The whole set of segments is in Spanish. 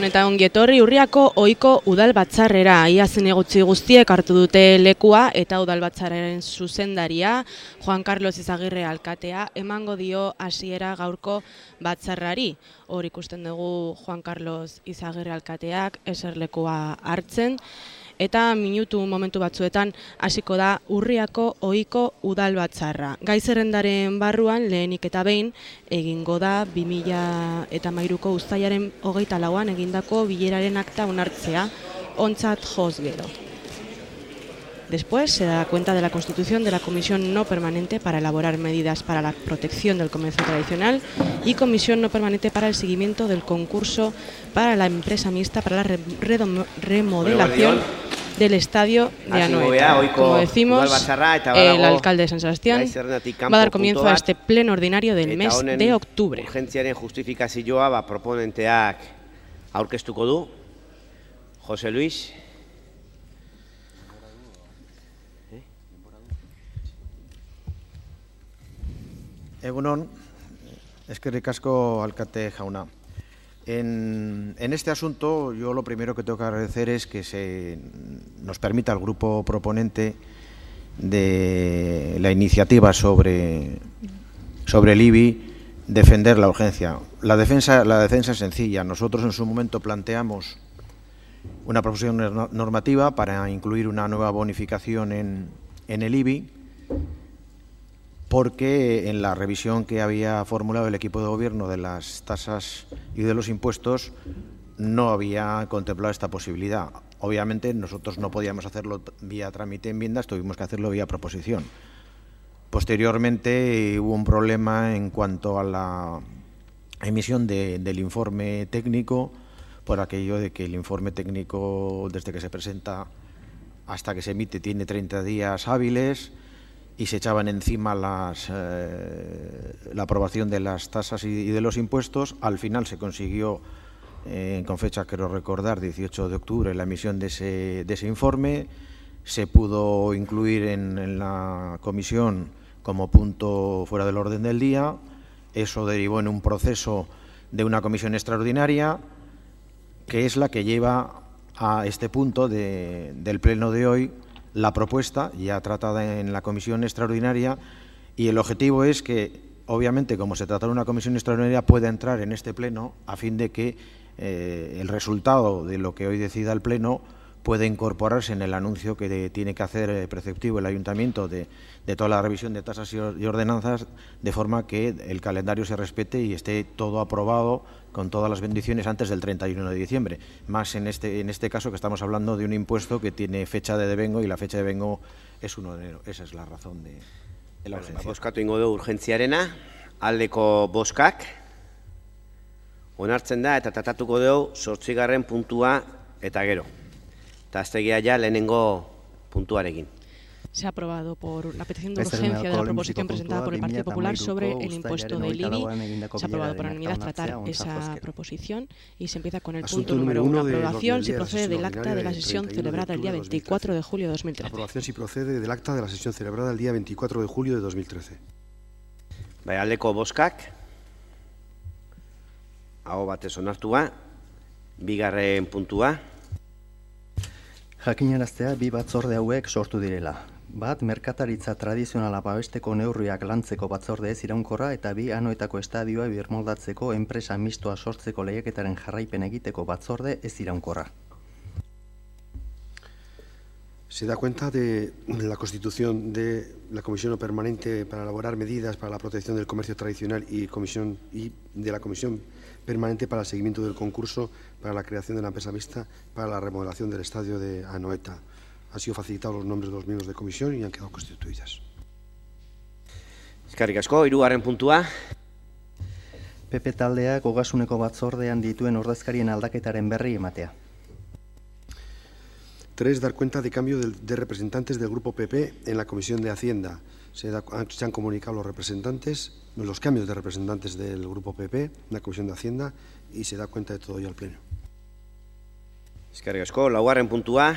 Eta ongietorri Urriako ohiko udalbatzarrera. Ia zinegutzi guztiek hartu dute lekua eta udalbatzarraren zuzendaria, Juan Carlos Izagirre alkatea, emango dio hasiera gaurko batzarrari. Hor ikusten dugu Juan Carlos Izagirre alkateak eserlekua hartzen. Eta momentu batzuetan hasiko da Urriako ohiko udalbatzarra. Gai zerrendaren barruan lehenik eta behin egingo da 2013ko uztailaren 24an egindako bileraren akta onartzea ontzat joz gero. Después se dará cuenta de la constitución de la Comisión No Permanente para elaborar medidas para la protección del comercio tradicional y Comisión No Permanente para el seguimiento del concurso para la empresa mixta para la remodelación del estadio de Anoeta. Como decimos, el alcalde de San Sebastián va a dar comienzo a este pleno ordinario del mes de octubre. Urgentziaren justifikazioa proponenteak aurkeztuko du. José Luis. Egunon, eskerrik asko alkate jauna. En este asunto, yo lo primero que tengo que agradecer es que se nos permita al grupo proponente de la iniciativa sobre el IBI defender la urgencia. La defensa es sencilla. Nosotros en su momento planteamos una proposición normativa para incluir una nueva bonificación en el IBI, porque en la revisión que había formulado el equipo de gobierno de las tasas y de los impuestos no había contemplado esta posibilidad. Obviamente nosotros no podíamos hacerlo vía trámite de enmiendas, tuvimos que hacerlo vía proposición. Posteriormente hubo un problema en cuanto a la emisión del informe técnico, por aquello de que el informe técnico desde que se presenta hasta que se emite tiene 30 días hábiles, y se echaban encima la aprobación de las tasas y de los impuestos. Al final se consiguió, con fecha quiero recordar, 18 de octubre, la emisión de ese informe. Se pudo incluir en la comisión como punto fuera del orden del día. Eso derivó en un proceso de una comisión extraordinaria, que es la que lleva a este punto del pleno de hoy, la propuesta ya tratada en la comisión extraordinaria, y el objetivo es que, obviamente, como se trata de una comisión extraordinaria, pueda entrar en este pleno a fin de que el resultado de lo que hoy decida el pleno pueda incorporarse en el anuncio que tiene que hacer preceptivo el ayuntamiento de toda la revisión de tasas y ordenanzas, de forma que el calendario se respete y esté todo aprobado con todas las bendiciones antes del 31 de diciembre. Más en este caso, que estamos hablando de un impuesto que tiene fecha de devengo, y la fecha de devengo es 1 de enero. Esa es la razón de la urgencia. Bozkatu ingo du urgentziarena, aldeko bozkak onartzen da, eta tratatuko dugu 8. puntua eta gero. Eta aztegia ja lehenengo puntuarekin. Se ha aprobado por la petición de urgencia de la proposición presentada por el Partido Popular sobre el impuesto del IBI. Se ha aprobado por unanimidad tratar esa proposición y se empieza con el punto número 1. Aprobación si procede del acta de la sesión celebrada el día 24 de julio de 2013. Aprobación si procede del acta de la sesión celebrada el día 24 de julio de 2013. Bai, aldeko bozkak, aho batez onartua, 2. puntua. Jakinaraztea bi batzorde hauek sortu direla. Bat, merkataritza tradizionala babesteko neurriak lantzeko batzorde ez iraunkorra, eta bi, Anoetako estadioa birmoldatzeko enpresa mistoa sortzeko lehiaketaren jarraipen egiteko batzorde ez iraunkorra. Se da cuenta de la constitución de la Comisión Permanente para elaborar medidas para la protección del comercio tradicional y de la Comisión Permanente para el seguimiento del concurso para la creación de la empresa mixta para la remodelación del estadio de Anoeta. Han sido facilitados los nombres de los miembros de comisión y han quedado constituidas. Eskerrik asko, 3. puntua. PP taldeak ogasuneko batzordean dituen ordezkarien aldaketaren berri ematea. 3. Dar cuenta de cambio de representantes del Grupo PP en la Comisión de Hacienda. se han comunicado los representantes, los cambios de representantes del Grupo PP en la Comisión de Hacienda y se da cuenta de todo ello al Pleno. Eskerrik asko, laugarren puntua.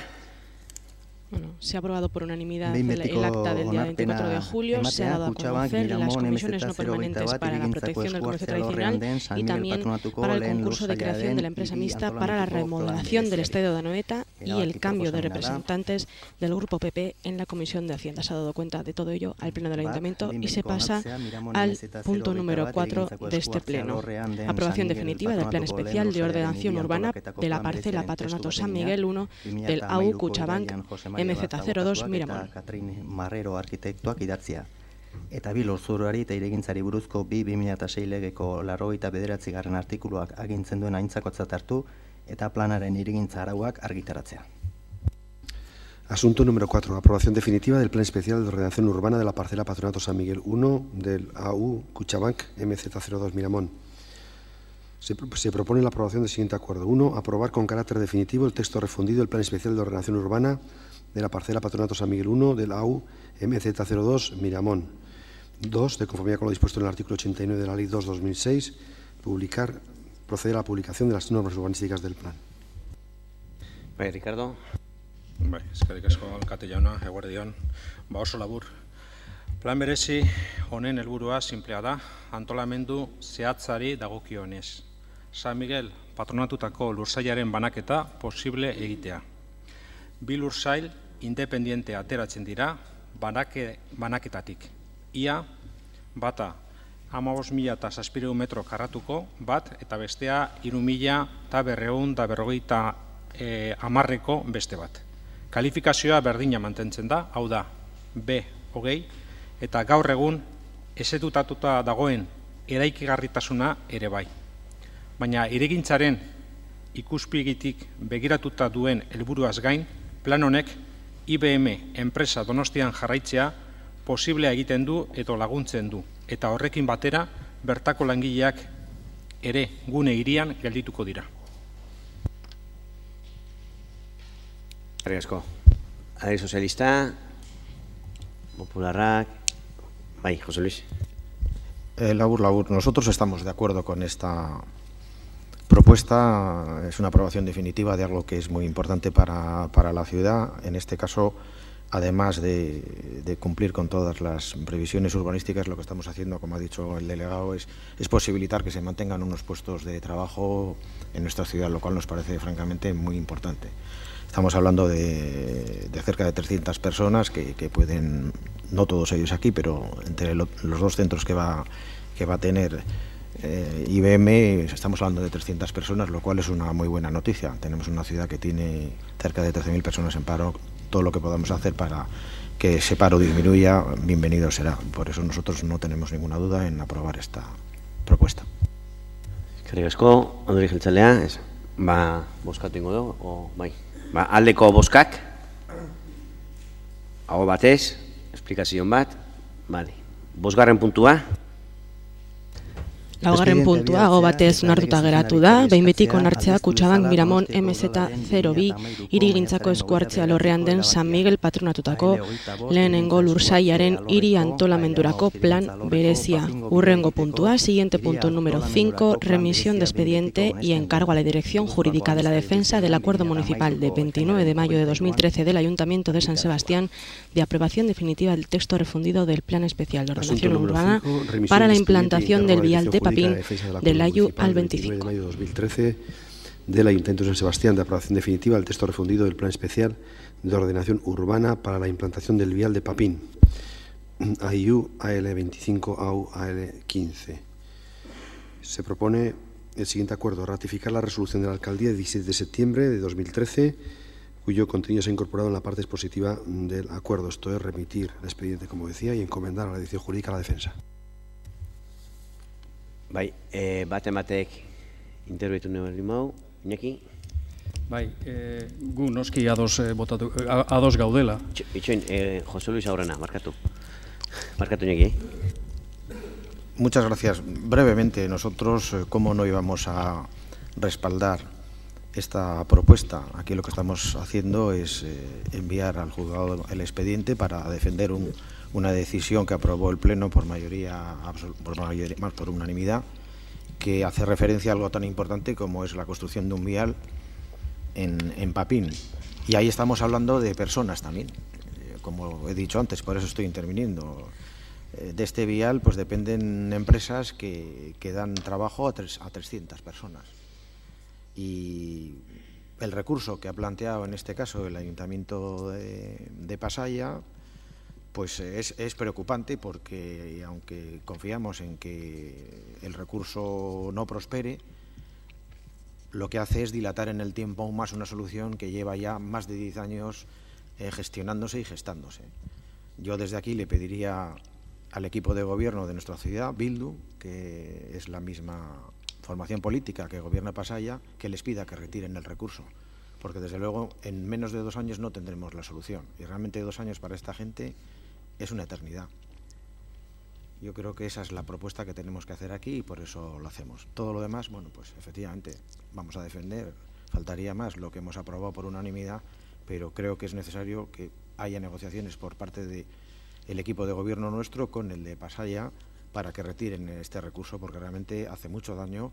Bueno, se ha aprobado por unanimidad el acta del día 24 de julio, se ha dado a conocer las comisiones no permanentes para la protección del comercio tradicional y también para el concurso de creación de la empresa mixta para la remodelación del Estadio de Anoeta y el cambio de representantes del Grupo PP en la Comisión de Hacienda. Se ha dado cuenta de todo ello al Pleno del Ayuntamiento y se pasa al punto número 4 de este Pleno. Aprobación definitiva del Plan Especial de Ordenación Urbana de la parcela Patronato San Miguel 1 del AU Kutxabank MZ02 Miramon. Katrin Marrero arkitektuak idatzia. Eta bi lurzoruari eta hirigintzari buruzko 2006 legeko 89. artikuluak agintzen duen aintzakotzat hartu eta planaren hirigintza arauak argitaratzea. Asunto número 4. Aprobación definitiva del Plan Especial de Ordenación Urbana de la parcela Patronato San Miguel 1 del AU Kutxabank MZ02 Miramon. Se propone la aprobación del siguiente acuerdo. 1. Aprobar con carácter definitivo el texto refundido del Plan Especial de Ordenación Urbana de la parcela Patronato San Miguel 1 del AU MZ02 Miramón. 2. De conformidad con lo dispuesto en el artículo 89 de la Ley 2/2006, proceder a la publicación de las normas urbanísticas del plan. Ricardo. Eskerrik asko alkate jauna, eguerdion. Oso labur. Plan berezi honen helburua sinplea da, antolamendu zehatzari dagokionez. San Miguel patronatutako lursailaren banaketa posible egitea. Bi lursail independiente ateratzen dira banaketatik. Ia bata 15.700 metro karratuko bat eta bestea 3.250 beste bat. Kalifikazioa berdina mantentzen da, hau da B20 eta gaur egun ezetutatuta dagoen eraikigarritasuna ere bai. Baina hirigintzaren ikuspigitik begiratuta duen helburuaz gain, plan honek IBM enpresa Donostian jarraitzea posiblea egiten du edo laguntzen du, eta horrekin batera bertako langileak ere gune hirian geldituko dira. Eskerrik asko. Alderdi Sozialista, Popularrak. José Luis. Labur. Nosotros estamos de acuerdo con esta propuesta. Es una aprobación definitiva de algo que es muy importante para la ciudad. En este caso, además de cumplir con todas las previsiones urbanísticas, lo que estamos haciendo, como ha dicho el delegado, es posibilitar que se mantengan unos puestos de trabajo en nuestra ciudad, lo cual nos parece francamente muy importante. Estamos hablando de cerca de 300 personas que pueden, no todos ellos aquí, pero entre los dos centros que va a tener IBM, estamos hablando de 300 personas, lo cual es una muy buena noticia. Tenemos una ciudad que tiene cerca de 13.000 personas en paro. Todo lo que podamos hacer para que ese paro disminuya, bienvenido será. Por eso nosotros no tenemos ninguna duda en aprobar esta propuesta. Eskerrik asko, Andoni Jeltzalea, bozkatu ingo du, bai. Aldeko bozkak, aho batez, esplikazion bat, bosgarren puntua. Laugarren puntua, aho batez onartuta geratu da, behin betiko onartzea Kutxabank Miramon MZ02 hirigintzako eskuhartzea lorrean den San Miguel patronatutako lehenengo lursaiaren hiri antolamendurako plan berezia. Hurrengo puntua, siguiente punto número 5, remisión de expediente y encargo a la Dirección Jurídica de la Defensa del Acuerdo Municipal de 29 de mayo de 2013 del Ayuntamiento de San Sebastián de aprobación definitiva del texto refundido del Plan Especial de Ordenación Urbana para la implantación del vial de Papín del Ayu al 25. De mayo de 2013 del Ayuntamiento de San Sebastián de aprobación definitiva del texto refundido del Plan Especial de Ordenación Urbana para la implantación del vial de Papín, AIU AL25 AU AL15. Se propone el siguiente acuerdo: ratificar la resolución de la Alcaldía de 17 de septiembre de 2013, cuyo contenido se ha incorporado en la parte expositiva del acuerdo. Esto es remitir el expediente, como decía, y encomendar a la Dirección Jurídica a la Defensa. Batek interbetu nebali mau, Iñaki? Gu noski ados gaudela. Itxoin, José Luis aurrena, markatu. Markatu, Iñaki. Muchas gracias. Brevemente, nosotros, ¿cómo no íbamos a respaldar esta propuesta? Aquí lo que estamos haciendo es enviar al juzgado el expediente para defender un una decisión que aprobó el Pleno por unanimidad, que hace referencia a algo tan importante como es la construcción de un vial en Papín. Y ahí estamos hablando de personas también, como he dicho antes, por eso estoy interviniendo. De este vial pues dependen empresas que dan trabajo a 300 personas. Y el recurso que ha planteado en este caso el Ayuntamiento de Pasaia pues es preocupante, porque aunque confiamos en que el recurso no prospere, lo que hace es dilatar en el tiempo aún más una solución que lleva ya más de 10 años gestionándose y gestándose. Yo desde aquí le pediría al equipo de gobierno de nuestra ciudad, Bildu, que es la misma formación política que gobierna Pasaia, que les pida que retiren el recurso, porque desde luego en menos de 2 años no tendremos la solución, y realmente 2 años para esta gente es una eternidad. Yo creo que esa es la propuesta que tenemos que hacer aquí y por eso lo hacemos. Todo lo demás, bueno, pues efectivamente vamos a defender, faltaría más lo que hemos aprobado por unanimidad, pero creo que es necesario que haya negociaciones por parte del equipo de gobierno nuestro con el de Pasaia para que retiren este recurso, porque realmente hace mucho daño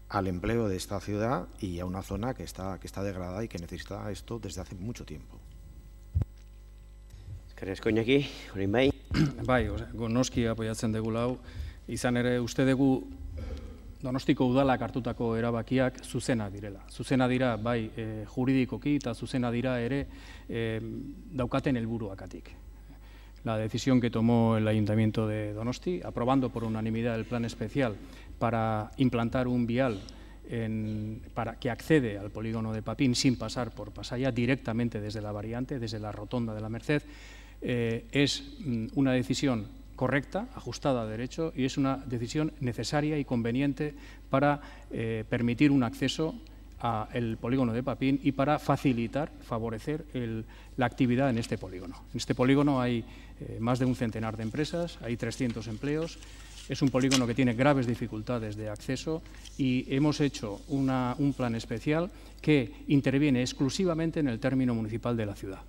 al empleo de esta ciudad y a una zona que está degradada y que necesita esto desde hace mucho tiempo. Eskerrik Iñaki, orain bai. Bai, noski apoiatzen dugu lau, izan ere uste dugu Donostiko udalak hartutako erabakiak zuzena direla. Zuzena dira bai juridikoki eta zuzena dira ere daukaten helburuakatik. La decisión que tomó el Ayuntamiento de Donosti, aprobando por unanimidad el plan especial para implantar un vial que accede al polígono de Papín sin pasar por Pasaia, directamente desde la variante, desde la rotonda de la Merced, es una decisión correcta, ajustada a derecho, y es una decisión necesaria y conveniente para permitir un acceso al polígono de Papín y para facilitar, favorecer la actividad en este polígono. En este polígono hay más de un centenar de empresas, hay 300 empleos, es un polígono que tiene graves dificultades de acceso y hemos hecho un plan especial que interviene exclusivamente en el término municipal de la ciudad,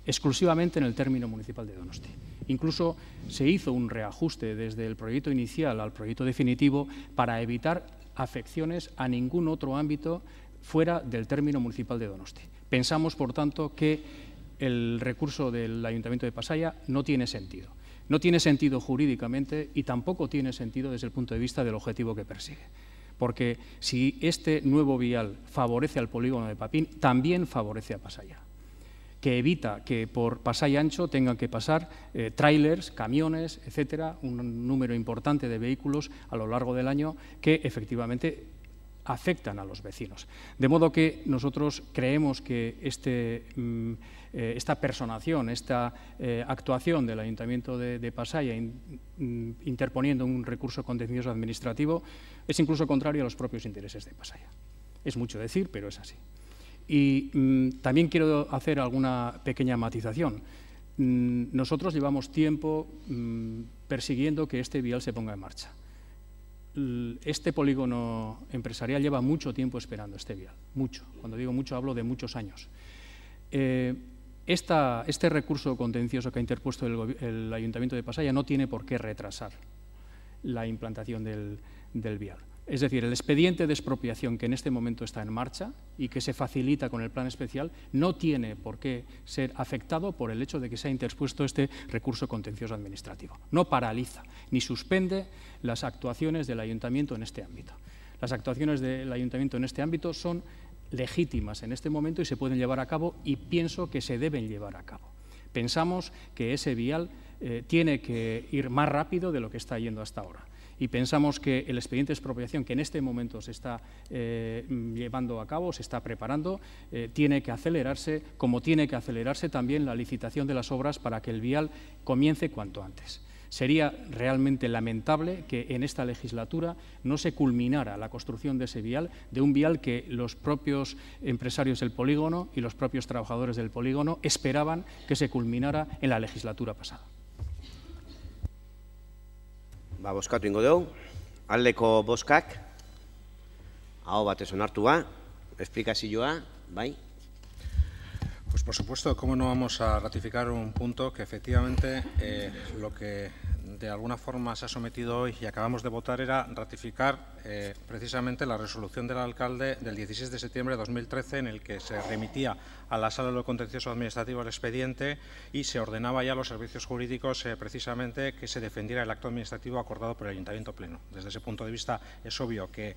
exclusivamente en el término municipal de Donosti. Incluso se hizo un reajuste desde el proyecto inicial al proyecto definitivo para evitar afecciones a ningún otro ámbito fuera del término municipal de Donosti. Pensamos, por tanto, que el recurso del Ayuntamiento de Pasaia no tiene sentido. No tiene sentido jurídicamente y tampoco tiene sentido desde el punto de vista del objetivo que persigue. Porque si este nuevo vial favorece al polígono de Papín, también favorece a Pasaia, que evita que por Pasai Ancho tengan que pasar tráilers, camiones, etcétera, un número importante de vehículos a lo largo del año que efectivamente afectan a los vecinos. De modo que nosotros creemos que esta personación, esta actuación del Ayuntamiento de Pasaia interponiendo un recurso contencioso administrativo es incluso contrario a los propios intereses de Pasaia. Es mucho decir, pero es así. Y también quiero hacer alguna pequeña matización. Nosotros llevamos tiempo persiguiendo que este vial se ponga en marcha. Este polígono empresarial lleva mucho tiempo esperando este vial, mucho. Cuando digo mucho hablo de muchos años. Este recurso contencioso que ha interpuesto el Ayuntamiento de Pasaia no tiene por qué retrasar la implantación del vial. Es decir, el expediente de expropiación que en este momento está en marcha y que se facilita con el plan especial no tiene por qué ser afectado por el hecho de que se ha interpuesto este recurso contencioso administrativo. No paraliza ni suspende las actuaciones del Ayuntamiento en este ámbito. Las actuaciones del Ayuntamiento en este ámbito son legítimas en este momento y se pueden llevar a cabo y pienso que se deben llevar a cabo. Pensamos que ese vial tiene que ir más rápido de lo que está yendo hasta ahora. Y pensamos que el expediente de expropiación que en este momento se está llevando a cabo, se está preparando, tiene que acelerarse, como tiene que acelerarse también la licitación de las obras para que el vial comience cuanto antes. Sería realmente lamentable que en esta legislatura no se culminara la construcción de ese vial, de un vial que los propios empresarios del polígono y los propios trabajadores del polígono esperaban que se culminara en la legislatura pasada. Bozkatu ingo dugu, aldeko bozkak, aho batez onartua, esplikazioa, bai? Pues por supuesto, ¿cómo no vamos a ratificar un punto que efectivamente lo que de alguna forma se ha sometido hoy y acabamos de votar era ratificar precisamente la resolución del alcalde del 16 de septiembre de 2013 en el que se remitía a la Sala de lo Contencioso Administrativo el expediente y se ordenaba ya a los servicios jurídicos precisamente que se defendiera el acto administrativo acordado por el Ayuntamiento Pleno. Desde ese punto de vista es obvio que,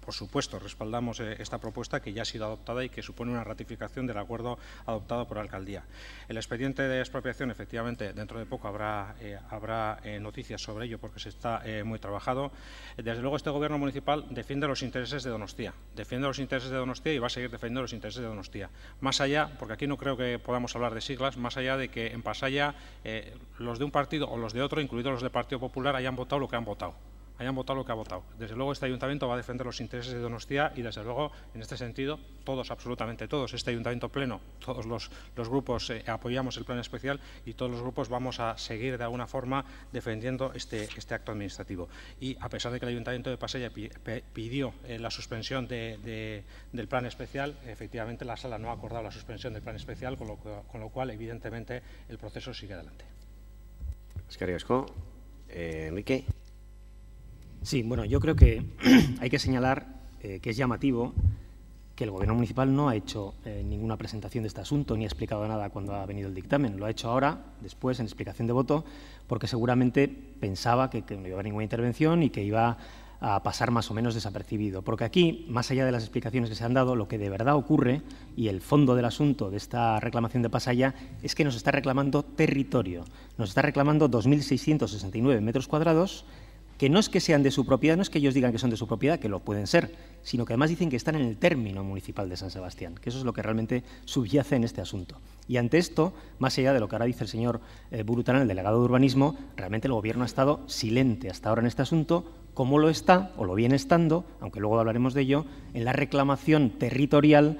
por supuesto, respaldamos esta propuesta que ya ha sido adoptada y que supone una ratificación del acuerdo adoptado por la Alcaldía. El expediente de expropiación, efectivamente, dentro de poco habrá noticias sobre ello porque se está muy trabajado. Desde luego, este Gobierno municipal defiende los intereses de Donostia. Defiende los intereses de Donostia y va a seguir defendiendo los intereses de Donostia. Más allá, porque aquí no creo que podamos hablar de siglas, más allá de que en Pasaia los de un partido o los de otro, incluidos los del Partido Popular, hayan votado lo que han votado. Lo que ha votado. Desde luego este Ayuntamiento va a defender los intereses de Donostia y desde luego en este sentido todos, absolutamente todos, este Ayuntamiento Pleno, todos los grupos apoyamos el plan especial y todos los grupos vamos a seguir de alguna forma defendiendo este acto administrativo. Y a pesar de que el Ayuntamiento de Pasaia pidió la suspensión del plan especial, efectivamente la Sala no ha acordado la suspensión del plan especial, con lo cual evidentemente el proceso sigue adelante. Eskerrik asko. Enrique. Sí, bueno, yo creo que hay que señalar que es llamativo que el Gobierno municipal no ha hecho ninguna presentación de este asunto ni ha explicado nada cuando ha venido el dictamen. Lo ha hecho ahora, después, en explicación de voto, porque seguramente pensaba que no iba a haber ninguna intervención y que iba a pasar más o menos desapercibido. Porque aquí, más allá de las explicaciones que se han dado, lo que de verdad ocurre y el fondo del asunto de esta reclamación de Pasaia es que nos está reclamando territorio. Nos está reclamando 2.669 metros cuadrados que no es que sean de su propiedad, no es que ellos digan que son de su propiedad, que lo pueden ser, sino que además dicen que están en el término municipal de San Sebastián, que eso es lo que realmente subyace en este asunto. Y ante esto, más allá de lo que ahora dice el señor Burutana, el delegado de Urbanismo, realmente el Gobierno ha estado silente hasta ahora en este asunto, como lo está, o lo viene estando, aunque luego hablaremos de ello, en la reclamación territorial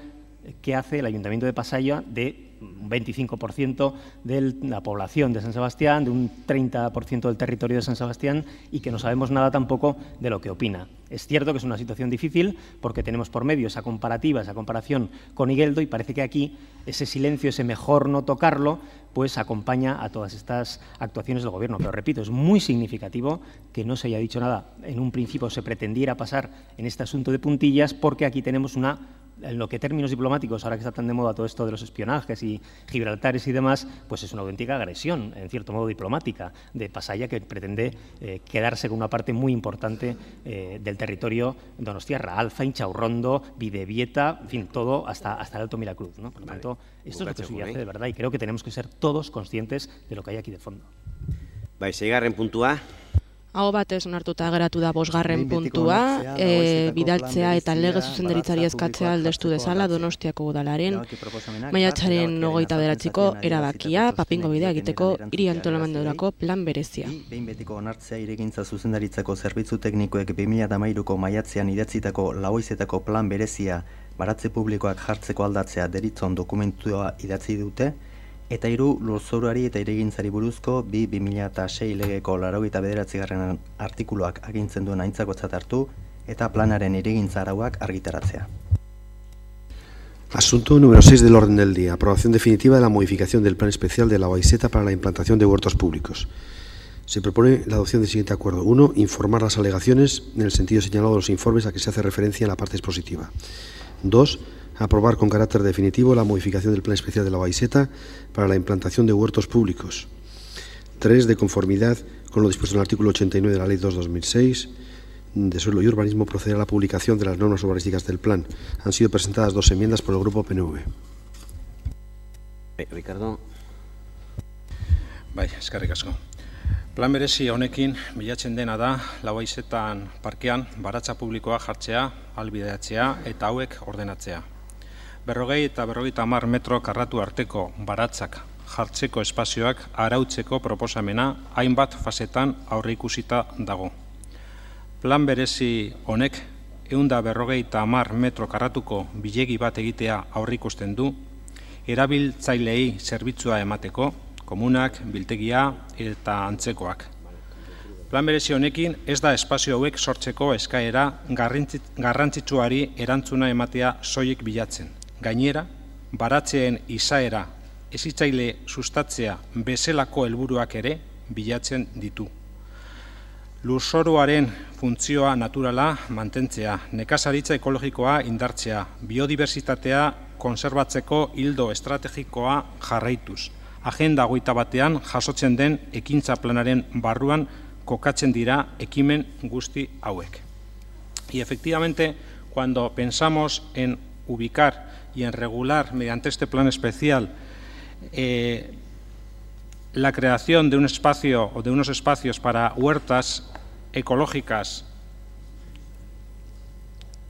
que hace el Ayuntamiento de Pasaia de un 25% de la población de San Sebastián, de un 30% del territorio de San Sebastián y que no sabemos nada tampoco de lo que opina. Es cierto que es una situación difícil porque tenemos por medio esa comparación con Igueldo y parece que aquí ese silencio, ese mejor no tocarlo, pues acompaña a todas estas actuaciones del Gobierno. Pero repito, es muy significativo que no se haya dicho nada en un principio, se pretendiera pasar en este asunto de puntillas porque aquí tenemos en lo que términos diplomáticos, ahora que está tan de moda todo esto de los espionajes y Gibraltares y demás, pues es una auténtica agresión, en cierto modo diplomática, de Pasaia que pretende quedarse con una parte muy importante del territorio donostiarra, Alza, Inchaurrondo, Bidebieta, en fin, todo hasta el Alto Miracruz, ¿no? Por lo tanto, esto es lo que subyace de verdad y creo que tenemos que ser todos conscientes de lo que hay aquí de fondo. Seigarren puntua. Aho batez onartuta geratu da 5. puntua, bidaltzea eta lege zuzendaritzari eskatzea aldestu dezala Donostiako udalaren maiatzaren 29ko erabakia Papingo bidea egiteko hiri antolamendurako plan berezia. Behin betiko onartzea hiregintza zuzendaritzako zerbitzu teknikoek 2013ko maiatzean idatzitako Laboizetako plan berezia baratze publikoak jartzeko aldatzea deritzon dokumentua idatzi dute, eta 3 lurzoruari eta hiregintzari buruzko 2006 legeko 89. artikuluak agintzen duen aintzakotzat hartu eta planaren hiregintza arauak argitaratzea. Asunto número 6 del orden del día. Aprobación definitiva de la modificación del plan especial de la Baiseta para la implantación de huertos públicos. Se propone la adopción del siguiente acuerdo. 1. Informar las alegaciones en el sentido señalado de los informes a que se hace referencia en la parte expositiva. 2. Aprobar con carácter definitivo la modificación del plan especial de la Baiseta para la implantación de huertos públicos. 3. De conformidad con lo dispuesto en el artículo 89 de la Ley 2/2006 de Suelo y Urbanismo, proceder a la publicación de las normas urbanísticas del plan. Han sido presentadas 2 enmiendas por el Grupo PNV. Ricardo. Eskerrik asko. Plan berezi honekin bilatzen dena da Labaizetan parkean baratza publikoa jartzea, ahalbidetzea eta hauek ordenatzea. 40 eta 50 metro karratu arteko baratzak jartzeko espazioak arautzeko proposamena hainbat fasetan aurreikusita dago. Plan berezi honek 150 metro karratuko bilegi bat egitea aurreikusten du, erabiltzaileei zerbitzua emateko, komunak, biltegia eta antzekoak. Plan berezi honekin ez da espazio hauek sortzeko eskaera garrantzitsuari erantzuna ematea soilik bilatzen. Gainera, baratzeen izaera hezitzaile sustatzea bezalako helburuak ere bilatzen ditu. Lurzoruaren funtzioa naturala mantentzea, nekazaritza ekologikoa indartzea, biodibertsitatea konserbatzeko ildo estrategikoa jarraituz. Agenda 21 jasotzen den ekintza planaren barruan kokatzen dira ekimen guzti hauek. Y efectivamente, cuando pensamos en ubicar y en regular mediante este plan especial la creación de un espacio o de unos espacios para huertas ecológicas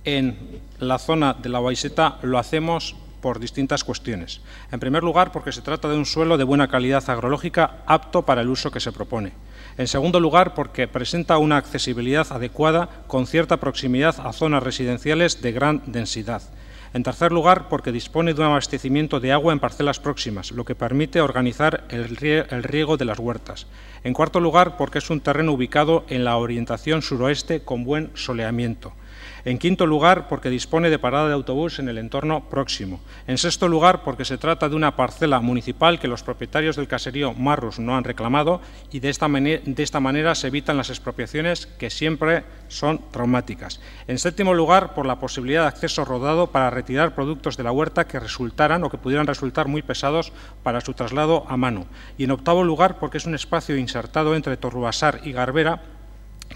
en la zona de la Baixeta, lo hacemos por distintas cuestiones. En primer lugar, porque se trata de un suelo de buena calidad agrológica apto para el uso que se propone. En segundo lugar, porque presenta una accesibilidad adecuada con cierta proximidad a zonas residenciales de gran densidad. En tercer lugar, porque dispone de un abastecimiento de agua en parcelas próximas, lo que permite organizar el riego de las huertas. En cuarto lugar, porque es un terreno ubicado en la orientación suroeste con buen soleamiento. En quinto lugar, porque dispone de parada de autobús en el entorno próximo. En sexto lugar, porque se trata de una parcela municipal que los propietarios del caserío Marrus no han reclamado y de esta manera se evitan las expropiaciones que siempre son traumáticas. En séptimo lugar, por la posibilidad de acceso rodado para retirar productos de la huerta que resultaran o que pudieran resultar muy pesados para su traslado a mano. Y en octavo lugar, porque es un espacio insertado entre Torruasar y Garbera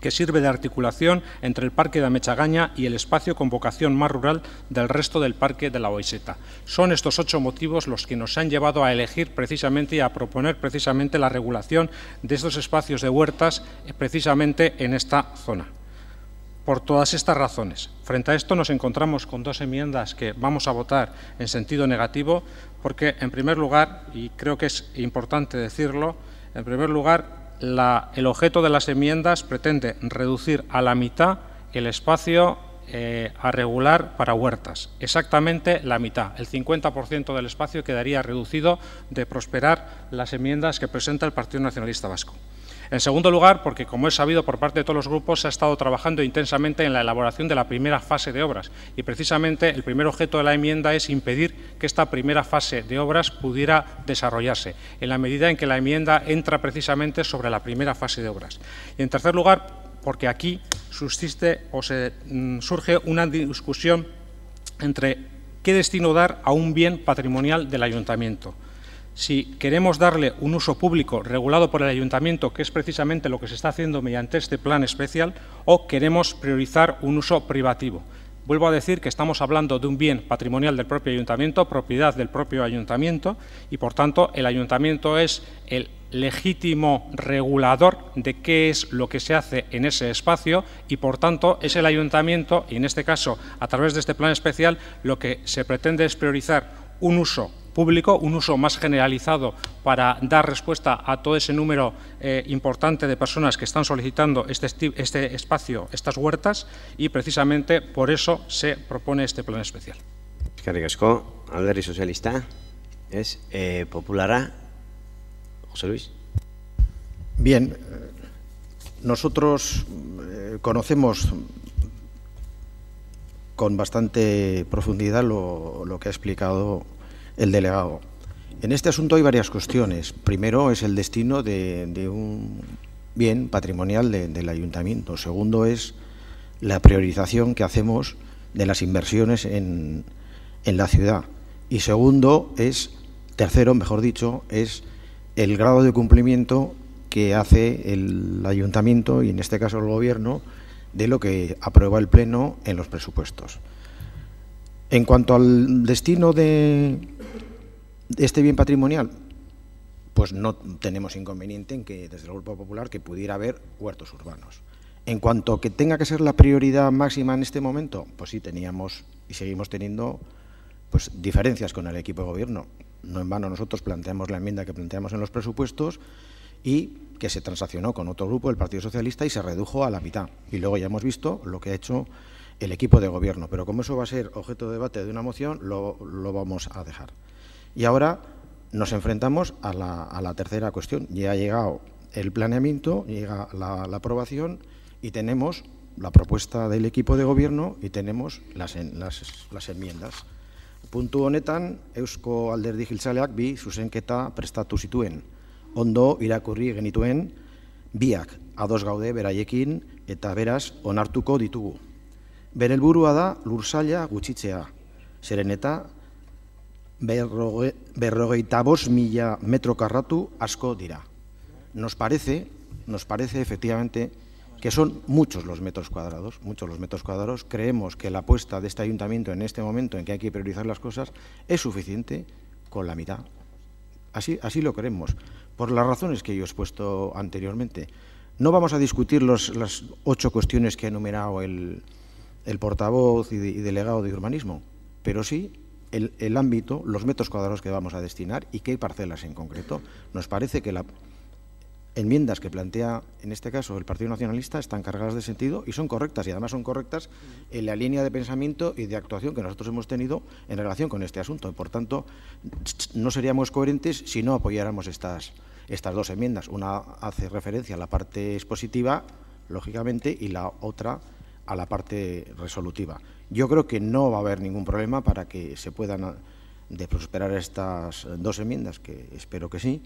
que sirve de articulación entre el Parque de Amechagaña y el espacio con vocación más rural del resto del Parque de la Baixeta. Son estos 8 motivos los que nos han llevado a elegir precisamente y a proponer precisamente la regulación de estos espacios de huertas precisamente en esta zona. Por todas estas razones, frente a esto nos encontramos con 2 enmiendas que vamos a votar en sentido negativo porque, en primer lugar, y creo que es importante decirlo, en primer lugar, el objeto de las enmiendas pretende reducir a la mitad el espacio a regular para huertas, exactamente la mitad, el 50% del espacio quedaría reducido de prosperar las enmiendas que presenta el Partido Nacionalista Vasco. En segundo lugar, porque, como es sabido por parte de todos los grupos, se ha estado trabajando intensamente en la elaboración de la primera fase de obras y, precisamente, el primer objeto de la enmienda es impedir que esta primera fase de obras pudiera desarrollarse, en la medida en que la enmienda entra precisamente sobre la primera fase de obras. Y, en tercer lugar, porque aquí surge una discusión entre qué destino dar a un bien patrimonial del Ayuntamiento. Si queremos darle un uso público regulado por el Ayuntamiento, que es precisamente lo que se está haciendo mediante este plan especial, o queremos priorizar un uso privativo. Vuelvo a decir que estamos hablando de un bien patrimonial del propio Ayuntamiento, propiedad del propio Ayuntamiento, y por tanto el Ayuntamiento es el legítimo regulador de qué es lo que se hace en ese espacio y por tanto es el Ayuntamiento, y en este caso a través de este plan especial, lo que se pretende es priorizar un uso público, un uso más generalizado para dar respuesta a todo ese número importante de personas que están solicitando este espacio, estas huertas, y precisamente por eso se propone este plan especial. Eskerrik asko, Alderdi Sozialista, Populara, José Luis. Bien, nosotros conocemos con bastante profundidad lo que ha explicado el delegado. En este asunto hay varias cuestiones. Primero es el destino de un bien patrimonial del Ayuntamiento. Segundo es la priorización que hacemos de las inversiones en la ciudad. Y tercero, mejor dicho, es el grado de cumplimiento que hace el Ayuntamiento y en este caso el Gobierno de lo que aprueba el Pleno en los presupuestos. En cuanto al destino de este bien patrimonial, pues no tenemos inconveniente en que desde el Grupo Popular que pudiera haber huertos urbanos. En cuanto a que tenga que ser la prioridad máxima en este momento, pues sí teníamos y seguimos teniendo pues diferencias con el equipo de gobierno. No en vano nosotros planteamos la enmienda que planteamos en los presupuestos y que se transaccionó con otro grupo, el Partido Socialista, y se redujo a la mitad. Y luego ya hemos visto lo que ha hecho el equipo de gobierno. Pero como eso va a ser objeto de debate de una moción, lo vamos a dejar. Y ahora nos enfrentamos a la tercera cuestión. Ya ha llegado el planeamiento, llega la aprobación y tenemos la propuesta del equipo de gobierno y tenemos las enmiendas. Puntu honetan, Eusko Alderdi Jeltzaleak bi zuzenketa prestatu zituen. Ondo irakurri genituen, biak ados gaude beraiekin eta beraz onartuko ditugu. Bere helburua da lursaila gutxitzea, zeren eta 45.000 metro karratu asko dira. Nos parece efectivamente que son muchos los metros cuadrados, Creemos que la apuesta de este ayuntamiento en este momento en que hay que priorizar las cosas es suficiente con la mitad. Así lo creemos, por las razones que yo he expuesto anteriormente. No vamos a discutir las 8 cuestiones que ha enumerado el portavoz y delegado de urbanismo, pero sí el ámbito, los metros cuadrados que vamos a destinar y qué parcelas en concreto. Nos parece que las enmiendas que plantea, en este caso, el Partido Nacionalista están cargadas de sentido y son correctas, y además son correctas en la línea de pensamiento y de actuación que nosotros hemos tenido en relación con este asunto. Por tanto, no seríamos coherentes si no apoyáramos estas 2 enmiendas. Una hace referencia a la parte expositiva, lógicamente, y la otra a la parte resolutiva. Yo creo que no va a haber ningún problema para que se puedan de prosperar estas 2 enmiendas, que espero que sí,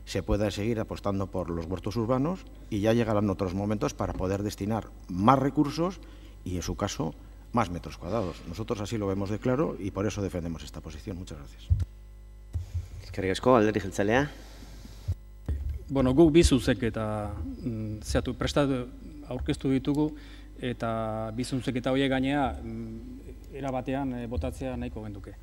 se pueda seguir apostando por los huertos urbanos y ya llegarán otros momentos para poder destinar más recursos y, en su caso, más metros cuadrados. Nosotros así lo vemos de claro y por eso defendemos esta posición. Muchas gracias. Eskerrik asko, Alderdi Jeltzalea. Bueno, guk bi zuzenketa prestatu aurkeztu ditugu eta bi zuzenketa horiek gainea era batean botatzea nahiko genduke.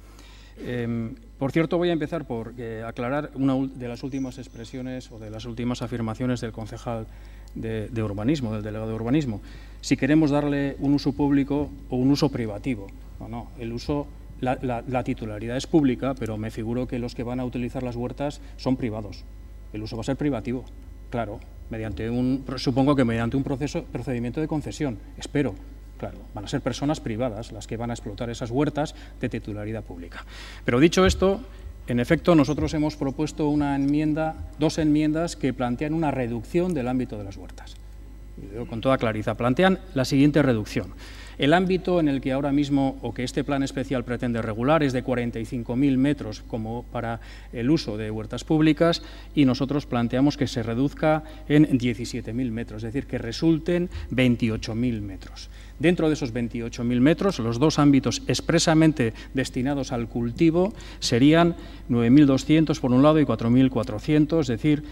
Por cierto, voy a empezar por aclarar una de las últimas expresiones o de las últimas afirmaciones del concejal de urbanismo, del delegado de urbanismo. Si queremos darle un uso público o un uso privativo. No, el uso, la titularidad es pública, pero me figuro que los que van a utilizar las huertas son privados. El uso va a ser privativo, claro, supongo que mediante un procedimiento de concesión, espero. Claro, van a ser personas privadas las que van a explotar esas huertas de titularidad pública. Pero dicho esto, en efecto, nosotros hemos propuesto 2 enmiendas que plantean una reducción del ámbito de las huertas. Con toda claridad, plantean la siguiente reducción. El ámbito en el que ahora mismo, o que este plan especial pretende regular, es de 45.000 metros como para el uso de huertas públicas, y nosotros planteamos que se reduzca en 17.000 metros, es decir, que resulten 28.000 metros. Dentro de esos 28.000 metros, los 2 ámbitos expresamente destinados al cultivo serían 9.200 por un lado y 4.400, es decir,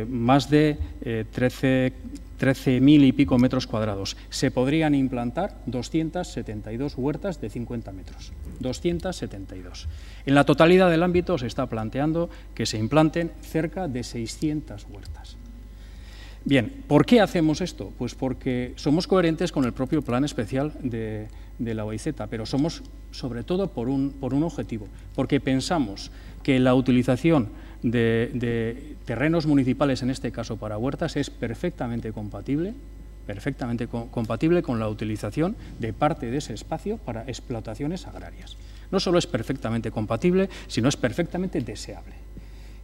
más de 13.000 y pico metros cuadrados. Se podrían implantar 272 huertas de 50 metros. 272. En la totalidad del ámbito se está planteando que se implanten cerca de 600 huertas. Bien, ¿por qué hacemos esto? Pues porque somos coherentes con el propio plan especial de la OIZ, pero somos sobre todo por un objetivo, porque pensamos que la utilización de terrenos municipales, en este caso para huertas, es perfectamente compatible con la utilización de parte de ese espacio para explotaciones agrarias. No solo es perfectamente compatible, sino es perfectamente deseable.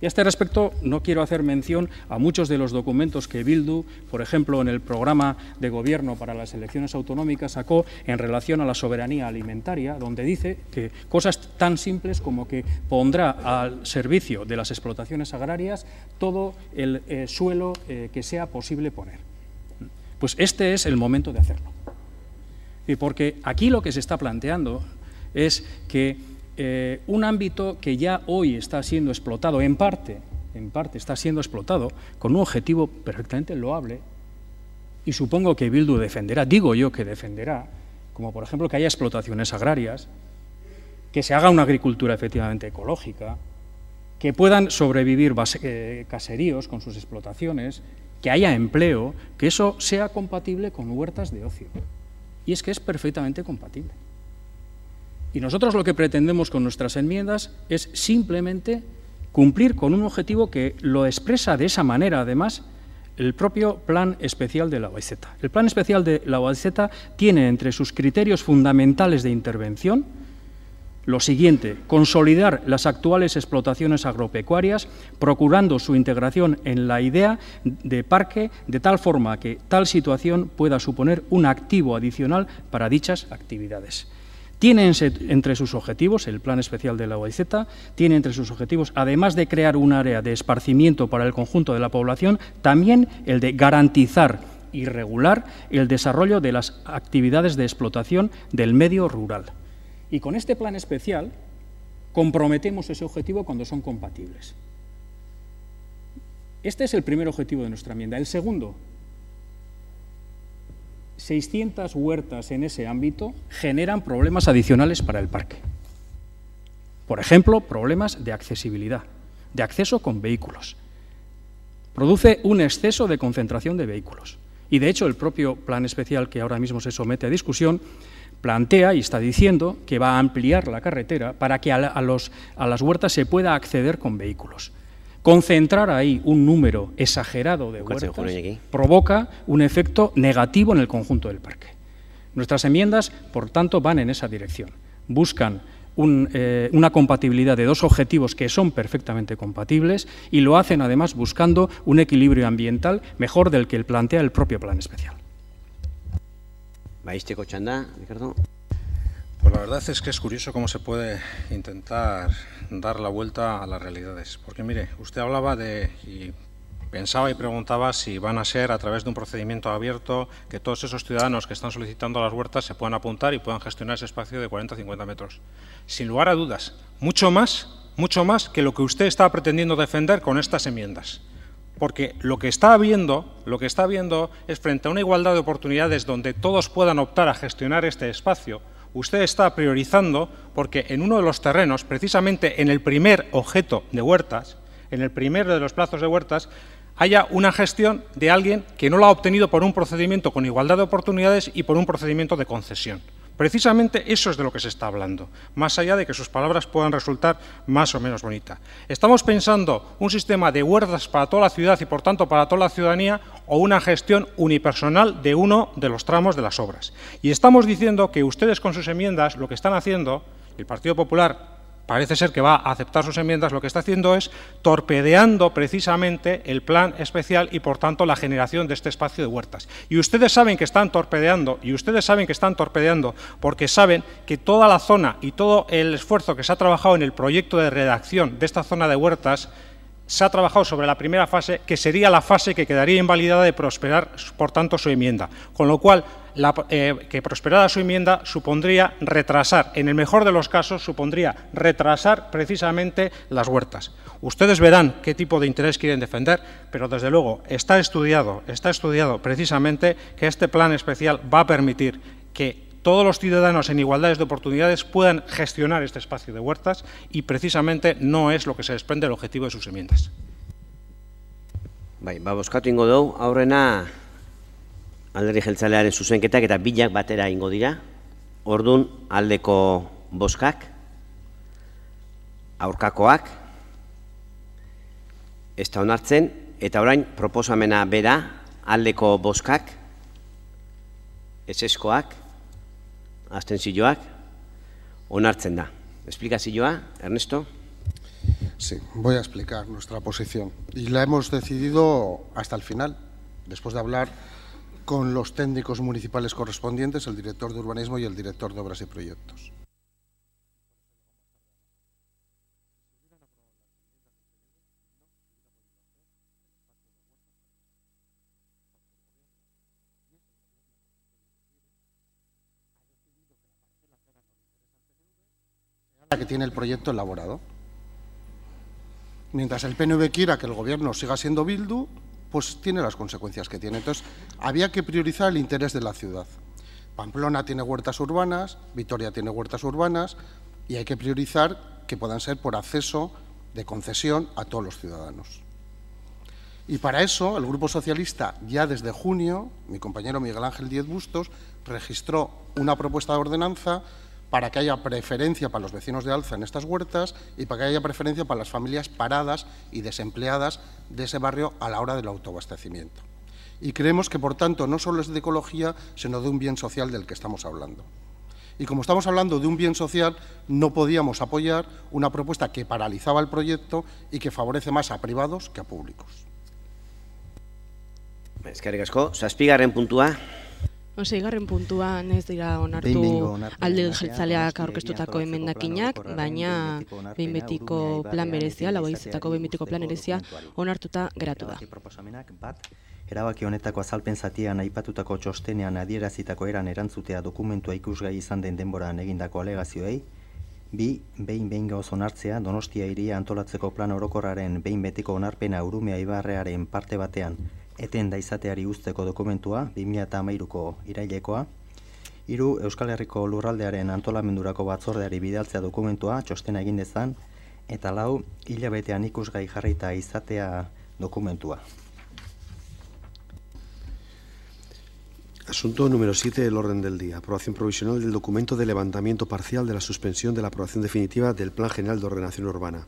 Y a este respecto no quiero hacer mención a muchos de los documentos que Bildu, por ejemplo, en el programa de gobierno para las elecciones autonómicas, sacó en relación a la soberanía alimentaria, donde dice que cosas tan simples como que pondrá al servicio de las explotaciones agrarias todo el suelo que sea posible poner. Pues este es el momento de hacerlo. Y porque aquí lo que se está planteando es que un ámbito que ya hoy está siendo explotado, en parte está siendo explotado, con un objetivo perfectamente loable, y supongo que Bildu defenderá, digo yo que defenderá, como por ejemplo que haya explotaciones agrarias, que se haga una agricultura efectivamente ecológica, que puedan sobrevivir caseríos con sus explotaciones, que haya empleo, que eso sea compatible con huertas de ocio. Y es que es perfectamente compatible. Y nosotros lo que pretendemos con nuestras enmiendas es simplemente cumplir con un objetivo que lo expresa de esa manera, además, el propio Plan Especial de la OIZ. El Plan Especial de la OIZ tiene entre sus criterios fundamentales de intervención lo siguiente: consolidar las actuales explotaciones agropecuarias, procurando su integración en la idea de parque, de tal forma que tal situación pueda suponer un activo adicional para dichas actividades. Tiene entre sus objetivos, el Plan Especial de la OIZ, tiene entre sus objetivos, además de crear un área de esparcimiento para el conjunto de la población, también el de garantizar y regular el desarrollo de las actividades de explotación del medio rural. Y con este plan especial comprometemos ese objetivo cuando son compatibles. Este es el primer objetivo de nuestra enmienda. El segundo, 600 huertas en ese ámbito generan problemas adicionales para el parque. Por ejemplo, problemas de accesibilidad, de acceso con vehículos. Produce un exceso de concentración de vehículos. Y, de hecho, el propio plan especial que ahora mismo se somete a discusión plantea y está diciendo que va a ampliar la carretera para que a las huertas se pueda acceder con vehículos. Concentrar ahí un número exagerado de huertas provoca un efecto negativo en el conjunto del parque. Nuestras enmiendas, por tanto, van en esa dirección. Buscan una compatibilidad de dos objetivos que son perfectamente compatibles y lo hacen, además, buscando un equilibrio ambiental mejor del que plantea el propio plan especial. Baisteko txanda, Ricardo. Pues la verdad es que es curioso cómo se puede intentar dar la vuelta a las realidades. Porque mire, usted hablaba y pensaba y preguntaba si van a ser a través de un procedimiento abierto que todos esos ciudadanos que están solicitando las huertas se puedan apuntar y puedan gestionar ese espacio de 40 o 50 metros. Sin lugar a dudas, mucho más que lo que usted está pretendiendo defender con estas enmiendas. Porque lo que está viendo es frente a una igualdad de oportunidades donde todos puedan optar a gestionar este espacio. Usted está priorizando porque en uno de los terrenos, precisamente en el primer objeto de huertas, en el primero de los plazos de huertas, haya una gestión de alguien que no la ha obtenido por un procedimiento con igualdad de oportunidades y por un procedimiento de concesión. Precisamente eso es de lo que se está hablando, más allá de que sus palabras puedan resultar más o menos bonitas. ¿Estamos pensando un sistema de huertas para toda la ciudad y, por tanto, para toda la ciudadanía, o una gestión unipersonal de uno de los tramos de las obras? Y estamos diciendo que ustedes con sus enmiendas lo que están haciendo, el Partido Popular parece ser que va a aceptar sus enmiendas, lo que está haciendo es torpedeando precisamente el plan especial y, por tanto, la generación de este espacio de huertas. Y ustedes saben que están torpedeando, porque saben que toda la zona y todo el esfuerzo que se ha trabajado en el proyecto de redacción de esta zona de huertas se ha trabajado sobre la primera fase, que sería la fase que quedaría invalidada de prosperar, por tanto, su enmienda. Con lo cual, que prosperara su enmienda supondría retrasar, en el mejor de los casos, supondría retrasar precisamente las huertas. Ustedes verán qué tipo de interés quieren defender, pero desde luego está estudiado precisamente que este plan especial va a permitir que todos los ciudadanos en igualdades de oportunidades puedan gestionar este espacio de huertas y precisamente no es lo que se desprende del objetivo de sus enmiendas. Bai, bozkatu ingo dugu, aurrena Alderdi Jeltzalearen zuzenketak eta bilak batera ingo dira. Ordun aldeko bozkak, aurkakoak, ez da onartzen, eta orain proposamena bera aldeko bozkak, ezezkoak, abstentzioak, onartzen da. Esplikazioa, Ernesto. Sí, voy a explicar nuestra posición. Y la hemos decidido hasta el final, después de hablar con los técnicos municipales correspondientes, el director de urbanismo y el director de obras y proyectos. Que tiene el proyecto elaborado. Mientras el PNV quiera que el gobierno siga siendo Bildu, pues tiene las consecuencias que tiene. Entonces, había que priorizar el interés de la ciudad. Pamplona tiene huertas urbanas, Vitoria tiene huertas urbanas, y hay que priorizar que puedan ser por acceso de concesión a todos los ciudadanos. Y para eso, el Grupo Socialista, ya desde junio, mi compañero Miguel Ángel Díez Bustos, registró una propuesta de ordenanza para que haya preferencia para los vecinos de Alza en estas huertas y para que haya preferencia para las familias paradas y desempleadas de ese barrio a la hora del autoabastecimiento. Y creemos que, por tanto, no solo es de ecología, sino de un bien social del que estamos hablando. Y como estamos hablando de un bien social, no podíamos apoyar una propuesta que paralizaba el proyecto y que favorece más a privados que a públicos. Eskerrik asko, 7. puntua. Seigarren puntuan ez dira onartu alde jeltzaleak aurkeztutako emendakinak, baina behin betiko plan berezia, lau haizetako behin betiko plan berezia onartuta geratu da. Erabaki honetako azalpen zatian aipatutako txostenean adierazitako eran erantzutea dokumentua ikusgai izan den denboran egindako alegazioei, 2. Behin gauz onartzea Donostia hiria antolatzeko plan orokorraren behin betiko onarpena Urumea ibarrearen parte batean eten da izateari uzteko dokumentua 2013ko irailekoa. 3. Euskal Herriko lurraldearen antolamendurako batzordeari bidaltzea dokumentua txostena egin dezan, eta 4. Hilabetean ikusgai jarrita izatea dokumentua. Asunto número 7 del orden del día. Aprobación provisional del documento de levantamiento parcial de la suspensión de la aprobación definitiva del Plan General de Ordenación Urbana.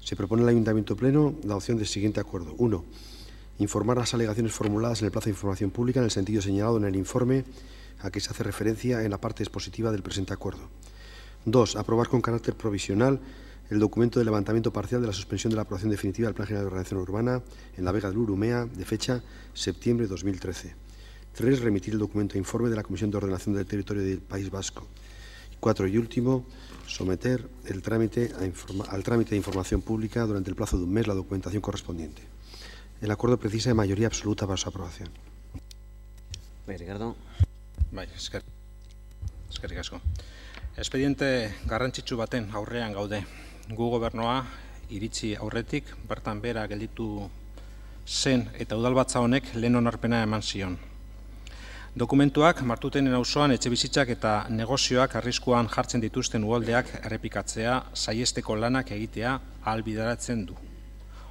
Se propone al Ayuntamiento Pleno la adopción del siguiente acuerdo. 1. Informar las alegaciones formuladas en el plazo de información pública en el sentido señalado en el informe a que se hace referencia en la parte expositiva del presente acuerdo. 2. Aprobar con carácter provisional el documento de levantamiento parcial de la suspensión de la aprobación definitiva del Plan General de Ordenación Urbana en la Vega del Urumea de fecha septiembre de 2013. 3. Remitir el documento de informe de la Comisión de Ordenación del Territorio del País Vasco. 4. Y último, someter al trámite de información pública durante el plazo de un mes la documentación correspondiente. El acuerdo precisa de mayoría absoluta para su aprobación. Ricardo. Eskerrik asko. Expediente garrantzitsu baten aurrean gaude. Gu gobernua iritsi aurretik, bertan bera gelditu zen eta udalbatza honek lehen onarpena eman zion. Dokumentuak Martutenen auzoan etxebizitzak eta negozioak arriskuan jartzen dituzten uholdeak errepikatzea saiesteko lanak egitea ahalbideratzen du.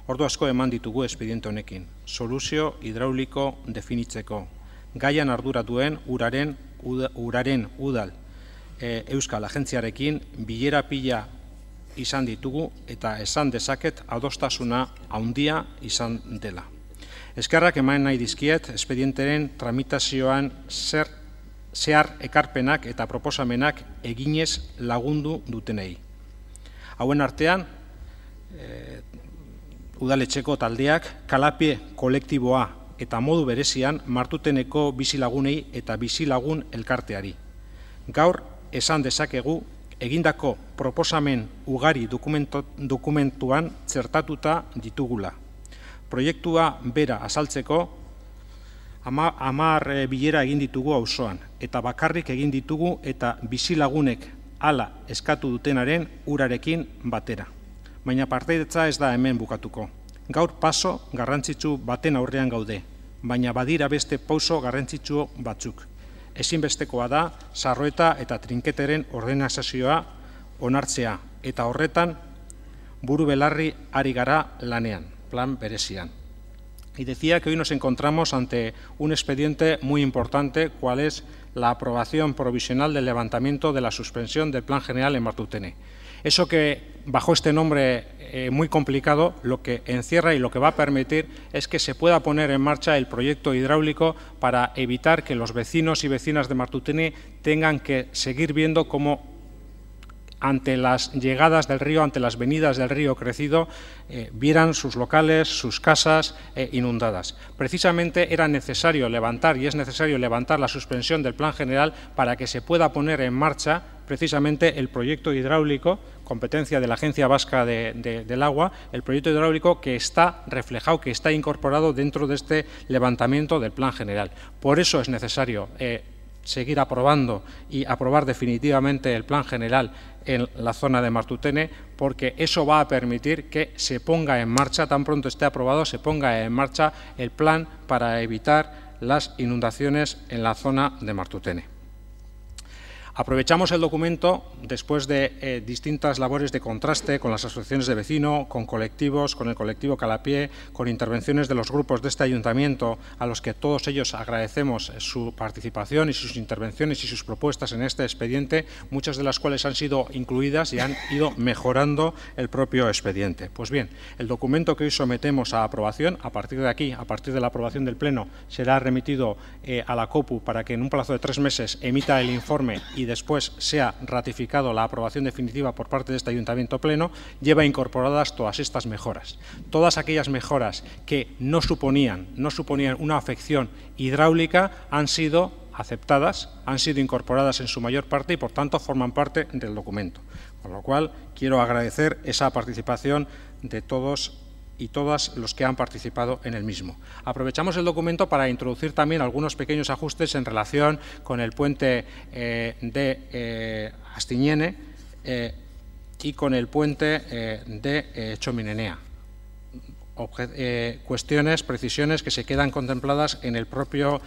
Ordu asko eman ditugu espediente honekin, soluzio hidrauliko definitzeko, gaian ardura duen uraren udal Euskal Agentziarekin bilera pila izan ditugu eta esan dezaket adostasuna handia izan dela. Eskerrak eman nahi dizkiet espedienteren tramitazioan zehar ekarpenak eta proposamenak eginez lagundu dutenei. Hauen artean, udaletxeko taldeak kalapie kolektiboa eta modu berezian Martuteneko bizilagunei eta bizilagun elkarteari. Gaur esan dezakegu egindako proposamen ugari dokumentuan txertatuta ditugula. Proiektua bera azaltzeko 10 bilera egin ditugu auzoan eta bakarrik egin ditugu eta bizilagunek hala eskatu dutenaren urarekin batera. Baina partaidetza ez da hemen bukatuko. Gaur paso garrantzitsu baten aurrean gaude, baina badira beste pauso garrantzitsu batzuk. Ezinbestekoa da Sarroeta eta Trinketeren ordenazioa onartzea eta horretan buru belarri ari gara lanean, plan berezian. Y decía que hoy nos encontramos ante un expediente muy importante, cual es la aprobación provisional del levantamiento de la suspensión del Plan General en Martutene. Eso que, bajo este nombre muy complicado, lo que encierra y lo que va a permitir es que se pueda poner en marcha el proyecto hidráulico para evitar que los vecinos y vecinas de Martutene tengan que seguir viendo cómo ante las llegadas del río, ante las venidas del río crecido, vieran sus locales, sus casas inundadas. Precisamente era necesario levantar, y es necesario levantar la suspensión del Plan General para que se pueda poner en marcha precisamente el proyecto hidráulico, competencia de la Agencia Vasca del Agua, el proyecto hidráulico que está reflejado, que está incorporado dentro de este levantamiento del Plan General. Por eso es necesario seguir aprobando y aprobar definitivamente el Plan General en la zona de Martutene, porque eso va a permitir que se ponga en marcha, tan pronto esté aprobado, se ponga en marcha el plan para evitar las inundaciones en la zona de Martutene. Aprovechamos el documento después de distintas labores de contraste con las asociaciones de vecinos, con colectivos, con el colectivo Calapié, con intervenciones de los grupos de este ayuntamiento, a los que todos ellos agradecemos su participación y sus intervenciones y sus propuestas en este expediente, muchas de las cuales han sido incluidas y han ido mejorando el propio expediente. Pues bien, el documento que hoy sometemos a aprobación, a partir de aquí, a partir de la aprobación del Pleno, será remitido a la COPU para que en un plazo de 3 meses emita el informe y después sea ratificado la aprobación definitiva por parte de este Ayuntamiento Pleno, lleva incorporadas todas estas mejoras. Todas aquellas mejoras que no suponían una afección hidráulica han sido aceptadas, han sido incorporadas en su mayor parte y, por tanto, forman parte del documento. Con lo cual, quiero agradecer esa participación de todos y todas los que han participado en el mismo. Aprovechamos el documento para introducir también algunos pequeños ajustes en relación con el puente de Astiñene y con el puente de Txomin-Enea. Cuestiones, precisiones que se quedan contempladas en el propio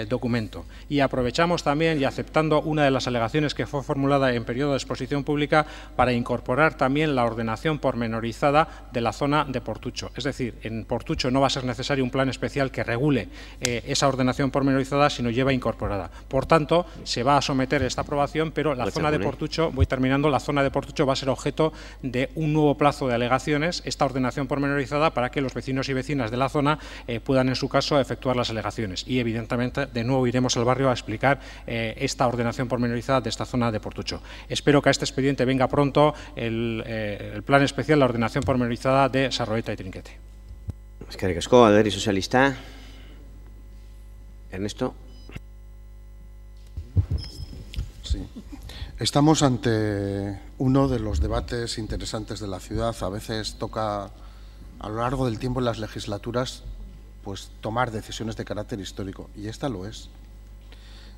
documento. Y aprovechamos también, y aceptando una de las alegaciones que fue formulada en periodo de exposición pública, para incorporar también la ordenación pormenorizada de la zona de Portucho. Es decir, en Portucho no va a ser necesario un plan especial que regule esa ordenación pormenorizada, sino lleva incorporada. Por tanto, se va a someter esta aprobación, pero la zona de Portucho, voy terminando, la zona de Portucho va a ser objeto de un nuevo plazo de alegaciones, esta ordenación pormenorizada, para que los vecinos y vecinas de la zona puedan, en su caso, efectuar las alegaciones. Y, evidentemente, de nuevo iremos al barrio a explicar esta ordenación pormenorizada de esta zona de Portucho. Espero que a este expediente venga pronto el plan especial, la ordenación pormenorizada de Sarroeta y Trinquete. Eskerrik asko, Alderdi Sozialista. Ernesto. Sí. Estamos ante uno de los debates interesantes de la ciudad. A veces toca, a lo largo del tiempo en las legislaturas, pues tomar decisiones de carácter histórico, y esta lo es.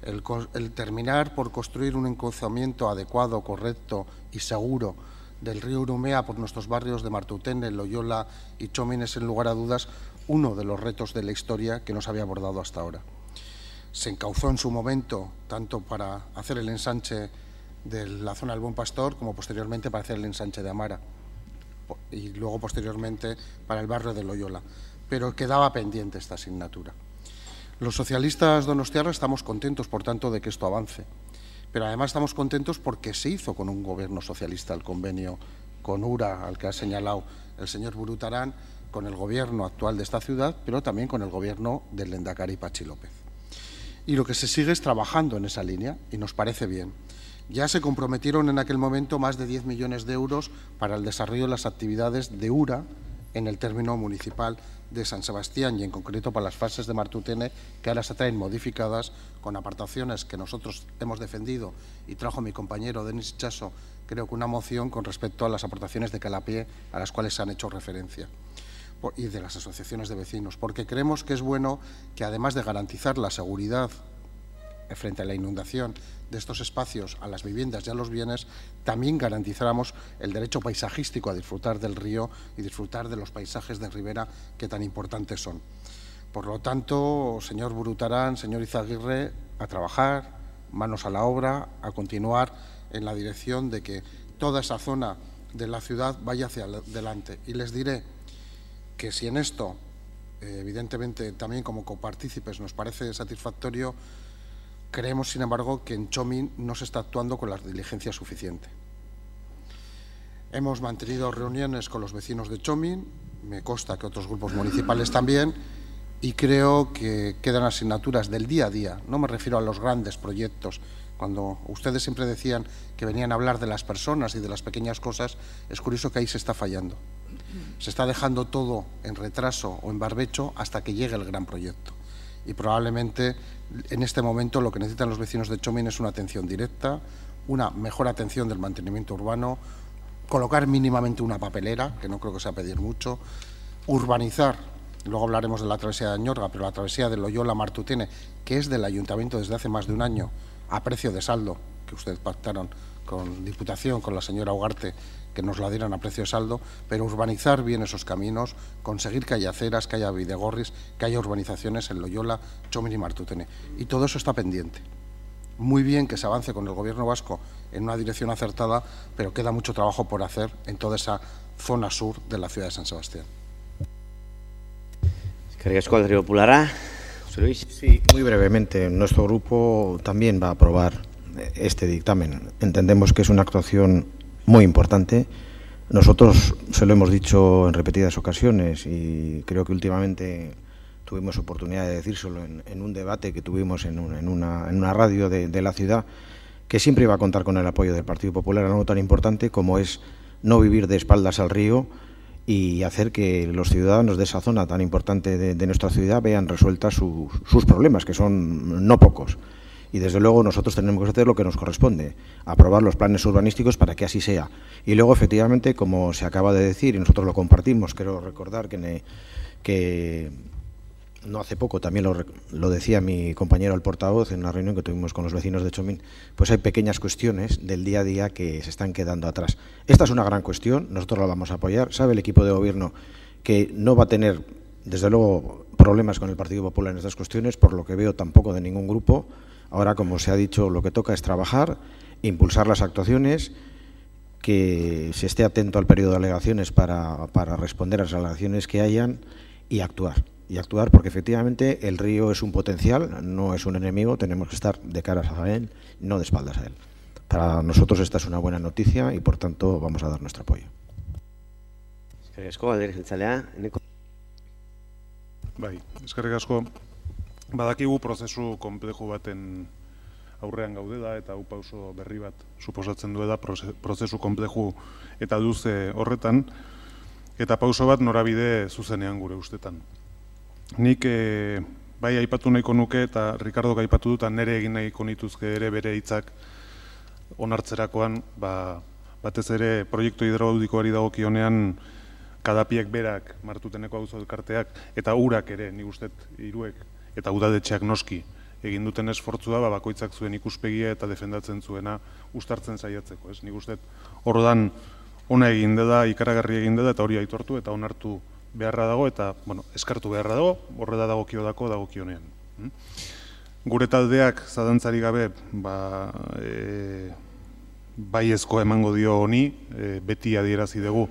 El terminar por construir un encauzamiento adecuado, correcto y seguro del río Urumea por nuestros barrios de Martutene, Loyola y Txomin es, sin lugar a dudas, uno de los retos de la historia que no se había abordado hasta ahora. Se encauzó en su momento tanto para hacer el ensanche de la zona del Buen Pastor como posteriormente para hacer el ensanche de Amara y luego posteriormente para el barrio de Loyola. Pero quedaba pendiente esta asignatura. Los socialistas donostiarras estamos contentos, por tanto, de que esto avance, pero además estamos contentos porque se hizo con un gobierno socialista el convenio con URA, al que ha señalado el señor Burutarán, con el gobierno actual de esta ciudad, pero también con el gobierno del lehendakari Patxi López. Y lo que se sigue es trabajando en esa línea, y nos parece bien. Ya se comprometieron en aquel momento más de 10 millones de euros para el desarrollo de las actividades de URA en el término municipal de San Sebastián y en concreto para las fases de Martutene, que ahora se traen modificadas con apartaciones que nosotros hemos defendido y trajo mi compañero Denis Itxaso, creo que una moción con respecto a las aportaciones de Calapié a las cuales se han hecho referencia y de las asociaciones de vecinos, porque creemos que es bueno que, además de garantizar la seguridad frente a la inundación de estos espacios a las viviendas y a los bienes, también garantizáramos el derecho paisajístico a disfrutar del río y disfrutar de los paisajes de ribera que tan importantes son. Por lo tanto, señor Burutarán, señor Izaguirre, a trabajar, manos a la obra, a continuar en la dirección de que toda esa zona de la ciudad vaya hacia adelante. Y les diré que si en esto, evidentemente, también como copartícipes nos parece satisfactorio, creemos, sin embargo, que en Txomin no se está actuando con la diligencia suficiente. Hemos mantenido reuniones con los vecinos de Txomin, me consta que otros grupos municipales también, y creo que quedan asignaturas del día a día. No me refiero a los grandes proyectos. Cuando ustedes siempre decían que venían a hablar de las personas y de las pequeñas cosas, es curioso que ahí se está fallando. Se está dejando todo en retraso o en barbecho hasta que llegue el gran proyecto. Y probablemente en este momento lo que necesitan los vecinos de Txomin es una atención directa, una mejor atención del mantenimiento urbano, colocar mínimamente una papelera, que no creo que sea pedir mucho, urbanizar, luego hablaremos de la travesía de Añorga, pero la travesía de Loyola Martutene, que es del Ayuntamiento desde hace más de un año, a precio de saldo, que ustedes pactaron con Diputación, con la señora Ugarte, que nos la dieran a precio de saldo, pero urbanizar bien esos caminos, conseguir que haya aceras, que haya bidegorris, que haya urbanizaciones en Loyola, Txomin y Martutene. Y todo eso está pendiente. Muy bien que se avance con el Gobierno vasco en una dirección acertada, pero queda mucho trabajo por hacer en toda esa zona sur de la ciudad de San Sebastián. Eskerrik asko, Alderdi Popularra. José Luis. Sí, muy brevemente. Nuestro grupo también va a aprobar este dictamen. Entendemos que es una actuación muy importante. Nosotros se lo hemos dicho en repetidas ocasiones y creo que últimamente tuvimos oportunidad de decírselo en un debate que tuvimos en una radio de la ciudad, que siempre iba a contar con el apoyo del Partido Popular en algo tan importante como es no vivir de espaldas al río y hacer que los ciudadanos de esa zona tan importante de nuestra ciudad vean resueltas sus problemas, que son no pocos. Y desde luego nosotros tenemos que hacer lo que nos corresponde, aprobar los planes urbanísticos para que así sea. Y luego, efectivamente, como se acaba de decir, y nosotros lo compartimos, quiero recordar que no hace poco, también lo decía mi compañero el portavoz en una reunión que tuvimos con los vecinos de Chomín, pues hay pequeñas cuestiones del día a día que se están quedando atrás. Esta es una gran cuestión, nosotros la vamos a apoyar. Sabe el equipo de gobierno que no va a tener, desde luego, problemas con el Partido Popular en estas cuestiones, por lo que veo tampoco de ningún grupo. Ahora, como se ha dicho, lo que toca es trabajar, impulsar las actuaciones, que se esté atento al periodo de alegaciones para responder a las alegaciones que hayan y actuar. Y actuar porque efectivamente el río es un potencial, no es un enemigo, tenemos que estar de caras a él, no de espaldas a él. Para nosotros esta es una buena noticia y por tanto vamos a dar nuestro apoyo. Bai, eskerrik asko. Badakigu prozesu konpleju baten aurrean gaudela eta hau pauso berri bat suposatzen duela prozesu konpleju eta luze horretan eta pauso bat norabide zuzenean gure ustetan. Nik bai aipatu nahiko nuke eta Ricardok aipatu dut, nire egin nahiko nituzke ere bere hitzak onartzerakoan, batez ere proiektu hidraulikoari dagokionean Kadapiek berak, Martuteneko auzo elkarteak eta urak ere, nik uste hiruek eta udadetxeak noski egin duten esfortzua, bakoitzak zuen ikuspegia eta defendatzen zuena uztartzen saiatzeko. Nik uste horredan ona egin dela, ikaragarri egin dela eta hori aitortu eta onartu beharra dago eta eskartu beharra dago, horrela dagokionean. Gure taldeak zalantzari gabe baiezko emango dio honi, beti adierazi dugu.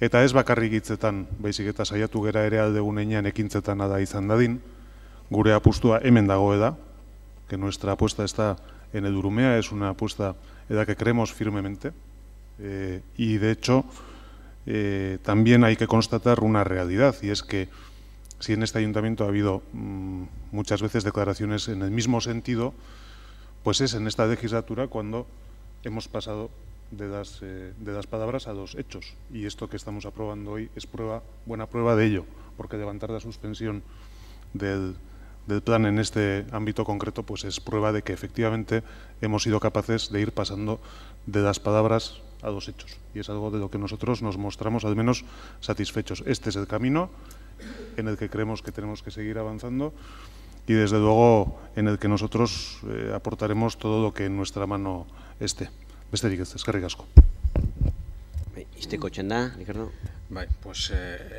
Eta ez bakarrik hitzetan, baizik eta saiatu gera ere aldegunean ekintzetan da izan dadin, gure apustua hemen dagoela, que nuestra apuesta está en el Urumea, es una apuesta en la que creemos firmemente y de hecho también hay que constatar una realidad y es que si en este ayuntamiento ha habido muchas veces declaraciones en el mismo sentido, pues es en esta legislatura cuando hemos pasado de las palabras a los hechos y esto que estamos aprobando hoy es buena prueba de ello, porque levantar la suspensión del plan en este ámbito concreto pues es prueba de que efectivamente hemos sido capaces de ir pasando de las palabras a los hechos y es algo de lo que nosotros nos mostramos al menos satisfechos. Este es el camino en el que creemos que tenemos que seguir avanzando y desde luego en el que nosotros aportaremos todo lo que en nuestra mano esté. Besterik ez, eskerrik asko. Izteko txanda, Ricardo. Pues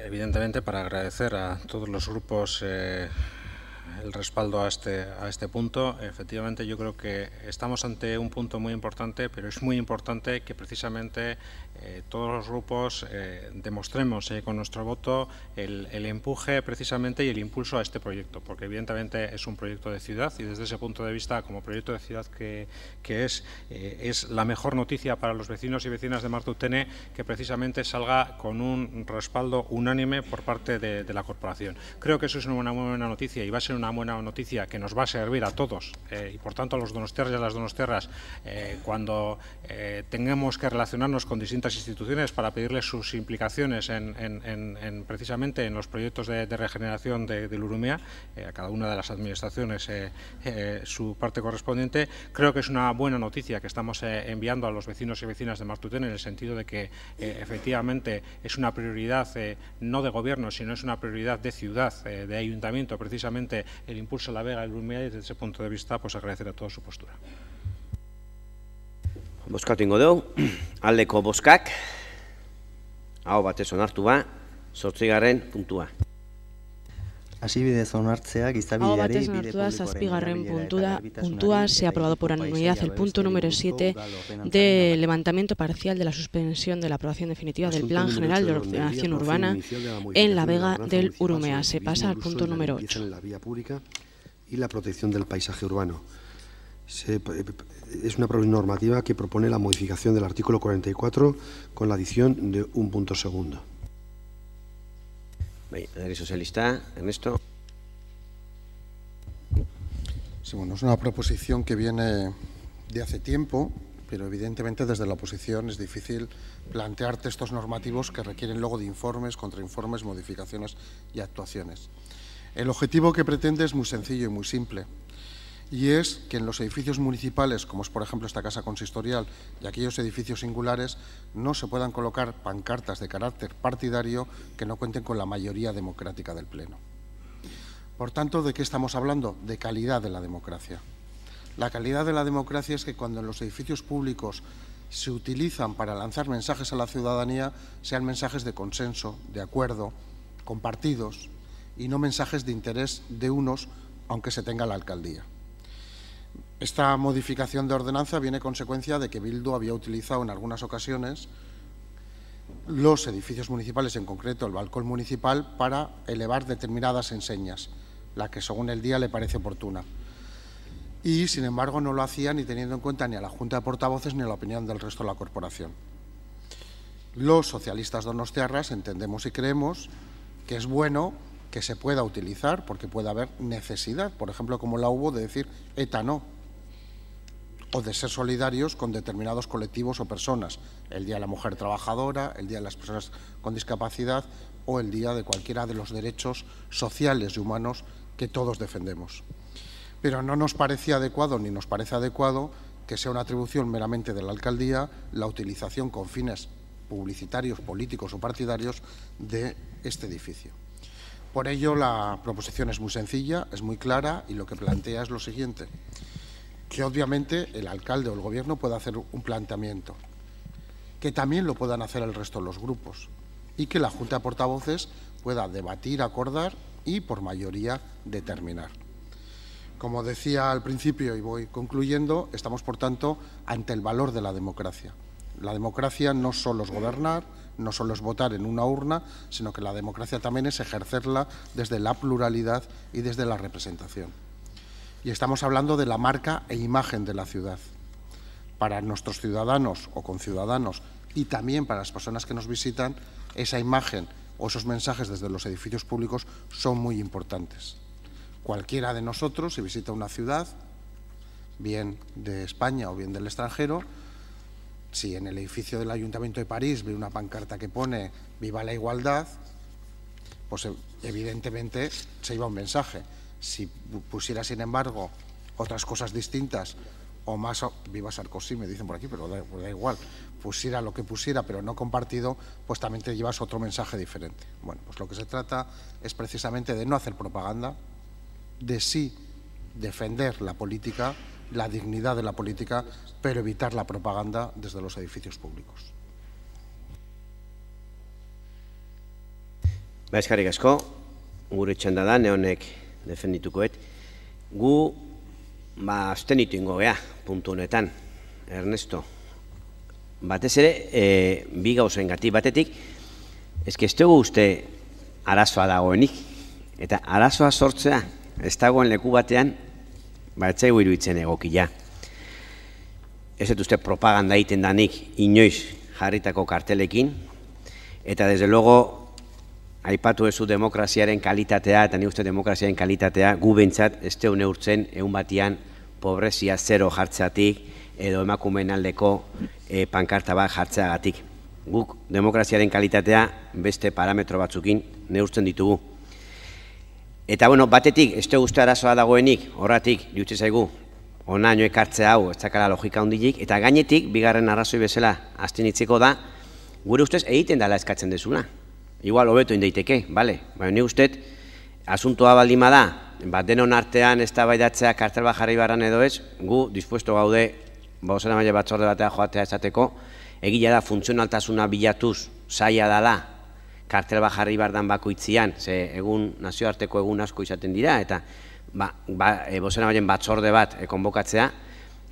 evidentemente para agradecer a todos los grupos el respaldo a este punto. Efectivamente, yo creo que estamos ante un punto muy importante, pero es muy importante que precisamente todos los grupos demostremos con nuestro voto el empuje precisamente y el impulso a este proyecto, porque evidentemente es un proyecto de ciudad y desde ese punto de vista, como proyecto de ciudad que es la mejor noticia para los vecinos y vecinas de Martutene que precisamente salga con un respaldo unánime por parte de la corporación. Creo que eso es una muy buena noticia y va a ser una buena noticia que nos va a servir a todos y por tanto a los donostiarras y a las donostiarras cuando tengamos que relacionarnos con distintas instituciones para pedirles sus implicaciones precisamente en los proyectos de regeneración del Urumea, a cada una de las administraciones su parte correspondiente. Creo que es una buena noticia que estamos enviando a los vecinos y vecinas de Martutene en el sentido de que efectivamente es una prioridad no de gobierno, sino es una prioridad de ciudad, de ayuntamiento, precisamente el impulso a la Vega del Urumea y desde ese punto de vista pues agradecer a todos su postura. Bozkatu ingo dugu, aldeko bozkak, hau batez onartu ba, 8. puntua. Asibidez onartzea gizabideari bide publikoaren puntua se ha aprobado por unanimidad el punto número 7 de levantamiento parcial de la suspensión de la aprobación definitiva del Plan General de Ordenación Urbana en la Vega del Urumea. Se pasa al punto número 8. La vía pública y la protección del paisaje urbano. Es una normativa que propone la modificación del artículo 44 con la adición de un punto segundo. Alderdi Sozialista, Ernesto. Sí, bueno, es una proposición que viene de hace tiempo, pero evidentemente desde la oposición es difícil plantear textos normativos que requieren luego de informes, contrainformes, modificaciones y actuaciones. El objetivo que pretende es muy sencillo y muy simple, y es que en los edificios municipales, como es por ejemplo esta casa consistorial y aquellos edificios singulares, no se puedan colocar pancartas de carácter partidario que no cuenten con la mayoría democrática del Pleno. Por tanto, ¿de qué estamos hablando? De calidad de la democracia. La calidad de la democracia es que cuando en los edificios públicos se utilizan para lanzar mensajes a la ciudadanía, sean mensajes de consenso, de acuerdo, compartidos, y no mensajes de interés de unos, aunque se tenga la alcaldía. Esta modificación de ordenanza viene consecuencia de que Bildu había utilizado en algunas ocasiones los edificios municipales, en concreto el balcón municipal, para elevar determinadas enseñas, la que según el día le parece oportuna. Y, sin embargo, no lo hacía ni teniendo en cuenta ni a la Junta de Portavoces ni a la opinión del resto de la corporación. Los socialistas donostiarras entendemos y creemos que es bueno que se pueda utilizar, porque puede haber necesidad, por ejemplo, como la hubo, de decir ETA no, o de ser solidarios con determinados colectivos o personas, el Día de la Mujer Trabajadora, el Día de las Personas con Discapacidad o el Día de cualquiera de los derechos sociales y humanos que todos defendemos. Pero no nos parecía adecuado, ni nos parece adecuado, que sea una atribución meramente de la alcaldía la utilización con fines publicitarios, políticos o partidarios de este edificio. Por ello, la proposición es muy sencilla, es muy clara y lo que plantea es lo siguiente: que obviamente el alcalde o el gobierno pueda hacer un planteamiento, que también lo puedan hacer el resto de los grupos y que la Junta de Portavoces pueda debatir, acordar y por mayoría determinar. Como decía al principio y voy concluyendo, estamos por tanto ante el valor de la democracia. La democracia no solo es gobernar, no solo es votar en una urna, sino que la democracia también es ejercerla desde la pluralidad y desde la representación. Y estamos hablando de la marca e imagen de la ciudad. Para nuestros ciudadanos o conciudadanos y también para las personas que nos visitan, esa imagen o esos mensajes desde los edificios públicos son muy importantes. Cualquiera de nosotros, si visita una ciudad, bien de España o bien del extranjero, si en el edificio del Ayuntamiento de París ve una pancarta que pone «Viva la igualdad», pues evidentemente se iba un mensaje. Si pusiera, sin embargo, otras cosas distintas o más, viva Sarkozy, me dicen por aquí, pero da igual, pusiera lo que pusiera, pero no compartido, pues también te llevas otro mensaje diferente. Bueno, pues lo que se trata es precisamente de no hacer propaganda, de sí defender la política, la dignidad de la política, pero evitar la propaganda desde los edificios públicos. Eskerrik asko, gure txanda da, neonek defenditukoet. Gu, abstenitu ingo gea, puntu honetan, Ernesto. Batez ere, bi gauzengatik batetik, ez dugu uste arazoa dagoenik, eta arazoa sortzea, ez dagoen leku batean, ez zaigu iruditzen egokia. Ez dut uste propaganda egiten danik inoiz jarritako kartelekin, eta desde luego aipatu ezu demokraziaren kalitatea, eta ni uste demokraziaren kalitatea gu behintzat ez deu neurtzen egun batian pobrezia zero jartzeatik edo emakumeen aldeko pankarta bat jartzeagatik. Guk demokraziaren kalitatea beste parametro batzukin neurtzen ditugu. Eta bueno, batetik ez dugu uste arazoa dagoenik, horratik, diutze zaigu, onaino ekartzea hau, ez dakala logika hondilik, eta gainetik, bigarren arrazoi bezala astenitzeko da, gure ustez egiten dela eskatzen dezuna. Igual hobeto indaiteke, bale? Baina ni ustez, asuntoa baldima da, bat denon artean eztabaidatzea kartel bat jarri barran edo ez, gu dispuesto gaude, bozeramaile batzorde batea joatea esateko, egia da funtzionaltasuna bilatuz zaila dela, kartel bat jarri bardan bakoitzian, ze egun nazioarteko egun asko izaten dira, eta bozeramailen batzorde bat konbokatzea,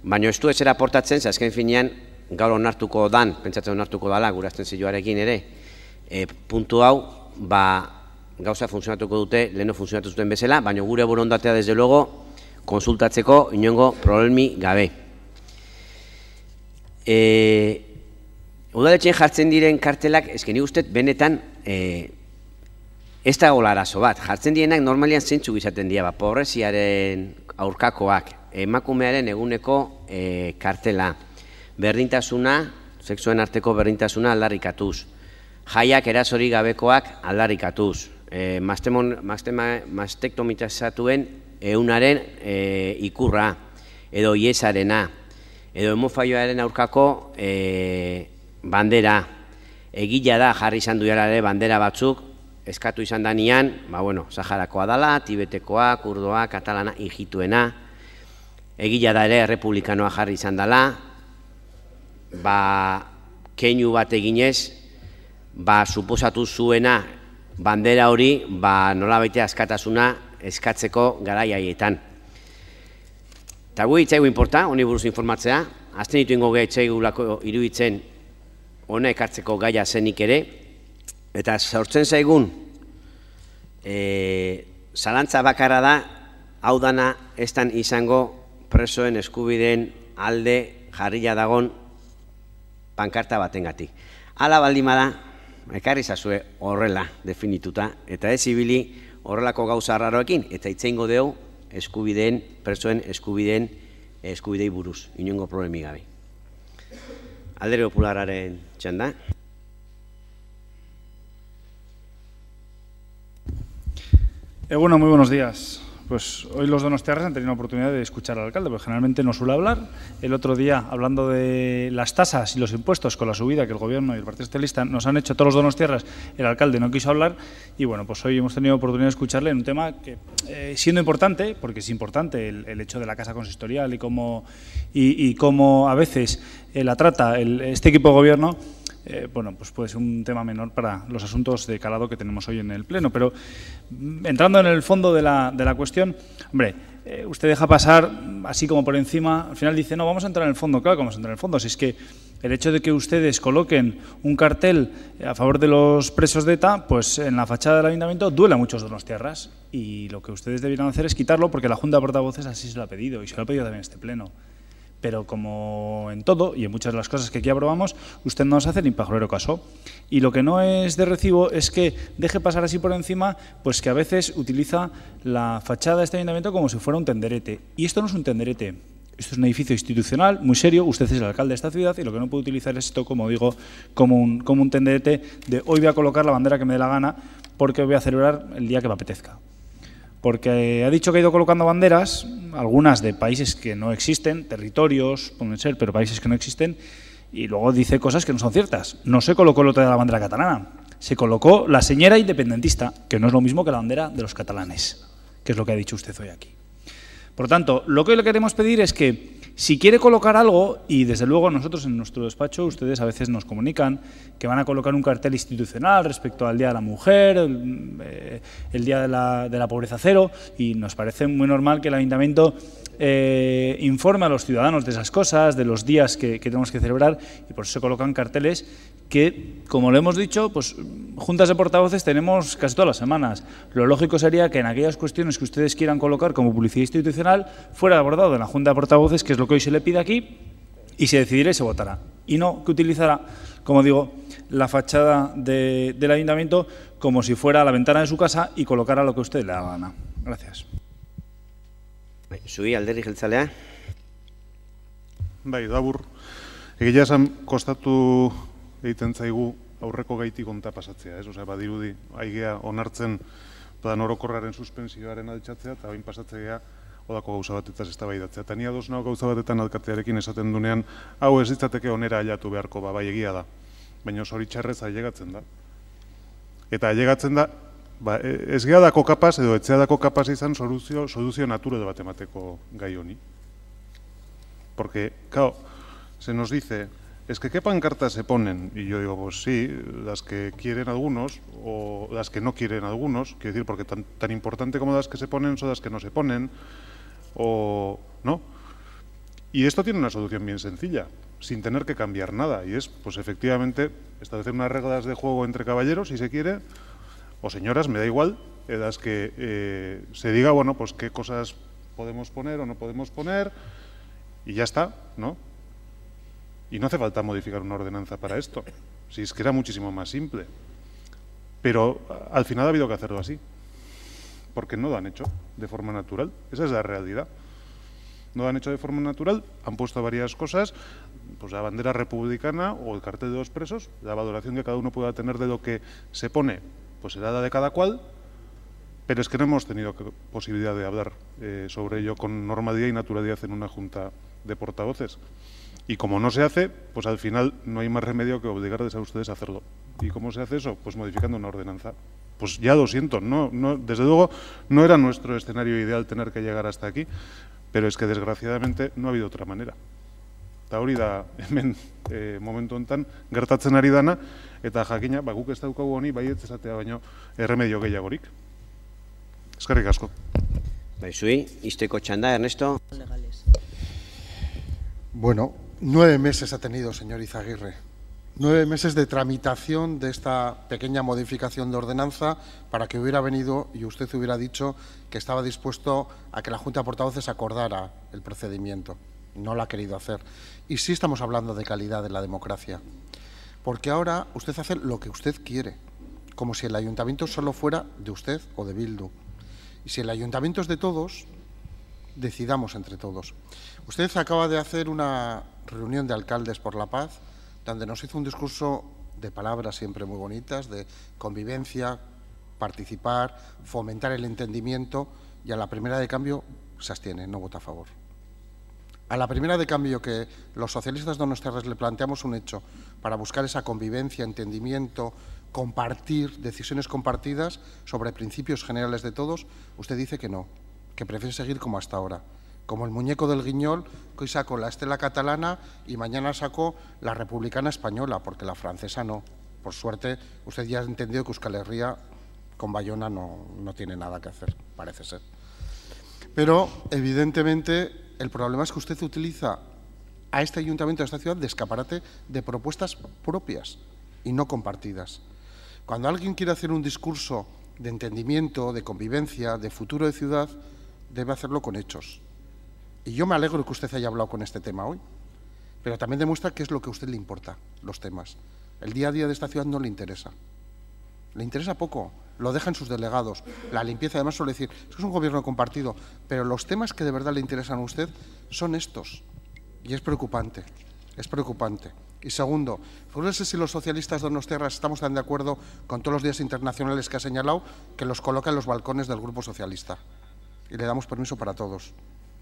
baina ez du ezera aportatzen, ze azken finean gaur onartuko dan, pentsatzen onartuko dela, gure abstentzioarekin ere, puntu hau, gauza funtzionatuko dute, leheno funtzionatu zuten bezala, baina gure borondatea desde luego konsultatzeko inongo problemi gabe. Udaletxean jartzen diren kartelak, ezken nik uste benetan ez da gola arazo bat. Jartzen direnak normalian zeintzuk izaten dira, pobreziaren aurkakoak, emakumearen eguneko kartela, berdintasuna, sexuen arteko berdintasuna aldarrikatuz, jaiak erasori gabekoak aldarrikatuz, mastektomitazatuen eunaren ikurra, edo iesarena, edo hemofaioaren aurkako bandera. Egila da, jarri izan duela ere bandera batzuk, eskatu izan danian, Saharakoa dala, Tibetekoa, Kurdoa, Katalana, Ijituena. Egila da ere, Republikanoa jarri izan dela, keinu bat eginez, suposatu zuena bandera hori nolabait askatasuna eskatzeko garai haietan. Eta gu itzaigu inporta, honi buruz informatzea, azten ditu ingo gehiago iruditzen honek hartzeko gaia zenik ere, eta sortzen zaigun zalantza bakarra da, hau dana ez dan izango presoen eskubideen alde jarrila dagon pankarta batengatik. Hala baldin bada, ekarri zazue horrela definituta, eta ez ibili horrelako gauza arraroekin, eta itzeingo dugu eskubideen, presoen eskubidei buruz, inongo problemi gabe. Alderdi Popularraren txanda. Bueno, muy buenos días. Pues hoy los donostiarras han tenido la oportunidad de escuchar al alcalde, porque generalmente no suele hablar. El otro día, hablando de las tasas y los impuestos con la subida que el Gobierno y el Partido Socialista nos han hecho a todos los donostiarras, el alcalde no quiso hablar. Y bueno, pues hoy hemos tenido oportunidad de escucharle en un tema que, siendo importante, porque es importante el hecho de la casa consistorial y cómo a veces la trata este equipo de Gobierno, pues puede ser un tema menor para los asuntos de calado que tenemos hoy en el Pleno. Pero entrando en el fondo de la cuestión, hombre, usted deja pasar así como por encima, al final dice, no, vamos a entrar en el fondo. Claro que vamos a entrar en el fondo, si es que el hecho de que ustedes coloquen un cartel a favor de los presos de ETA, pues en la fachada del Ayuntamiento duele a muchos donostiarras, y lo que ustedes debieran hacer es quitarlo, porque la Junta de Portavoces así se lo ha pedido, y se lo ha pedido también este Pleno. Pero como en todo y en muchas de las cosas que aquí aprobamos, usted no nos hace ni pajolero caso. Y lo que no es de recibo es que deje pasar así por encima, pues que a veces utiliza la fachada de este ayuntamiento como si fuera un tenderete. Y esto no es un tenderete, esto es un edificio institucional muy serio, usted es el alcalde de esta ciudad y lo que no puede utilizar es esto, como digo, como un tenderete de hoy voy a colocar la bandera que me dé la gana porque voy a celebrar el día que me apetezca. Porque ha dicho que ha ido colocando banderas, algunas de países que no existen, territorios, pueden ser, pero países que no existen, y luego dice cosas que no son ciertas. No se colocó el otro de la bandera catalana, se colocó la señera independentista, que no es lo mismo que la bandera de los catalanes, que es lo que ha dicho usted hoy aquí. Por lo tanto, lo que hoy le queremos pedir es que, si quiere colocar algo, y desde luego nosotros en nuestro despacho, ustedes a veces nos comunican que van a colocar un cartel institucional respecto al Día de la Mujer, el Día de la Pobreza Cero, y nos parece muy normal que el Ayuntamiento informe a los ciudadanos de esas cosas, de los días que tenemos que celebrar, y por eso se colocan carteles que, como lo hemos dicho, pues juntas de portavoces tenemos casi todas las semanas. Lo lógico sería que en aquellas cuestiones que ustedes quieran colocar como publicidad institucional fuera abordado en la Junta de Portavoces, que es lo que hoy se le pide aquí, y se decidirá y se votará. Y no que utilizará, como digo, la fachada del Ayuntamiento como si fuera la ventana de su casa y colocara lo que usted le da gana. Gracias. Zui, alderdi jeltzalea. Bai, labur. Egia esan kostatu egiten zaigu aurreko gaitik onta pasatzea, ez? Osea, badirudi, aigea onartzen orokorraren suspensioaren altxatzea, eta bain pasatzea odako gauza batetaz eztabaidatzea. Eta ni ados nago gauza batetan alkatearekin esaten dunean, hau ez ditzateke onera ailatu beharko, bai egia da. Baina zoritxarrez ailegatzen da. Eta ailegatzen da, ez geadako kapaz edo etzeadako kapaz izan soluzio naturo bat emateko gai honi. Porque, claro, se nos dice, es que ¿qué pancartas se ponen? Y yo digo, pues sí, las que quieren algunos o las que no quieren algunos, quiero decir, porque tan importante como las que se ponen son las que no se ponen, o no. Y esto tiene una solución bien sencilla, sin tener que cambiar nada, y es, pues efectivamente, establecer unas reglas de juego entre caballeros, si se quiere, o señoras, me da igual, en las que se diga, bueno, pues qué cosas podemos poner o no podemos poner, y ya está, ¿no? Y no hace falta modificar una ordenanza para esto, si es que era muchísimo más simple. Pero al final ha habido que hacerlo así, porque no lo han hecho de forma natural, esa es la realidad. No lo han hecho de forma natural, han puesto varias cosas, pues la bandera republicana o el cartel de los presos, la valoración que cada uno pueda tener de lo que se pone, pues será la de cada cual, pero es que no hemos tenido posibilidad de hablar sobre ello con normalidad y naturalidad en una junta de portavoces. Y como no se hace, pues al final no hay más remedio que obligarles a ustedes a hacerlo. ¿Y cómo se hace eso? Pues modificando una ordenanza. Pues ya lo siento, desde luego no era nuestro escenario ideal tener que llegar hasta aquí, pero es que desgraciadamente no ha habido otra manera. Eta hori da hemen momentu honetan gertatzen ari dana, eta jakina, guk ez daukagu honi baietz esatea baino erremedio gehiagorik. Eskerrik asko. Bai, zui, izteko txanda, Ernesto. Bueno, 9 meses ha tenido, señor Izaguirre. 9 meses de tramitación de esta pequeña modificación de ordenanza para que hubiera venido y usted hubiera dicho que estaba dispuesto a que la Junta de Portavoces acordara el procedimiento. No lo ha querido hacer. Y sí estamos hablando de calidad de la democracia. Porque ahora usted hace lo que usted quiere, como si el ayuntamiento solo fuera de usted o de Bildu. Y si el ayuntamiento es de todos, decidamos entre todos. Usted acaba de hacer una reunión de alcaldes por la paz, donde nos hizo un discurso de palabras siempre muy bonitas, de convivencia, participar, fomentar el entendimiento, y a la primera de cambio se abstiene, no vota a favor. A la primera de cambio que los socialistas donostiarras le planteamos un hecho para buscar esa convivencia, entendimiento, compartir, decisiones compartidas sobre principios generales de todos, usted dice que no, que prefiere seguir como hasta ahora. Como el muñeco del Guiñol, que hoy sacó la estela catalana y mañana sacó la republicana española, porque la francesa no. Por suerte, usted ya ha entendido que Euskal Herria con Bayona no tiene nada que hacer, parece ser. Pero, evidentemente, el problema es que usted utiliza a este ayuntamiento, a esta ciudad, de escaparate de propuestas propias y no compartidas. Cuando alguien quiere hacer un discurso de entendimiento, de convivencia, de futuro de ciudad, debe hacerlo con hechos. Y yo me alegro que usted haya hablado con este tema hoy, pero también demuestra qué es lo que a usted le importa, los temas. El día a día de esta ciudad no le interesa. Le interesa poco, lo dejan sus delegados, la limpieza, además suele decir, es que es un gobierno compartido, pero los temas que de verdad le interesan a usted son estos. Y es preocupante, es preocupante. Y segundo, fíjese si los socialistas donostiarras estamos tan de acuerdo con todos los días internacionales que ha señalado, que los coloca en los balcones del Grupo Socialista. Y le damos permiso para todos.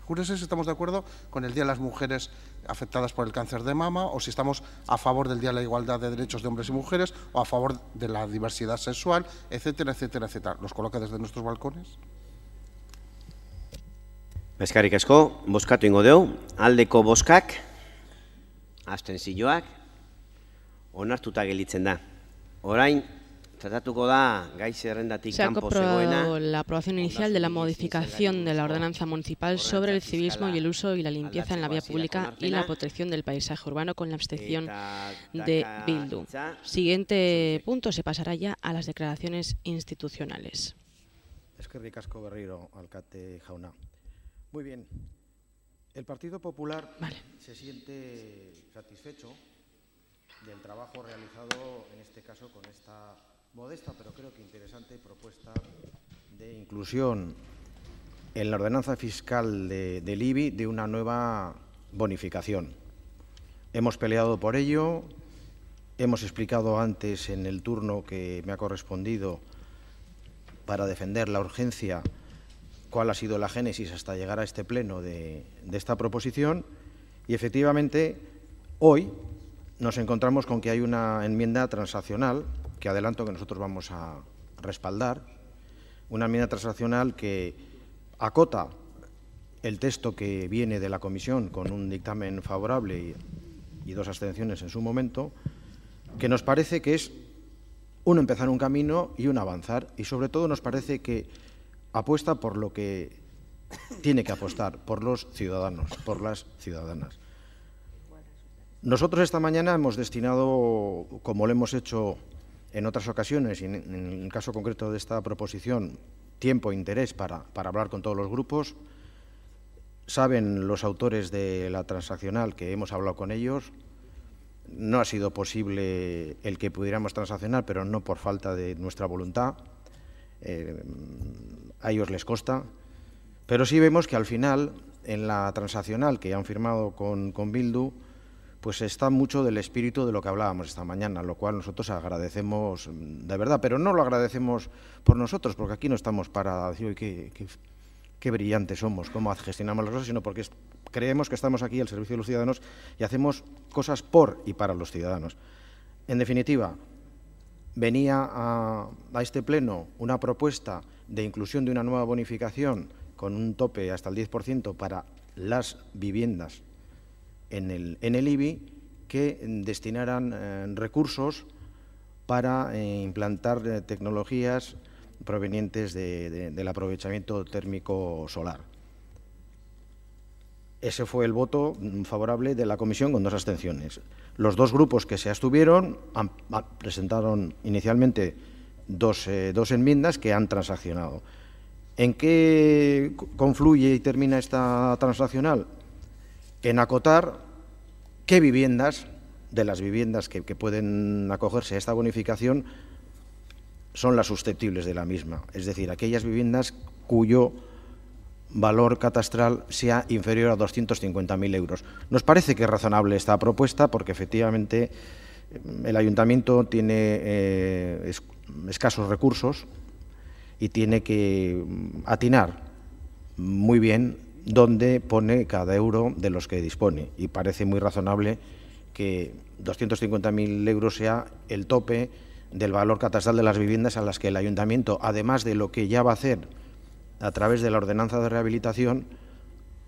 Júrese si estamos de acuerdo con el Día de las Mujeres afectadas por el cáncer de mama, o si estamos a favor del Día de la Igualdad de Derechos de Hombres y Mujeres, o a favor de la diversidad sexual, etcétera, etcétera, etcétera. ¿Los coloca desde nuestros balcones? Eskerrik asko, bozkatu ingo dugu, aldeko bozkak, abstentzioak, onartuta gelditzen da. Orain, tratatuko da gai zerrendatik kanpo zegoena. Se ha aprobado la aprobación inicial de la modificación de la ordenanza municipal sobre el civismo y el uso y la limpieza en la vía pública y la protección del paisaje urbano con la abstención de Bildu. Siguiente punto, se pasará ya a las declaraciones institucionales. Eskerrik asko berriro, alkate jauna. Muy bien. El Partido Popular se siente satisfecho del trabajo realizado, en este caso, con esta modesta, pero creo que interesante propuesta de inclusión en la ordenanza fiscal del IBI de una nueva bonificación. Hemos peleado por ello, hemos explicado antes en el turno que me ha correspondido para defender la urgencia cuál ha sido la génesis hasta llegar a este pleno de esta proposición, y efectivamente hoy nos encontramos con que hay una enmienda transaccional que adelanto que nosotros vamos a respaldar, una enmienda transaccional que acota el texto que viene de la comisión con un dictamen favorable y 2 abstenciones en su momento, que nos parece que es un empezar un camino y un avanzar, y sobre todo nos parece que apuesta por lo que tiene que apostar, por los ciudadanos, por las ciudadanas. Nosotros esta mañana hemos destinado, como lo hemos hecho en otras ocasiones, y en el caso concreto de esta proposición, tiempo e interés para hablar con todos los grupos. Saben los autores de la transaccional que hemos hablado con ellos. No ha sido posible el que pudiéramos transaccionar, pero no por falta de nuestra voluntad. A ellos les consta. Pero sí vemos que al final, en la transaccional que han firmado con Bildu, pues está mucho del espíritu de lo que hablábamos esta mañana, lo cual nosotros agradecemos de verdad, pero no lo agradecemos por nosotros, porque aquí no estamos para decir qué brillantes somos, cómo gestionamos las cosas, sino porque creemos que estamos aquí al servicio de los ciudadanos y hacemos cosas por y para los ciudadanos. En definitiva, venía a este pleno una propuesta de inclusión de una nueva bonificación con un tope hasta el 10% para las viviendas en el IBI que destinaran recursos para implantar tecnologías provenientes del aprovechamiento térmico solar. Ese fue el voto favorable de la comisión con 2 abstenciones. Los 2 grupos que se abstuvieron presentaron inicialmente dos enmiendas que han transaccionado. ¿En qué confluye y termina esta transaccional? En acotar qué viviendas, de las viviendas que pueden acogerse a esta bonificación, son las susceptibles de la misma. Es decir, aquellas viviendas cuyo valor catastral sea inferior a 250.000 euros. Nos parece que es razonable esta propuesta porque efectivamente el ayuntamiento tiene escasos recursos y tiene que atinar muy bien dónde pone cada euro de los que dispone. Y parece muy razonable que 250.000 euros sea el tope del valor catastral de las viviendas a las que el ayuntamiento, además de lo que ya va a hacer a través de la ordenanza de rehabilitación,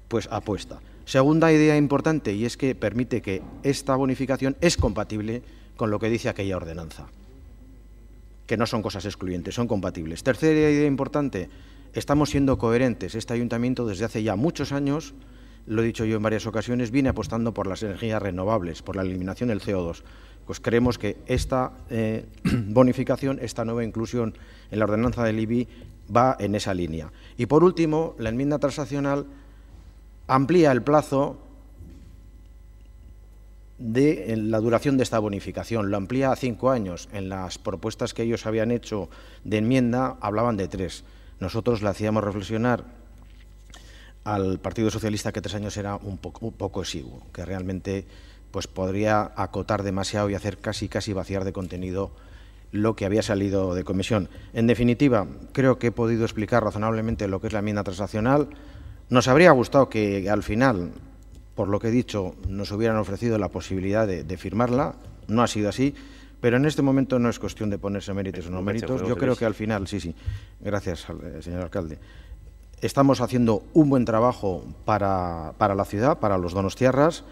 pues apuesta. Segunda idea importante, y es que permite que esta bonificación es compatible con lo que dice aquella ordenanza, que no son cosas excluyentes, son compatibles. Tercera idea importante, estamos siendo coherentes. Este ayuntamiento desde hace ya muchos años, lo he dicho yo en varias ocasiones, viene apostando por las energías renovables, por la eliminación del CO2. Pues creemos que esta bonificación, esta nueva inclusión en la ordenanza del IBI va en esa línea. Y por último, la enmienda transaccional amplía el plazo de la duración de esta bonificación, lo amplía a 5 años. En las propuestas que ellos habían hecho de enmienda hablaban de 3. Nosotros le hacíamos reflexionar al Partido Socialista que 3 años era un poco exiguo, que realmente pues podría acotar demasiado y hacer casi vaciar de contenido lo que había salido de comisión. En definitiva, creo que he podido explicar razonablemente lo que es la enmienda transaccional. Nos habría gustado que al final, por lo que he dicho, nos hubieran ofrecido la posibilidad de firmarla. No ha sido así, pero en este momento no es cuestión de ponerse méritos o no méritos. Yo creo que al final, sí, gracias, señor alcalde, estamos haciendo un buen trabajo para la ciudad, para los donostiarras.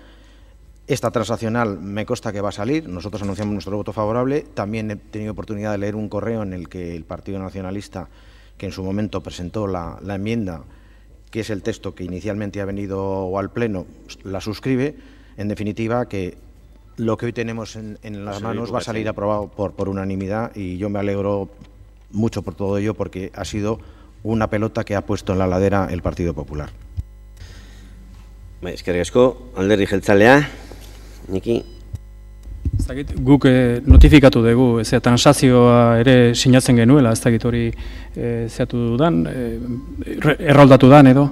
Esta transaccional me consta que va a salir, nosotros anunciamos nuestro voto favorable. También he tenido oportunidad de leer un correo en el que el Partido Nacionalista, que en su momento presentó la enmienda, que es el texto que inicialmente ha venido al Pleno, la suscribe. En definitiva, que lo que hoy tenemos en las manos va a salir aprobado por unanimidad, y yo me alegro mucho por todo ello porque ha sido una pelota que ha puesto en la ladera el Partido Popular. Eskerrik asko, Alderdi Jeltzalea. Niki. Guk notifikatu dugu, transazioa ere sinatzen genuela, ez dakit hori zeatu dudan, erroldatu dan edo.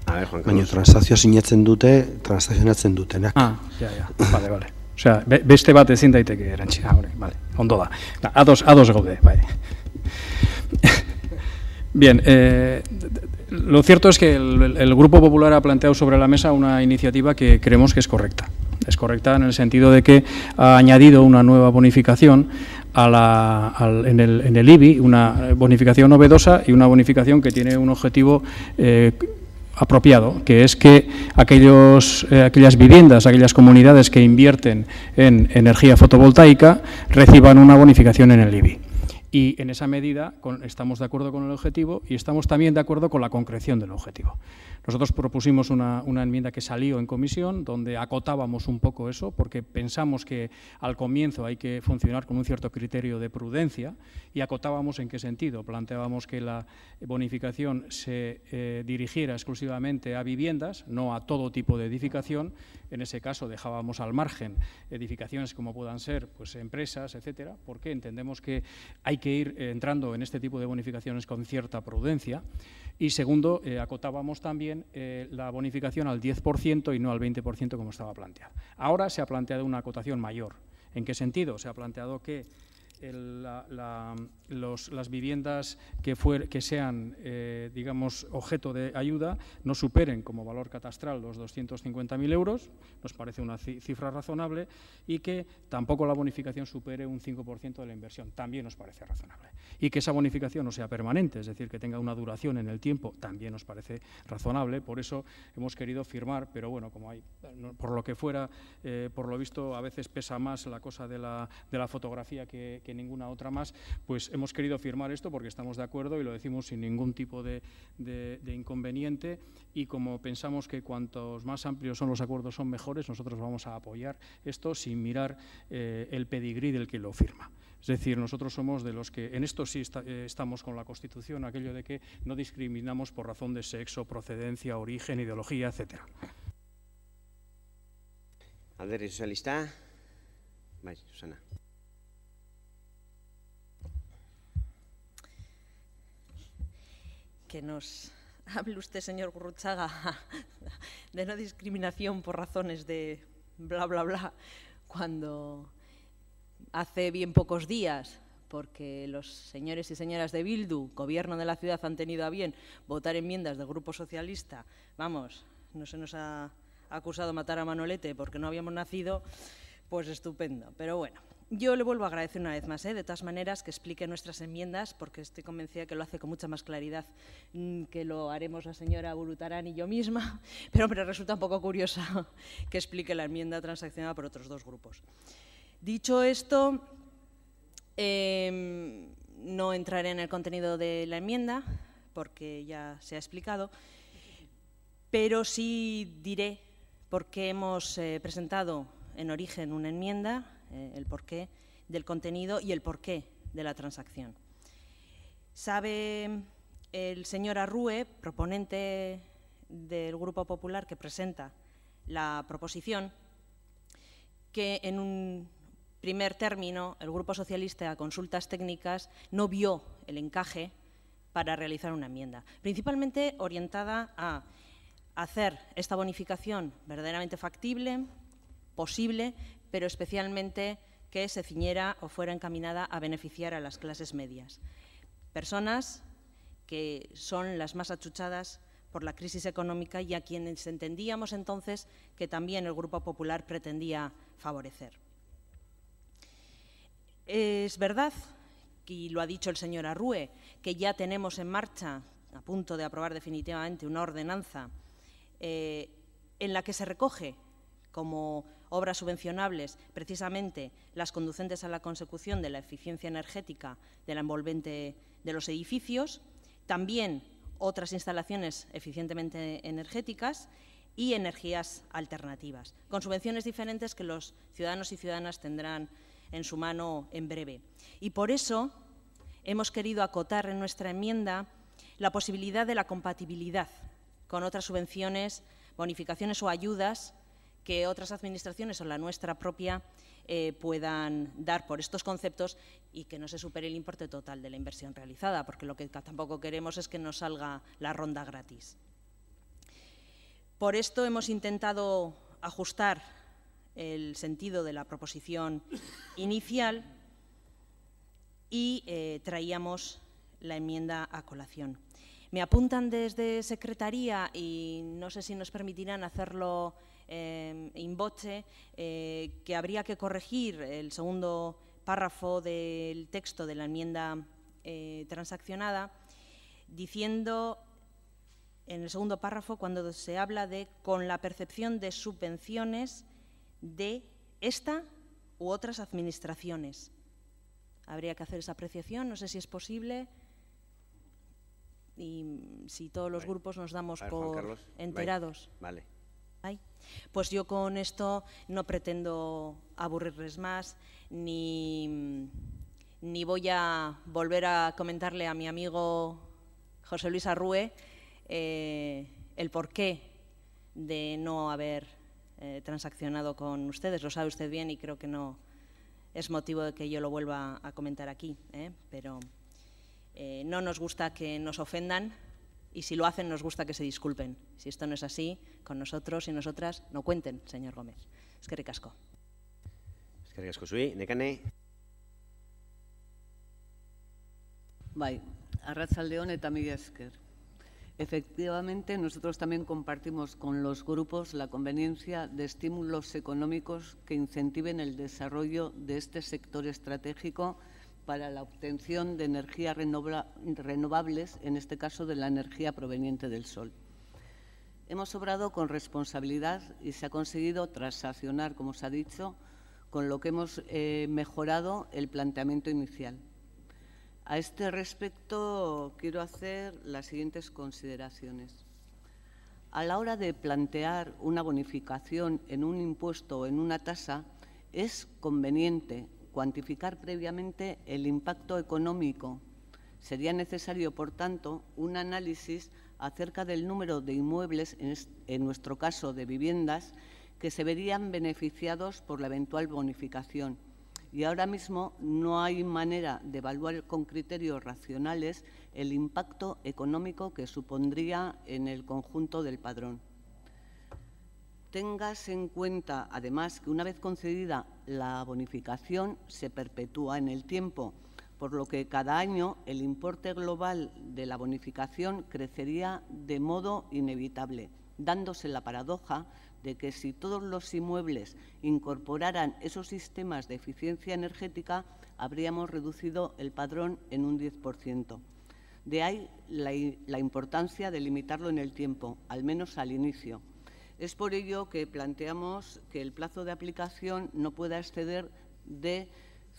Baina transazioa sinatzen dute, transazionatzen dutenak. Bale. Osea, beste bat ezin daiteke erantxea, bale, ondo da. Ados gaude, bai. Bien, lo cierto es que el Grupo Popular ha planteado sobre la mesa una iniciativa que creemos que es correcta. Es correcta en el sentido de que ha añadido una nueva bonificación en el IBI, una bonificación novedosa y una bonificación que tiene un objetivo apropiado, que es que aquellas viviendas, aquellas comunidades que invierten en energía fotovoltaica reciban una bonificación en el IBI. Y en esa medida estamos de acuerdo con el objetivo y estamos también de acuerdo con la concreción del objetivo. Nosotros propusimos una enmienda que salió en comisión, donde acotábamos un poco eso, porque pensamos que al comienzo hay que funcionar con un cierto criterio de prudencia, y acotábamos en qué sentido. Planteábamos que la bonificación se dirigiera exclusivamente a viviendas, no a todo tipo de edificación. En ese caso dejábamos al margen edificaciones como puedan ser pues, empresas, etcétera, porque entendemos que hay que ir entrando en este tipo de bonificaciones con cierta prudencia. Y segundo, acotábamos también la bonificación al 10% y no al 20% como estaba planteado. Ahora se ha planteado una acotación mayor. ¿En qué sentido? Se ha planteado que las viviendas que sean, digamos, objeto de ayuda no superen como valor catastral los 250.000 euros, nos parece una cifra razonable, y que tampoco la bonificación supere un 5% de la inversión, también nos parece razonable. Y que esa bonificación no sea permanente, es decir, que tenga una duración en el tiempo, también nos parece razonable. Por eso hemos querido firmar, pero bueno, como hay, por lo que fuera, por lo visto a veces pesa más la cosa de la fotografía que ninguna otra más, pues hemos querido firmar esto porque estamos de acuerdo y lo decimos sin ningún tipo de inconveniente, y como pensamos que cuantos más amplios son los acuerdos son mejores, nosotros vamos a apoyar esto sin mirar el pedigrí del que lo firma. Es decir, nosotros somos de los que en esto sí estamos con la Constitución, aquello de que no discriminamos por razón de sexo, procedencia, origen, ideología, etcétera. Alderdi Sozialista, bai, Susana. Que nos hable usted, señor Gurruchaga, de no discriminación por razones de bla, bla, bla, cuando hace bien pocos días, porque los señores y señoras de Bildu, gobierno de la ciudad, han tenido a bien votar enmiendas del Grupo Socialista. Vamos, no se nos ha acusado de matar a Manolete porque no habíamos nacido, pues estupendo. Pero bueno, yo le vuelvo a agradecer una vez más, de todas maneras, que explique nuestras enmiendas, porque estoy convencida que lo hace con mucha más claridad que lo haremos la señora Burutarán y yo misma, pero me resulta un poco curiosa que explique la enmienda transaccionada por otros dos grupos. Dicho esto, no entraré en el contenido de la enmienda, porque ya se ha explicado, pero sí diré por qué hemos presentado en origen una enmienda, el porqué del contenido y el porqué de la transacción. Sabe el señor Arrue, proponente del Grupo Popular que presenta la proposición, que en un primer término el Grupo Socialista a consultas técnicas no vio el encaje para realizar una enmienda, principalmente orientada a hacer esta bonificación verdaderamente factible, posible, pero especialmente que se ciñera o fuera encaminada a beneficiar a las clases medias. Personas que son las más achuchadas por la crisis económica y a quienes entendíamos entonces que también el Grupo Popular pretendía favorecer. Es verdad, y lo ha dicho el señor Arrue, que ya tenemos en marcha, a punto de aprobar definitivamente, una ordenanza en la que se recoge como obras subvencionables precisamente las conducentes a la consecución de la eficiencia energética de la envolvente de los edificios, también otras instalaciones eficientemente energéticas y energías alternativas, con subvenciones diferentes que los ciudadanos y ciudadanas tendrán en su mano en breve. Y por eso hemos querido acotar en nuestra enmienda la posibilidad de la compatibilidad con otras subvenciones, bonificaciones o ayudas que otras administraciones o la nuestra propia puedan dar por estos conceptos y que no se supere el importe total de la inversión realizada, porque lo que tampoco queremos es que nos salga la ronda gratis. Por esto hemos intentado ajustar el sentido de la proposición inicial y traíamos la enmienda a colación. Me apuntan desde Secretaría y no sé si nos permitirán hacerlo in voce, que habría que corregir el segundo párrafo del texto de la enmienda transaccionada, diciendo en el segundo párrafo cuando se habla de con la percepción de subvenciones de esta u otras administraciones. Habría que hacer esa apreciación, no sé si es posible y si todos los grupos nos damos por Carlos, enterados. Vale. Pues yo con esto no pretendo aburrirles más, ni voy a volver a comentarle a mi amigo José Luis Arrue el porqué de no haber transaccionado con ustedes. Lo sabe usted bien y creo que no es motivo de que yo lo vuelva a comentar aquí, pero no nos gusta que nos ofendan y si lo hacen nos gusta que se disculpen. Si esto no es así, con nosotros y nosotras no cuenten, señor Gómez. Eskerrik asko. Eskerrik asko zui, Nekane. Bai, arratsaldeon eta mila esker. Efectivamente, nosotros también compartimos con los grupos la conveniencia de estímulos económicos que incentiven el desarrollo de este sector estratégico para la obtención de energías renovables, en este caso de la energía proveniente del sol. Hemos obrado con responsabilidad y se ha conseguido transaccionar, como se ha dicho, con lo que hemos mejorado el planteamiento inicial. A este respecto, quiero hacer las siguientes consideraciones. A la hora de plantear una bonificación en un impuesto o en una tasa, es conveniente cuantificar previamente el impacto económico. Sería necesario, por tanto, un análisis acerca del número de inmuebles, en nuestro caso de viviendas, que se verían beneficiados por la eventual bonificación. Y ahora mismo no hay manera de evaluar con criterios racionales el impacto económico que supondría en el conjunto del padrón. Téngase en cuenta, además, que una vez concedida la bonificación se perpetúa en el tiempo, por lo que cada año el importe global de la bonificación crecería de modo inevitable, dándose la paradoja de que si todos los inmuebles incorporaran esos sistemas de eficiencia energética, habríamos reducido el padrón en un 10%. De ahí la importancia de limitarlo en el tiempo, al menos al inicio. Es por ello que planteamos que el plazo de aplicación no pueda exceder de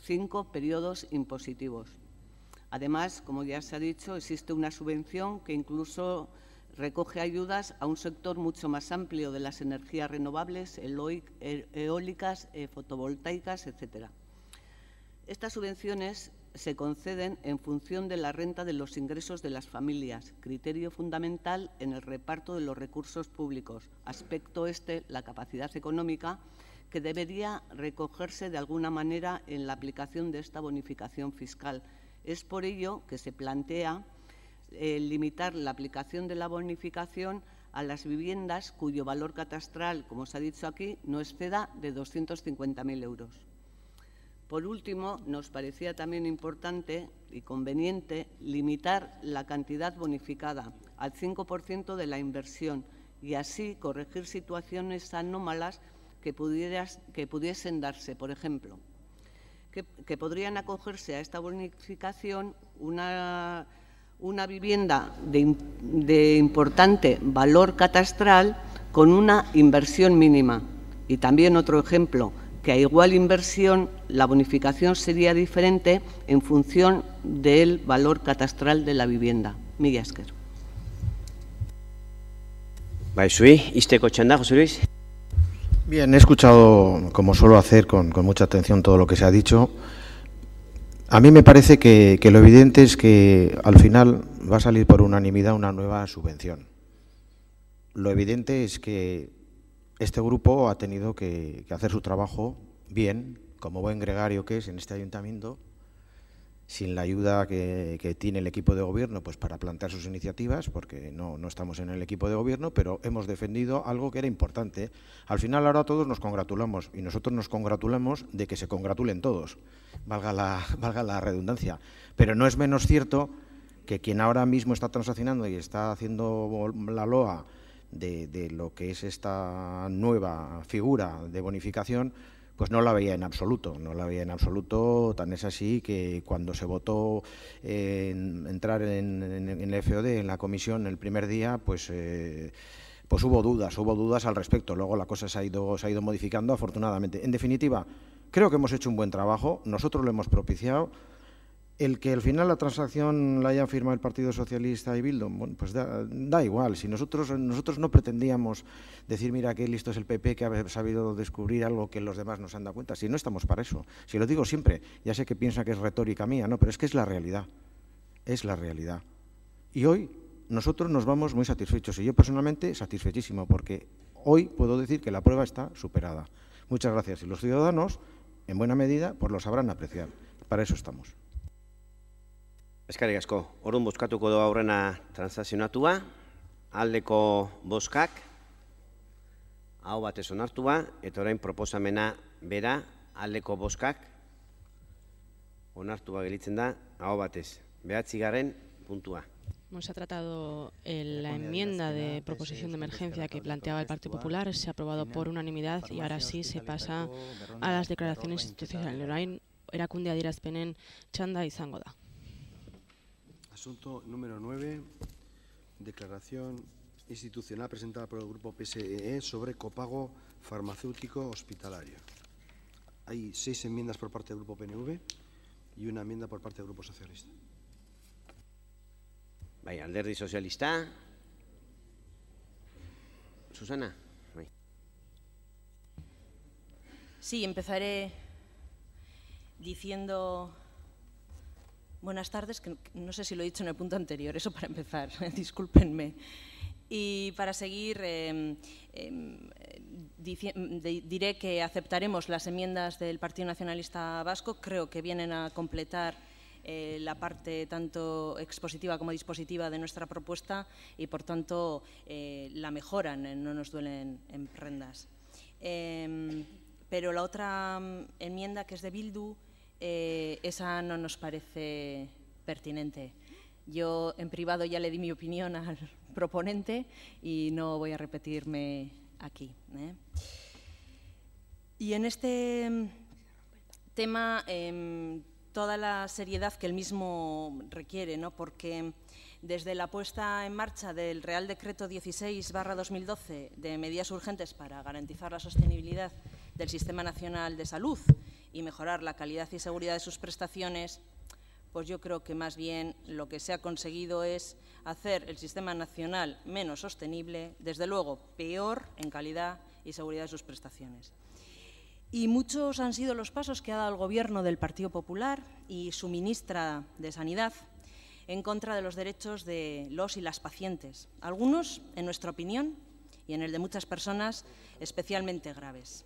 5 periodos impositivos. Además, como ya se ha dicho, existe una subvención que incluso recoge ayudas a un sector mucho más amplio de las energías renovables, eólicas, fotovoltaicas, etc. Estas subvenciones se conceden en función de la renta de los ingresos de las familias, criterio fundamental en el reparto de los recursos públicos, aspecto la capacidad económica, que debería recogerse de alguna manera en la aplicación de esta bonificación fiscal. Es por ello que se plantea limitar la aplicación de la bonificación a las viviendas cuyo valor catastral, como se ha dicho aquí, no exceda de 250.000 euros. Por último, nos parecía también importante y conveniente limitar la cantidad bonificada al 5% de la inversión y así corregir situaciones anómalas que pudiesen darse. Por ejemplo, que podrían acogerse a esta bonificación una vivienda de importante valor catastral con una inversión mínima. Y también otro ejemplo, que a igual inversión la bonificación sería diferente en función del valor catastral de la vivienda. Mila esker. Bai, zui, izteko txanda, José Luis. Bien, he escuchado, como suelo hacer, con mucha atención todo lo que se ha dicho. A mí me parece que lo evidente es que al final va a salir por unanimidad una nueva subvención. Lo evidente es que este grupo ha tenido que hacer su trabajo bien, como buen gregario que es en este ayuntamiento, sin la ayuda que tiene el equipo de gobierno pues para plantear sus iniciativas, porque no estamos en el equipo de gobierno, pero hemos defendido algo que era importante. Al final ahora todos nos congratulamos y nosotros nos congratulamos de que se congratulen todos, valga la redundancia. Pero no es menos cierto que quien ahora mismo está transaccionando y está haciendo la loa de lo que es esta nueva figura de bonificación, pues no la veía en absoluto, tan es así que cuando se votó entrar en el FOD, en la comisión, el primer día, pues hubo dudas al respecto. Luego la cosa se ha ido modificando, afortunadamente. En definitiva, creo que hemos hecho un buen trabajo, nosotros lo hemos propiciado. El que al final la transacción la hayan firmado el Partido Socialista y Bildu, bueno, pues da igual. Si nosotros no pretendíamos decir, mira, qué listo es el PP que ha sabido descubrir algo que los demás no se han dado cuenta. Si no estamos para eso. Si lo digo siempre, ya sé que piensa que es retórica mía, no, pero es que es la realidad. Es la realidad. Y hoy nosotros nos vamos muy satisfechos y yo personalmente satisfechísimo porque hoy puedo decir que la prueba está superada. Muchas gracias. Y los ciudadanos en buena medida, pues lo sabrán apreciar. Para eso estamos. Eskerrik asko. Orduan bozkatuko du aurrena transakzionatua, aldeko bozkak, aho batez onartua, eta orain proposamena bera, aldeko bozkak, onartua gelitzen da, aho batez. 9. puntua. Se ha tratado la enmienda de proposición de emergencia que planteaba el Partido Popular, se ha aprobado por unanimidad y ahora sí se pasa a las declaraciones institucionales. Orain, erakunde adierazpenen txanda izango da. Asunto número 9, declaración institucional presentada por el Grupo PSE sobre copago farmacéutico hospitalario. Hay 6 enmiendas por parte del Grupo PNV y una enmienda por parte del Grupo Socialista. Bai, Alderdi Sozialista. Susana. Bai. Sí, empezaré diciendo buenas tardes, que no sé si lo he dicho en el punto anterior, eso para empezar, discúlpenme. Y para seguir, diré que aceptaremos las enmiendas del Partido Nacionalista Vasco, creo que vienen a completar la parte tanto expositiva como dispositiva de nuestra propuesta y, por tanto, la mejoran, no nos duelen en prendas. Pero la otra enmienda, que es de Bildu, esa no nos parece pertinente. Yo en privado ya le di mi opinión al proponente y no voy a repetirme aquí. Y en este tema toda la seriedad que el mismo requiere, ¿no? Porque desde la puesta en marcha del Real Decreto 16/2012 de medidas urgentes para garantizar la sostenibilidad del Sistema Nacional de Salud y mejorar la calidad y seguridad de sus prestaciones, pues yo creo que más bien lo que se ha conseguido es hacer el Sistema Nacional menos sostenible, desde luego peor en calidad y seguridad de sus prestaciones. Y muchos han sido los pasos que ha dado el Gobierno del Partido Popular y su ministra de Sanidad en contra de los derechos de los y las pacientes, algunos, en nuestra opinión, y en el de muchas personas, especialmente graves.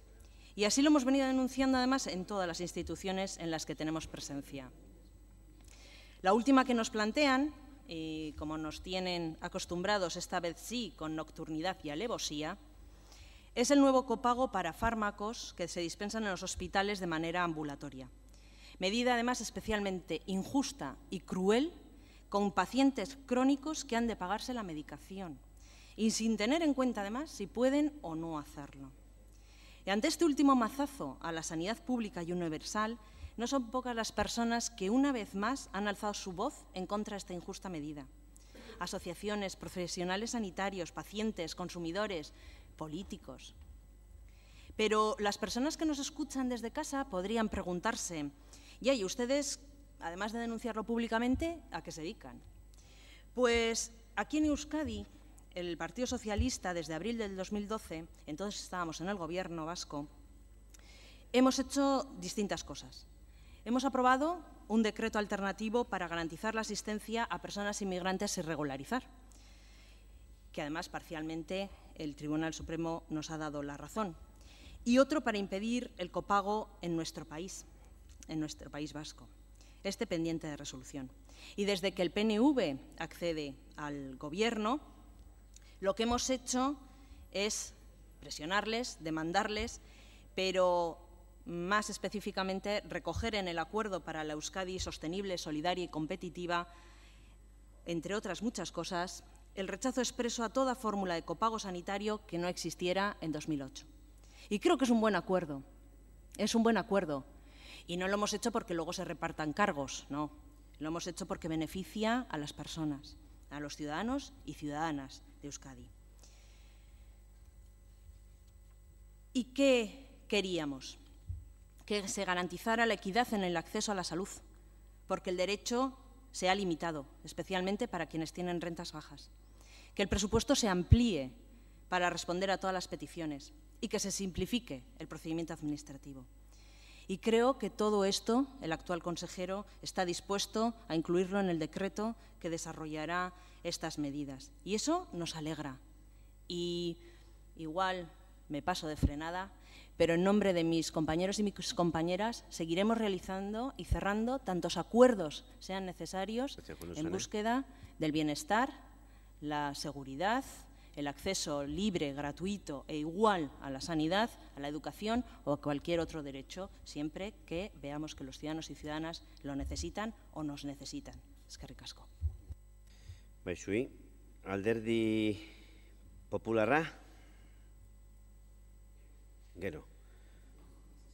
Y así lo hemos venido denunciando, además, en todas las instituciones en las que tenemos presencia. La última que nos plantean, y como nos tienen acostumbrados esta vez sí con nocturnidad y alevosía, es el nuevo copago para fármacos que se dispensan en los hospitales de manera ambulatoria. Medida, además, especialmente injusta y cruel con pacientes crónicos que han de pagarse la medicación y sin tener en cuenta, además, si pueden o no hacerlo. Y ante este último mazazo a la sanidad pública y universal, no son pocas las personas que una vez más han alzado su voz en contra de esta injusta medida. Asociaciones, profesionales sanitarios, pacientes, consumidores, políticos. Pero las personas que nos escuchan desde casa podrían preguntarse, ¿y ustedes, además de denunciarlo públicamente, a qué se dedican? Pues aquí en Euskadi, el Partido Socialista, desde abril del 2012, entonces estábamos en el Gobierno vasco, hemos hecho distintas cosas. Hemos aprobado un decreto alternativo para garantizar la asistencia a personas inmigrantes sin regularizar, que además parcialmente el Tribunal Supremo nos ha dado la razón, y otro para impedir el copago en nuestro país vasco, este pendiente de resolución. Y desde que el PNV accede al Gobierno, lo que hemos hecho es presionarles, demandarles, pero más específicamente recoger en el Acuerdo para la Euskadi Sostenible, Solidaria y Competitiva, entre otras muchas cosas, el rechazo expreso a toda fórmula de copago sanitario que no existiera en 2008. Y creo que es un buen acuerdo, Y no lo hemos hecho porque luego se repartan cargos, no. Lo hemos hecho porque beneficia a las personas, a los ciudadanos y ciudadanas de Euskadi. ¿Y qué queríamos? Que se garantizara la equidad en el acceso a la salud, porque el derecho se ha limitado, especialmente para quienes tienen rentas bajas. Que el presupuesto se amplíe para responder a todas las peticiones y que se simplifique el procedimiento administrativo. Y creo que todo esto, el actual consejero está dispuesto a incluirlo en el decreto que desarrollará estas medidas. Y eso nos alegra. Y igual me paso de frenada, pero en nombre de mis compañeros y mis compañeras seguiremos realizando y cerrando tantos acuerdos sean necesarios en búsqueda del bienestar, la seguridad, el acceso libre, gratuito e igual a la sanidad, a la educación o a cualquier otro derecho, siempre que veamos que los ciudadanos y ciudadanas lo necesitan o nos necesitan. Eskerrik asko. Baixui, Alderdi Popularra, gero.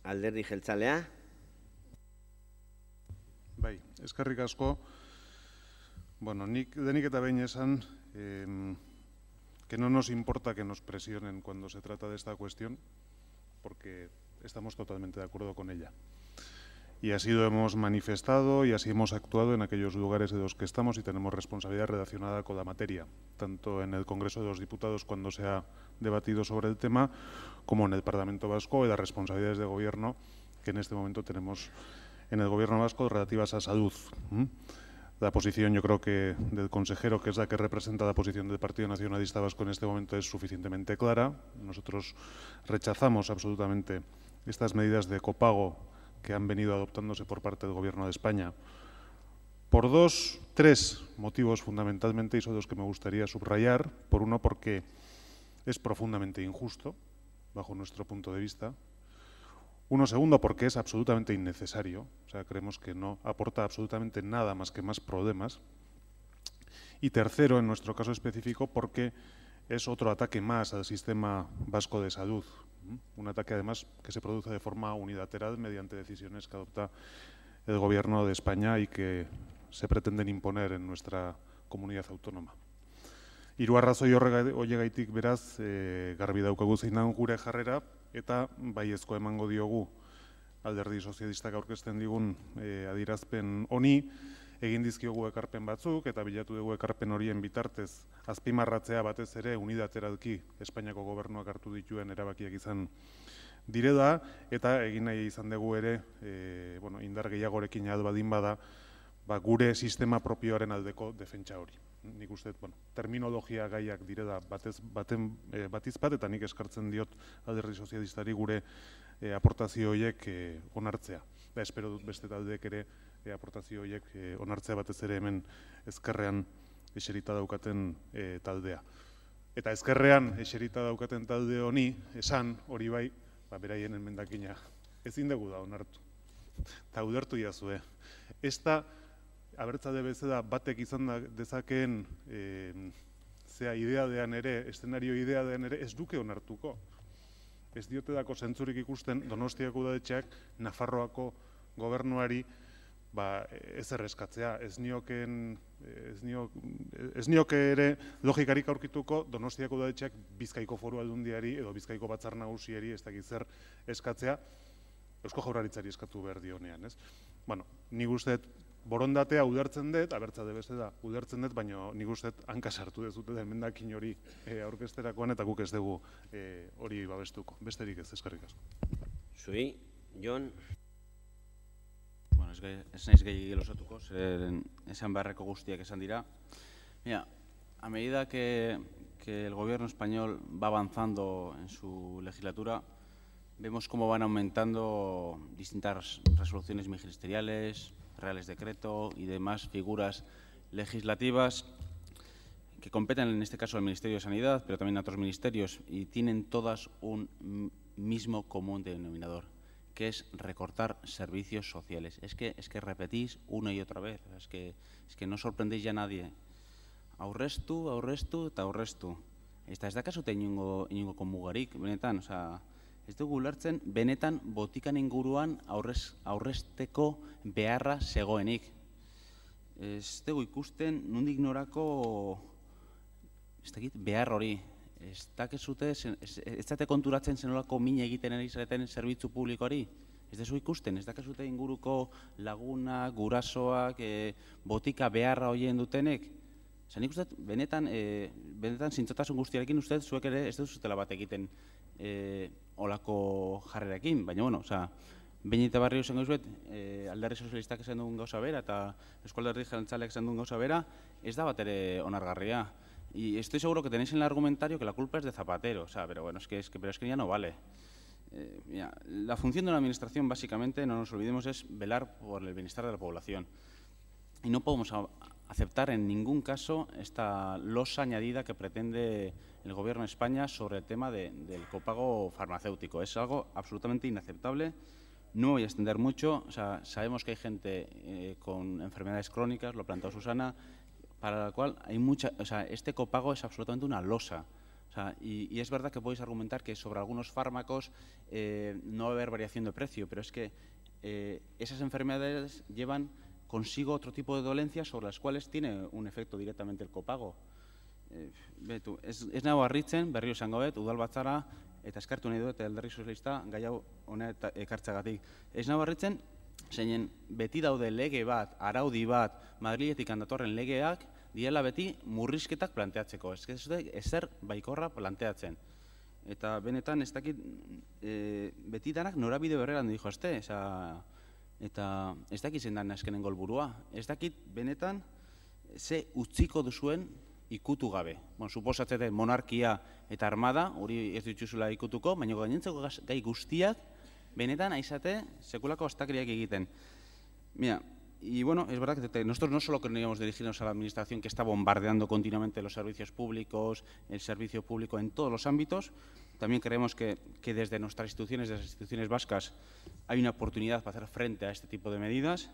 Alderdi Jeltzalea. Bai, eskerrik asko. Bueno, nik denik eta behin esan que no nos importa que nos presionen cuando se trata de esta cuestión, porque estamos totalmente de acuerdo con ella. Y así lo hemos manifestado y así hemos actuado en aquellos lugares en los que estamos y tenemos responsabilidad relacionada con la materia, tanto en el Congreso de los Diputados cuando se ha debatido sobre el tema, como en el Parlamento Vasco y las responsabilidades de gobierno que en este momento tenemos en el Gobierno vasco relativas a salud. La posición, yo creo que del consejero, que es la que representa la posición del Partido Nacionalista Vasco en este momento, es suficientemente clara. Nosotros rechazamos absolutamente estas medidas de copago que han venido adoptándose por parte del Gobierno de España por tres motivos fundamentalmente, y son los que me gustaría subrayar. Por uno, porque es profundamente injusto, bajo nuestro punto de vista. Uno, segundo, porque es absolutamente innecesario, o sea, creemos que no aporta absolutamente nada más que más problemas. Y tercero, en nuestro caso específico, porque es otro ataque más al sistema vasco de salud. Un ataque, además, que se produce de forma unilateral mediante decisiones que adopta el Gobierno de España y que se pretenden imponer en nuestra comunidad autónoma. Hiru arrazoi horregaitik beraz, garbi daukagu zein den gure jarrera, eta baiezkoa emango diogu Alderdi Sozialistak aurkezten digun adierazpen honi, egin dizkiogu ekarpen batzuk, eta bilatu dugu ekarpen horien bitartez azpimarratzea batez ere unilateralki Espainiako gobernuak hartu dituen erabakiak izan direla, eta egin nahi izan dugu ere indar gehiagorekin baldin bada gure sistema propioaren aldeko defentsa hori. Nik uste, terminologia gaiak direla batiz bat, eta nik eskartzen diot Alderdi Sozialistari gure aportazio horiek onartzea. Espero dut beste taldeek ere aportazio horiek onartzea, batez ere hemen ezkerrean eserita daukaten taldea. Eta ezkerrean eserita daukaten talde honi, esan hori bai, beraien emendakina ezin dugu da onartu. Eta udertu jazue. Ez da abertzale bezala batek izan dezakeen ideadean ere, eszenario ideadean ere, ez duke onartuko. Ez diotedako zentzurik ikusten Donostiako udaletxeak Nafarroako gobernuari ezer eskatzea. Ez nioke ere logikarik aurkituko Donostiako udaletxeak Bizkaiko Foru Aldundiari edo Bizkaiko Batzar Nagusiari ez dakit zer eskatzea, Eusko Jaurlaritzari eskatu behar dionean. Nik uste borondatea ulertzen dut, abertzale bezala ulertzen dut, baina nik uste hanka sartu dezutela emendakin hori aurkezterakoan, eta guk ez dugu hori babestuko. Besterik ez, eskerrik asko. Zui, Jon. Ez naiz gehi losatuko, esan beharreko guztiak esan dira. Mira, a medida que el gobierno español va avanzando en su legislatura, vemos cómo van aumentando distintas resoluciones ministeriales, reales decreto y demás figuras legislativas que competen en este caso al Ministerio de Sanidad, pero también a otros ministerios, y tienen todas un mismo común denominador, que es recortar servicios sociales. Es que repetís una y otra vez, es que no sorprendéis ya a nadie. Aurreztu, eta aurreztu. Ez da kasute inongo konmugarik, benetan, ez dugu ulertzen, benetan botikan inguruan aurrezteko beharra zegoenik. Ez dugu ikusten nondik norako behar hori. Ez date konturatzen zenolako mina egiten ari zareten zerbitzu publikoari. Ez dugu ikusten, ez dakazute inguruko laguna, gurasoak, botika beharra horien dutenek. Nik uste, benetan zintzotasun guztiarekin uste, zuek ere ez duzutela bat egiten olako jarrerekin, baina, behin eta barrio zen gauzuet, Alderdi Sozialistak esan dugun gauza bera eta Eusko Alderdi Jeltzaleak esan dugun gauza bera, ez da bat ere onargarria. Y estoy seguro que tenéis en el argumentario que la culpa es de Zapatero, pero es que ya no vale. La función de una administración, básicamente, no nos olvidemos, es velar por el bienestar de la población. Y no podemos aceptar en ningún caso esta losa añadida que pretende el Gobierno de España sobre el tema del copago farmacéutico. Es algo absolutamente inaceptable. No voy a extender mucho. O sea, sabemos que hay gente con enfermedades crónicas, lo ha planteado Susana, para la cual hay mucha. O sea, este copago es absolutamente una losa. O sea, y es verdad que podéis argumentar que sobre algunos fármacos no va a haber variación de precio, pero es que esas enfermedades llevan consigo otro tipo de dolencias sobre las cuales tiene un efecto directamente el copago. Ez nago harritzen, berriro esango dut, udalbatzara, eta eskartu nahi dut Alderdi Sozialista gai hau hona ekartzagatik. Ez nago harritzen, zeinen beti daude lege bat, araudi bat, Madriletik datorren legeak, diela beti murrizketak planteatzeko. Ez ezer baikorra planteatzen. Eta benetan ez dakit beti danak norabide berreran dijo este, eta ez dakit zen dan azkenen golburua. Ez dakit benetan ze utziko duzuen ikutu gabe. Suposatzete monarkia eta armada, hori ez dituzula ikutuko, baina gainentzeko gai guztiak benetan aizate sekulako astakeriak egiten. Mira, y bueno, es verdad que nosotros no solo queríamos dirigirnos a la administración que está bombardeando continuamente los servicios públicos, el servicio público en todos los ámbitos, también creemos que desde nuestras instituciones, desde las instituciones vascas, hay una oportunidad para hacer frente a este tipo de medidas.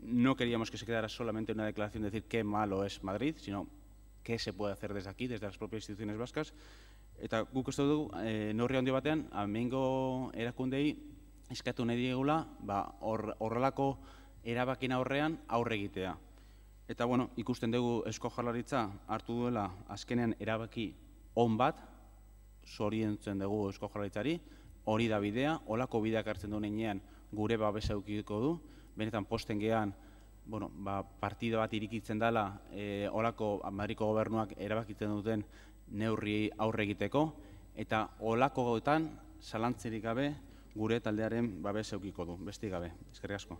No queríamos que se quedara solamente una declaración de decir qué malo es Madrid, sino qué se puede hacer desde aquí, desde las propias instituciones vascas. Eta guk uste dugu, neurri handi batean, hemengo erakundei eskatu nahi diegula, horrelako erabakien aurrean aurre egitea. Eta, bueno, ikusten dugu Eusko Jaurlaritza hartu duela azkenean erabaki on bat, zoriontzen dugu Eusko Jaurlaritzari, hori da bidea, holako bideak hartzen duen heinean gure babesa edukiko du, benetan posten gehan, bueno, partida bat irikitzen dela, holako Madriko gobernuak erabakitzen duten neurri aurre egiteko, eta holakoetan zalantzerik gabe gure taldearen babes edukiko du, besterik gabe. Eskerrik asko.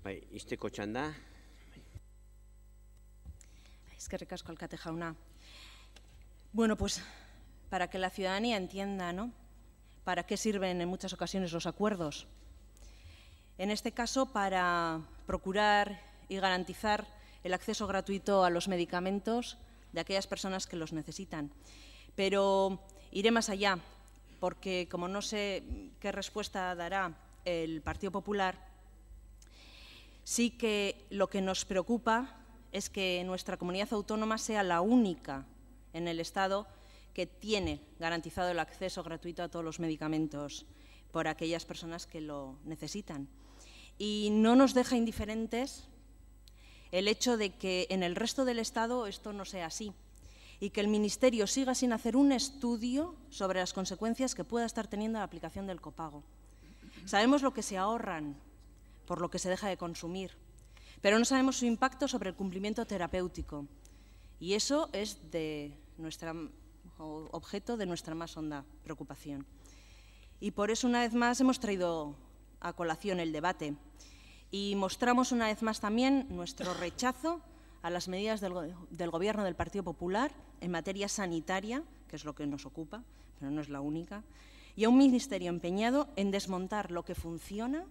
Bai, izteko txanda. Eskerrik asko, alkate jauna. Bueno, pues para que la ciudadanía entienda, ¿no?, para qué sirven en muchas ocasiones los acuerdos. En este caso, para procurar y garantizar el acceso gratuito a los medicamentos de aquellas personas que los necesitan. Pero iré más allá, porque como no sé qué respuesta dará el Partido Popular, sí que lo que nos preocupa es que nuestra comunidad autónoma sea la única en el Estado que tiene garantizado el acceso gratuito a todos los medicamentos por aquellas personas que lo necesitan. Y no nos deja indiferentes el hecho de que en el resto del Estado esto no sea así y que el Ministerio siga sin hacer un estudio sobre las consecuencias que pueda estar teniendo la aplicación del copago. Sabemos lo que se ahorran por lo que se deja de consumir, pero no sabemos su impacto sobre el cumplimiento terapéutico. Y eso es objeto de nuestra más honda preocupación. Y por eso, una vez más, hemos traído a colación el debate y mostramos una vez más también nuestro rechazo a las medidas del Gobierno del Partido Popular en materia sanitaria, que es lo que nos ocupa, pero no es la única, y a un ministerio empeñado en desmontar lo que funciona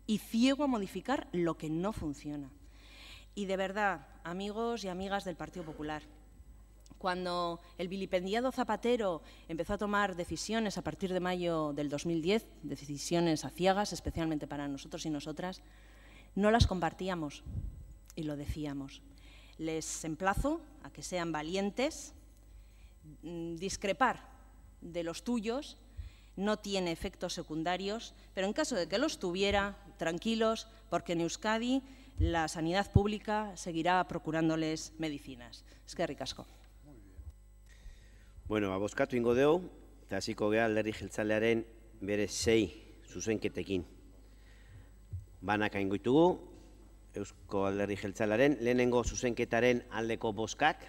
y ciego a modificar lo que no funciona. Y de verdad, amigos y amigas del Partido Popular, cuando el vilipendiado Zapatero empezó a tomar decisiones a partir de mayo del 2010, decisiones aciagas, especialmente para nosotros y nosotras, no las compartíamos y lo decíamos. Les emplazo a que sean valientes. Discrepar de los tuyos no tiene efectos secundarios, pero en caso de que los tuviera, tranquilos, porque en Euskadi la sanidad pública seguirá procurándoles medicinas. Eskerrik asko. Bueno, bozkatu ingo dugu, eta hasiko gea Alderdi Jeltzalearen bere 6 zuzenketekin. Banaka ingoitugu, Eusko Alderdi Jeltzalearen lehenengo zuzenketaren aldeko bozkak,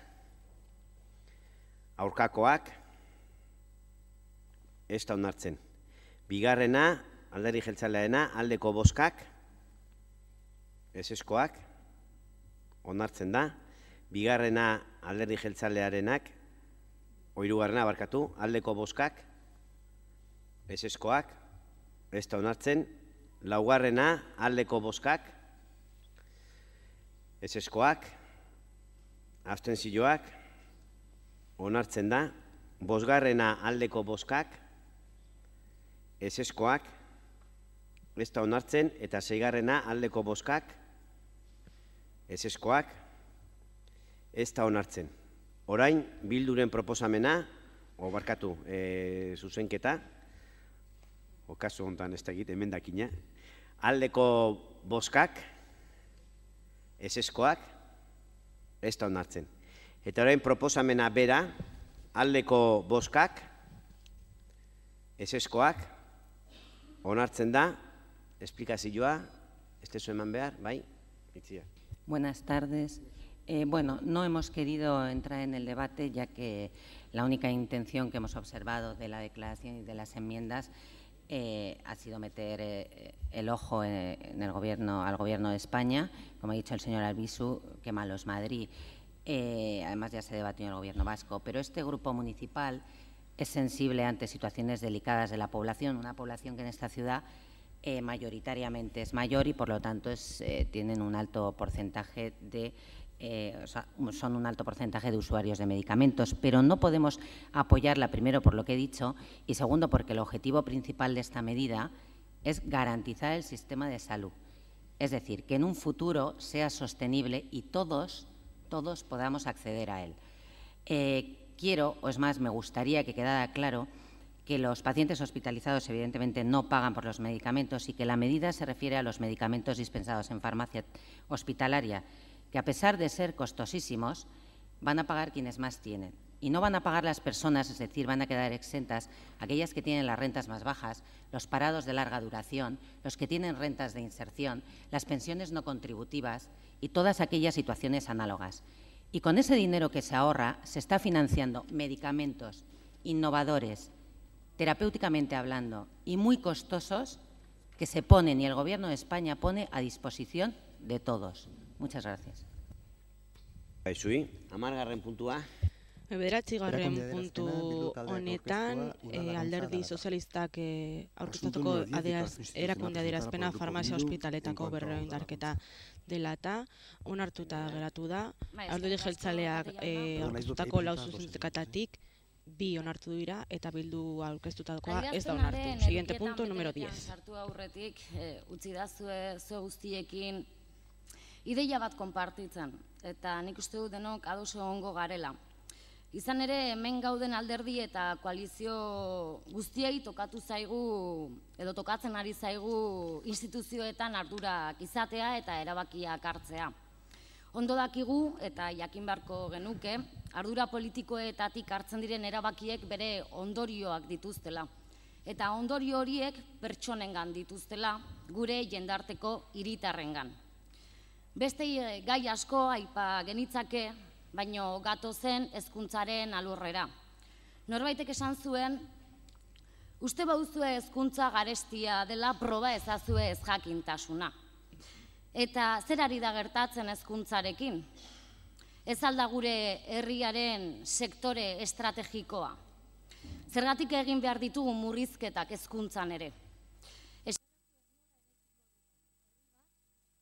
aurkakoak, ez da onartzen. Bigarrena, Alderdi Jeltzalearena aldeko bozkak, ezeskoak, onartzen da. Bigarrena, Alderdi Jeltzalearenak, hirugarrena barkatu, aldeko bozkak, ezeskoak, ez da onartzen, laugarrena, aldeko bozkak, ezeskoak, abstentzioak, onartzen da, bosgarrena aldeko bozkak, ezeskoak, ez da onartzen, eta seigarrena aldeko bozkak, ezeskoak, ez da onartzen. Orain, Bilduren proposamena, barkatu, zuzenketa, kasu honetan ez da egit, emendakina, aldeko bozkak, ezeskoak, ez da onartzen. Eta orain proposamena bera, aldeko bozkak, ezeskoak, onartzen da, esplikazioa, ez tezu eman behar, bai? Itzia. Buenas tardes. Bueno, no hemos querido entrar en el debate, ya que la única intención que hemos observado de la declaración y de las enmiendas ha sido meter el ojo en el gobierno, al Gobierno de España. Como ha dicho el señor Albizu, que malo es Madrid. Además, ya se debatió en el Gobierno vasco. Pero este grupo municipal es sensible ante situaciones delicadas de la población, una población que en esta ciudad mayoritariamente es mayor y, por lo tanto, tienen un alto porcentaje de son un alto porcentaje de usuarios de medicamentos, pero no podemos apoyarla, primero por lo que he dicho, y segundo porque el objetivo principal de esta medida es garantizar el sistema de salud. Es decir, que en un futuro sea sostenible y todos podamos acceder a él. Quiero, o es más, me gustaría que quedara claro que los pacientes hospitalizados evidentemente no pagan por los medicamentos y que la medida se refiere a los medicamentos dispensados en farmacia hospitalaria, que a pesar de ser costosísimos, van a pagar quienes más tienen. Y no van a pagar las personas, es decir, van a quedar exentas aquellas que tienen las rentas más bajas, los parados de larga duración, los que tienen rentas de inserción, las pensiones no contributivas y todas aquellas situaciones análogas. Y con ese dinero que se ahorra, se está financiando medicamentos innovadores, terapéuticamente hablando, y muy costosos, que se ponen y el Gobierno de España pone a disposición de todos. Muchas gracias. Baizui, 10. puntua. 9. puntu honetan, alderdi sozialistak aurkeztatuko erakunde adierazpena farmazia ospitaletako berrehundarketa dela eta onartuta geratu da. Alderdi jeltzaleak aurkeztutako lau zuzenketatik 2 onartu dira eta Bildu aurkeztutakoa ez da onartu. Siguiente punto, número 10. Sartu aurretik, utzi da zue guztiekin ideia bat konpartitzen, eta nik uste dut denok ados egongo garela. Izan ere, hemen gauden alderdi eta koalizio guztiei tokatu zaigu, edo tokatzen ari zaigu instituzioetan ardurak izatea eta erabakiak hartzea. Ondo dakigu eta jakin beharko genuke, ardura politikoetatik hartzen diren erabakiek bere ondorioak dituztela. Eta ondorio horiek pertsonengan dituztela, gure jendarteko hiritarrengan. Beste gai asko aipa genitzake, baino gatozen hezkuntzaren alorrera. Norbaitek esan zuen, uste bauzue hezkuntza garestia dela proba ezazue ez jakintasuna. Eta zer ari da gertatzen hezkuntzarekin? Ez alda gure herriaren sektore estrategikoa. Zergatik egin behar ditugu murrizketak hezkuntzan ere.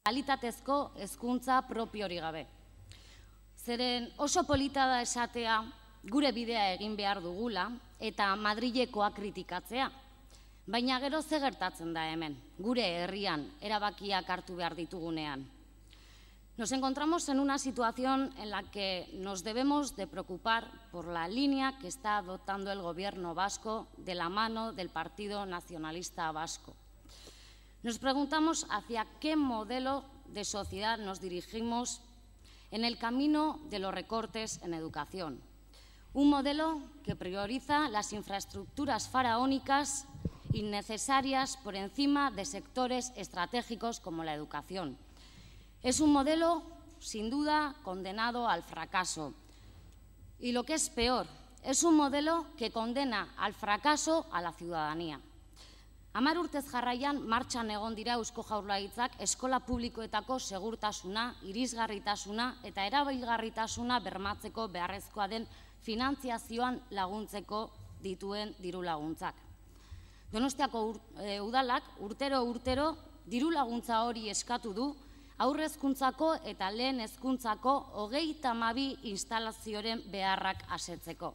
Kalitatezko hezkuntza propiori gabe. Zeren oso polita da esatea gure bidea egin behar dugula eta Madrilekoa kritikatzea. Baina gero ze gertatzen da hemen, gure herrian erabakiak hartu behar ditugunean. Nos encontramos en una situación en la que nos debemos de preocupar por la línea que está adoptando el Gobierno vasco de la mano del Partido Nacionalista Vasco. Nos preguntamos hacia qué modelo de sociedad nos dirigimos en el camino de los recortes en educación. Un modelo que prioriza las infraestructuras faraónicas innecesarias por encima de sectores estratégicos como la educación. Es un modelo, sin duda, condenado al fracaso. Y lo que es peor, es un modelo que condena al fracaso a la ciudadanía. 10 urtez jarraian martxan egon dira Eusko Jaurlaritzak eskola publikoetako segurtasuna, irisgarritasuna eta erabilgarritasuna bermatzeko beharrezkoa den finantziazioan laguntzeko dituen diru laguntzak. Donostiako udalak urtero diru laguntza hori eskatu du aurre hezkuntzako eta lehen hezkuntzako 32 instalazioren beharrak asetzeko.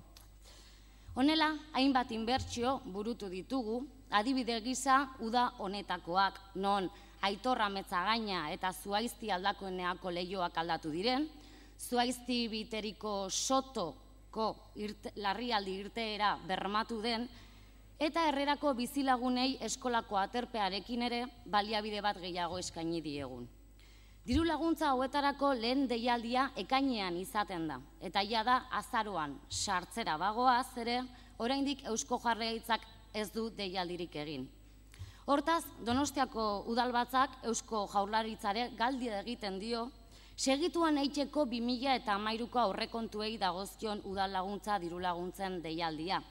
Honela, hainbat inbertsio burutu ditugu, adibide gisa uda honetakoak, non Aitor Ametzagaina eta Zuaizti Aldakoeneako leihoak aldatu diren, Zuaizti Biteriko Sotoko larrialdi irteera bermatu den, eta Herrerako bizilagunei eskolako aterpearekin ere baliabide bat gehiago eskaini diegun. Diru laguntza hauetarako lehen deialdia ekainean izaten da, eta jada azaroan sartzera bagoaz ere, oraindik Eusko Jaurlaritzak ez du deialdirik egin. Hortaz, Donostiako udalbatzak Eusko Jaurlaritzare galdi egiten dio, segituan eitxeko 2013ko aurrekontuei dagozkion udal laguntza diru laguntzen deialdia.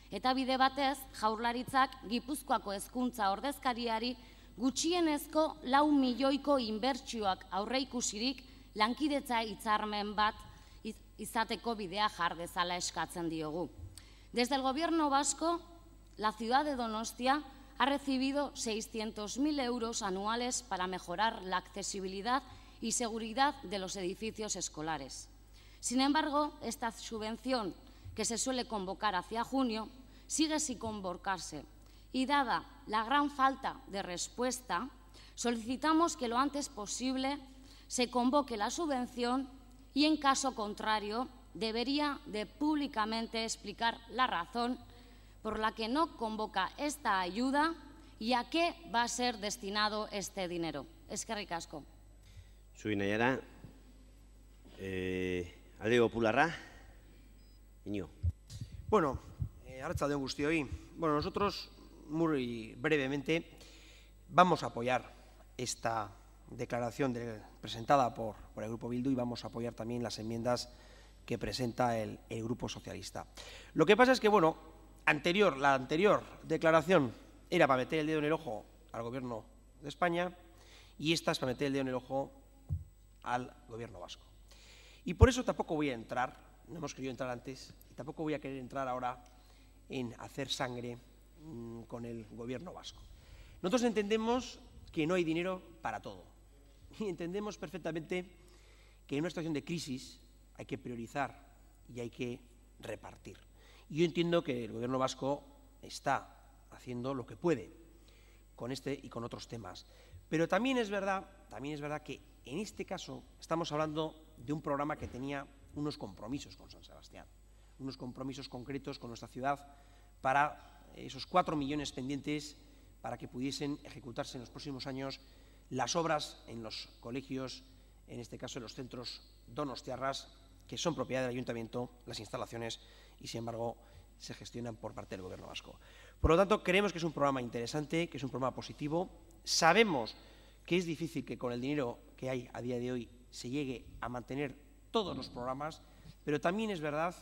Eta bide batez, Jaurlaritzak Gipuzkoako hezkuntza ordezkariari gutxienezko 4 milioiko inbertsioak aurreikusirik lankidetza hitzarmen bat izateko bidea jar dezala eskatzen diogu. Desde el Gobierno vasco, la ciudad de Donostia ha recibido 600.000 euros anuales para mejorar la accesibilidad y seguridad de los edificios escolares. Sin embargo, esta subvención, que se suele convocar hacia junio, sigue sin convocarse. Y dada la gran falta de respuesta, solicitamos que lo antes posible se convoque la subvención y, en caso contrario, debería de públicamente explicar la razón por la que no convoca esta ayuda y a qué va a ser destinado este dinero. Eskerrik asko. Zui nahiara, Alde Popularra, Iñigo. Bueno, arratsalde on guztioi. Bueno, nosotros, muy brevemente, vamos a apoyar esta declaración presentada por el Grupo Bildu y vamos a apoyar también las enmiendas que presenta el Grupo Socialista. Lo que pasa es que, bueno, la anterior declaración era para meter el dedo en el ojo al Gobierno de España y esta es para meter el dedo en el ojo al Gobierno vasco. Y por eso tampoco voy a entrar, no hemos querido entrar antes, y tampoco voy a querer entrar ahora en hacer sangre con el Gobierno vasco. Nosotros entendemos que no hay dinero para todo y entendemos perfectamente que en una situación de crisis hay que priorizar y hay que repartir. Y yo entiendo que el Gobierno vasco está haciendo lo que puede con este y con otros temas. Pero también es verdad que en este caso estamos hablando de un programa que tenía unos compromisos con San Sebastián, unos compromisos concretos con nuestra ciudad para esos 4 millones pendientes para que pudiesen ejecutarse en los próximos años las obras en los colegios, en este caso en los centros donostiarras, que son propiedad del Ayuntamiento, las instalaciones, y sin embargo se gestionan por parte del Gobierno vasco. Por lo tanto, creemos que es un programa interesante, que es un programa positivo. Sabemos que es difícil que con el dinero que hay a día de hoy se llegue a mantener todos los programas, pero también es verdad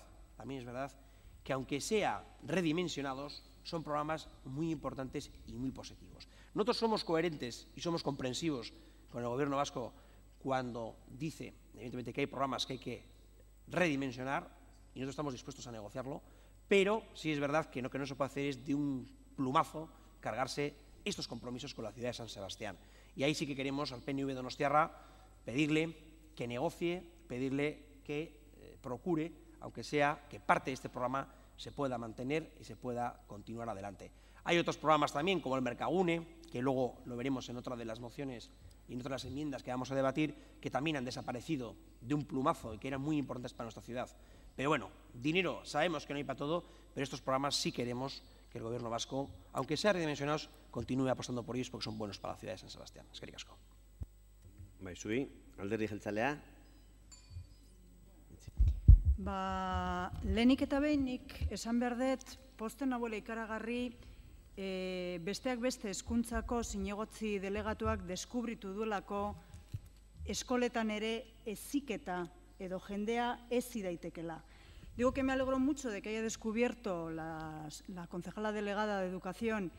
que aunque sea redimensionados, son programas muy importantes y muy positivos. Nosotros somos coherentes y somos comprensivos con el Gobierno vasco cuando dice, evidentemente, que hay programas que hay que redimensionar y nosotros estamos dispuestos a negociarlo, pero sí es verdad que lo que no se puede hacer es de un plumazo cargarse estos compromisos con la ciudad de San Sebastián. Y ahí sí que queremos al PNV donostiarra pedirle que negocie, pedirle que procure, aunque sea que parte de este programa se pueda mantener y se pueda continuar adelante. Hay otros programas también, como el Mercagune, que luego lo veremos en otra de las mociones y en otras enmiendas que vamos a debatir, que también han desaparecido de un plumazo y que eran muy importantes para nuestra ciudad. Pero bueno, dinero sabemos que no hay para todo, pero estos programas sí queremos que el Gobierno vasco, aunque sean redimensionados, continúe apostando por ellos porque son buenos para la ciudad de San Sebastián. Eskerrik asko. Bai, zui, Alderdi Jeltzalea. Lehenik eta behinik esan behar dut, posten nagoela ikaragarri, besteak beste hezkuntzako zinegotzi delegatuak deskubritu duelako eskoletan ere heziketa edo jendea hezi daitekela. Digo que me alegro mucho de que haya descubierto la concejala delegada de Educación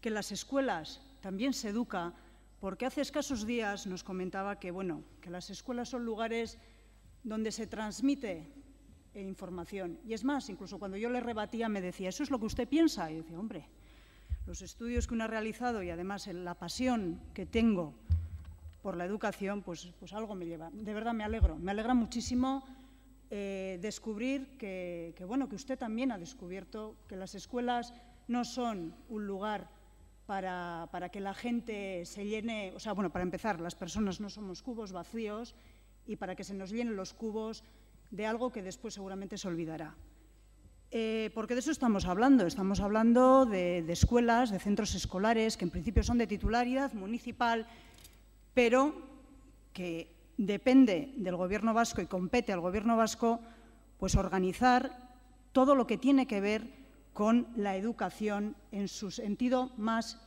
que en las escuelas también se educa, porque hace escasos días nos comentaba que, bueno, que las escuelas son lugares donde se transmite información. Y es más, incluso cuando yo le rebatía me decía, ¿eso es lo que usted piensa? Y yo decía, hombre, los estudios que uno ha realizado y además la pasión que tengo por la educación, pues algo me lleva. De verdad me alegra muchísimo descubrir que usted también ha descubierto que las escuelas no son un lugar para que la gente se llene, o sea, bueno, para empezar, las personas no somos cubos vacíos y para que se nos llenen los cubos de algo que después seguramente se olvidará. Porque de eso estamos hablando de escuelas, de centros escolares, que en principio son de titularidad municipal, pero que depende del Gobierno vasco y compete al Gobierno vasco pues organizar todo lo que tiene que ver con la educación en su sentido más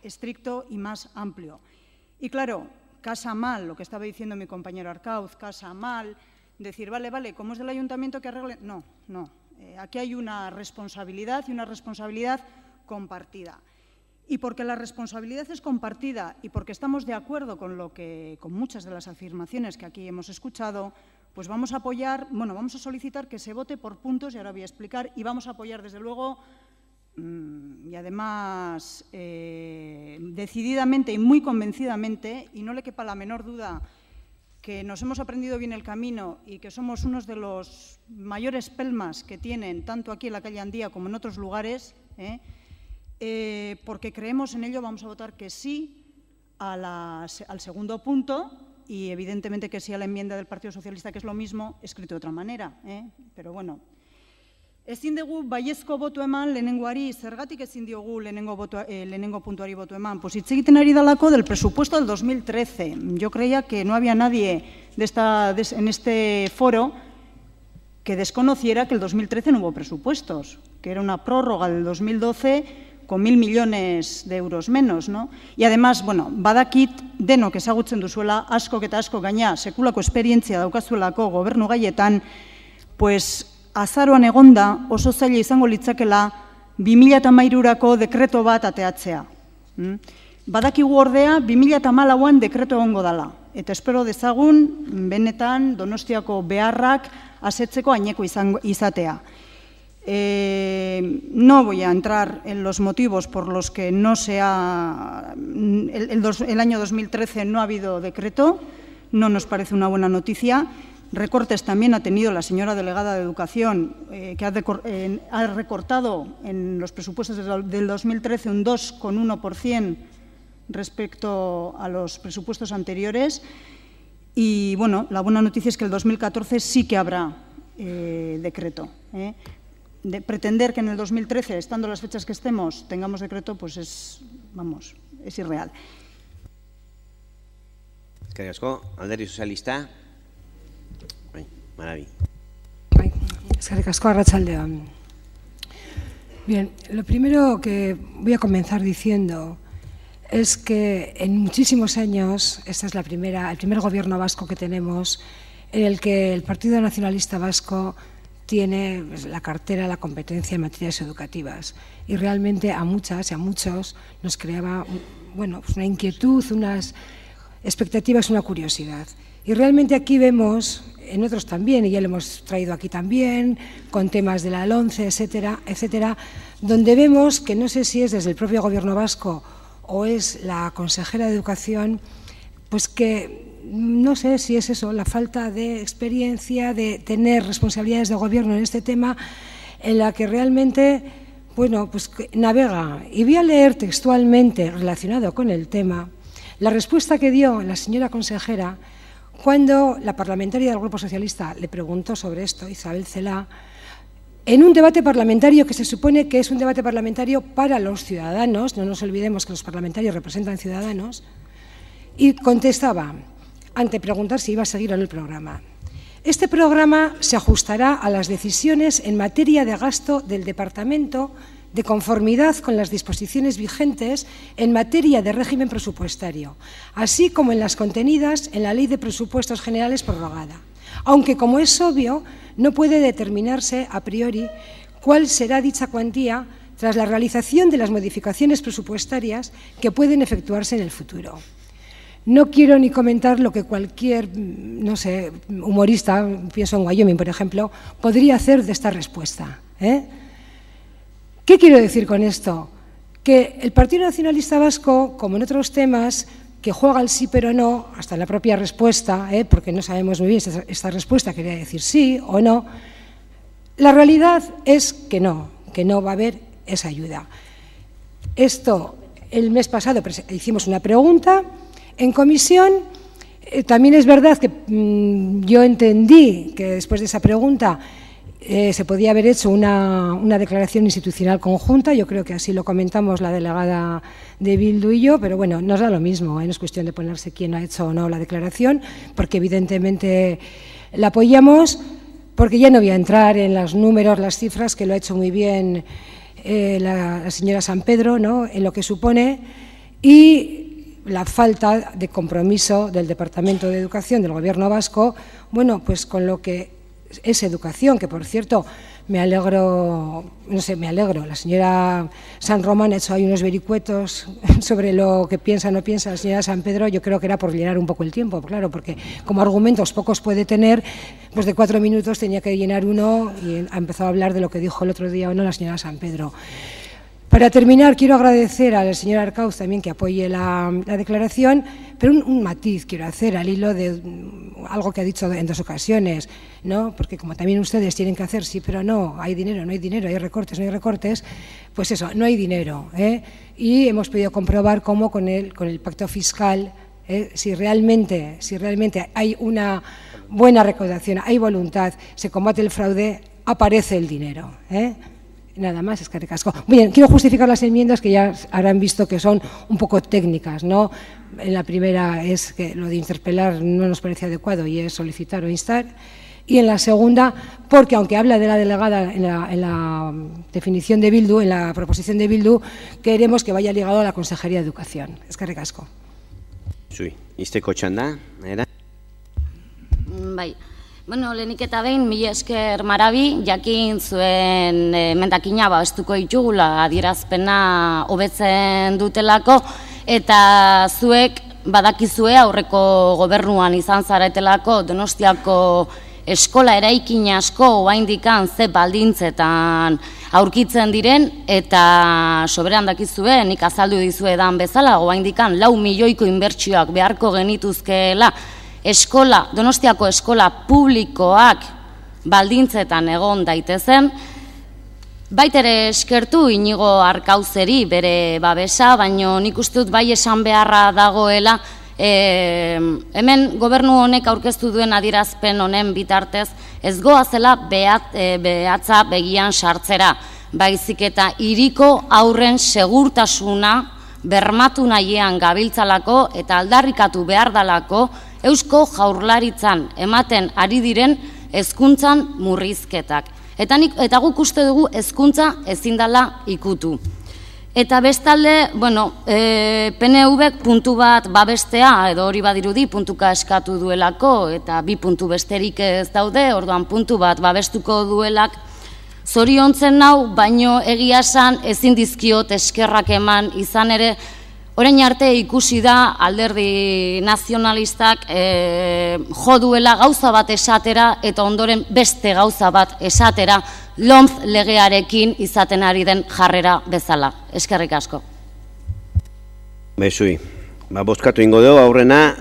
estricto y más amplio. Y claro, casa mal lo que estaba diciendo mi compañero Arcauz, casa mal decir, vale, como es del ayuntamiento que arregle. No. Aquí hay una responsabilidad y una responsabilidad compartida. Y porque la responsabilidad es compartida y porque estamos de acuerdo con muchas de las afirmaciones que aquí hemos escuchado, pues vamos a solicitar que se vote por puntos, y ahora voy a explicar, y vamos a apoyar desde luego, y además decididamente y muy convencidamente, y no le quepa la menor duda que nos hemos aprendido bien el camino y que somos unos de los mayores pelmas que tienen, tanto aquí en la calle Andía como en otros lugares, porque creemos en ello, vamos a votar que sí al segundo punto y evidentemente que sí a la enmienda del Partido Socialista, que es lo mismo, escrito de otra manera. Pero bueno, ezin dugu baiezko boto eman lehenengoari, zergatik ezin diogu lehenengo puntuari boto eman. Pues hitz egiten ari dalako del presupuesto del 2013. Yo creía que no había nadie en este foro que desconociera que el 2013 no hubo presupuestos, que era una prórroga del 2012 con 1.000 millones de euros menos, ¿no? Y además, badakit denok ezagutzen duzuela, askok eta asko gaina sekulako esperientzia daukazuelako gobernu gaietan, pues azaroan egonda oso zaila izango litzakela 2013rako dekreto bat ateatzea. Badakigu ordea 2014an dekreto egongo dela, eta espero dezagun benetan Donostiako beharrak asetzeko haineko izatea. No voy a entrar en los motivos por los que el año 2013 no ha habido decreto, no nos parece una buena noticia. Recortes también ha tenido la señora delegada de Educación, que ha recortado en los presupuestos del 2013 un 2,1% respecto a los presupuestos anteriores. Y bueno, la buena noticia es que el 2014 sí que habrá decreto. De pretender que en el 2013, estando las fechas que estemos, tengamos decreto, pues es irreal. Eskerrik asko, Alderdi Sozialista. Maravi. Eskerrik asko, arratsaldeon. Bien, lo primero que voy a comenzar diciendo es que en muchísimos años, este es el primer gobierno vasco que tenemos, en el que el Partido Nacionalista Vasco tiene la cartera, la competencia en materias educativas, y realmente a muchas y a muchos nos creaba una inquietud, unas expectativas, una curiosidad. Y realmente aquí vemos, en otros también, y ya lo hemos traído aquí también, con temas de la LOMCE, etcétera, etcétera, donde vemos que no sé si es desde el propio Gobierno vasco o es la consejera de Educación, pues que no sé si es eso, la falta de experiencia, de tener responsabilidades de gobierno en este tema, en la que realmente, pues navega. Y voy a leer textualmente, relacionado con el tema, la respuesta que dio la señora consejera cuando la parlamentaria del Grupo Socialista le preguntó sobre esto, Isabel Celaá, en un debate parlamentario que se supone que es un debate parlamentario para los ciudadanos, no nos olvidemos que los parlamentarios representan ciudadanos, y contestaba, ante preguntar si iba a seguir en el programa: este programa se ajustará a las decisiones en materia de gasto del Departamento de conformidad con las disposiciones vigentes en materia de régimen presupuestario, así como en las contenidas en la Ley de Presupuestos Generales prorrogada, aunque, como es obvio, no puede determinarse a priori cuál será dicha cuantía tras la realización de las modificaciones presupuestarias que pueden efectuarse en el futuro. No quiero ni comentar lo que cualquier, no sé, humorista, pienso en Wyoming, por ejemplo, podría hacer de esta respuesta. ¿Qué quiero decir con esto? Que el Partido Nacionalista Vasco, como en otros temas, que juega al sí pero no, hasta la propia respuesta, porque no sabemos muy bien si esta respuesta quería decir sí o no, la realidad es que no va a haber esa ayuda. Esto, el mes pasado hicimos una pregunta en comisión. También es verdad que yo entendí que después de esa pregunta se podía haber hecho una declaración institucional conjunta. Yo creo que así lo comentamos la delegada de Bildu y yo, pero bueno, nos da lo mismo, no es cuestión de ponerse quién ha hecho o no la declaración, porque evidentemente la apoyamos, porque ya no voy a entrar en los números, las cifras, que lo ha hecho muy bien la señora San Pedro, ¿no?, en lo que supone, y la falta de compromiso del Departamento de Educación del Gobierno vasco, bueno, pues con lo que es educación, que por cierto me alegro, la señora San Román ha hecho ahí unos vericuetos sobre lo que piensa o no piensa la señora San Pedro. Yo creo que era por llenar un poco el tiempo, claro, porque como argumentos pocos puede tener, pues de 4 minutos tenía que llenar uno y ha empezado a hablar de lo que dijo el otro día o no la señora San Pedro. Para terminar, quiero agradecer al señor Arcauz también que apoye la declaración, pero un matiz quiero hacer al hilo de algo que ha dicho en 2 ocasiones, ¿no? Porque como también ustedes tienen que hacer sí, pero no, hay dinero, no hay dinero, hay recortes, no hay recortes, pues eso, no hay dinero, y hemos podido comprobar cómo con el pacto fiscal, si realmente hay una buena recaudación, hay voluntad, se combate el fraude, aparece el dinero, Nada más, es que recasco. Bien, quiero justificar las enmiendas que ya habrán visto que son un poco técnicas, ¿no? En la primera es que lo de interpelar no nos parece adecuado y es solicitar o instar. Y en la segunda, porque aunque habla de la delegada en la definición de Bildu, en la proposición de Bildu, queremos que vaya ligado a la Consejería de Educación. Es que recasco. Zui, izteko txanda, era? Bai. Bueno, lehenik eta behin, mila esker Marabi, jakin zuen emendakina babestuko ditugula adierazpena hobetzen dutelako, eta zuek badakizue aurreko gobernuan izan zaretelako Donostiako eskola eraikin asko oraindikan ze baldintzetan aurkitzen diren, eta soberan dakizue, nik azaldu dizuedan bezala, oraindikan 4 milioiko inbertsioak beharko genituzkeela Donostiako eskola publikoak baldintzetan egon daitezen, baitere eskertu Inigo Arkauzeri bere babesa, baino nik uste dut bai esan beharra dagoela, hemen gobernu honek aurkeztu duen adierazpen honen bitartez, ez goazela behatza begian sartzera, baizik eta hiriko haurren segurtasuna bermatu nahian gabiltzalako eta aldarrikatu behar dalako Eusko Jaurlaritzan ematen ari diren hezkuntzan murrizketak. Eta guk uste dugu hezkuntza ezin dela ikutu. Eta bestalde, PNV-ek puntu bat babestea, edo hori badirudi puntuka eskatu duelako, eta 2 puntu besterik ez daude, orduan puntu bat babestuko duelak, zoriontzen nau, baino egia esan ezin dizkiot eskerrak eman izan ere, orain arte ikusi da alderdi nazionalistak jo duela gauza bat esatera eta ondoren beste gauza bat esatera LOMCE legearekin izaten ari den jarrera bezala. Eskerrik asko. Bezui, bozkatu ingo dugu aurrena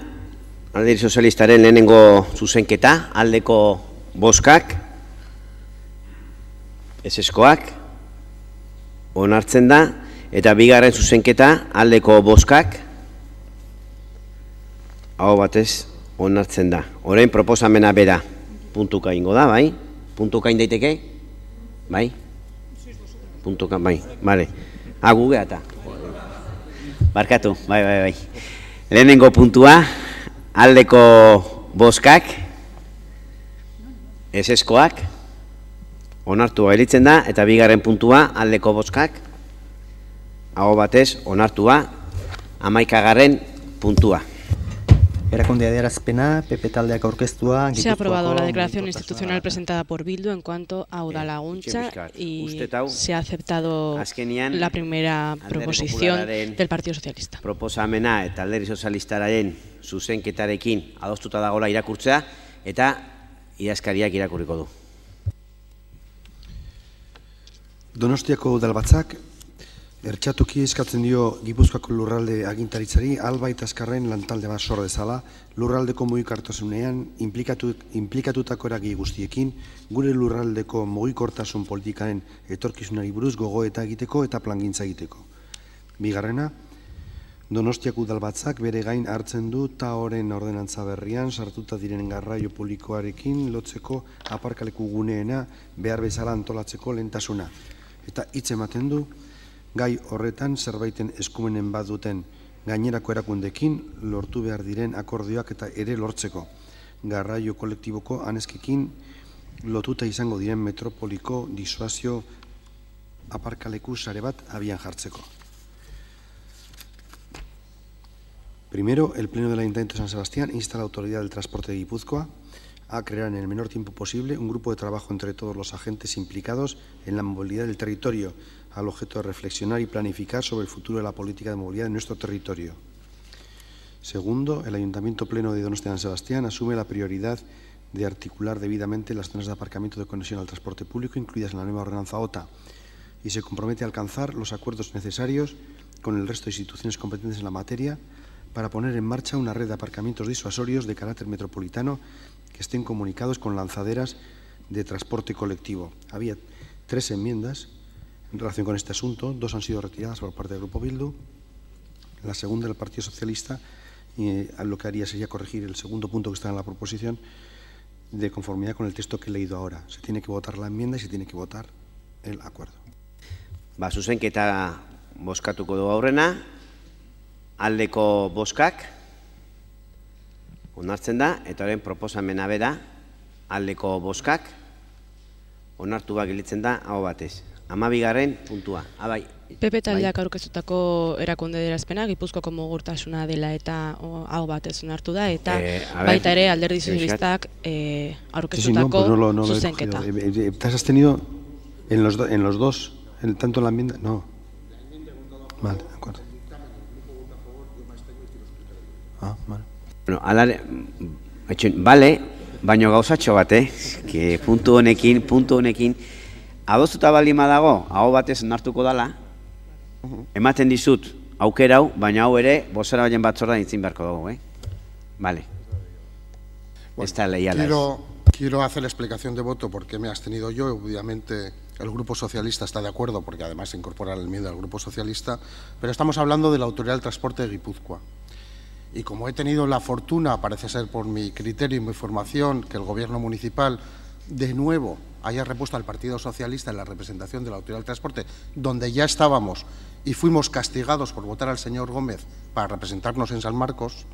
alderdi sozialistaren lehenengo zuzenketa, aldeko bozkak, ezeskoak, onartzen da, eta bigarren zuzenketa aldeko bozkak hau batez onartzen da. Orain proposamena bera puntuka ingo da, bai? Puntuka indaiteke? Bai? Puntuka, bai, bale. Guge eta. Barkatu, bai. Lehenengo puntua aldeko bozkak ezeskoak onartua eritzen da, eta bigarren puntua aldeko bozkak aho batez onartua 11. puntua. Erakunde adierazpena, PP taldeak aurkeztua... Se ha aprobado la declaración institucional presentada por Bildu en cuanto a udalaguntza y se ha aceptado la primera proposición del Partido Socialista. Proposamena eta Alderdi Sozialistaren zuzenketarekin adostuta dagoela irakurtzea eta idazkariak irakurriko du. Donostiako udalbatzak ertxatuki eskatzen dio Gipuzkoako lurralde agintaritzari albait azkarren lantalde bat sor dezala lurraldeko mugikortasunean inplikatutako eragile guztiekin gure lurraldeko mugikortasun politikaren etorkizunari buruz gogoeta egiteko eta plangintza egiteko. Bigarrena, Donostiako udalbatzak bere gain hartzen du TAOren ordenantza berrian sartuta diren garraio publikoarekin lotzeko aparkaleku guneena behar bezala antolatzeko lehentasuna. Eta hitz ematen du gai horretan zerbaiten eskumenen bat duten gainerako erakundekin lortu behar diren akordioak eta ere lortzeko. Garraio kolektiboko aneskekin lotuta izango diren metropoliko disuazio aparkaleku sare bat abian jartzeko. Primero, el Pleno del Ayuntamiento de San Sebastián insta a la Autoridad del Transporte de Guipúzcoa a crear en el menor tiempo posible un grupo de trabajo entre todos los agentes implicados en la movilidad del territorio, al objeto de reflexionar y planificar sobre el futuro de la política de movilidad en nuestro territorio. Segundo, el Ayuntamiento Pleno de Donostia San Sebastián asume la prioridad de articular debidamente las zonas de aparcamiento de conexión al transporte público incluidas en la nueva ordenanza OTA y se compromete a alcanzar los acuerdos necesarios con el resto de instituciones competentes en la materia para poner en marcha una red de aparcamientos disuasorios de carácter metropolitano que estén comunicados con lanzaderas de transporte colectivo. Había 3 enmiendas en relación con este asunto, 2 han sido retiradas por parte del Grupo Bildu, la segunda del Partido Socialista, y lo que haría sería corregir el segundo punto que está en la proposición de conformidad con el texto que he leído ahora. Se tiene que votar la enmienda y se tiene que votar el acuerdo. Zuzenketa bozkatuko du aurrena, aldeko bozkak onartzen da, eta horren proposamena bera, aldeko bozkak onartu gelitzen da aho batez. 12. puntua. PP taldeak aurkeztutako erakunde adierazpena Gipuzkoako mugikortasuna dela eta aho batez onartu da, eta baita ere Alderdi Sozialistak aurkeztutako zuzenketa. ¿Te has tenido en los dos, tanto en la enmienda? No. Vale, de acuerdo. Vale. Bueno, bale, baino gauzatxo bat, que puntu honekin, adostuta balima dago, aho batez onartuko dala, ematen dizut aukera hau, baina hau ere, bozeramaile batzordean intzin beharko dago, Vale. Esta leiala Quiero hacer la explicación de voto porque me has tenido yo, obviamente el Grupo Socialista está de acuerdo porque además se incorpora la enmienda del Grupo Socialista, pero estamos hablando de la Autoridad del Transporte de Guipúzcoa. Y como he tenido la fortuna, parece ser por mi criterio y mi formación, que el Gobierno municipal de nuevo haya repuesto al Partido Socialista en la representación de la Autoridad del Transporte, donde ya estábamos y fuimos castigados por votar al señor Gómez para representarnos en San Marcos,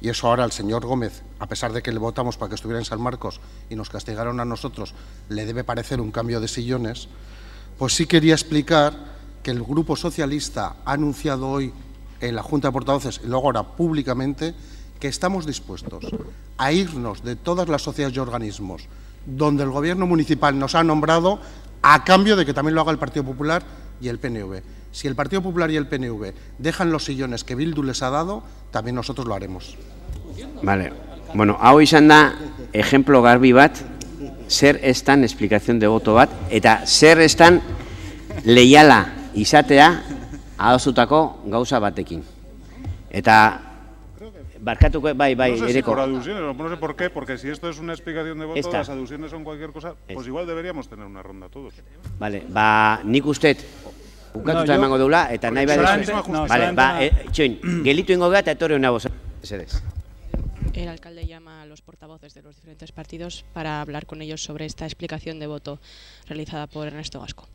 y eso ahora al señor Gómez, a pesar de que le votamos para que estuviera en San Marcos y nos castigaron a nosotros, le debe parecer un cambio de sillones, pues sí quería explicar que el Grupo Socialista ha anunciado hoy en la Junta de Portavoces y luego ahora públicamente que estamos dispuestos a irnos de todas las sociedades y organismos donde el Gobierno municipal nos ha nombrado a cambio de que también lo haga el Partido Popular y el PNV. Si el Partido Popular y el PNV dejan los sillones que Bildu les ha dado, también nosotros lo haremos. Vale. Bueno, hau izan da ejemplo garbi bat, zer estan explicación de voto bat, eta zer estan leiala izatea adostutako gauza batekin. Eta barkatuko, bai, Ereko. No sé por qué, porque si esto es una explicación de voto, las aducciones son cualquier cosa, pues igual deberíamos tener una ronda todos. Vale, nik ustet, bukatuta emango deula, eta nahi gelitu ingo gara eta etorri hona bosa. El alcalde llama a los portavoces de los diferentes partidos para hablar con ellos sobre esta explicación de voto realizada por Ernesto Gasco.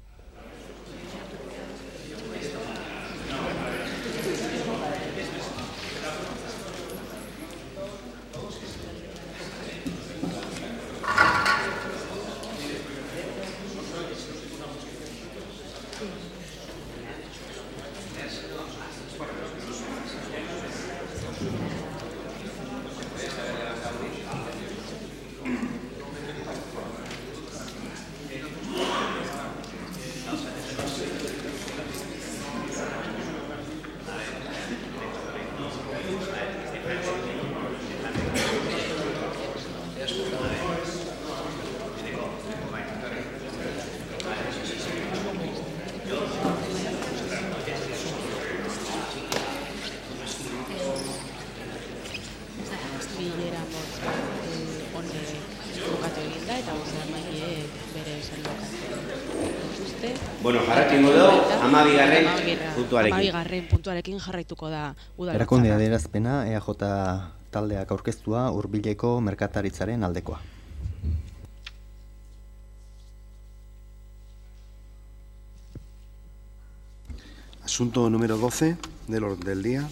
Bueno, jarraituko dugu, 12. puntuarekin. 12. puntuarekin jarraituko da udalbatzarra. Erakunde adierazpena EAJ taldeak aurkeztua hurbileko merkataritzaren aldekoa. Asunto número 12 del orden del día.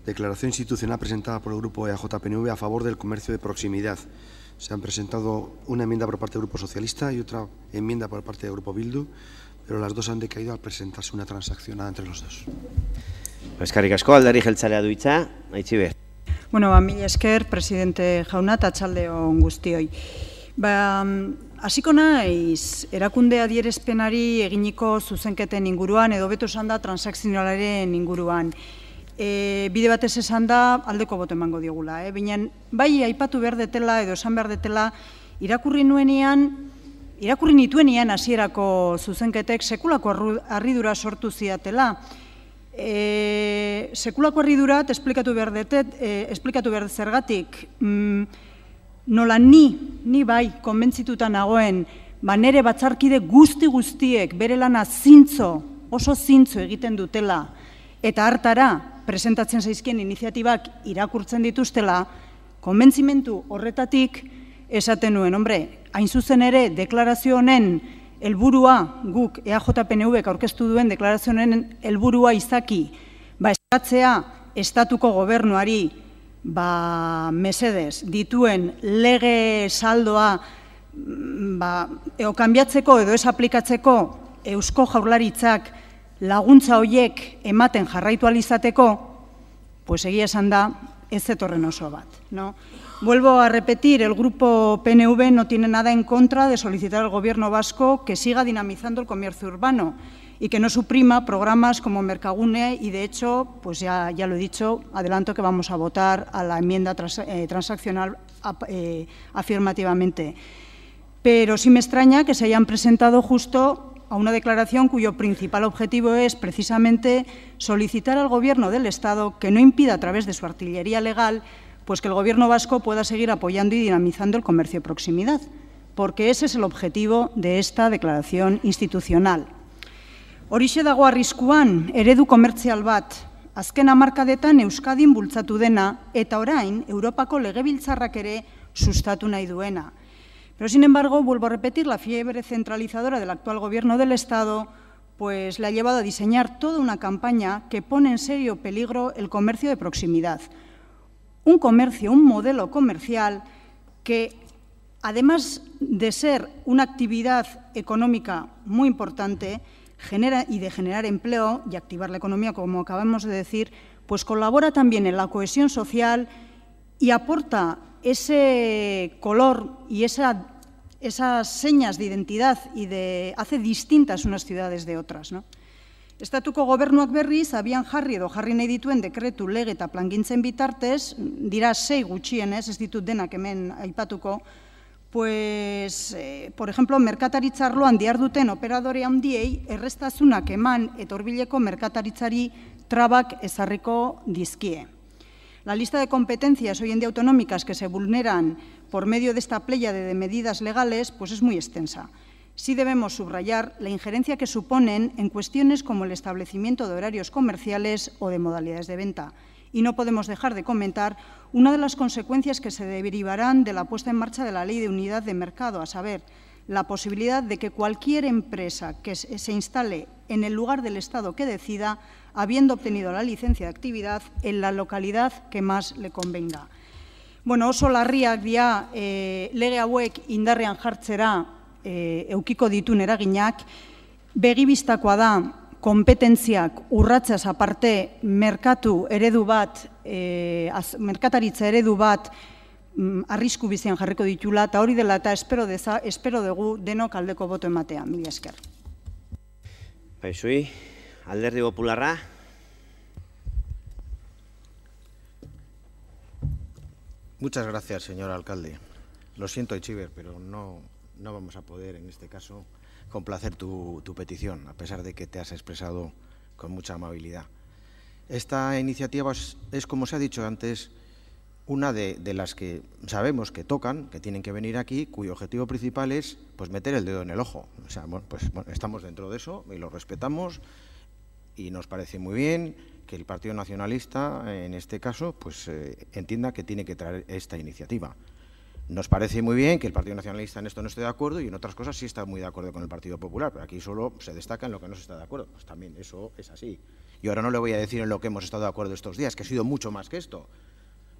Declaración institucional presentada por el Grupo EAJ-PNV a favor del comercio de proximidad. Se han presentado una enmienda por parte del Grupo Socialista y otra enmienda por parte del Grupo Bildu, pero las dos han decaído al presentarse una transaccionada entre los dos. Eskerrik asko, Alderdi Jeltzalea du hitza, Aitziber. Bueno, mila esker, presidente jauna, eta arratsaldeon guztioi. Hasiko naiz, erakunde adierazpenari eginiko zuzenketen inguruan, edo beto esan da transakzionalaren inguruan. Bide batez esan da aldeko boto emango diogula. Baina bai aipatu behar detela edo esan behar detela irakurri nituenean hasierako zuzenketek sekulako harridura sortu ziatela. Sekulako harridurat esplikatu behar zergatik. Nola ni bai konbentzituta nagoen, nere batzarkide guztiek bere lana oso zintzo egiten dutela, eta hartara presentatzen zaizkien iniziatibak irakurtzen dituztela, konbentzimentu horretatik esaten nuen, hain zuzen ere deklarazio honen helburua, guk EAJ-PNVek aurkeztu duen deklarazio honen helburua izaki, eskatzea estatuko gobernuari mesedez dituen lege saldoa kanbiatzeko edo ez aplikatzeko Eusko Jaurlaritzak laguntza horiek ematen jarraitu ahal izateko, pues egia esan da ez zetorren oso bat. Vuelvo a repetir, el Grupo PNV no tiene nada en contra de solicitar al Gobierno vasco que siga dinamizando el comercio urbano y que no suprima programas como Mercagune y, de hecho, pues ya lo he dicho, adelanto que vamos a votar a la enmienda transaccional afirmativamente. Pero sí me extraña que se hayan presentado justo a una declaración cuyo principal objetivo es precisamente solicitar al Gobierno del Estado que no impida a través de su artillería legal pues que el Gobierno vasco pueda seguir apoyando y dinamizando el comercio de proximidad, porque ese es el objetivo de esta declaración institucional. Horixe dago arriskuan eredu komertzial bat, azken hamarkadetan Euskadin bultzatu dena eta orain Europako legebiltzarrak ere sustatu nahi duena. Pero, sin embargo, vuelvo a repetir, la fiebre centralizadora del actual Gobierno del Estado pues le ha llevado a diseñar toda una campaña que pone en serio peligro el comercio de proximidad. Un comercio, un modelo comercial que, además de ser una actividad económica muy importante, genera y de generar empleo y activar la economía, como acabamos de decir, pues colabora también en la cohesión social y aporta ese color y esas señas de identidad y hace distintas unas ciudades de otras. Estatuko gobernuak berriz, abian jarri edo jarri nahi dituen dekretu lege eta plangintzen bitartez, dira 6 gutxienez, ez ditut denak hemen aipatuko, pues, por ejemplo, merkataritza arloan diharduten operadore handiei erreztasunak eman eta hurbileko merkataritzari trabak ezarriko dizkie. La lista de competencias hoy en día autonómicas que se vulneran por medio de esta pléyade de medidas legales pues es muy extensa. Sí debemos subrayar la injerencia que suponen en cuestiones como el establecimiento de horarios comerciales o de modalidades de venta. Y no podemos dejar de comentar una de las consecuencias que se derivarán de la puesta en marcha de la Ley de Unidad de Mercado, a saber, la posibilidad de que cualquier empresa que se instale en el lugar del Estado que decida, habiendo obtenido la licencia de actividad en la localidad que más le convenga. Bueno, oso larriak dira lege hauek indarrean jartzera eukiko ditun eraginak, begibistakoa da konpetentziak urratzaz aparte merkataritza eredu bat arrisku bizian jarriko ditula, eta hori dela eta espero dugu denok aldeko boto ematea. Mila esker. Zui, Alderdi Popularra. Muchas gracias, señor alcalde. Lo siento, Itziber, pero no vamos a poder, en este caso, complacer tu petición, a pesar de que te has expresado con mucha amabilidad. Esta iniciativa es, como se ha dicho antes, una de las que sabemos que tocan, que tienen que venir aquí, cuyo objetivo principal es pues meter el dedo en el ojo. O sea, bueno, pues estamos dentro de eso y lo respetamos y nos parece muy bien que el Partido Nacionalista, en este caso, pues entienda que tiene que traer esta iniciativa. Nos parece muy bien que el Partido Nacionalista en esto no esté de acuerdo y en otras cosas sí está muy de acuerdo con el Partido Popular, pero aquí solo se destaca en lo que no se está de acuerdo. Pues también eso es así. Y ahora no le voy a decir en lo que hemos estado de acuerdo estos días, que ha sido mucho más que esto.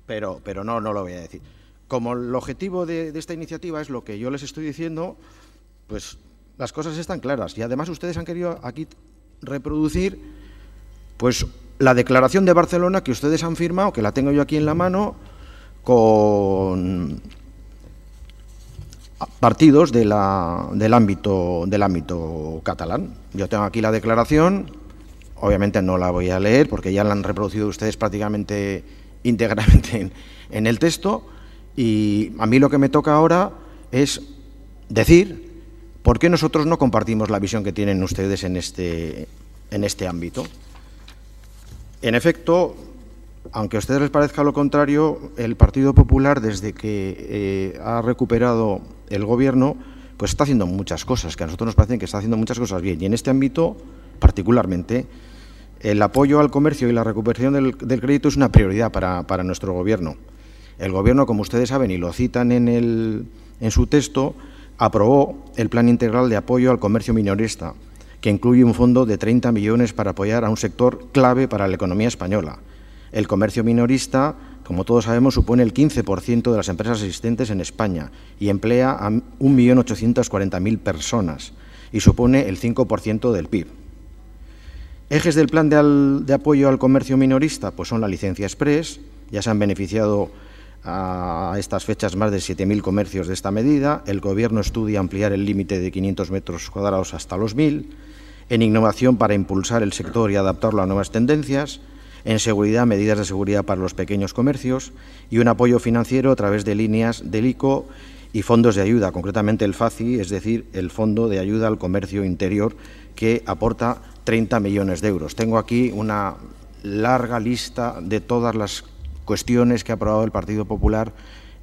Pero no lo voy a decir. Como el objetivo de esta iniciativa es lo que yo les estoy diciendo, pues las cosas están claras. Y además ustedes han querido aquí reproducir pues la declaración de Barcelona que ustedes han firmado, que la tengo yo aquí en la mano, con partidos del ámbito catalán. Yo tengo aquí la declaración, obviamente no la voy a leer porque ya la han reproducido ustedes prácticamente íntegramente en el texto, y a mí lo que me toca ahora es decir por qué nosotros no compartimos la visión que tienen ustedes en este ámbito. En efecto, aunque a ustedes les parezca lo contrario, el Partido Popular, desde que ha recuperado el gobierno, pues está haciendo muchas cosas, que a nosotros nos parecen que está haciendo muchas cosas bien, y en este ámbito particularmente el apoyo al comercio y la recuperación del crédito es una prioridad para nuestro Gobierno. El Gobierno, como ustedes saben, y lo citan en su texto, aprobó el Plan Integral de Apoyo al Comercio Minorista, que incluye un fondo de 30 millones para apoyar a un sector clave para la economía española. El comercio minorista, como todos sabemos, supone el 15% de las empresas existentes en España y emplea a 1.840.000 personas y supone el 5% del PIB. Ejes del plan de apoyo al comercio minorista pues son la licencia express, ya se han beneficiado a estas fechas más de 7.000 comercios de esta medida. El Gobierno estudia ampliar el límite de 500 metros cuadrados hasta los 1.000, en innovación para impulsar el sector y adaptarlo a nuevas tendencias, en seguridad, medidas de seguridad para los pequeños comercios y un apoyo financiero a través de líneas del ICO y fondos de ayuda, concretamente el FACI, es decir, el Fondo de Ayuda al Comercio Interior, que aporta 30 millones de euros. Tengo aquí una larga lista de todas las cuestiones que ha aprobado el Partido Popular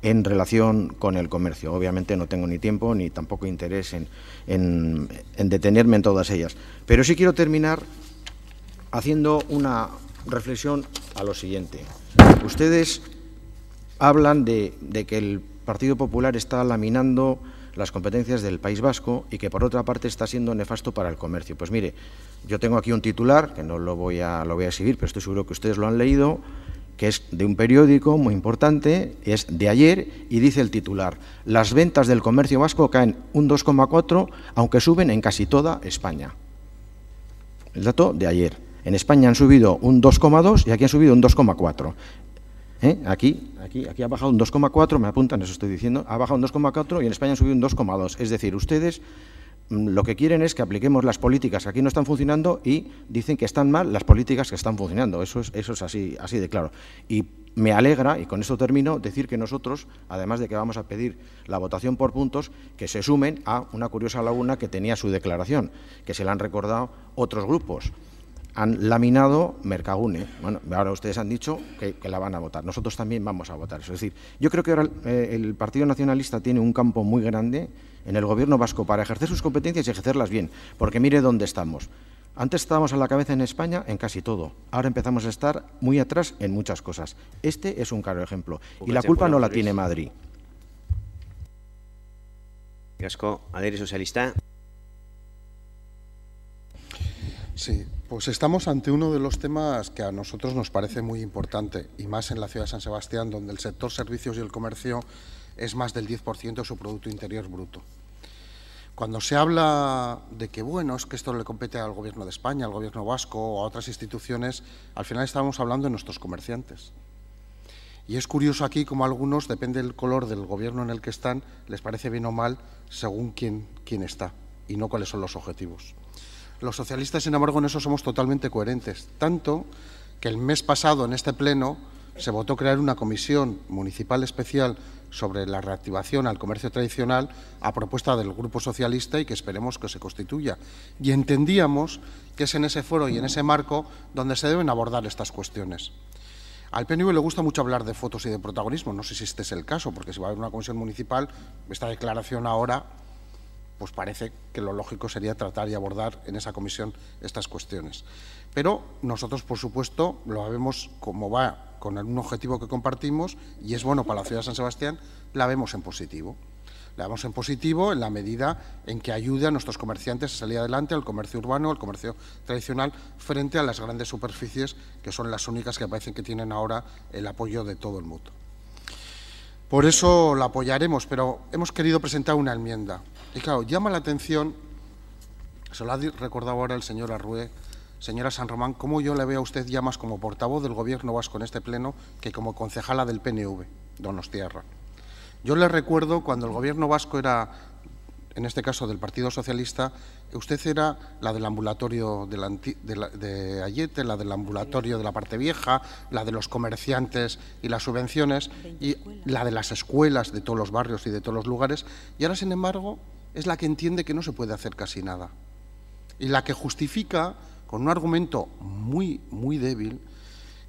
en relación con el comercio. Obviamente no tengo ni tiempo ni tampoco interés en detenerme en todas ellas. Pero sí quiero terminar haciendo una reflexión a lo siguiente. Ustedes hablan de que el Partido Popular está laminando las competencias del País Vasco y que por otra parte está siendo nefasto para el comercio. Pues mire, yo tengo aquí un titular, que no lo voy a exhibir, pero estoy seguro que ustedes lo han leído, que es de un periódico muy importante, es de ayer, y dice el titular: las ventas del comercio vasco caen un 2,4, aunque suben en casi toda España. El dato de ayer. En España han subido un 2,2 y aquí han subido un 2,4. Aquí ha bajado un 2,4, me apuntan, eso estoy diciendo, ha bajado un 2,4 y en España han subido un 2,2. Es decir, ustedes lo que quieren es que apliquemos las políticas que aquí no están funcionando y dicen que están mal las políticas que están funcionando. Eso es así de claro. Y me alegra, y con esto termino, decir que nosotros, además de que vamos a pedir la votación por puntos, que se sumen a una curiosa laguna que tenía su declaración, que se la han recordado otros grupos. Han laminado Mercagune. Bueno, ahora ustedes han dicho que la van a votar. Nosotros también vamos a votar eso. Es decir, yo creo que ahora el Partido Nacionalista tiene un campo muy grande en el Gobierno vasco para ejercer sus competencias y ejercerlas bien. Porque mire dónde estamos. Antes estábamos a la cabeza en España en casi todo. Ahora empezamos a estar muy atrás en muchas cosas. Este es un claro ejemplo. Y la culpa no la tiene Madrid. Asko, Alderdi Sozialista. Sí, pues estamos ante uno de los temas que a nosotros nos parece muy importante, y más en la ciudad de San Sebastián, donde el sector servicios y el comercio es más del 10% de su Producto Interior Bruto. Cuando se habla de que, bueno, es que esto le compete al Gobierno de España, al Gobierno vasco o a otras instituciones, al final estamos hablando de nuestros comerciantes. Y es curioso aquí como a algunos, depende del color del Gobierno en el que están, les parece bien o mal según quién está y no cuáles son los objetivos. Los socialistas, sin embargo, en eso somos totalmente coherentes, tanto que el mes pasado en este pleno se votó crear una comisión municipal especial sobre la reactivación al comercio tradicional a propuesta del Grupo Socialista y que esperemos que se constituya. Y entendíamos que es en ese foro y en ese marco donde se deben abordar estas cuestiones. Al PNV le gusta mucho hablar de fotos y de protagonismo, no sé si este es el caso, porque si va a haber una comisión municipal, esta declaración ahora, pues parece que lo lógico sería tratar y abordar en esa comisión estas cuestiones. Pero nosotros, por supuesto, lo vemos como va con un objetivo que compartimos y es bueno para la ciudad de San Sebastián, la vemos en positivo. La vemos en positivo en la medida en que ayude a nuestros comerciantes a salir adelante, al comercio urbano, al comercio tradicional, frente a las grandes superficies, que son las únicas que parecen que tienen ahora el apoyo de todo el mundo. Por eso la apoyaremos, pero hemos querido presentar una enmienda. Y claro, llama la atención, se lo ha recordado ahora el señor Arrué, señora San Román, cómo yo le veo a usted ya más como portavoz del Gobierno vasco en este pleno que como concejala del PNV, Donostiarra. Yo le recuerdo cuando el Gobierno vasco era, en este caso del Partido Socialista, usted era la del ambulatorio de Ayete, la del ambulatorio de la Parte Vieja, la de los comerciantes y las subvenciones, y la de las escuelas de todos los barrios y de todos los lugares, y ahora, sin embargo, es la que entiende que no se puede hacer casi nada. Y la que justifica, con un argumento muy débil,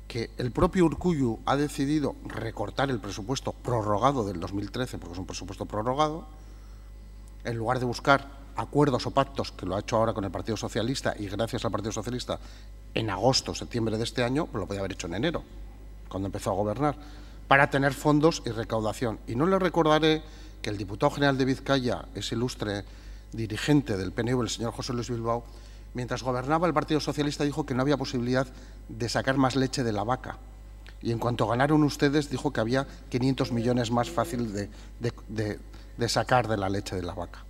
que el propio Urkullu ha decidido recortar el presupuesto prorrogado del 2013, porque es un presupuesto prorrogado, en lugar de buscar acuerdos o pactos, que lo ha hecho ahora con el Partido Socialista, y gracias al Partido Socialista, en agosto, septiembre de este año, pues lo podía haber hecho en enero, cuando empezó a gobernar, para tener fondos y recaudación. Y no le recordaré que el diputado general de Vizcaya, ese ilustre dirigente del PNV, el señor José Luis Bilbao, mientras gobernaba el Partido Socialista, dijo que no había posibilidad de sacar más leche de la vaca. Y en cuanto ganaron ustedes, dijo que había 500 millones más fácil de sacar de la leche de la vaca.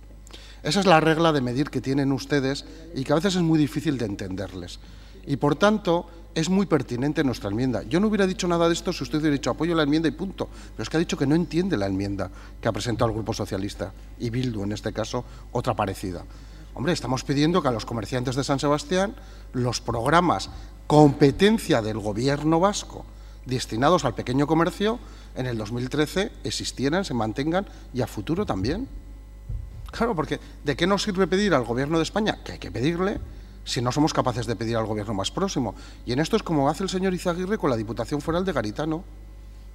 Esa es la regla de medir que tienen ustedes y que a veces es muy difícil de entenderles. Y, por tanto, es muy pertinente nuestra enmienda. Yo no hubiera dicho nada de esto si usted hubiera dicho apoyo a la enmienda y punto. Pero es que ha dicho que no entiende la enmienda que ha presentado el Grupo Socialista y Bildu, en este caso, otra parecida. Hombre, estamos pidiendo que a los comerciantes de San Sebastián los programas competencia del Gobierno vasco destinados al pequeño comercio en el 2013 existieran, se mantengan y a futuro también. Claro, porque ¿de qué nos sirve pedir al Gobierno de España? Que hay que pedirle si no somos capaces de pedir al Gobierno más próximo. Y en esto es como hace el señor Izaguirre con la Diputación Foral de Garitano,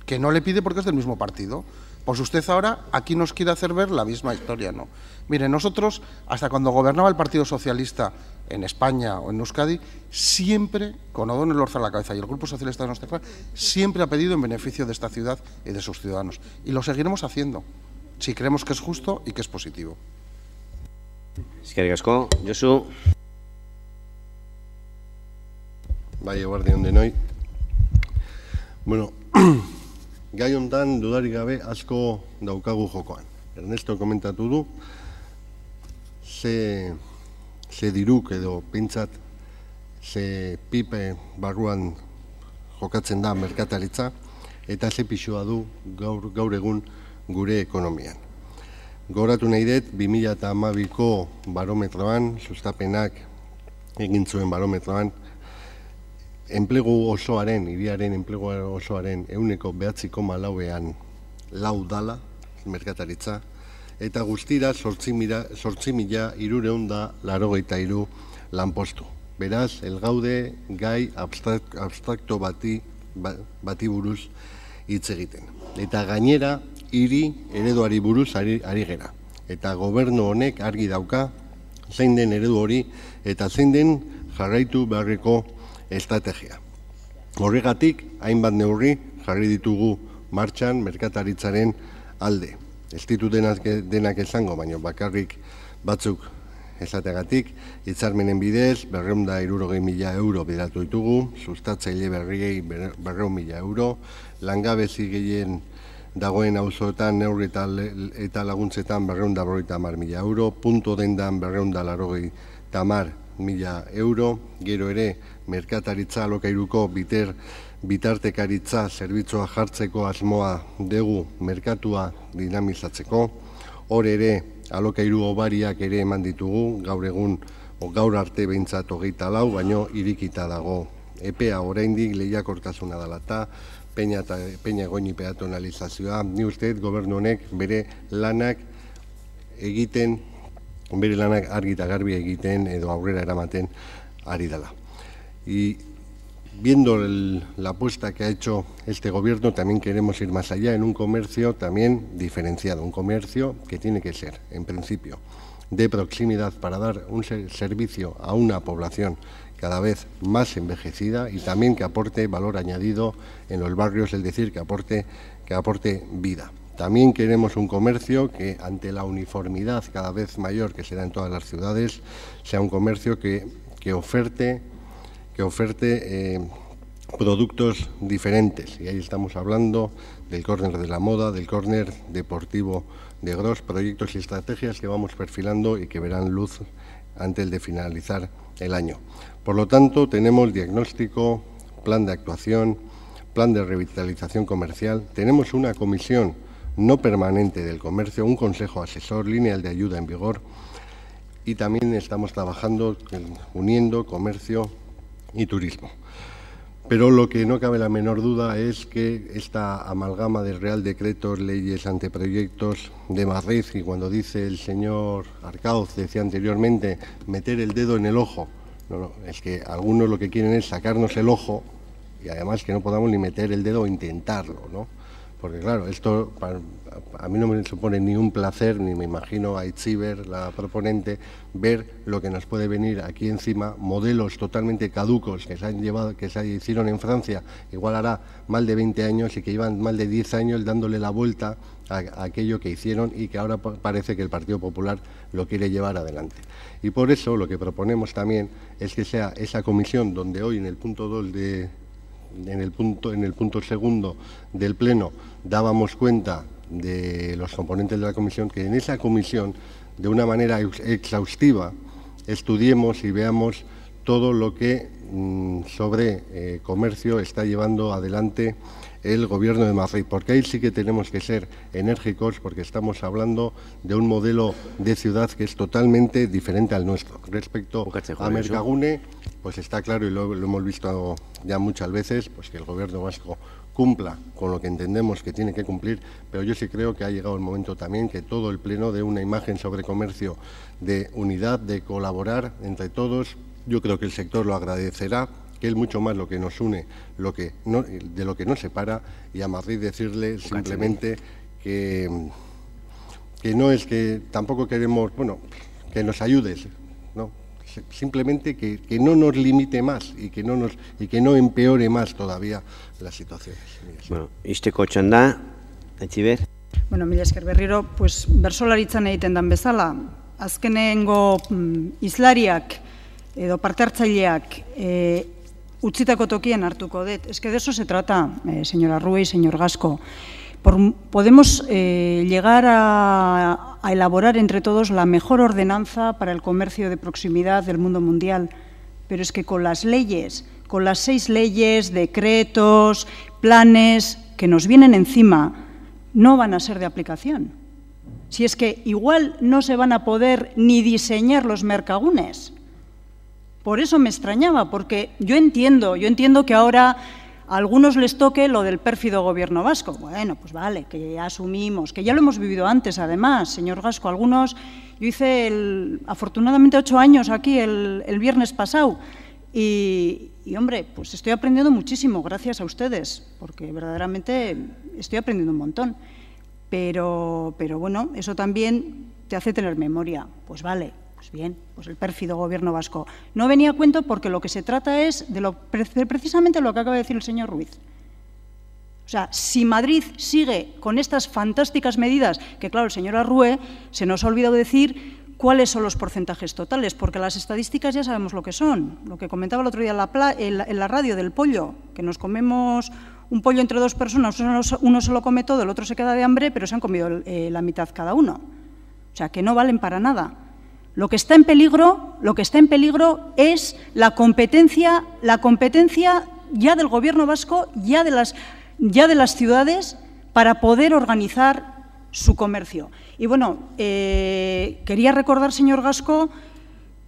que no le pide porque es del mismo partido. Pues usted ahora aquí nos quiere hacer ver la misma historia, ¿no? Mire, nosotros, hasta cuando gobernaba el Partido Socialista en España o en Euskadi, siempre, con O'Donnell Orza a la cabeza y el Grupo Socialista de nuestra tierra, siempre ha pedido en beneficio de esta ciudad y de sus ciudadanos. Y lo seguiremos haciendo, si creemos que es justo y que es positivo. Eskerrik asko, Josu. Bai, eguardion denoi. Bueno, gai hontan dudarik gabe asko daukagu jokoan. Ernesto komentatu du, ze diruk edo pintzat, ze pipe barruan jokatzen da merkataritza, eta ze pixua du gaur egun gure ekonomian. Gogoratu nahi dut, 2012ko barometroan, sustapenak egin zuen barometroan, enplegu osoaren, hiriaren enplegu osoaren 9,4,4ean lau dala, merkataritza, eta guztira 8.383 lanpostu. Beraz, elgaude gai abstrakto bati buruz hitz egiten. Eta gainera, hiri ereduari buruz ari gera. Eta gobernu honek argi dauka zein den eredu hori eta zein den jarraitu beharreko estrategia. Horregatik, hainbat neurri jarri ditugu martxan merkataritzaren alde. Ez ditu denak esango, baina bakarrik batzuk esateagatik, hitzarmenen bidez 260.000 euro bideratu ditugu, sustatzaile berriei 200.000 euro, langabezi gehien dagoen auzoetan neurri eta laguntzetan 250.000 euro, punto dendan 280.000 euro, gero ere merkataritza alokairuko bitartekaritza zerbitzua jartzeko asmoa dugu merkatua dinamizatzeko, hor ere alokairu hobariak ere eman ditugu, gaur egun, gaur arte behintzat 24, baino irikita dago. Epea oraindik lehiakortasuna dela eta peña goini peatonalizazioa, ni uste gobernu honek bere lanak egiten, bere lanak argi eta garbi egiten edo aurrera eramaten ari dela. viendo la apuesta que ha hecho este Gobierno, también queremos ir más allá en un comercio también diferenciado, un comercio que tiene que ser, en principio, de proximidad para dar un servicio a una población cada vez más envejecida y también que aporte valor añadido en los barrios, es decir, que aporte vida. También queremos un comercio que, ante la uniformidad cada vez mayor que se da en todas las ciudades, sea un comercio que oferte productos diferentes. Y ahí estamos hablando del córner de la moda, del córner deportivo de Gros, proyectos y estrategias que vamos perfilando y que verán luz antes de finalizar el año. Por lo tanto, tenemos diagnóstico, plan de actuación, plan de revitalización comercial, tenemos una comisión no permanente del comercio, un consejo asesor, lineal de ayuda en vigor y también estamos trabajando uniendo comercio y turismo. Pero lo que no cabe la menor duda es que esta amalgama de Real Decretos, leyes, anteproyectos de Madrid, y cuando dice el señor Arcauz, decía anteriormente, meter el dedo en el ojo, no, es que algunos lo que quieren es sacarnos el ojo y además que no podamos ni meter el dedo o intentarlo, ¿no? Porque claro, esto a mí no me supone ni un placer, ni me imagino a Itziber, la proponente, ver lo que nos puede venir aquí encima, modelos totalmente caducos que se hicieron en Francia, igual hará más de 20 años y que llevan más de 10 años dándole la vuelta a aquello que hicieron y que ahora parece que el Partido Popular lo quiere llevar adelante. Y por eso lo que proponemos también es que sea esa comisión donde hoy en el punto 2 en el punto segundo del Pleno dábamos cuenta de los componentes de la comisión, que en esa comisión, de una manera exhaustiva, estudiemos y veamos todo lo que sobre comercio está llevando adelante el Gobierno de Madrid, porque ahí sí que tenemos que ser enérgicos, porque estamos hablando de un modelo de ciudad que es totalmente diferente al nuestro. Respecto a Mercagune, pues está claro, y lo hemos visto ya muchas veces, pues que el Gobierno vasco cumpla con lo que entendemos que tiene que cumplir, pero yo sí creo que ha llegado el momento también que todo el Pleno dé una imagen sobre comercio de unidad, de colaborar entre todos. Yo creo que el sector lo agradecerá, que es mucho más lo que nos une de lo que nos separa, y a Madrid decirle simplemente que no es que tampoco queremos, bueno, que nos ayudes, ¿no? Simplemente que no nos limite más y que no empeore más todavía las situaciones. Bueno, isteko txanda, Itziber. Bueno, mila esker berriro, pues bersolaritzan egiten dan bezala, azkenengo islariak edo parte hartzaileak utzitako tokien hartuko dut. Es que de eso se trata, señora Rue y señor Gasco. Podemos llegar a elaborar entre todos la mejor ordenanza para el comercio de proximidad del mundo mundial, pero es que con las leyes, con las 6 leyes, decretos, planes que nos vienen encima, no van a ser de aplicación. Si es que igual no se van a poder ni diseñar los mercagunes. Por eso me extrañaba, porque yo entiendo que ahora a algunos les toque lo del pérfido Gobierno vasco. Bueno, pues vale, que ya asumimos, que ya lo hemos vivido antes, además, señor Gasco. Algunos, yo hice afortunadamente 8 años aquí el viernes pasado y, hombre, pues estoy aprendiendo muchísimo gracias a ustedes, porque verdaderamente estoy aprendiendo un montón. Pero bueno, eso también te hace tener memoria. Pues vale. Pues bien, pues el pérfido Gobierno vasco. No venía a cuento porque lo que se trata es de precisamente lo que acaba de decir el señor Ruiz. O sea, si Madrid sigue con estas fantásticas medidas, que claro, el señor Arrue se nos ha olvidado decir cuáles son los porcentajes totales, porque las estadísticas ya sabemos lo que son. Lo que comentaba el otro día en la radio del pollo, que nos comemos un pollo entre 2 personas, uno se lo come todo, el otro se queda de hambre, pero se han comido la mitad cada uno. O sea, que no valen para nada. Lo que está en peligro es la competencia ya del Gobierno vasco, ya de las ciudades, para poder organizar su comercio. Y bueno, quería recordar, señor Gasco,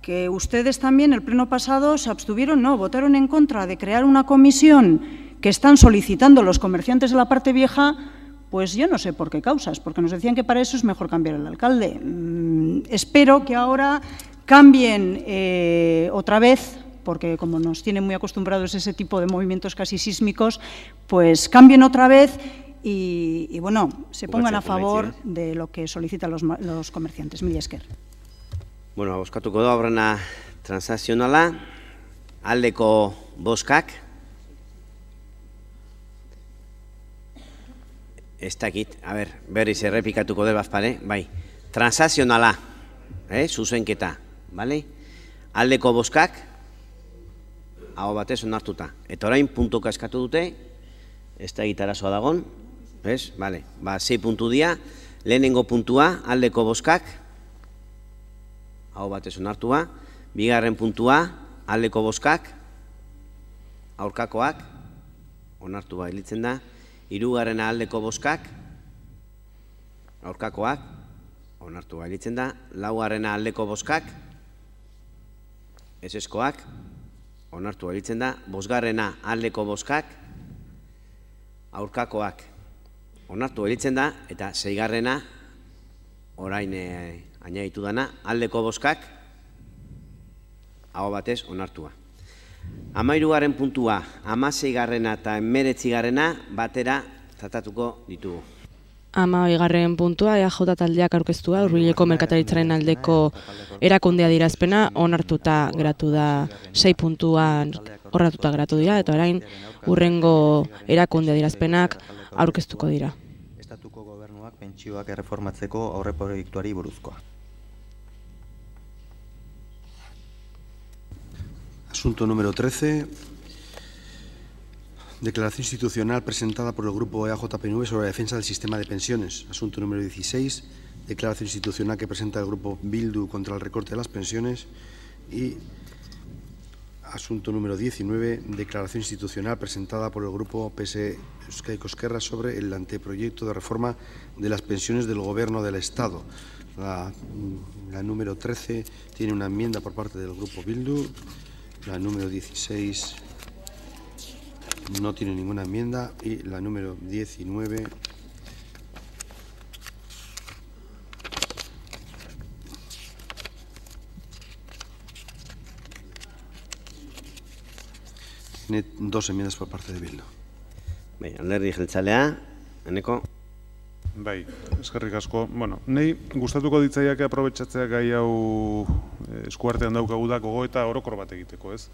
que ustedes también el pleno pasado se abstuvieron, votaron en contra de crear una comisión que están solicitando los comerciantes de la parte vieja. Pues yo no sé por qué causas, porque nos decían que para eso es mejor cambiar el alcalde. Espero que ahora cambien otra vez porque como nos tienen muy acostumbrados a ese tipo de movimientos casi sísmicos, pues cambien otra vez y bueno, se pongan a favor de lo que solicitan los comerciantes. Mila esker. Bueno, bozkatuko da aurrena transazionala, aldeko bozkak, ez dakit, berriz errepikatuko dut bazpare, bai, transazionala, zuzenketa, bale? Aldeko bozkak, hau batez onartuta. Eta orain puntuka eskatu dute, ez da gitarazoa dagon, ez? Bale, 6 puntu dira, lehenengo puntua, aldeko bozkak, hau batez onartua, bigarren puntua, aldeko bozkak, aurkakoak, onartua hilitzen da, hirugarrena aldeko bozkak, aurkakoak, onartua hilitzen da, laugarrena aldeko bozkak, ezeskoak, onartua hilitzen da, bosgarrena aldeko bozkak, aurkakoak, onartua hilitzen da, eta seigarrena, orain añaditu dana, aldeko bozkak, hau batez onartua. 13. puntua, 16. eta 19. batera tratatuko ditugu. 12. puntua, EAJ taldeak aurkeztua, Hurbileko merkataritzaren aldeko erakundea dirazpena, onartuta geratu da 6 puntuan horratuta geratu dira, eta orain hurrengo erakundea dirazpenak aurkeztuko dira. Estatuko gobernuak pentsioak erreformatzeko aurreproiektuari buruzkoa. Asunto número 13. Declaración institucional presentada por el Grupo EAJ-PNV sobre la defensa del sistema de pensiones. Asunto número 16. Declaración institucional que presenta el Grupo Bildu contra el recorte de las pensiones. Y asunto número 19. Declaración institucional presentada por el Grupo PS Euskadi Ezkerra sobre el anteproyecto de reforma de las pensiones del Gobierno del Estado. La número 13 tiene una enmienda por parte del Grupo Bildu. La número 16 no tiene ninguna enmienda y la número 19 tiene 2 enmiendas por parte de Bildu. Alderdi jeltzalea, Eneko. Bai, eskerrik asko. Bueno, nahi gustatuko ditzaiake aprobetxatzea gai hau eskuartean daukagu da gogoeta orokor bat egiteko, ez?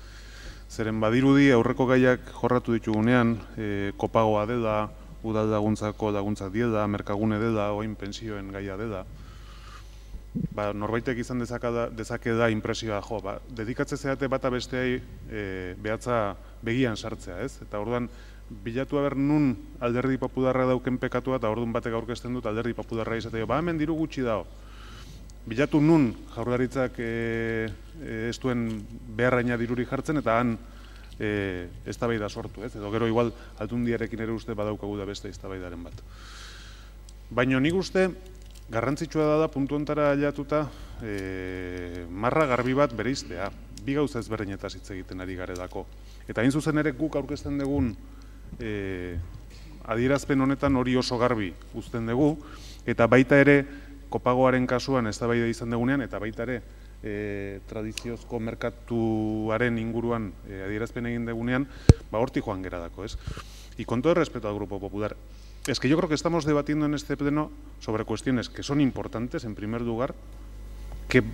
Zeren badirudi aurreko gaiak jorratu ditugunean, kopagoa dela, udal laguntzako laguntzak dela, merkagune dela, oin pensioen gaia dela. Norbaitek izan dezake da impresioa, dedikatze zeate bata besteai behatza begian sartzea, ez? Eta orduan, bilatu haber nun alderdi popularra dauken pekatua eta orduan batek aurkezten dut alderdi popularra izateo. Hemen diru gutxi dago. Bilatu nun jaurlaritzak ez duen beharraina diruri jartzen eta han eztabaida sortu, ez? Edo gero igual Aldundiarekin ere uste badaukagu da beste eztabaidaren bat. Baina nik uste garrantzitsua da puntu ontara ailatuta marra garbi bat bereiztea. Bi gauza ezberdinetaz hitz egiten ari garelako. Eta hain zuzen ere guk aurkezten dugun adierazpen honetan hori oso garbi uzten dugu, eta baita ere kopagoaren kasuan eztabaida izan dugunean, eta baita ere tradiziozko merkatuaren inguruan adierazpen egin dugunean, hortik joan gera dako, ez? Y con todo el respeto al Grupo Popular, es que yo creo que estamos debatiendo en este pleno sobre cuestiones que son importantes, en primer lugar, que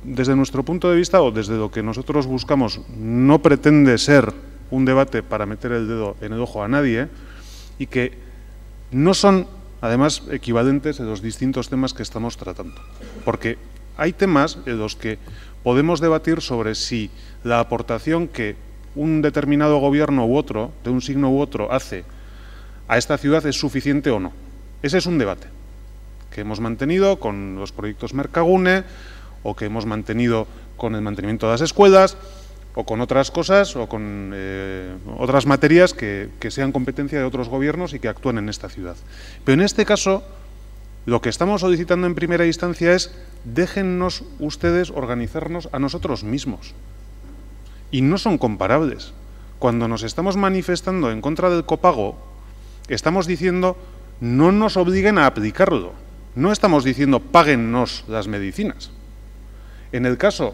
desde nuestro punto de vista o desde lo que nosotros buscamos no pretende ser un debate para meter el dedo en el ojo a nadie y que no son además equivalentes en los distintos temas que estamos tratando. Porque hay temas en los que podemos debatir sobre si la aportación que un determinado gobierno u otro, de un signo u otro, hace a esta ciudad es suficiente o no. Ese es un debate que hemos mantenido con los proyectos Mercagune o que hemos mantenido con el mantenimiento de las escuelas o con otras cosas o con otras materias que sean competencia de otros gobiernos y que actúen en esta ciudad. Pero en este caso, lo que estamos solicitando en primera instancia es déjennos ustedes organizarnos a nosotros mismos. Y no son comparables. Cuando nos estamos manifestando en contra del copago, estamos diciendo no nos obliguen a aplicarlo. No estamos diciendo páguennos las medicinas. En el caso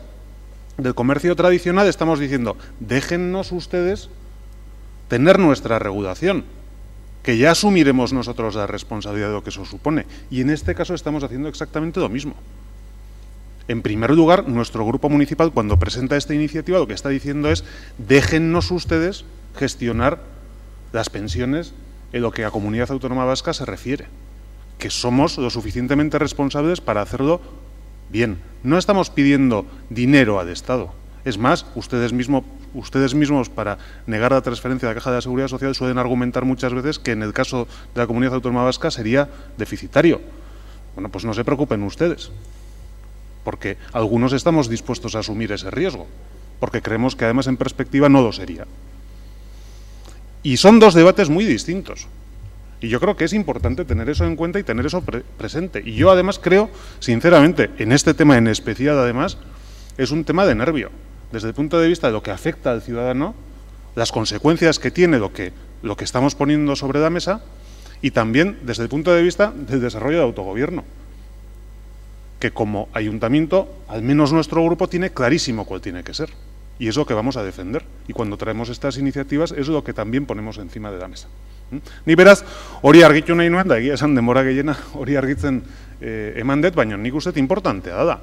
del comercio tradicional estamos diciendo, déjennos ustedes tener nuestra regulación, que ya asumiremos nosotros la responsabilidad de lo que eso supone. Y en este caso estamos haciendo exactamente lo mismo. En primer lugar, nuestro grupo municipal, cuando presenta esta iniciativa, lo que está diciendo es, déjennos ustedes gestionar las pensiones en lo que a Comunidad Autónoma Vasca se refiere, que somos lo suficientemente responsables para hacerlo bien. No estamos pidiendo dinero al Estado. Es más, ustedes mismos para negar la transferencia de la Caja de la Seguridad Social suelen argumentar muchas veces que en el caso de la Comunidad Autónoma Vasca sería deficitario. Bueno, pues no se preocupen ustedes, porque algunos estamos dispuestos a asumir ese riesgo, porque creemos que además en perspectiva no lo sería. Y son dos debates muy distintos. Y yo creo que es importante tener eso en cuenta y tener eso presente. Y yo además creo, sinceramente, en este tema en especial además, es un tema de nervio. Desde el punto de vista de lo que afecta al ciudadano, las consecuencias que tiene lo que estamos poniendo sobre la mesa, y también desde el punto de vista del desarrollo de autogobierno, que como ayuntamiento, al menos nuestro grupo tiene clarísimo cuál tiene que ser. Y es lo que vamos a defender. Y cuando traemos estas iniciativas es lo que también ponemos encima de la mesa. Ni beraz, hori argitu nahi nuen, da egia esan denbora gehiena hori argitzen eman dut, baina nik uste inportantea da.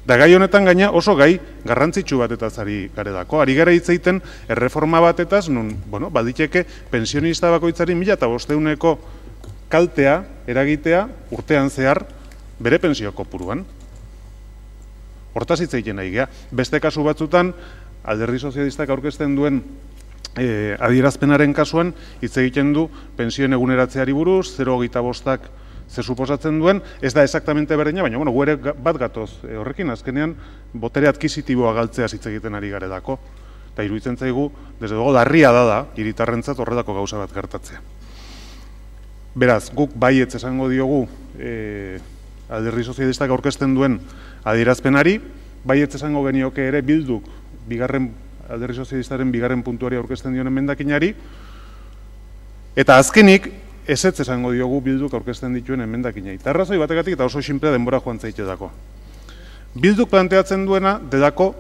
Da gai honetan gaina oso gai garrantzitsu batetaz ari garelako. Ari gara hitz egiten erreforma batetaz, nun, bueno, balditeke pensionista bakoitzari 1.500 kaltea eragitea urtean zehar bere pensio kopuruan. Hortaz hitz egiten nahi gea. Beste kasu batzutan, Alderdi Sozialistak aurkezten duen adierazpenaren kasuan hitz egiten du pensioen eguneratzeari buruz, 0,25 ze suposatzen duen, ez da exactamente berdina, baina bueno, ere bat gatoz horrekin, azkenean botere adkisitiboa galtzea hitz egiten ari garelako. Eta iruditzen zaigu, desde dugu, larria da hiritarrentzat horrelako gauza bat gertatzea. Beraz, guk baietz esango diogu Alderdi Sozialistak aurkezten duen adierazpenari, baietz esango genioke ere Bilduk Alderdi Sozialistaren bigarren puntuari aurkezten dion emendakinari, eta azkenik ezetz esango diogu Bilduk aurkezten dituen emendakinei. Eta arrazoi bategatik eta oso sinplea denbora joan zaitezako. Bilduk planteatzen duena delako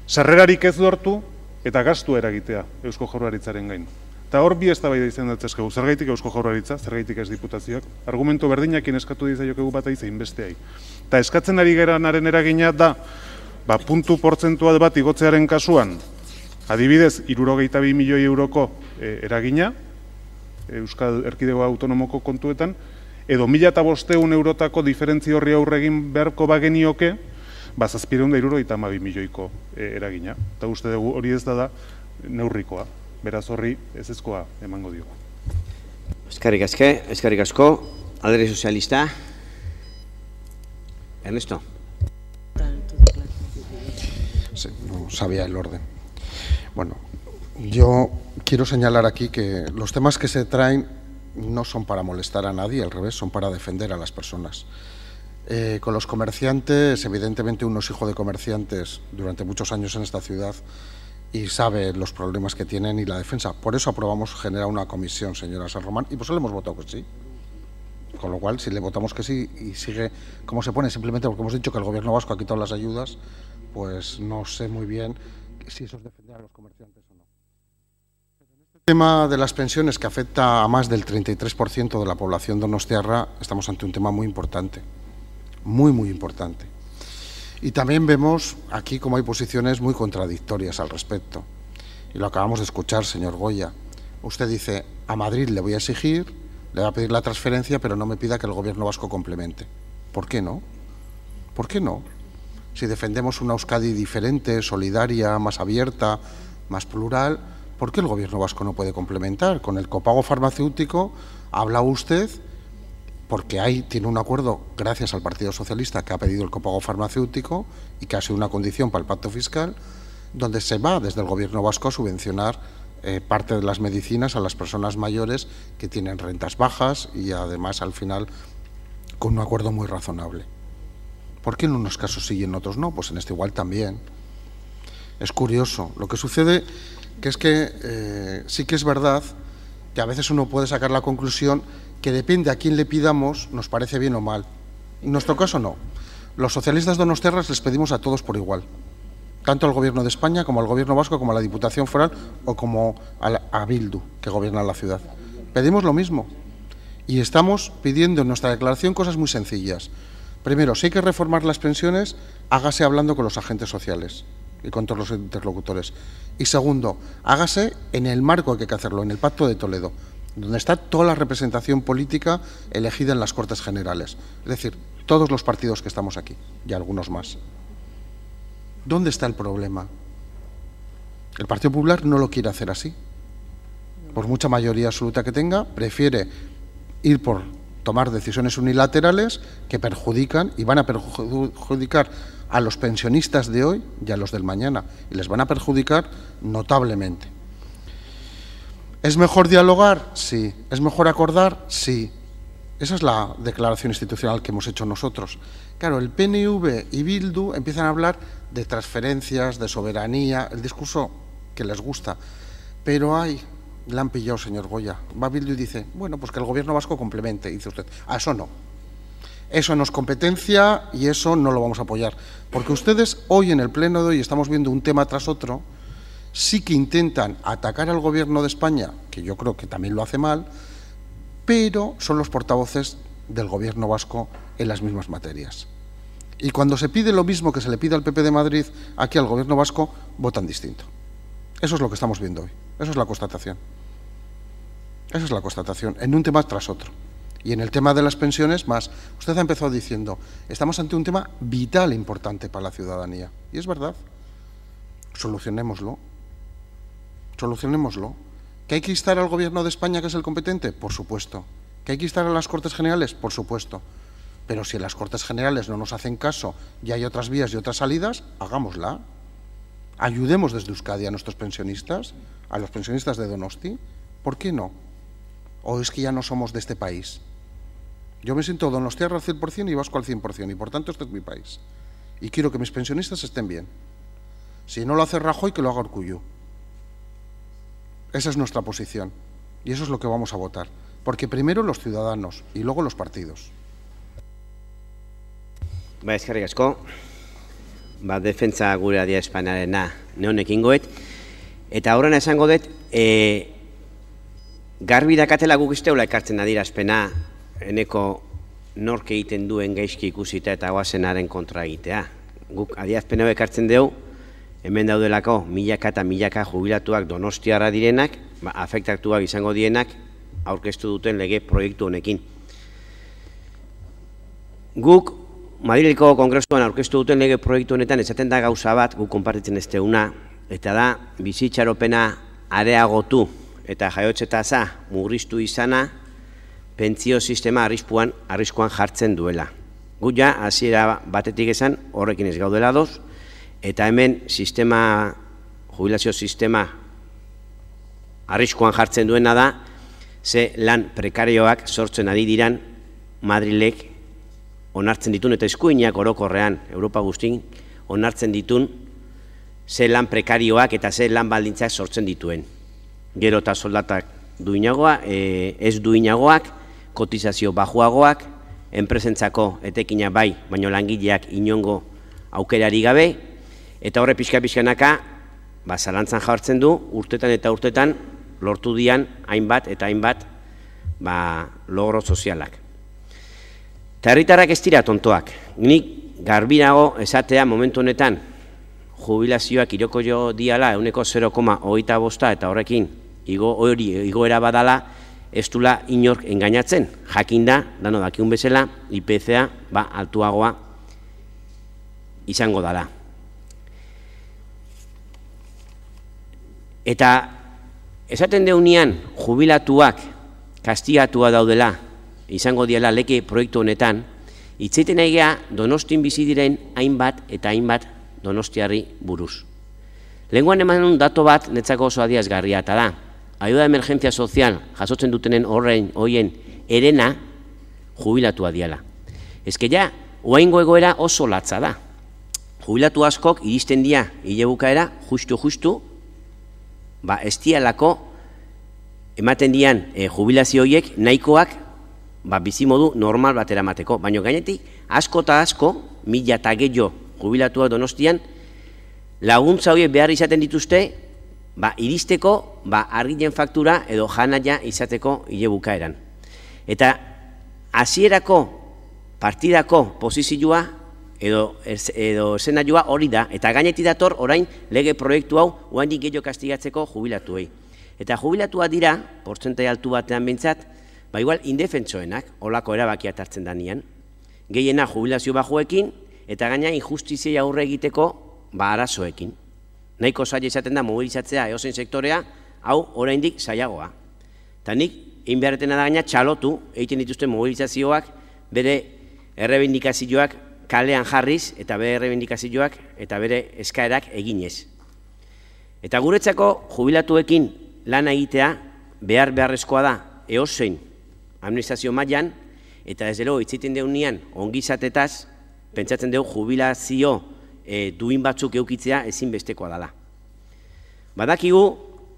sarrerarik ez lortu eta gastu eragitea Eusko Jaurlaritzaren gain. Eta hor bi eztabaida izan daitezkegu, zergaitik Eusko Jaurlaritza, zergaitik ez diputazioak, argumentu berdinekin eskatu dizaiokegu bat zein besteai. Eta eskatzen ari geranaren eragina da, puntu portzentual bat igotzearen kasuan, adibidez, 62 milioi euroko eragina, Euskal Erkidego Autonomoko kontuetan, edo 1.500 eurotako diferentzi horri aurregin beharko bagenioke, 772 milioiko eragina. Eta uste dugu hori ez da neurrikoa, beraz horri ezezkoa emango diogu. Eskerrik asko, Alderdi Sozialista. Ernesto. Sí, no sabía el orden. Bueno, yo quiero señalar aquí que los temas que se traen no son para molestar a nadie, al revés, son para defender a las personas. Con los comerciantes, evidentemente uno es hijo de comerciantes durante muchos años en esta ciudad y sabe los problemas que tienen y la defensa. Por eso aprobamos generar una comisión, señora San Román, y por eso le hemos votado que sí. Con lo cual, si le votamos que sí y sigue como se pone, simplemente porque hemos dicho que el Gobierno vasco ha quitado las ayudas, pues no sé muy bien si eso es defender a los comerciantes o no. El tema de las pensiones, que afecta a más del 33% de la población donostiarra, estamos ante un tema muy importante, muy importante. Y también vemos aquí como hay posiciones muy contradictorias al respecto. Y lo acabamos de escuchar, señor Goya. Usted dice, a Madrid le voy a exigir, le voy a pedir la transferencia, pero no me pida que el Gobierno vasco complemente. ¿Por qué no? ¿Por qué no? Si defendemos una Euskadi diferente, solidaria, más abierta, más plural, ¿por qué el Gobierno vasco no puede complementar? Con el copago farmacéutico habla usted, porque ahí tiene un acuerdo gracias al Partido Socialista que ha pedido el copago farmacéutico y que ha sido una condición para el pacto fiscal, donde se va desde el Gobierno vasco a subvencionar parte de las medicinas a las personas mayores que tienen rentas bajas y además al final con un acuerdo muy razonable. ¿Por qué en unos casos sí y en otros no? Pues en este igual también. Es curioso. Lo que sucede que es que sí que es verdad que a veces uno puede sacar la conclusión que depende a quién le pidamos, nos parece bien o mal. En nuestro caso no. Los socialistas donostiarras les pedimos a todos por igual. tanto al Gobierno de España como al Gobierno vasco, como a la Diputación Foral o como a Bildu, que gobierna la ciudad. Pedimos lo mismo y estamos pidiendo en nuestra declaración cosas muy sencillas. Primero, si hay que reformar las pensiones, hágase hablando con los agentes sociales y con todos los interlocutores. Y segundo, hágase en el marco que hay que hacerlo, en el Pacto de Toledo, donde está toda la representación política elegida en las Cortes Generales. Es decir, todos los partidos que estamos aquí y algunos más. ¿Dónde está el problema? El Partido Popular no lo quiere hacer así. Por mucha mayoría absoluta que tenga, prefiere ir por tomar decisiones unilaterales que perjudican y van a perjudicar a los pensionistas de hoy y a los del mañana, y les van a perjudicar notablemente. ¿Es mejor dialogar? Sí. ¿Es mejor acordar? Sí. Esa es la declaración institucional que hemos hecho nosotros. Claro, el PNV y Bildu empiezan a hablar de transferencias, de soberanía, el discurso que les gusta. Pero le han pillado, señor Goya. Va Bildu y dice, bueno, pues que el Gobierno vasco complemente, dice usted. Eso no. Eso no es competencia y eso no lo vamos a apoyar. Porque ustedes hoy en el pleno de hoy estamos viendo un tema tras otro, sí que intentan atacar al Gobierno de España, que yo creo que también lo hace mal, pero son los portavoces del Gobierno vasco en las mismas materias. Y cuando se pide lo mismo que se le pide al PP de Madrid, aquí al Gobierno vasco, votan distinto. Eso es lo que estamos viendo hoy. Eso es la constatación. Esa es la constatación, en un tema tras otro. Y en el tema de las pensiones, más. Usted ha empezado diciendo, estamos ante un tema vital e importante para la ciudadanía. Y es verdad. Solucionémoslo. Solucionémoslo. ¿Que hay que instar al Gobierno de España, que es el competente? Por supuesto. ¿Que hay que instar a las Cortes Generales? Por supuesto. Pero si en las Cortes Generales no nos hacen caso y hay otras vías y otras salidas, hagámosla. Ayudemos desde Euskadi a nuestros pensionistas, a los pensionistas de Donosti. ¿Por qué no? ¿O es que ya no somos de este país? Yo me siento donostiarra al 100% y vasco al 100%, y por tanto este es mi país. Y quiero que mis pensionistas estén bien. Si no lo hace Rajoy, que lo haga Urkullu. Esa es nuestra posición. Y eso es lo que vamos a votar. Porque primero los ciudadanos y luego los partidos. Eskerrik asko. Defentsa gure adierazpenarena neonekin goet. Eta horrena esango dut, garbi dakatela guk isteula ekartzen adierazpena eneko nork egiten duen gaizki ikusita eta goazenaren kontra egitea. Guk adierazpena ekartzen dugu, hemen daudelako milaka eta milaka jubilatuak donostiarra direnak, afektatuak izango dienak, aurkeztu duten lege proiektu honekin. Guk Madrileko Kongresuan aurkeztu duten lege proiektu honetan esaten da gauza bat, guk konpartitzen ez deuna, eta da bizitxaropena areagotu eta jaiotze tasa murriztu izana pentsio sistema arriskuan jartzen duela. Guk ja, hasiera batetik esan, horrekin ez gaudela ados, eta hemen jubilazio sistema arriskuan jartzen duena da, ze lan prekarioak sortzen ari diran Madrilek onartzen ditun, eta eskuinak orokorrean, Europa guztin, onartzen ditun, ze lan prekarioak eta ze lan baldintzak sortzen dituen. Gero eta soldatak ez duinagoak, kotizazio bajuagoak, enpresentzako etekina bai, baino langileak inongo aukerari gabe, eta horre pixka-pixkanaka, zalantzan jartzen du, urtetan eta urtetan, lortu dian hainbat eta hainbat logro sozialak. Eta herritarrak ez dira tontoak. Nik garbinago esatea momentu honetan jubilazioak iroko jo diala euneko 0,25 eta horrekin igoera badala ez dula inork engainatzen. Jakinda, dano dakiun bezala, IPCA altuagoa izango dala. Eta esaten deunean jubilatuak kastigatua daudela izango diela lege proiektu honetan, hitzeiten egea Donostin bizi diren hainbat eta hainbat donostiarri buruz. Lehengoan eman dato bat netzako oso adierazgarria eta da. Ayuda de emergencia sozial jasotzen dutenen horien erena jubilatua diala. Ez que ja, oaingo egoera oso latza da. Jubilatu askok iristen dia hilebukaera justu, ez dialako ematen dian jubilazio horiek nahikoak bizimodu normal bat eramateko. Baina gainetik, asko eta asko, 1000 eta gehiago jubilatuak Donostian, laguntza horiek behar izaten dituzte, iristeko arginen faktura edo janaia izateko hile bukaeran. Eta hasierako partidako posizioa edo eszenarioa hori da, eta gainetik dator orain lege proiektu hau oraindik gehiago kastigatzeko jubilatuei. Eta jubilatua dira, portzentai altu batean bintzat, igual indefentsoenak, olako erabakia hartzen danean, gehiena jubilazio bajuekin, eta gaina injustiziei aurre egiteko arazoekin. Nahiko zaila izaten da mobilizatzea eozein sektorea, hau oraindik zailagoa. Eta nik, egin beharretena da gaina txalotu, egiten dituzten mobilizazioak, bere errebindikazioak kalean jarriz, eta bere errebindikazioak eta bere eskaerak eginez. Eta guretzako jubilatuekin lana egitea beharrezkoa da eozein administrazio mailan, eta ez delo itziten deunean ongizatetaz, pentsatzen dugu jubilazio duin batzuk eukitzea ezinbestekoa dela. Badakigu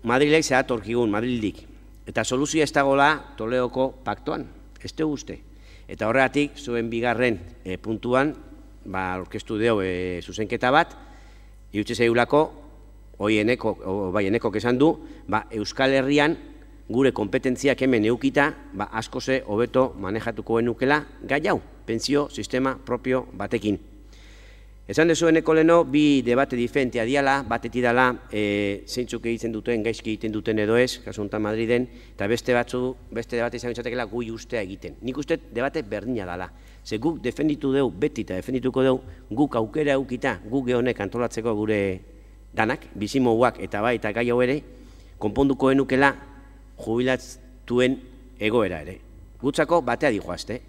Madrilek zehatorkigun, Madrildik, eta soluzioa ez dagoela Toledoko paktuan, ez dugu uste. Eta horregatik, zuen bigarren puntuan, aurkeztu dugu zuzenketa bat, iutze zaigulako, enekok esan du, Euskal Herrian gure kompetentziak hemen eukita, askoze hobeto manejatuko genukela gai hau, pentsio sistema propio batekin. Esan dezueneko leno, bi debate diferentea diala, batetik dala zeintzuk egiten duten, gaizki egiten duten edo ez, kasu honetan Madriden, eta beste debate izan ditzatekela gui ustea egiten. Nik uste debate berdina dala. Ze guk defenditu dugu, beti eta defendituko dugu, guk aukera eukita, guk gehonek antolatzeko gure danak, bizimoguak eta eta gai hau ere, konponduko genukela jubilatuen egoera ere. Gutzako batea dihoazte.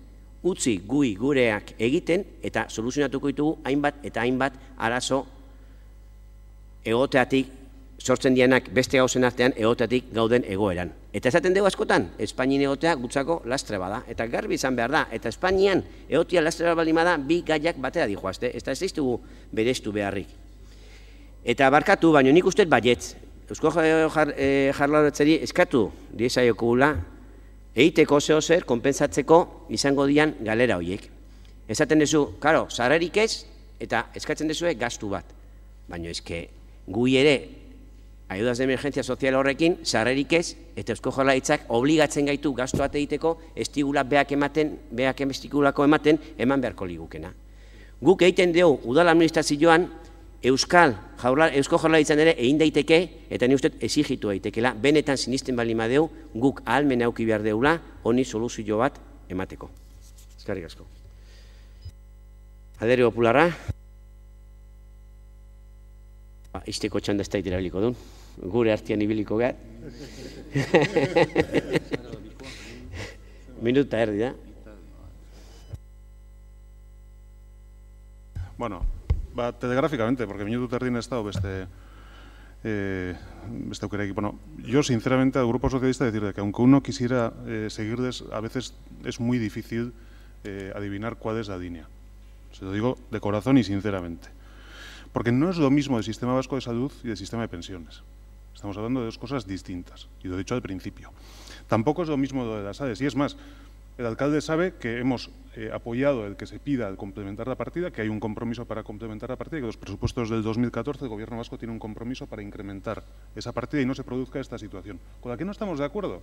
Utzi gureak egiten eta soluzionatuko ditugu hainbat eta hainbat arazo egoteatik, sortzen dianak beste gauzen artean egoteatik gauden egoeran. Eta esaten dugu askotan, Espainien egotea gutzako lastre bada, eta garbi izan behar da, eta Espainian egotea lastre baldin bada bi gaiak batera dihoazte, ez da ez diztugu berestu beharrik. Eta barkatu, baina nik uste baietz, Eusko Jaurlaritzari eskatu diezaiokugula, egiteko zer konpensatzeko izango dian galera horiek. Esaten duzu, karo, sarrerik ez, eta eskatzen duzue gastu bat. Baina eske, gui ere, ayudas de emergencia sozial horrekin, sarrerik ez, eta Eusko Jaurlaritzak obligatzen gaitu gastu bat egiteko, estigula beak estigulako ematen, eman beharko ligukena. Guk egiten dugu, udal administrazioan, Eusko Jaurlaritzan ere egin daiteke, eta ni uste exigitu daitekela, benetan sinisten bali madeu, guk ahalmen auki behar deula, honi soluzio bat emateko. Eskerrik asko. Alderdi Popularra. Izteko txanda ez da iterabiliko duen, gure artean ibiliko gara. Minuta erdi da. Bueno, telegráficamente, porque minuto tardín he estado beste aukerarik. Bueno, yo sinceramente al Grupo Socialista decirle que aunque uno quisiera seguirles, a veces es muy difícil adivinar cuál es la línea. Se lo digo de corazón y sinceramente. Porque no es lo mismo el Sistema Vasco de Salud y el sistema de pensiones. Estamos hablando de dos cosas distintas, y lo he dicho al principio. Tampoco es lo mismo lo de las AES, y es más, el alcalde sabe que hemos apoyado el que se pida el complementar la partida, que hay un compromiso para complementar la partida, y que los presupuestos del 2014 el Gobierno vasco tiene un compromiso para incrementar esa partida y no se produzca esta situación. ¿Con la que no estamos de acuerdo?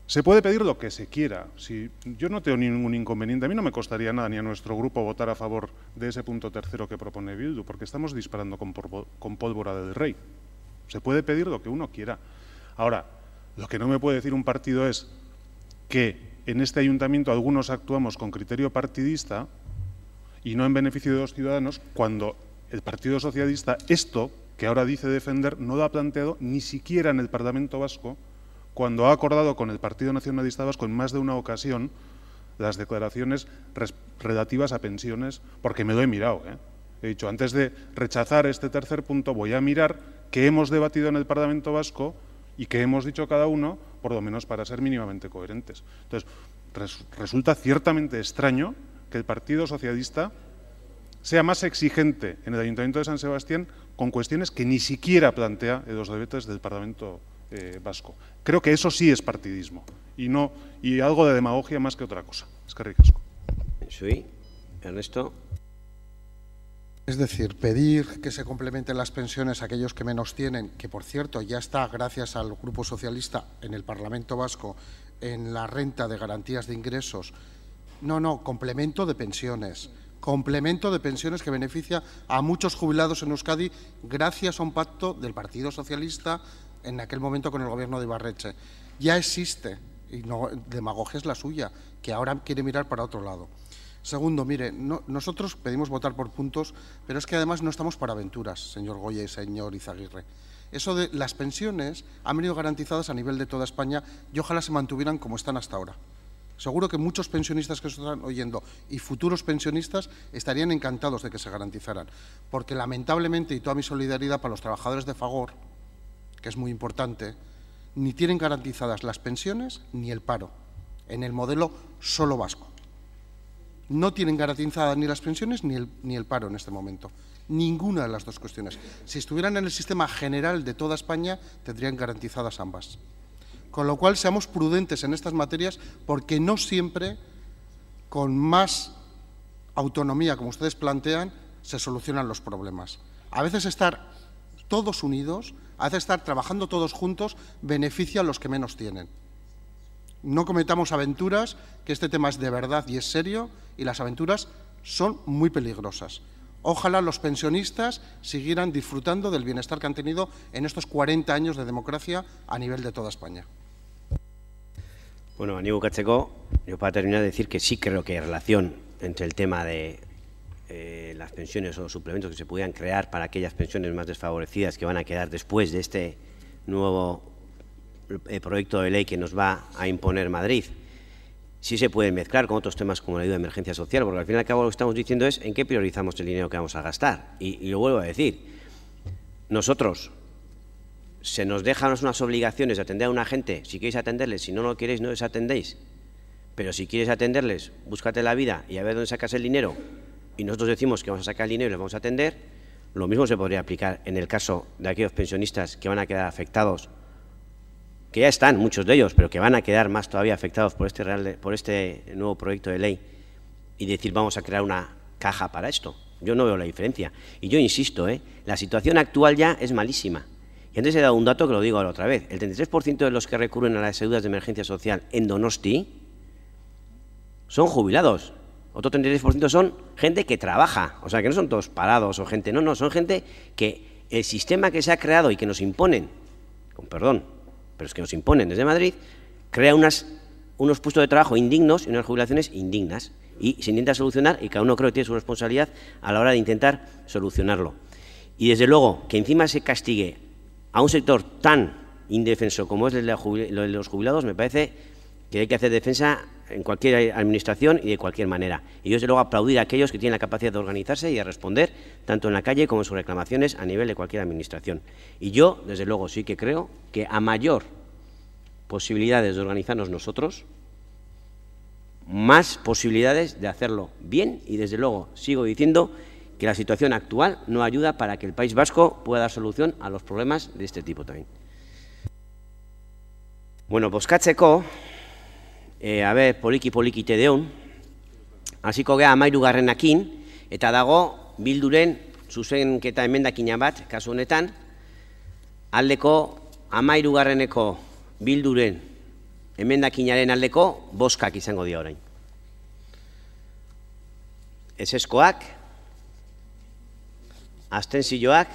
Se puede pedir lo que se quiera. Si yo no tengo ningún inconveniente, a mí no me costaría nada ni a nuestro grupo votar a favor de ese punto tercero que propone Bildu, porque estamos disparando con pólvora del rey. Se puede pedir lo que uno quiera. Ahora, lo que no me puede decir un partido es que en este ayuntamiento algunos actuamos con criterio partidista y no en beneficio de los ciudadanos, cuando el Partido Socialista esto, que ahora dice defender, no lo ha planteado ni siquiera en el Parlamento Vasco, cuando ha acordado con el Partido Nacionalista Vasco en más de una ocasión las declaraciones relativas a pensiones, porque me lo he mirado. He dicho, antes de rechazar este tercer punto, voy a mirar qué hemos debatido en el Parlamento Vasco y qué hemos dicho cada uno, por lo menos para ser mínimamente coherentes. Entonces, resulta ciertamente extraño que el Partido Socialista sea más exigente en el Ayuntamiento de San Sebastián con cuestiones que ni siquiera plantea en los debates del Parlamento Vasco. Creo que eso sí es partidismo y algo de demagogia más que otra cosa. Eskerrik asko. Sí, Ernesto. Es decir, pedir que se complementen las pensiones a aquellos que menos tienen, que por cierto ya está, gracias al Grupo Socialista en el Parlamento Vasco, en la renta de garantías de ingresos. No, complemento de pensiones. Complemento de pensiones que beneficia a muchos jubilados en Euskadi gracias a un pacto del Partido Socialista en aquel momento con el gobierno de Ibarretxe. Ya existe, y no, demagogia es la suya, que ahora quiere mirar para otro lado. Segundo, mire, nosotros pedimos votar por puntos, pero es que además no estamos para aventuras, señor Goya y señor Izaguirre. Eso de las pensiones han venido garantizadas a nivel de toda España y ojalá se mantuvieran como están hasta ahora. Seguro que muchos pensionistas que nos están oyendo y futuros pensionistas estarían encantados de que se garantizaran, porque lamentablemente, y toda mi solidaridad para los trabajadores de Fagor, que es muy importante, ni tienen garantizadas las pensiones ni el paro, en el modelo solo vasco. No tienen garantizadas ni las pensiones ni el paro en este momento. Ninguna de las dos cuestiones. Si estuvieran en el sistema general de toda España, tendrían garantizadas ambas. Con lo cual, seamos prudentes en estas materias, porque no siempre, con más autonomía, como ustedes plantean, se solucionan los problemas. A veces estar todos unidos, a veces estar trabajando todos juntos, beneficia a los que menos tienen. No cometamos aventuras, que este tema es de verdad y es serio, y las aventuras son muy peligrosas. Ojalá los pensionistas siguieran disfrutando del bienestar que han tenido en estos 40 años de democracia a nivel de toda España. Bueno, ni bukatzeko, yo para terminar decir que sí creo que hay relación entre el tema de las pensiones o los suplementos que se pudieran crear para aquellas pensiones más desfavorecidas que van a quedar después de este nuevo proyecto de ley que nos va a imponer Madrid. Sí se pueden mezclar con otros temas como la ayuda de emergencia social, porque al fin y al cabo lo que estamos diciendo es en qué priorizamos el dinero que vamos a gastar. Y lo vuelvo a decir, nosotros se nos dejan unas obligaciones de atender a una gente, si queréis atenderles, si no lo queréis no les atendéis, pero si quieres atenderles, búscate la vida y a ver dónde sacas el dinero, y nosotros decimos que vamos a sacar el dinero y les vamos a atender, lo mismo se podría aplicar en el caso de aquellos pensionistas que van a quedar afectados, que ya están muchos de ellos, pero que van a quedar más todavía afectados por este nuevo proyecto de ley, y decir vamos a crear una caja para esto. Yo no veo la diferencia. Y yo insisto, la situación actual ya es malísima. Y antes he dado un dato que lo digo ahora otra vez. El 33% de los que recurren a las ayudas de emergencia social en Donosti son jubilados. Otro 33% son gente que trabaja. O sea, que no son todos parados o gente... No, son gente que el sistema que se ha creado y que nos imponen, con perdón, pero es que nos imponen desde Madrid, crea unos puestos de trabajo indignos y unas jubilaciones indignas. Y se intenta solucionar, y cada uno creo que tiene su responsabilidad a la hora de intentar solucionarlo. Y desde luego, que encima se castigue a un sector tan indefenso como es el de los jubilados, me parece que hay que hacer defensa en cualquier administración y de cualquier manera. Y yo desde luego aplaudir a aquellos que tienen la capacidad de organizarse y de responder tanto en la calle como en sus reclamaciones a nivel de cualquier administración. Y yo, desde luego, sí que creo que a mayor posibilidades de organizarnos nosotros, más posibilidades de hacerlo bien, y desde luego sigo diciendo que la situación actual no ayuda para que el País Vasco pueda dar solución a los problemas de este tipo también. Bueno, bozkatzeko, poliki tedeon, hasiko gea 13. eta dago Bilduren zuzenketa emendakina bat, kasu honetan, aldeko 13. Bilduren emendakinaren aldeko bozkak izango dira orain. Ezezkoak, abstentzioak,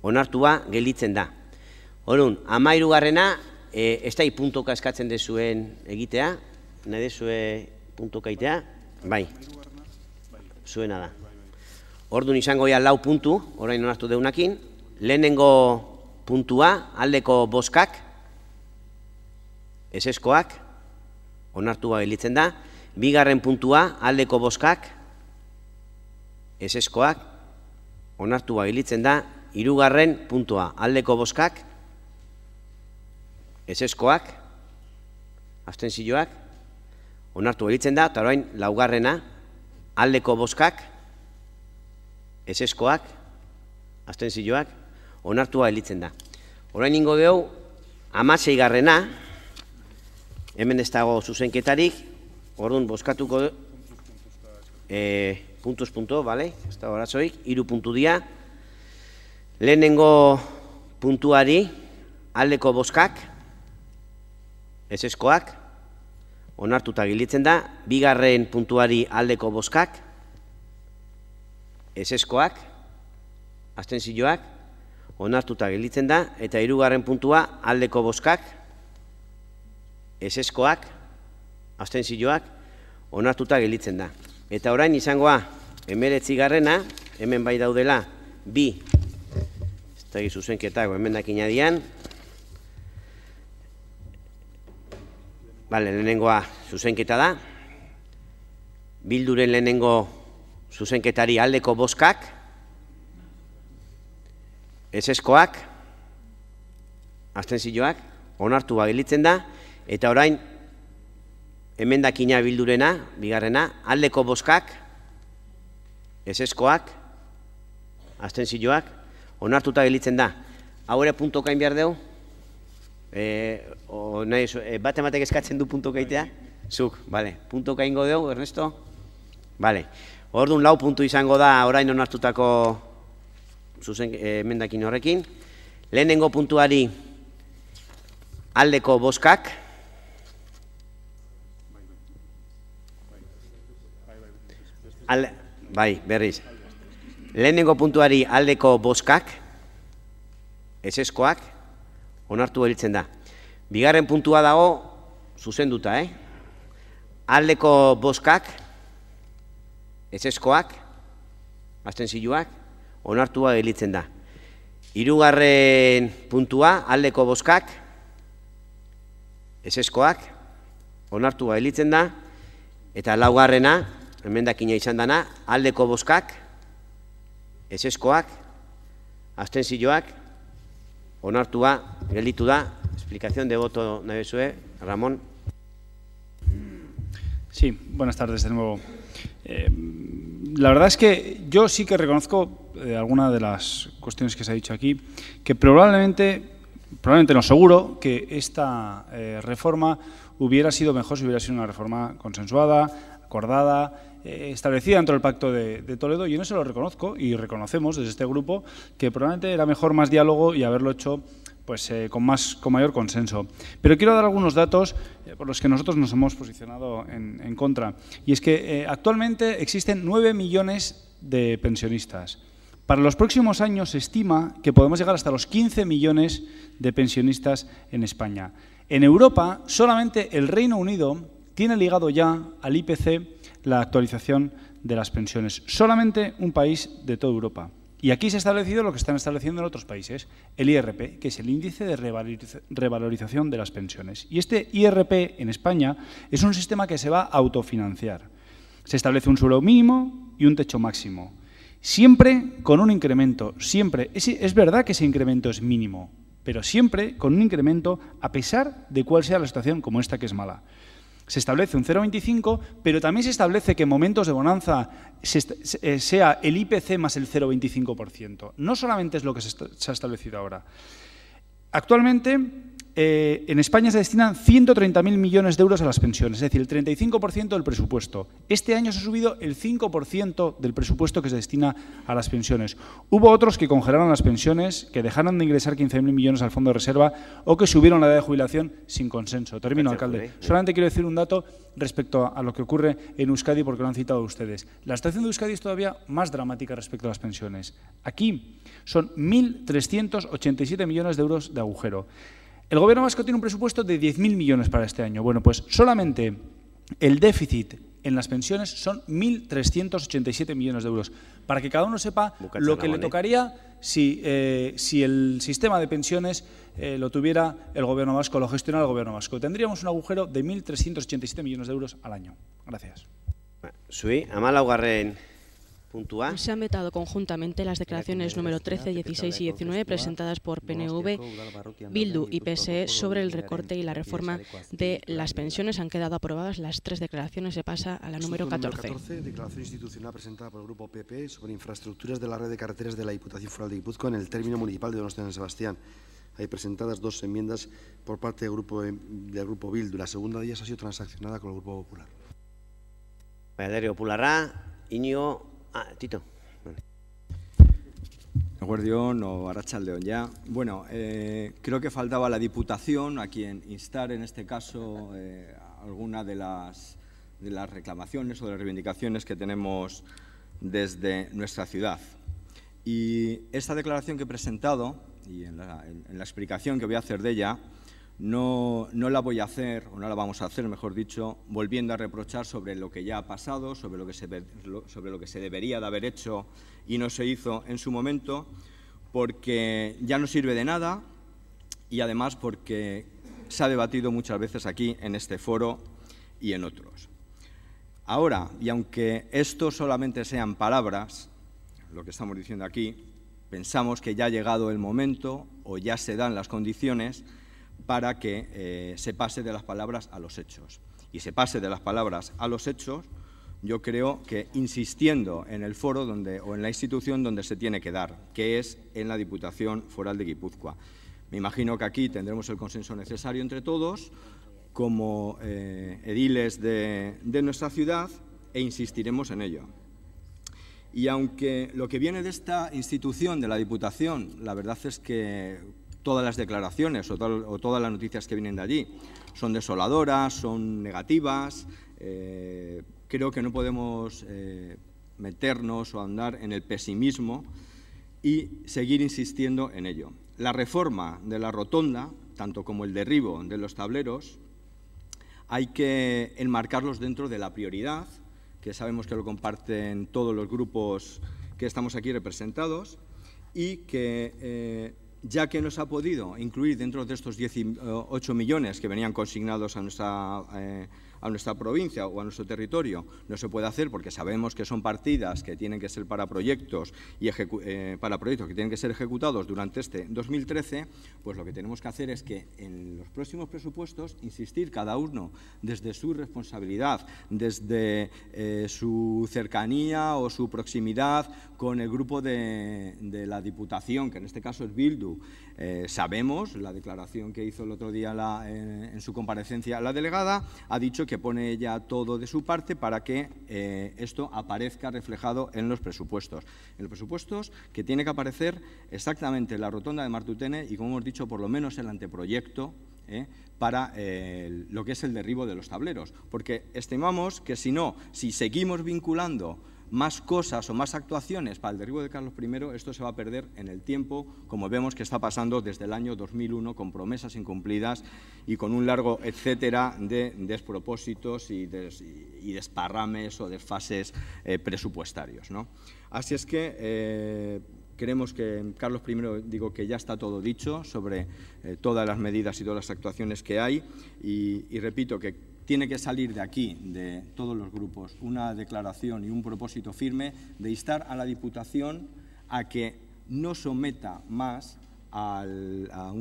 onartua gelditzen da. Orduan, 13. Ez da puntuka eskatzen dezuen egitea, nahi dezue puntuka egitea, bai, zuena da. Orduan izango ya 4 puntu, orain onartu deunakin, lehenengo puntua, aldeko bozkak, ezezkoak, onartua gelditzen da, bigarren puntua, aldeko bozkak, ezezkoak, onartua gelditzen da, hirugarren puntua, aldeko bozkak, ezezkoak, abstentzioak, onartu gelditzen da, eta orain laugarrena, aldeko bozkak, ezezkoak, abstentzioak, onartua gelditzen da. Orain ingo dugu, 16. Hemen ez dago zuzenketarik, orduan bozkatuko puntuz punto, bale? Ez da horazoik, 3 puntu dira. Lehenengo puntuari aldeko bozkak, ezezkoak, onartuta gelditzen da. Bigarren puntuari aldeko bozkak, ezezkoak, abstentzioak, onartuta gelditzen da. Eta hirugarren puntua aldeko bozkak, ezezkoak, abstentzioak, onartuta gelditzen da. Eta orain izangoa 19. Hemen bai daudela bi zuzenketak emendakin adian. Lehenengoa zuzenketa da. Bilduren lehenengo zuzenketari aldeko bozkak, ezezkoak, abstentzioak, onartua gelditzen da. Eta orain emendakina Bildurena, bigarrena, aldeko bozkak, ezezkoak, abstentzioak, onartuta gelditzen da. Hau ere puntokain behar dugu? Bat ematek eskatzen du puntokaitea? Zuk, bale. Puntokaingo dugu, Ernesto? Bale. Orduan 4 puntu izango da orain onartutako emendakin horrekin. Lehenengo puntuari aldeko bozkak, bai, berriz. Lehenengo puntuari aldeko bozkak, ezezkoak, onartu gelditzen da. Bigarren puntua dago zuzenduta, aldeko bozkak, ezezkoak, abstentzioak, onartua gelditzen da. Hirugarren puntua aldeko bozkak, ezezkoak, onartua gelditzen da. Eta laugarrena, emendakina izan dana, aldeko bozkak, ezezkoak, abstentzioak, onartua gelditu da. Explicación de voto nahi bezue, Ramón. Sí, buenas tardes de nuevo. La verdad es que yo sí que reconozco alguna de las cuestiones que se ha dicho aquí, que probablemente no, seguro que esta reforma hubiera sido mejor si hubiera sido una reforma consensuada, acordada, establecida dentro del Pacto de Toledo, y en eso lo reconozco y reconocemos desde este grupo que probablemente era mejor más diálogo y haberlo hecho pues, con mayor consenso. Pero quiero dar algunos datos por los que nosotros nos hemos posicionado en contra. Y es que actualmente existen 9 millones de pensionistas. Para los próximos años se estima que podemos llegar hasta los 15 millones de pensionistas en España. En Europa, solamente el Reino Unido tiene ligado ya al IPC la actualización de las pensiones. Solamente un país de toda Europa. Y aquí se ha establecido lo que están estableciendo en otros países, el IRP, que es el índice de revalorización de las pensiones. Y este IRP en España es un sistema que se va a autofinanciar. Se establece un suelo mínimo y un techo máximo. Siempre con un incremento, siempre. Es verdad que ese incremento es mínimo, pero siempre con un incremento a pesar de cuál sea la situación como esta que es mala. Se establece un 0,25, pero también se establece que en momentos de bonanza sea el IPC más el 0,25%. No solamente es lo que se ha establecido ahora. Actualmente, en España se destinan 130.000 millones de euros a las pensiones, es decir, el 35% del presupuesto. Este año se ha subido el 5% del presupuesto que se destina a las pensiones. Hubo otros que congelaron las pensiones, que dejaron de ingresar 15.000 millones al fondo de reserva o que subieron la edad de jubilación sin consenso. Termino, alcalde. Solamente quiero decir un dato respecto a lo que ocurre en Euskadi, porque lo han citado ustedes. La situación de Euskadi es todavía más dramática respecto a las pensiones. Aquí son 1.387 millones de euros de agujero. El Gobierno vasco tiene un presupuesto de 10.000 millones para este año. Bueno, pues solamente el déficit en las pensiones son 1.387 millones de euros. Para que cada uno sepa lo que le tocaría si el sistema de pensiones lo tuviera el Gobierno vasco, lo gestionara el Gobierno vasco. Tendríamos un agujero de 1.387 millones de euros al año. Gracias. Zui, 14. puntua. Se han vetado conjuntamente las declaraciones número 13, 16 y 19 presentadas por PNV, Bildu y PSE sobre el recorte y la reforma de las pensiones. Han quedado aprobadas las 3 declaraciones. Se pasa a la número 14. Declaración institucional presentada por el Grupo PP sobre infraestructuras de la red de carreteras de la Diputación Foral de Guipúzcoa en el término municipal de Donostia San Sebastián. Hay presentadas 2 enmiendas por parte del Grupo Bildu. La segunda de ellas ha sido transaccionada con el Grupo Popular. Alderdi Popularra, Iñigo Tito. Eguerdión o Arratsaldeón ya. Bueno, creo que faltaba la Diputación a quien instar en este caso alguna de las reclamaciones o de las reivindicaciones que tenemos desde nuestra ciudad. Y esta declaración que he presentado y en la explicación que voy a hacer de ella no la voy a hacer, o no la vamos a hacer, mejor dicho, volviendo a reprochar sobre lo que ya ha pasado, sobre lo que se debería de haber hecho y no se hizo en su momento, porque ya no sirve de nada y además porque se ha debatido muchas veces aquí en este foro y en otros. Ahora, y aunque esto solamente sean palabras, lo que estamos diciendo aquí, pensamos que ya ha llegado el momento o ya se dan las condiciones para que se pase de las palabras a los hechos. Y se pase de las palabras a los hechos, yo creo que insistiendo en el foro o en la institución donde se tiene que dar, que es en la Diputación Foral de Guipúzcoa. Me imagino que aquí tendremos el consenso necesario entre todos, como ediles de nuestra ciudad, e insistiremos en ello. Y aunque lo que viene de esta institución, de la Diputación, la verdad es que todas las declaraciones o todas las noticias que vienen de allí son desoladoras, son negativas, creo que no podemos meternos o andar en el pesimismo y seguir insistiendo en ello. La reforma de la rotonda, tanto como el derribo de los tableros, hay que enmarcarlos dentro de la prioridad, que sabemos que lo comparten todos los grupos que estamos aquí representados, y que ya que no se ha podido incluir dentro de estos 18 millones que venían consignados a nuestra provincia o a nuestro territorio, no se puede hacer porque sabemos que son partidas que tienen que ser para proyectos que tienen que ser ejecutados durante este 2013, pues lo que tenemos que hacer es que en los próximos presupuestos insistir cada uno desde su responsabilidad, desde su cercanía o su proximidad con el grupo de la Diputación, que en este caso es Bildu. Sabemos, la declaración que hizo el otro día en su comparecencia la delegada, ha dicho que pone ella todo de su parte para que esto aparezca reflejado en los presupuestos. En los presupuestos que tiene que aparecer exactamente la rotonda de Martutene y, como hemos dicho, por lo menos el anteproyecto para lo que es el derribo de los tableros. Porque estimamos que si seguimos vinculando más cosas o más actuaciones para el derribo de Carlos I, esto se va a perder en el tiempo, como vemos que está pasando desde el año 2001, con promesas incumplidas y con un largo etcétera de despropósitos y desparrames o desfases presupuestarios, ¿no? Así es que creemos que Carlos I, digo que ya está todo dicho sobre todas las medidas y todas las actuaciones que hay y repito que tiene que salir de aquí, de todos los grupos, una declaración y un propósito firme de instar a la Diputación a que no someta más a la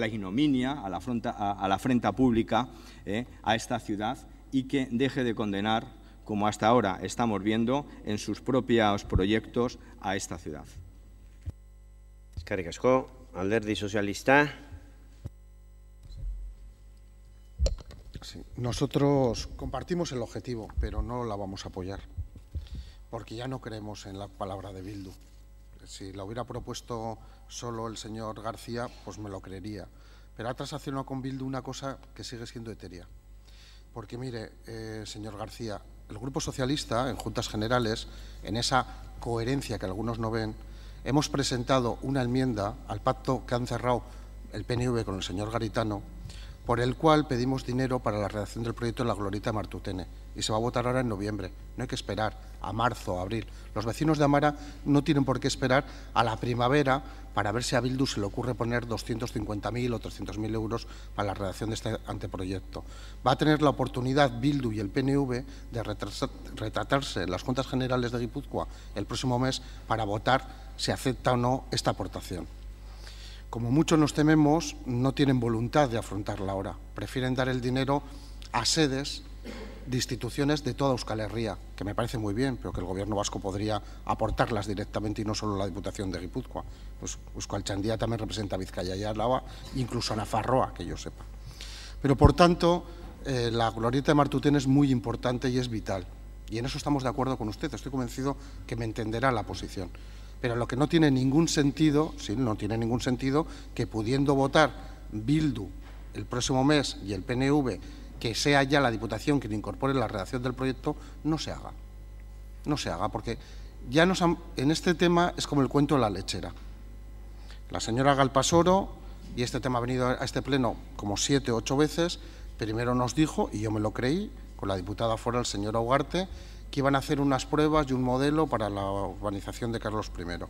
ignominia, a la afrenta pública a esta ciudad y que deje de condenar, como hasta ahora estamos viendo, en sus propios proyectos a esta ciudad. Eskerrik asko, Alderdi Sozialista. Sí, nosotros compartimos el objetivo, pero no la vamos a apoyar, porque ya no creemos en la palabra de Bildu. Si la hubiera propuesto solo el señor García, pues me lo creería. Pero ha transaccionado con Bildu una cosa que sigue siendo etérea. Porque, mire, señor García, el Grupo Socialista, en Juntas Generales, en esa coherencia que algunos no ven, hemos presentado una enmienda al pacto que han cerrado el PNV con el señor Garitano, por el cual pedimos dinero para la redacción del proyecto de la Glorieta de Martutene. Y se va a votar ahora en noviembre. No hay que esperar a marzo, a abril. Los vecinos de Amara no tienen por qué esperar a la primavera para ver si a Bildu se le ocurre poner 250.000 o 300.000 euros para la redacción de este anteproyecto. Va a tener la oportunidad Bildu y el PNV de retratarse en las Juntas Generales de Guipúzcoa el próximo mes para votar si acepta o no esta aportación. Como muchos nos tememos, no tienen voluntad de afrontarla ahora. Prefieren dar el dinero a sedes de instituciones de toda Euskal Herria, que me parece muy bien, pero que el Gobierno vasco podría aportarlas directamente y no solo la Diputación de Guipúzcoa. Pues Euskaltzaindia también representa a Vizcaya y Álava, incluso a Nafarroa, que yo sepa. Pero, por tanto, la Glorieta de Martutene es muy importante y es vital. Y en eso estamos de acuerdo con usted. Estoy convencido que me entenderá la posición. Pero lo que no tiene ningún sentido, sí, no tiene ningún sentido que pudiendo votar Bildu el próximo mes y el PNV, que sea ya la Diputación quien incorpore la redacción del proyecto, no se haga. No se haga, porque ya en este tema es como el cuento de la lechera. La señora Galpasoro, y este tema ha venido a este pleno como 7 o 8 veces, primero nos dijo, y yo me lo creí, con la diputada foral, señora Ugarte, que iban a hacer unas pruebas y un modelo para la urbanización de Carlos I.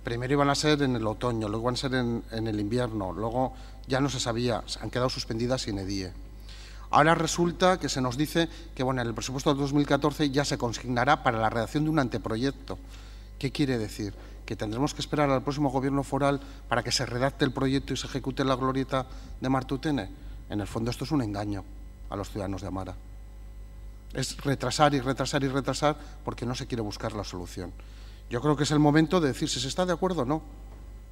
Primero iban a ser en el otoño, luego iban a ser en el invierno, luego ya no se sabía, han quedado suspendidas sin edie. Ahora resulta que se nos dice que bueno, en el presupuesto de 2014 ya se consignará para la redacción de un anteproyecto. ¿Qué quiere decir? ¿Que tendremos que esperar al próximo gobierno foral para que se redacte el proyecto y se ejecute la glorieta de Martutene? En el fondo esto es un engaño a los ciudadanos de Amara. Es retrasar y retrasar y retrasar porque no se quiere buscar la solución. Yo creo que es el momento de decir si se está de acuerdo o no.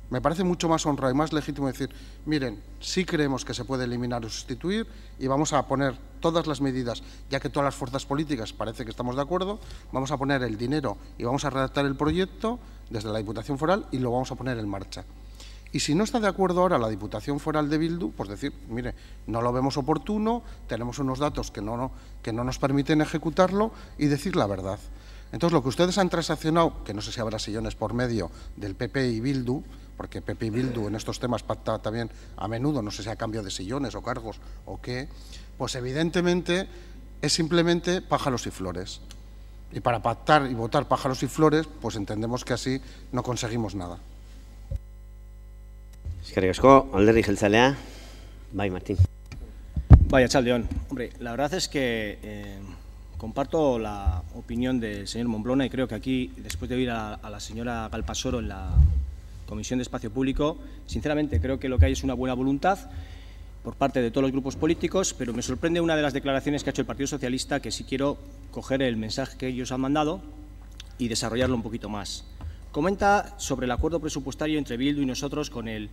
Me parece mucho más honrado y más legítimo decir, miren, sí creemos que se puede eliminar o sustituir y vamos a poner todas las medidas, ya que todas las fuerzas políticas parece que estamos de acuerdo, vamos a poner el dinero y vamos a redactar el proyecto desde la Diputación Foral y lo vamos a poner en marcha. Y si no está de acuerdo ahora la Diputación Foral de Bildu, pues decir, mire, no lo vemos oportuno, tenemos unos datos que no nos permiten ejecutarlo y decir la verdad. Entonces, lo que ustedes han transaccionado, que no sé si habrá sillones por medio del PP y Bildu, porque PP y Bildu en estos temas pacta también a menudo, no sé si a cambio de sillones o cargos o qué, pues evidentemente es simplemente pájaros y flores. Y para pactar y votar pájaros y flores, pues entendemos que así no conseguimos nada. Eskerrik asko, Alderdi Jeltzalea. Bai, Martín. Bai, Arratsaldeon. Hombre, la verdad es que comparto la opinión del señor Momblona y creo que aquí, después de oír a la señora Galpasoro en la Comisión de Espacio Público, sinceramente creo que lo que hay es una buena voluntad por parte de todos los grupos políticos, pero me sorprende una de las declaraciones que ha hecho el Partido Socialista, que sí quiero coger el mensaje que ellos han mandado y desarrollarlo un poquito más. Comenta sobre el acuerdo presupuestario entre Bildu y nosotros con el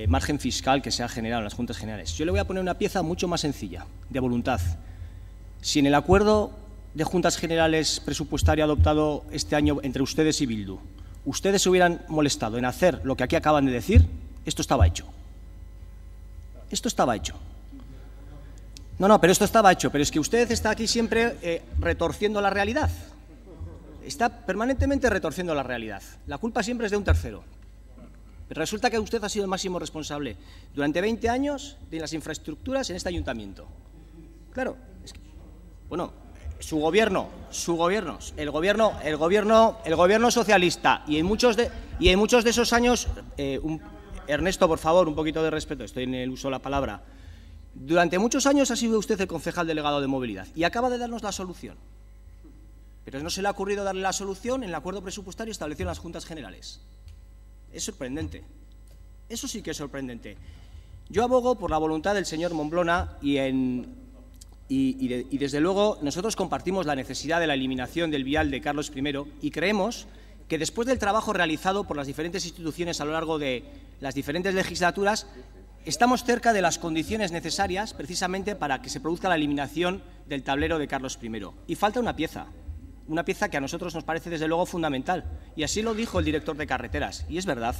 margen fiscal que se ha generado en las Juntas Generales. Yo le voy a poner una pieza mucho más sencilla, de voluntad. Si en el acuerdo de Juntas Generales presupuestario adoptado este año entre ustedes y Bildu, ustedes se hubieran molestado en hacer lo que aquí acaban de decir, esto estaba hecho. Esto estaba hecho. No, pero esto estaba hecho. Pero es que usted está aquí siempre retorciendo la realidad. Está permanentemente retorciendo la realidad. La culpa siempre es de un tercero. Pero resulta que usted ha sido el máximo responsable durante 20 años de las infraestructuras en este ayuntamiento. Claro, es que, bueno, su gobierno, el gobierno socialista y en muchos de esos años, Ernesto, por favor, un poquito de respeto, estoy en el uso de la palabra. Durante muchos años ha sido usted el concejal delegado de movilidad y acaba de darnos la solución. Pero no se le ha ocurrido darle la solución en el acuerdo presupuestario establecido en las Juntas Generales. Es sorprendente. Eso sí que es sorprendente. Yo abogo por la voluntad del señor Momblona y desde luego nosotros compartimos la necesidad de la eliminación del vial de Carlos I y creemos que después del trabajo realizado por las diferentes instituciones a lo largo de las diferentes legislaturas, estamos cerca de las condiciones necesarias precisamente para que se produzca la eliminación del tablero de Carlos I. Y falta una pieza que a nosotros nos parece desde luego fundamental. Y así lo dijo el director de carreteras, y es verdad.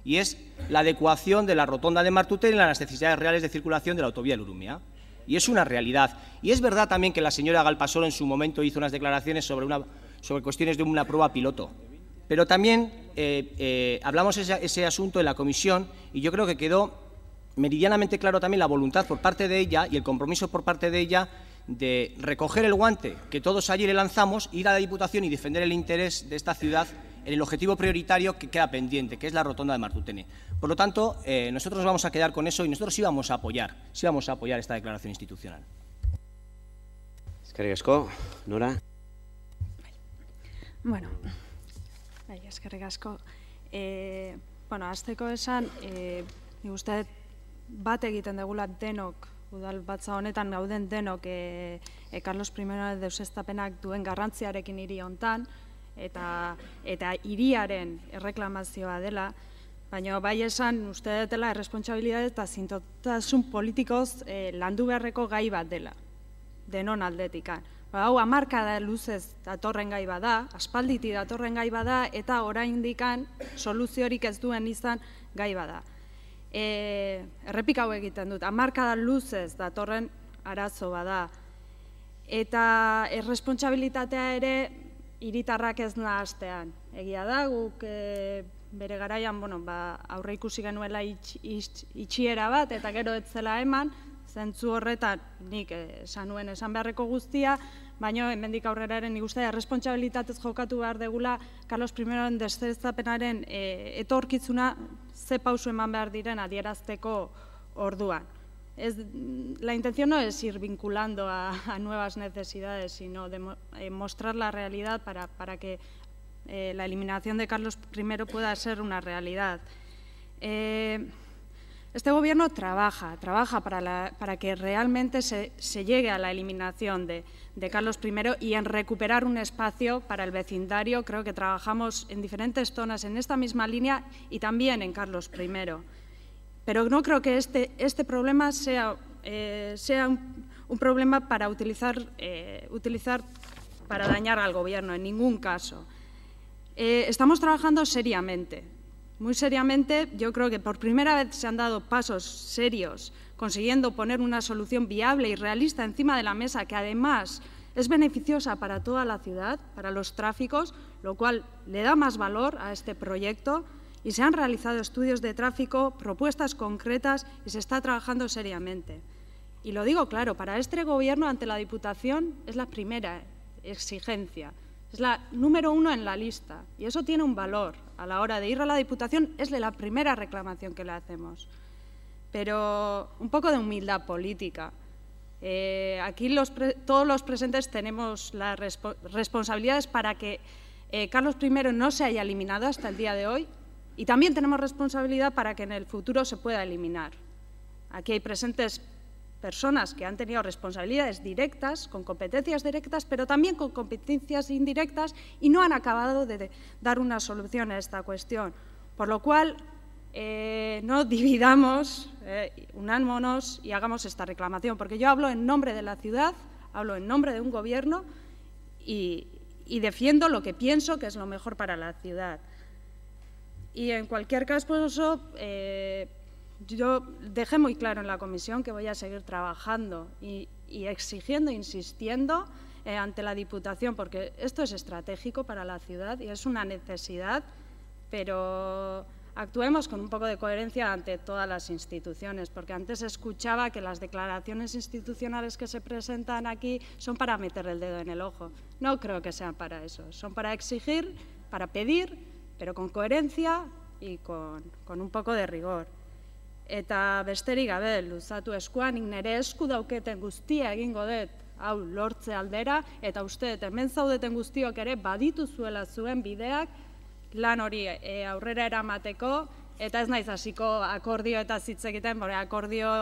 Y es la adecuación de la rotonda de Martutene a las necesidades reales de circulación de la autovía del Urumea. Y es una realidad. Y es verdad también que la señora Galpasoro en su momento hizo unas declaraciones sobre cuestiones de una prueba piloto. Pero también hablamos ese asunto en la comisión y yo creo que quedó meridianamente claro también la voluntad por parte de ella y el compromiso por parte de ella de recoger el guante que todos allí le lanzamos, ir a la Diputación y defender el interés de esta ciudad en el objetivo prioritario que queda pendiente, que es la rotonda de Martutene. Por lo tanto, nosotros nos vamos a quedar con eso y nosotros sí vamos a apoyar esta declaración institucional. Eskerrik asko, Nora. Bueno, eskerrik asko. Hasteko esan, nik uste bat egiten degula denok, udal batza honetan gauden denok Carlos I deuseztapenak duen garrantziarekin hiri hontan, eta hiriaren erreklamazioa dela, baina bai esan uste dutela erresponsabilitate eta zintotasun politikoz landu beharreko gai bat dela, denon aldetikan. Hau, hamarkada luzez datorren gai bada, aspalditi datorren gai bada, eta oraindikan soluziorik ez duen izan gai bada. Errepik hau egiten dut, hamarkada luzez datorren arazo bada. Eta errespontsabilitatea ere hiritarrak ez nahastean. Egia da, guk bere garaian aurre ikusi genuela itxiera bat, eta gero ez zela eman, zentzu horretan nik esan nuen esan beharreko guztia, baina hemendik aurreraren nik uste errespontsabilitatez jokatu behar degula Carlos I deseztapenaren etorkizuna ze pausu eman behar diren adierazteko orduan. La intención no es ir vinculando a nuevas necesidades, sino de mostrar la realidad para que la eliminación de Carlos I pueda ser una realidad. Este gobierno trabaja para que realmente se llegue a la eliminación de Carlos I y en recuperar un espacio para el vecindario. Creo que trabajamos en diferentes zonas en esta misma línea y también en Carlos I. Pero no creo que este problema sea un problema para utilizar para dañar al gobierno, en ningún caso. Estamos trabajando seriamente, muy seriamente. Yo creo que por primera vez se han dado pasos serios consiguiendo poner una solución viable y realista encima de la mesa, que además es beneficiosa para toda la ciudad, para los tráficos, lo cual le da más valor a este proyecto. Y se han realizado estudios de tráfico, propuestas concretas y se está trabajando seriamente. Y lo digo claro, para este gobierno ante la Diputación es la primera exigencia, es la número 1 en la lista y eso tiene un valor. A la hora de ir a la Diputación es la primera reclamación que le hacemos. Pero un poco de humildad política. Aquí todos los presentes tenemos las responsabilidades para que Carlos I no se haya eliminado hasta el día de hoy. Y también tenemos responsabilidad para que en el futuro se pueda eliminar. Aquí hay presentes personas que han tenido responsabilidades directas, con competencias directas, pero también con competencias indirectas y no han acabado de dar una solución a esta cuestión. Por lo cual, no dividamos, unámonos y hagamos esta reclamación, porque yo hablo en nombre de la ciudad, hablo en nombre de un gobierno y defiendo lo que pienso que es lo mejor para la ciudad. Y en cualquier caso, yo dejé muy claro en la comisión que voy a seguir trabajando y exigiendo, insistiendo ante la Diputación, porque esto es estratégico para la ciudad y es una necesidad, pero actuemos con un poco de coherencia ante todas las instituciones, porque antes escuchaba que las declaraciones institucionales que se presentan aquí son para meter el dedo en el ojo. No creo que sean para eso, son para exigir, para pedir, pero con coherencia y con un poco de rigor. Eta besterik gabe, luzatu eskuan, nik nire esku dauketen guztia egingo dut, hau lortze aldera, eta uste dut hemen zaudeten guztiok ere badituzuela zuen bideak lan hori aurrera eramateko, eta ez naiz hasiko akordio eta hitz egiten, akordio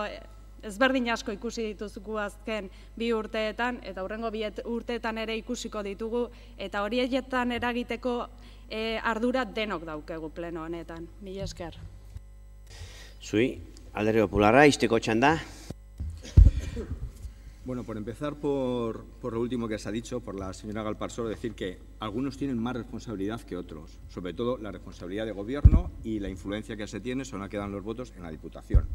ezberdin asko ikusi dituzugu azken 2 urteetan, eta hurrengo 2 urteetan ere ikusiko ditugu, eta horietan eragiteko ardura denok daukegu pleno honetan. Mila esker. Zui, Alderdi Popularra, izteko txanda. Bueno, por empezar por lo último que se ha dicho, por la señora Galparsoro, decir que algunos tienen más responsabilidad que otros, sobre todo la responsabilidad de gobierno y la influencia que se tiene son la que dan los votos en la Diputación.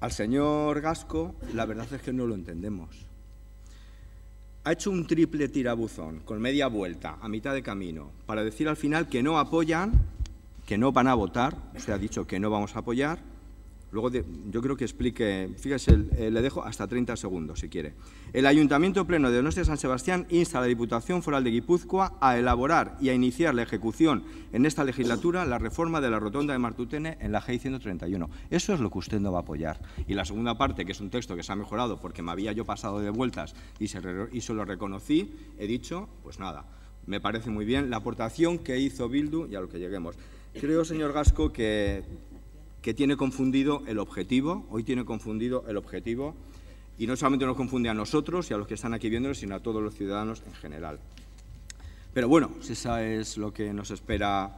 Al señor Gasco, la verdad es que no lo entendemos. Ha hecho un triple tirabuzón con media vuelta a mitad de camino para decir al final que no apoyan, que no van a votar, usted ha dicho que no vamos a apoyar. Luego yo creo que explique, fíjese, le dejo hasta 30 segundos si quiere. El Ayuntamiento Pleno de Donostia San Sebastián insta a la Diputación Foral de Guipúzcoa a elaborar y a iniciar la ejecución en esta legislatura la reforma de la rotonda de Martutene en la G131. Eso es lo que usted no va a apoyar. Y la segunda parte, que es un texto que se ha mejorado porque me había yo pasado de vueltas y se lo reconocí, he dicho, pues nada, me parece muy bien la aportación que hizo Bildu y a lo que lleguemos. Creo, señor Gasco, que tiene confundido el objetivo, hoy tiene confundido el objetivo, y no solamente nos confunde a nosotros y a los que están aquí viéndonos, sino a todos los ciudadanos en general. Pero bueno, si esa es lo que nos espera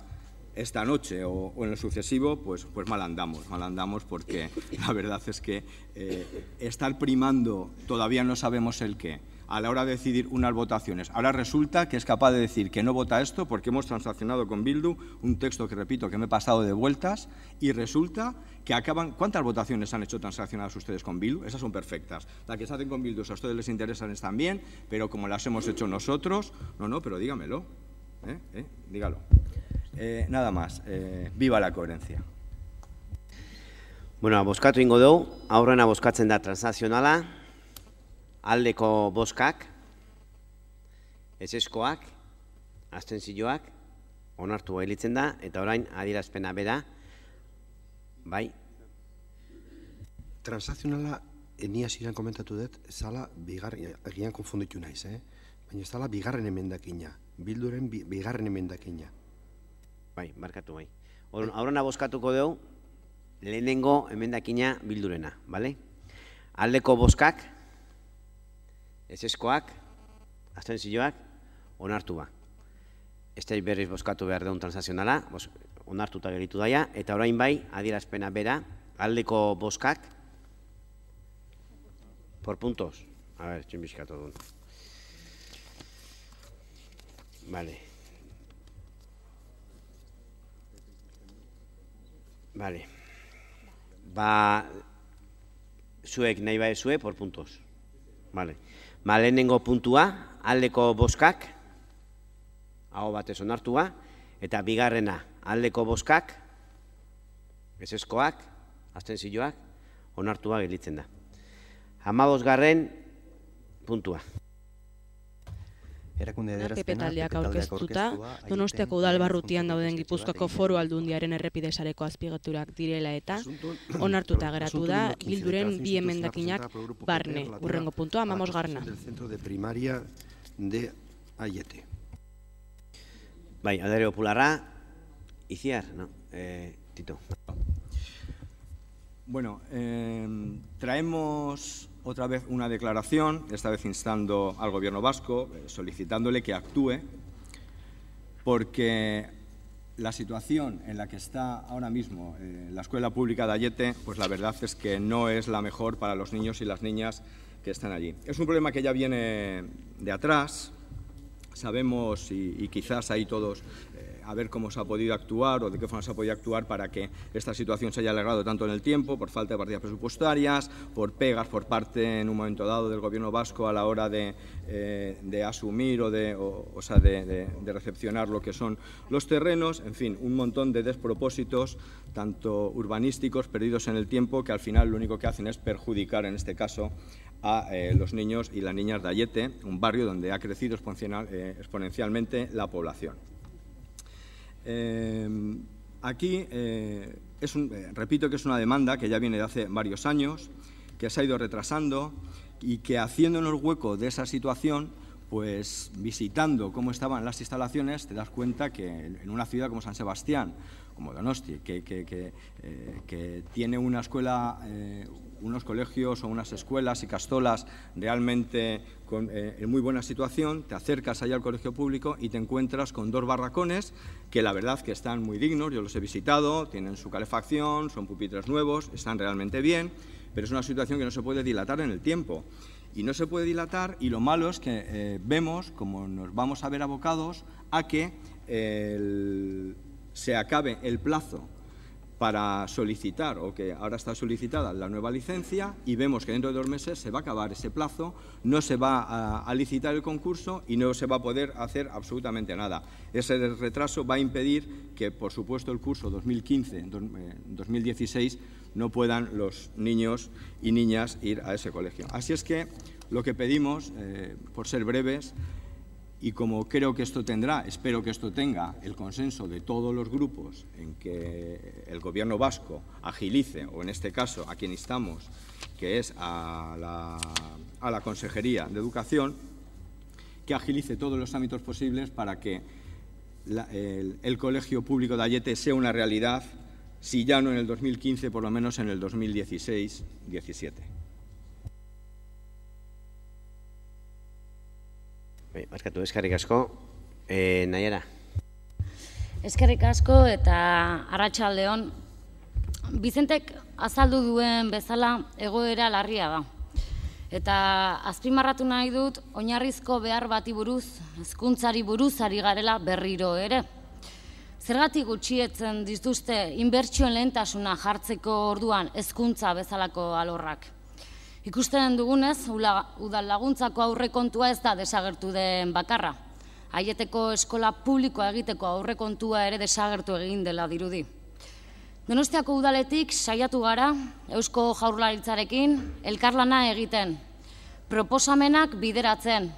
esta noche o en lo sucesivo, pues mal andamos porque la verdad es que estar primando, todavía no sabemos el qué, a la hora de decidir unas votaciones. Ahora resulta que es capaz de decir que no vota esto porque hemos transaccionado con Bildu un texto que, repito, que me he pasado de vueltas, y resulta que acaban... ¿Cuántas votaciones han hecho transaccionadas ustedes con Bildu? Esas son perfectas. Las que se hacen con Bildu, si a ustedes les interesan, están bien, pero como las hemos hecho nosotros... No, pero dígamelo. Dígalo. Nada más. Viva la coherencia. Bueno, bozkatu ingo dugu, aurrena bozkatzen da transazionala, aldeko bozkak, ezeskoak, abstentzioak, onartu gailitzen da, eta orain adierazpena bera, bai. Transazionala, enia ziren komentatu dut, zala bigarren, agian konfunditu naiz, baina zala bigarren emendakina, Bilduren bigarren emendakina. Bai, barkatu bai. Aurrena bozkatuko dugu, lehenengo emendakina Bildurena, bale? Aldeko bozkak, ezeskoak, abstentzioak, onartu ba. Ez da berriz bozkatu behar deun transazionala, onartuta geritu daia, eta orain bai, adierazpena bera, aldeko bozkak, por puntos. A ver, txinbizkatu duen. Vale. Vale. Zuek nahi bai zue, por puntos. Vale. Lehenengo puntua, aldeko bozkak, aho batez onartua, eta bigarrena, aldeko bozkak, ezeskoak, abstentzioak, onartua gelditzen da. 15. puntua. PP taldeak aurkeztuta, Donostiako udalbarrutian dauden Gipuzkoako Foru Aldundiaren errepide sareko azpiegiturak direla eta onartuta geratu da Bilduren bi emendakinak barne. Hurrengo puntua, 15. Del centro de primaria de Aiete. Bai, Alderdi Popularra, Itziar, no? Tito. Bueno, traemos otra vez una declaración, esta vez instando al Gobierno vasco, solicitándole que actúe, porque la situación en la que está ahora mismo la escuela pública de Aiete, pues la verdad es que no es la mejor para los niños y las niñas que están allí. Es un problema que ya viene de atrás, sabemos y quizás ahí todos a ver cómo se ha podido actuar o de qué forma se ha podido actuar para que esta situación se haya alargado tanto en el tiempo, por falta de partidas presupuestarias, por pegas por parte en un momento dado del Gobierno vasco a la hora de asumir o de recepcionar lo que son los terrenos, en fin, un montón de despropósitos, tanto urbanísticos, perdidos en el tiempo, que al final lo único que hacen es perjudicar, en este caso, a los niños y las niñas de Aiete, un barrio donde ha crecido exponencialmente la población. Aquí, repito que es una demanda que ya viene de hace varios años, que se ha ido retrasando y que, haciéndonos hueco de esa situación, pues visitando cómo estaban las instalaciones, te das cuenta que en una ciudad como San Sebastián, como Donosti, que tiene una escuela, unos colegios o unas escuelas y castolas realmente en muy buena situación, te acercas allá al colegio público y te encuentras con 2 barracones que la verdad que están muy dignos, yo los he visitado, tienen su calefacción, son pupitres nuevos, están realmente bien, pero es una situación que no se puede dilatar en el tiempo. Y no se puede dilatar, y lo malo es que vemos como nos vamos a ver abocados a que se acabe el plazo para solicitar, o que ahora está solicitada la nueva licencia, y vemos que dentro de 2 meses se va a acabar ese plazo, no se va a licitar el concurso y no se va a poder hacer absolutamente nada. Ese retraso va a impedir que, por supuesto, el curso 2015-2016 no puedan los niños y niñas ir a ese colegio. Así es que lo que pedimos, por ser breves, y como creo que esto tendrá, espero que esto tenga el consenso de todos los grupos en que el Gobierno vasco agilice, o en este caso a quien instamos, que es a la Consejería de Educación, que agilice todos los ámbitos posibles para que el Colegio Público de Aiete sea una realidad, si ya no en el 2015, por lo menos en el 2016-17. Baskatu, eskerrik asko. Naiara. Eskerrik asko eta arratsaldeon. Bizentek azaldu duen bezala egoera larria da. Eta azpimarratu nahi dut, oinarrizko behar bati buruz, hezkuntzari buruz ari garela berriro ere. Zergatik gutxietzen dituzte inbertsioen lehentasuna jartzeko orduan hezkuntza bezalako alorrak. Ikusten dugunez, udal laguntzako aurrekontua ez da desagertu den bakarra. Aieteko eskola publikoa egiteko aurrekontua ere desagertu egin dela dirudi. Donostiako udaletik saiatu gara Eusko Jaurlaritzarekin elkarlana egiten, proposamenak bideratzen,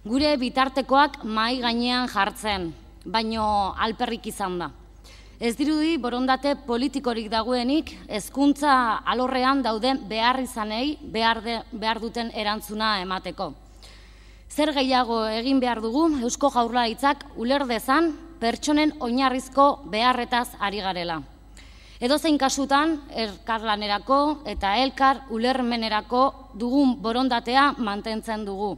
gure bitartekoak mahai gainean jartzen, baino alperrik izan da. Ez dirudi borondate politikorik dagoenik hezkuntza alorrean dauden behar izanei behar duten erantzuna emateko. Zer gehiago egin behar dugu Eusko Jaurlaritzak uler dezan pertsonen oinarrizko beharretaz ari garela. Edozein kasutan, elkarlanerako eta elkar ulermenerako dugun borondatea mantentzen dugu.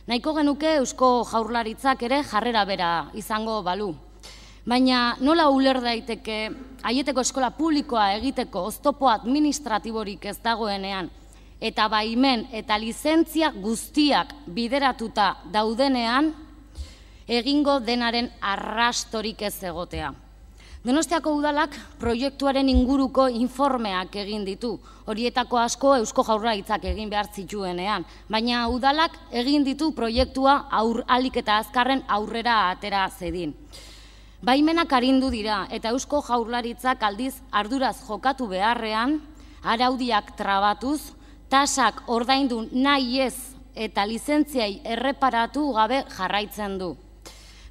Nahiko genuke Eusko Jaurlaritzak ere jarrera bera izango balu. Baina nola uler daiteke Aieteko eskola publikoa egiteko oztopo administratiborik ez dagoenean eta baimen eta lizentzia guztiak bideratuta daudenean egingo denaren arrastorik ez egotea. Donostiako udalak proiektuaren inguruko informeak egin ditu, horietako asko Eusko Jaurlaritzak egin behar zituenean, baina udalak egin ditu proiektua ahalik eta azkarren aurrera atera zedin. Baimenak arindu dira eta Eusko Jaurlaritzak aldiz arduraz jokatu beharrean, araudiak trabatuz, tasak ordaindu nahi ez eta lizentziai erreparatu gabe jarraitzen du.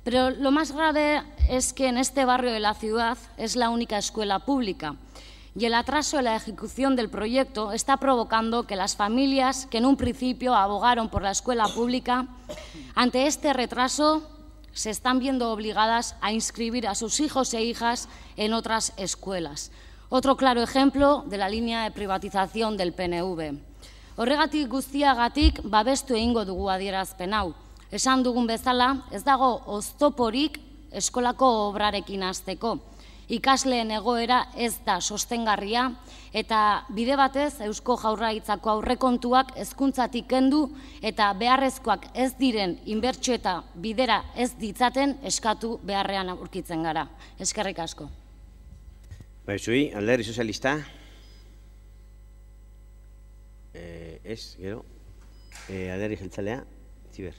Pero lo más grave es que en este barrio de la ciudad es la única escuela pública y el atraso en la ejecución del proyecto está provocando que las familias que en un principio abogaron por la escuela pública, ante este retraso se están viendo obligadas a inscribir a sus hijos e hijas en otras escuelas. Otro claro ejemplo de la línea de privatización del PNV. Horregatik guztiagatik babestu egingo dugu adierazpen hau. Esan dugun bezala, ez dago oztoporik eskolako obrarekin hasteko. Ikasleen egoera ez da sostengarria eta bide batez Eusko Jaurlaritzako aurrekontuak hezkuntzatik kendu eta beharrezkoak ez diren inbertsio eta bidera ez ditzaten eskatu beharrean aurkitzen gara. Eskerrik asko. Zui, Alderdi Sozialista. Ez, gero, Alderdi Jeltzalea, Txiber.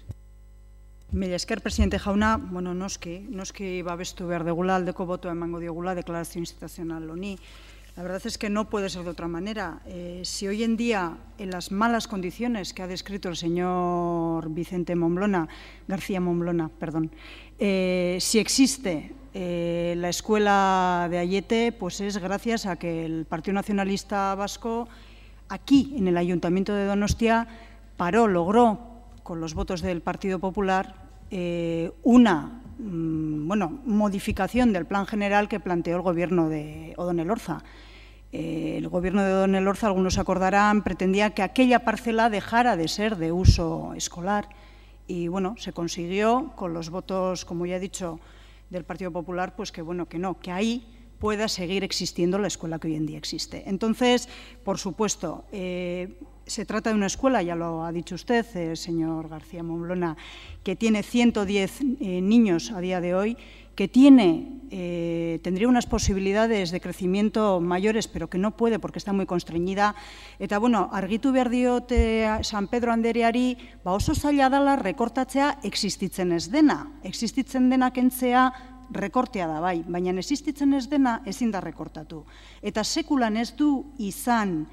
Mila esker, presidente jauna, noski babestu behar degula, aldeko botoa emango diogula, deklarazio instituzional honi. La verdad es que no puede ser de otra manera. Si hoy en día, en las malas condiciones que ha descrito el señor García Momblona, si existe la escuela de Aiete, pues es gracias a que el Partido Nacionalista Vasco, aquí en el Ayuntamiento de Donostia, logró, con los votos del Partido Popular, una modificación del plan general que planteó el gobierno de Odón Elorza. El gobierno de Odón Elorza, algunos se acordarán, pretendía que aquella parcela dejara de ser de uso escolar y se consiguió con los votos, como ya he dicho, del Partido Popular, pues que ahí pueda seguir existiendo la escuela que hoy en día existe. Entonces, por supuesto, se trata de una escuela, ya lo ha dicho usted, señor García Momblona, que tiene 110 niños a día de hoy, que tendría unas posibilidades de crecimiento mayores, pero que no puede porque está muy constreñida. Eta, argitu behar diote San Pedro Andereari, oso zaila dela rekortatzea existitzen ez dena. Existitzen dena kentzea rekortea da bai, baina existitzen ez dena ezin da rekortatu. Eta sekulan ez du izan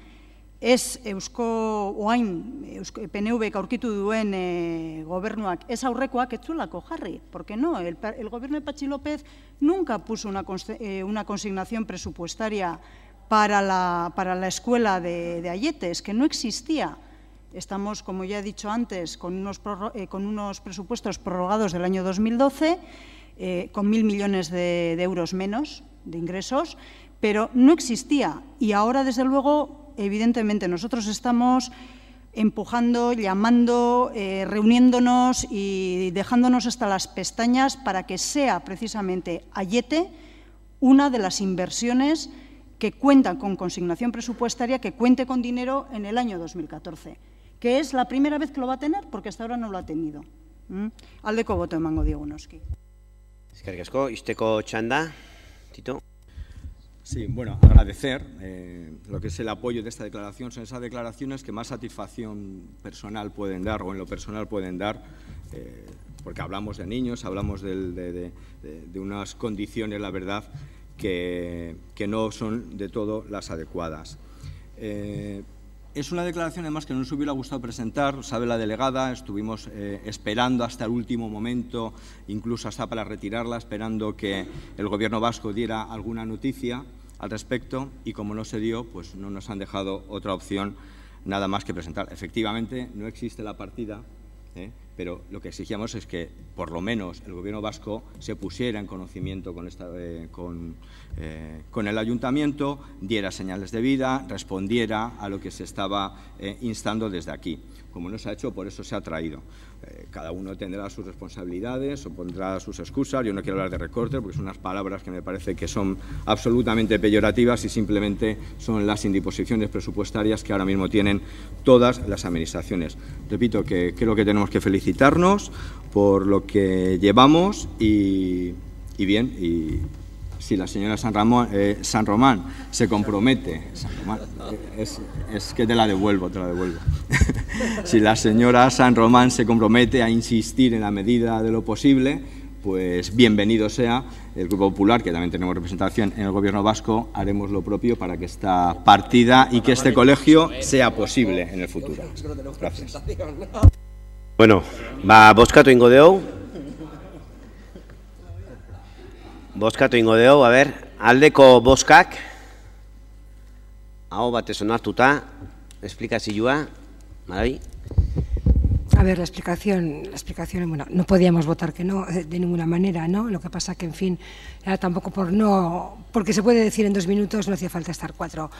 ez PNV aurkitu duen gobernuak, ez aurrekoak ez zuelako jarri. ¿Por qué no? El gobierno de Patxi López nunca puso una consignación presupuestaria para la escuela de Aiete, es que no existía. Estamos, como ya he dicho antes, con unos presupuestos prorrogados del año 2012, con 1.000 millones de euros menos de ingresos, pero no existía. Y ahora, desde luego, evidentemente, nosotros estamos empujando, llamando, reuniéndonos y dejándonos hasta las pestañas para que sea precisamente Aiete una de las inversiones que cuentan con consignación presupuestaria, que cuente con dinero en el año 2014. que es la primera vez que lo va a tener, porque hasta ahora no lo ha tenido. Aldeko boto emango diogu noski. Eskerrik asko, isteko txanda, Tito. Sí, bueno, agradecer lo que es el apoyo de esta declaración. Son esas declaraciones que más satisfacción personal pueden dar, o en lo personal pueden dar, porque hablamos de niños, hablamos de unas condiciones, la verdad, que no son de todo las adecuadas. Es una declaración, además, que no nos hubiera gustado presentar, sabe la delegada, estuvimos esperando hasta el último momento, incluso hasta para retirarla, esperando que el Gobierno vasco diera alguna noticia al respecto, y como no se dio, pues no nos han dejado otra opción nada más que presentar. Efectivamente, no existe la partida, pero lo que exigíamos es que, por lo menos, el Gobierno vasco se pusiera en conocimiento con el Ayuntamiento, diera señales de vida, respondiera a lo que se estaba instando desde aquí. Como no se ha hecho, por eso se ha traído. Cada uno tendrá sus responsabilidades o pondrá sus excusas. Yo no quiero hablar de recorte porque son unas palabras que me parece que son absolutamente peyorativas y simplemente son las indisposiciones presupuestarias que ahora mismo tienen todas las administraciones. Repito que creo que tenemos que felicitarnos por lo que llevamos y bien, y si la señora San Román se compromete, es que te la devuelvo. Si la señora San Román se compromete a insistir en la medida de lo posible, pues bienvenido sea. El Grupo Popular, que también tenemos representación en el Gobierno vasco, haremos lo propio para que esta partida y que este colegio sea posible en el futuro. Gracias. Bueno, bozkatu ingo dugu. Bozkatu ingo dugu, a ver, aldeko bozkak, aho batez onartuta, esplikazioa, Maravi. A ver, la explicación, bueno, no podíamos votar que no, de ninguna manera, ¿no? Lo que pasa que, en fin, era tampoco porque se puede decir en 2 minutos, no hacía falta estar 4.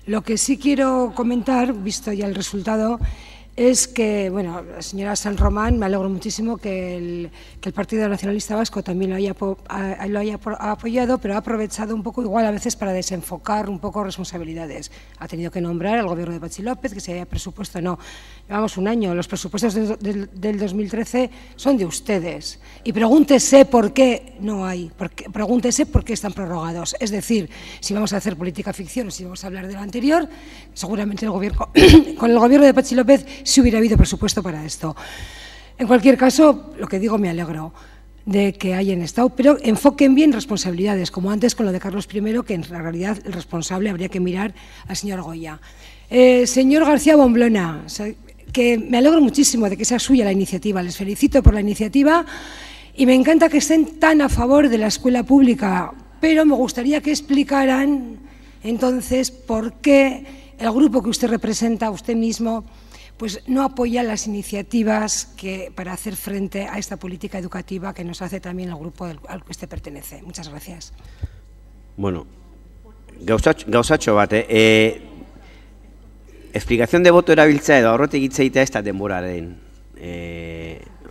Lo que sí quiero comentar, visto ya el resultado, es que, bueno, la señora San Román, me alegro muchísimo que el Partido Nacionalista Vasco también lo haya apoyado, pero ha aprovechado un poco, igual a veces, para desenfocar un poco responsabilidades. Ha tenido que nombrar al Gobierno de Patxi López, que se había presupuesto, no. Llevamos un año, los presupuestos del 2013 son de ustedes. Y pregúntese por qué no hay, pregúntese por qué están prorrogados. Es decir, si vamos a hacer política ficción o si vamos a hablar de lo anterior, seguramente con el Gobierno de Patxi López si hubiera habido presupuesto para esto. En cualquier caso, lo que digo, me alegro de que hayan estado, pero enfoquen bien responsabilidades, como antes con lo de Carlos I, que en realidad el responsable habría que mirar al señor Goya. Señor García Bomblona, que me alegro muchísimo de que sea suya la iniciativa, les felicito por la iniciativa y me encanta que estén tan a favor de la escuela pública, pero me gustaría que explicaran entonces por qué el grupo que usted representa, usted mismo, pues no apoya las iniciativas para hacer frente a esta política educativa que nos hace también el grupo al que usted pertenece. Muchas gracias. Bueno, gauzatxo bat, explicación de voto erabiltzea edo aurretik hitz egitea ez da denboraren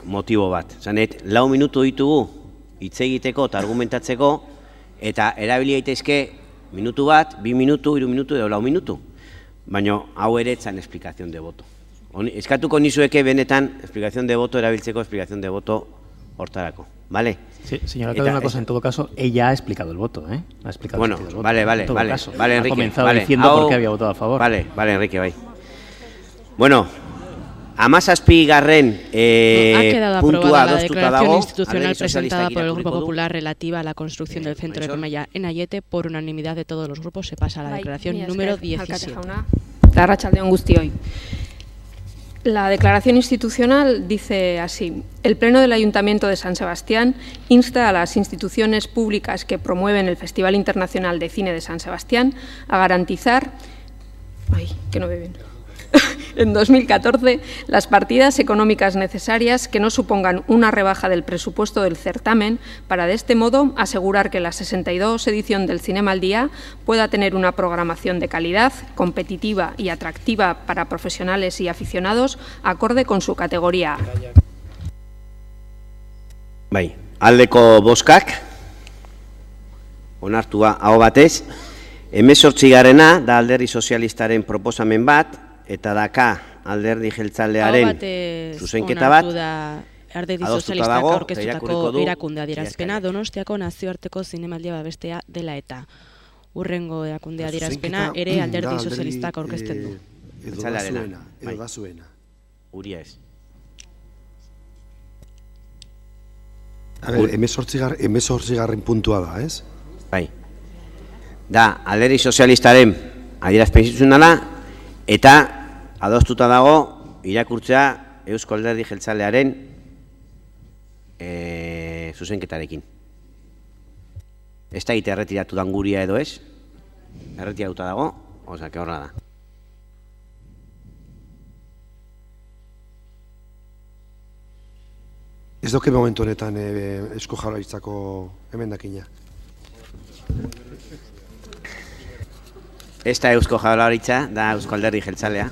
motibo bat. Zanet, 4 minutu ditugu hitz egiteko eta argumentatzeko, eta erabili daitezke minutu bat, 2 minutu, 3 minutu edo 4 minutu. Baina hau ere etzan explicación de voto. Eskatuko nizueke benetan explicación de voto erabiltzeko explicación de voto hortarako, ¿vale? Sí, señora, cada una cosa, en todo caso, ella ha explicado el voto, ¿eh? Ha explicado bueno, el voto. Vale, Enrique. Ha comenzado diciendo por qué había votado a favor. Vale, Enrique, bai. Bueno, 17garren ha quedado aprobada la declaración institucional dago, presentada por el Grupo Popular relativa a la construcción del centro de Pemaya en Aiete. Por unanimidad de todos los grupos se pasa a la declaración número 17. Arratsaldeon guztioi. La declaración institucional dice así: el Pleno del Ayuntamiento de San Sebastián insta a las instituciones públicas que promueven el Festival Internacional de Cine de San Sebastián a garantizar en 2014 las partidas económicas necesarias que no supongan una rebaja del presupuesto del certamen para de este modo asegurar que la 62 edición del Cinema al Día pueda tener una programación de calidad, competitiva y atractiva para profesionales y aficionados acorde con su categoría. Bai, aldeko bozkak onartua aho batez, 18garrena da Alderdi Sozialistaren proposamen bat, eta daka alderdi jeltzalearen zuzenketa bat Alderdi adostuta sozialistak dago, aurkeztutako erakunde adierazpena Donostiako nazioarteko zinemaldia babestea dela eta. Hurrengo erakunde adierazpena ere alderdi sozialistak aurkezten du. Edo da zuena. Uria ez. A ber, 18. puntua da, ez? Bai. Da, alderdi sozialistaren adierazpen instituzionala eta adostuta dago irakurtzea Eusko Alderdi Jeltzalearen zuzenketarekin. Ez da egite erretiratu dan guria edo ez, erretiratuta dago, osea, que horra da. Ez doke momentu honetan Eusko Jaurlaritzako emendakina. Ez da Eusko Jaurlaritza, da Eusko Alderdi Jeltzalea.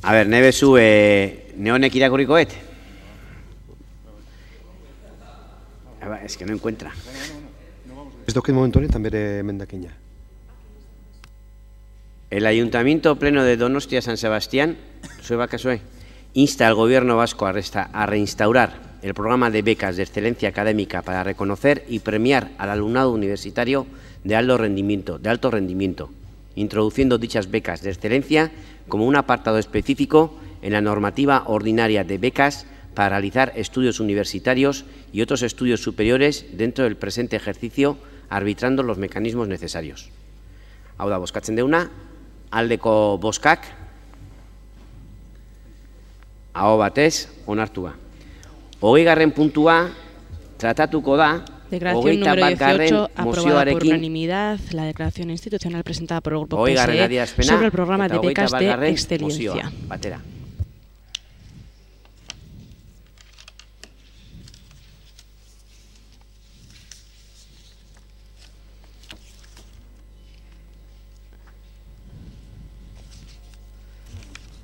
A ber, nebezu, neonek irakurrikoet? Ez que no encuentra. Ez doke momentu honetan bere emendakina. El Ayuntamiento Pleno de Donostia San Sebastián, insta al Gobierno vasco a reinstaurar el programa de becas de excelencia académica para reconocer y premiar al alumnado universitario de alto rendimiento, introduciendo dichas becas de excelencia como un apartado específico en la normativa ordinaria de becas para realizar estudios universitarios y otros estudios superiores dentro del presente ejercicio, arbitrando los mecanismos necesarios. Hau da, bozkatzen deuna, aldeko bozkak, aho batez, onartua. 20. puntua tratatuko da, Declaración número 18, aprobada por unanimidad, la declaración institucional presentada por el Grupo PSE sobre el programa de becas de excelencia. Batera.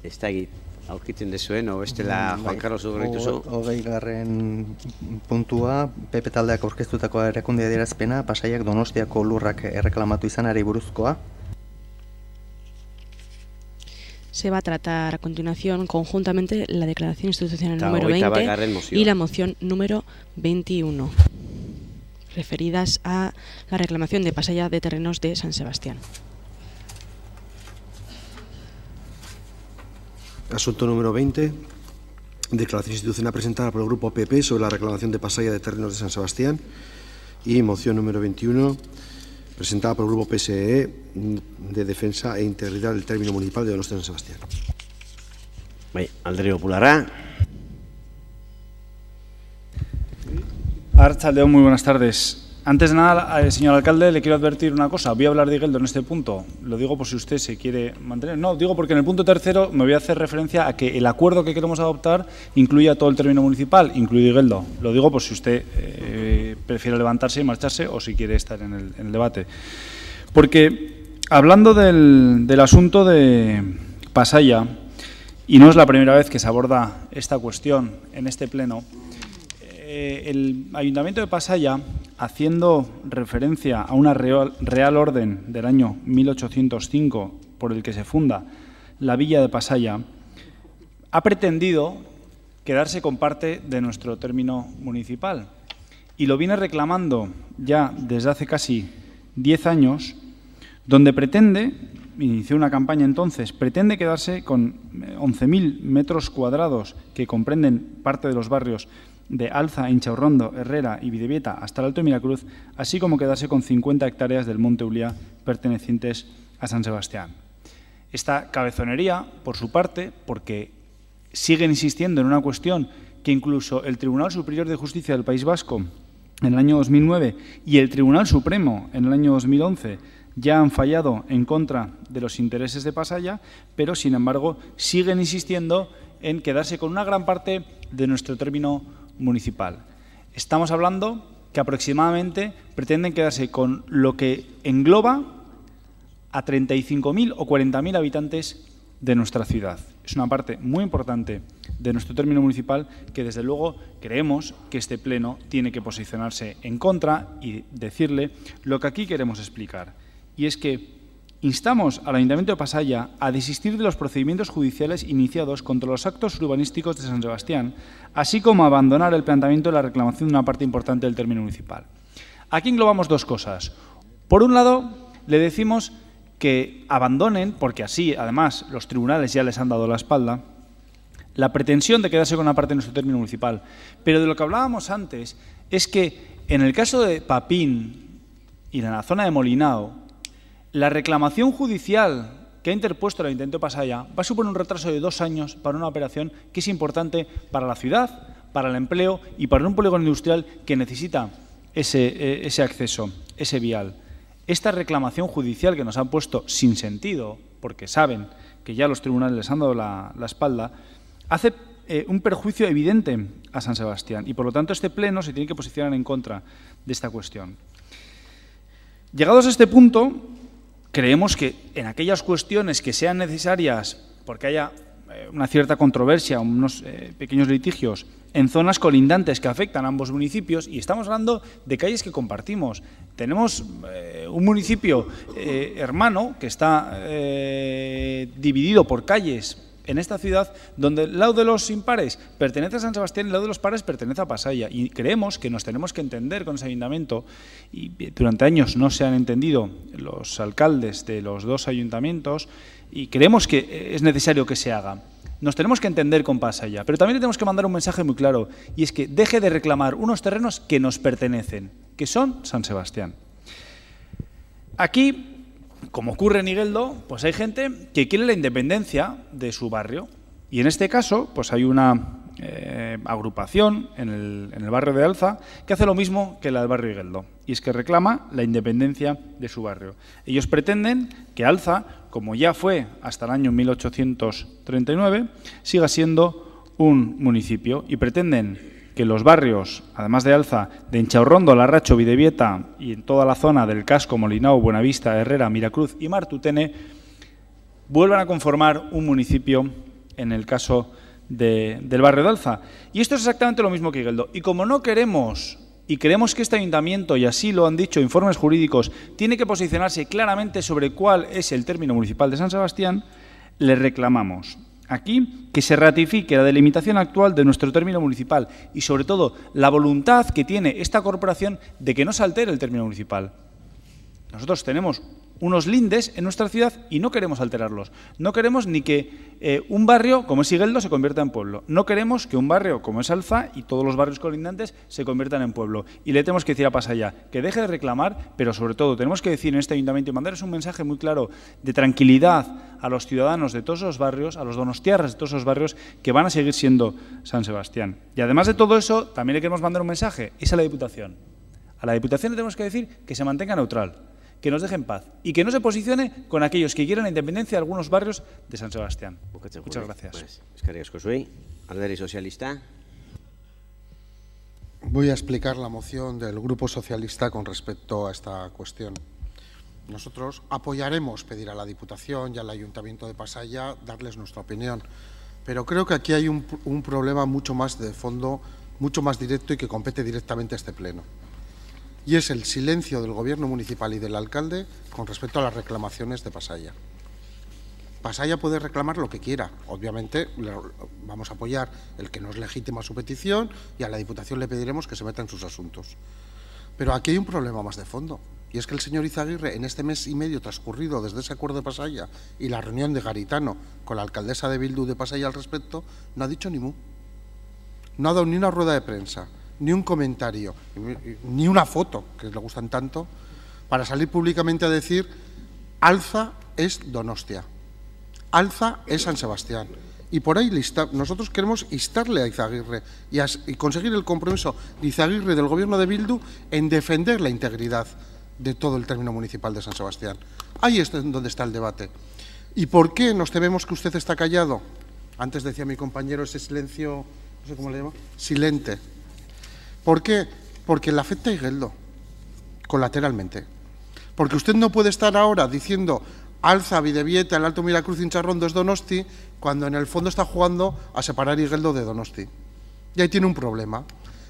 Ez da egit, aurkitzen dezuen, o bestela Juan Carlos dituzu. 20. puntua, PP taldeak aurkeztutako erakunde adierazpena, Pasaiak Donostiako lurrak erreklamatu izanari buruzkoa. Se va a tratar a continuación conjuntamente la declaración institucional número 20 y la moción número 21, referidas a la reclamación de Pasaia de terrenos de San Sebastián. Asunto número 20. Declaración institucional presentada por el Grupo PP sobre la reclamación de Pasaia de terrenos de San Sebastián. Y moción número 21, presentada por el Grupo PSE de defensa e integridad del término municipal de Donostia San Sebastián. Alderdi Popularra. Arratsaldeon, muy buenas tardes. Antes de nada, señor alcalde, le quiero advertir una cosa. Voy a hablar de Igeldo en este punto. Lo digo por si usted se quiere mantener. No, digo porque en el punto 3 me voy a hacer referencia a que el acuerdo que queremos adoptar incluya todo el término municipal, incluido Igeldo. Lo digo por si usted prefiere levantarse y marcharse o si quiere estar en el debate. Porque hablando del asunto de Pasaia, y no es la primera vez que se aborda esta cuestión en este pleno, el Ayuntamiento de Pasaia, haciendo referencia a una Real Orden del año 1805 por el que se funda la villa de Pasaia, ha pretendido quedarse con parte de nuestro término municipal y lo viene reclamando ya desde hace casi 10 años, donde pretende, inició una campaña entonces, pretende quedarse con 11.000 metros cuadrados que comprenden parte de los barrios de Alza, Inchaurrondo, Herrera y Bidebieta hasta el Alto de Miracruz, así como quedarse con 50 hectáreas del Monte Ulia pertenecientes a San Sebastián. Esta cabezonería, por su parte, porque siguen insistiendo en una cuestión que incluso el Tribunal Superior de Justicia del País Vasco en el año 2009 y el Tribunal Supremo en el año 2011 ya han fallado en contra de los intereses de Pasaia, pero sin embargo siguen insistiendo en quedarse con una gran parte de nuestro término municipal. Estamos hablando que aproximadamente pretenden quedarse con lo que engloba a 35.000 o 40.000 habitantes de nuestra ciudad. Es una parte muy importante de nuestro término municipal, que desde luego creemos que este pleno tiene que posicionarse en contra y decirle lo que aquí queremos explicar. Y es que instamos al Ayuntamiento de Pasaia a desistir de los procedimientos judiciales iniciados contra los actos urbanísticos de San Sebastián, así como a abandonar el planteamiento de la reclamación de una parte importante del término municipal. Aquí englobamos dos cosas. Por un lado, le decimos que abandonen, porque así, además, los tribunales ya les han dado la espalda, la pretensión de quedarse con una parte de nuestro término municipal. Pero de lo que hablábamos antes es que en el caso de Papín y en la zona de Molinao, la reclamación judicial que ha interpuesto el Ayuntamiento de Pasaia va a suponer un retraso de 2 años para una operación que es importante para la ciudad, para el empleo y para un polígono industrial que necesita ese acceso, ese vial. Esta reclamación judicial que nos han puesto sin sentido, porque saben que ya los tribunales les han dado la espalda, hace un perjuicio evidente a San Sebastián y, por lo tanto, este pleno se tiene que posicionar en contra de esta cuestión. Llegados a este punto, creemos que en aquellas cuestiones que sean necesarias, porque haya una cierta controversia, unos pequeños litigios, en zonas colindantes que afectan a ambos municipios, y estamos hablando de calles que compartimos. Tenemos un municipio hermano que está dividido por calles en esta ciudad, donde el lado de los impares pertenece a San Sebastián y el lado de los pares pertenece a Pasaia. Y creemos que nos tenemos que entender con ese ayuntamiento, y durante años no se han entendido los alcaldes de los dos ayuntamientos, y creemos que es necesario que se haga. Nos tenemos que entender con Pasaia, pero también le tenemos que mandar un mensaje muy claro, y es que deje de reclamar unos terrenos que nos pertenecen, que son San Sebastián. Aquí, como ocurre en Igueldo, pues hay gente que quiere la independencia de su barrio, y en este caso pues hay una agrupación en el barrio de Alza que hace lo mismo que la del barrio Igueldo, y es que reclama la independencia de su barrio. Ellos pretenden que Alza, como ya fue hasta el año 1839, siga siendo un municipio, y pretenden que los barrios, además de Alza, de Enchaurrondo, Larracho, Videvieta y en toda la zona del casco, Molinao, Buenavista, Herrera, Miracruz y Martutene, vuelvan a conformar un municipio en el caso del barrio de Alza. Y esto es exactamente lo mismo que Igueldo. Y como no queremos, y creemos que este ayuntamiento, y así lo han dicho informes jurídicos, tiene que posicionarse claramente sobre cuál es el término municipal de San Sebastián, le reclamamos aquí que se ratifique la delimitación actual de nuestro término municipal y, sobre todo, la voluntad que tiene esta corporación de que no se altere el término municipal. Nosotros tenemos unos lindes en nuestra ciudad y no queremos alterarlos. No queremos ni que un barrio como es Igueldo se convierta en pueblo. No queremos que un barrio como es Alza y todos los barrios colindantes se conviertan en pueblo. Y le tenemos que decir a Pasaia que deje de reclamar, pero sobre todo tenemos que decir en este ayuntamiento y mandarles un mensaje muy claro de tranquilidad a los ciudadanos de todos esos barrios, a los donostiarras de todos esos barrios, que van a seguir siendo San Sebastián. Y además de todo eso, también le queremos mandar un mensaje, es a la Diputación. A la Diputación le tenemos que decir que se mantenga neutral, que nos deje en paz y que no se posicione con aquellos que quieran la independencia de algunos barrios de San Sebastián. Muchas gracias. Alderdi Socialista. Voy a explicar la moción del Grupo Socialista con respecto a esta cuestión. Nosotros apoyaremos pedir a la Diputación y al Ayuntamiento de Pasaia darles nuestra opinión, pero creo que aquí hay un problema mucho más de fondo, mucho más directo y que compete directamente a este Pleno. Y es el silencio del Gobierno municipal y del alcalde con respecto a las reclamaciones de Pasaia. Pasaia puede reclamar lo que quiera. Obviamente vamos a apoyar el que nos legitima su petición y a la Diputación le pediremos que se meta en sus asuntos. Pero aquí hay un problema más de fondo, y es que el señor Izaguirre, en este mes y medio transcurrido desde ese acuerdo de Pasaia y la reunión de Garitano con la alcaldesa de Bildu de Pasaia al respecto, no ha dicho ni mu. No ha dado ni una rueda de prensa, ni un comentario, ni una foto, que le gustan tanto, para salir públicamente a decir Alza es Donostia, Alza es San Sebastián. Y por ahí nosotros queremos instarle a Izaguirre y conseguir el compromiso de Izaguirre y del Gobierno de Bildu en defender la integridad de todo el término municipal de San Sebastián. Ahí es donde está el debate. ¿Y por qué nos tememos que usted está callado? Antes decía mi compañero ese silencio, no sé cómo le llama, silente. ¿Por qué? Porque le afecta a Igueldo, colateralmente. Porque usted no puede estar ahora diciendo Alza, Bidebieta, el Alto Miracruz, Incharrondo es Donosti, cuando en el fondo está jugando a separar Igeldo de Donosti. Y ahí tiene un problema.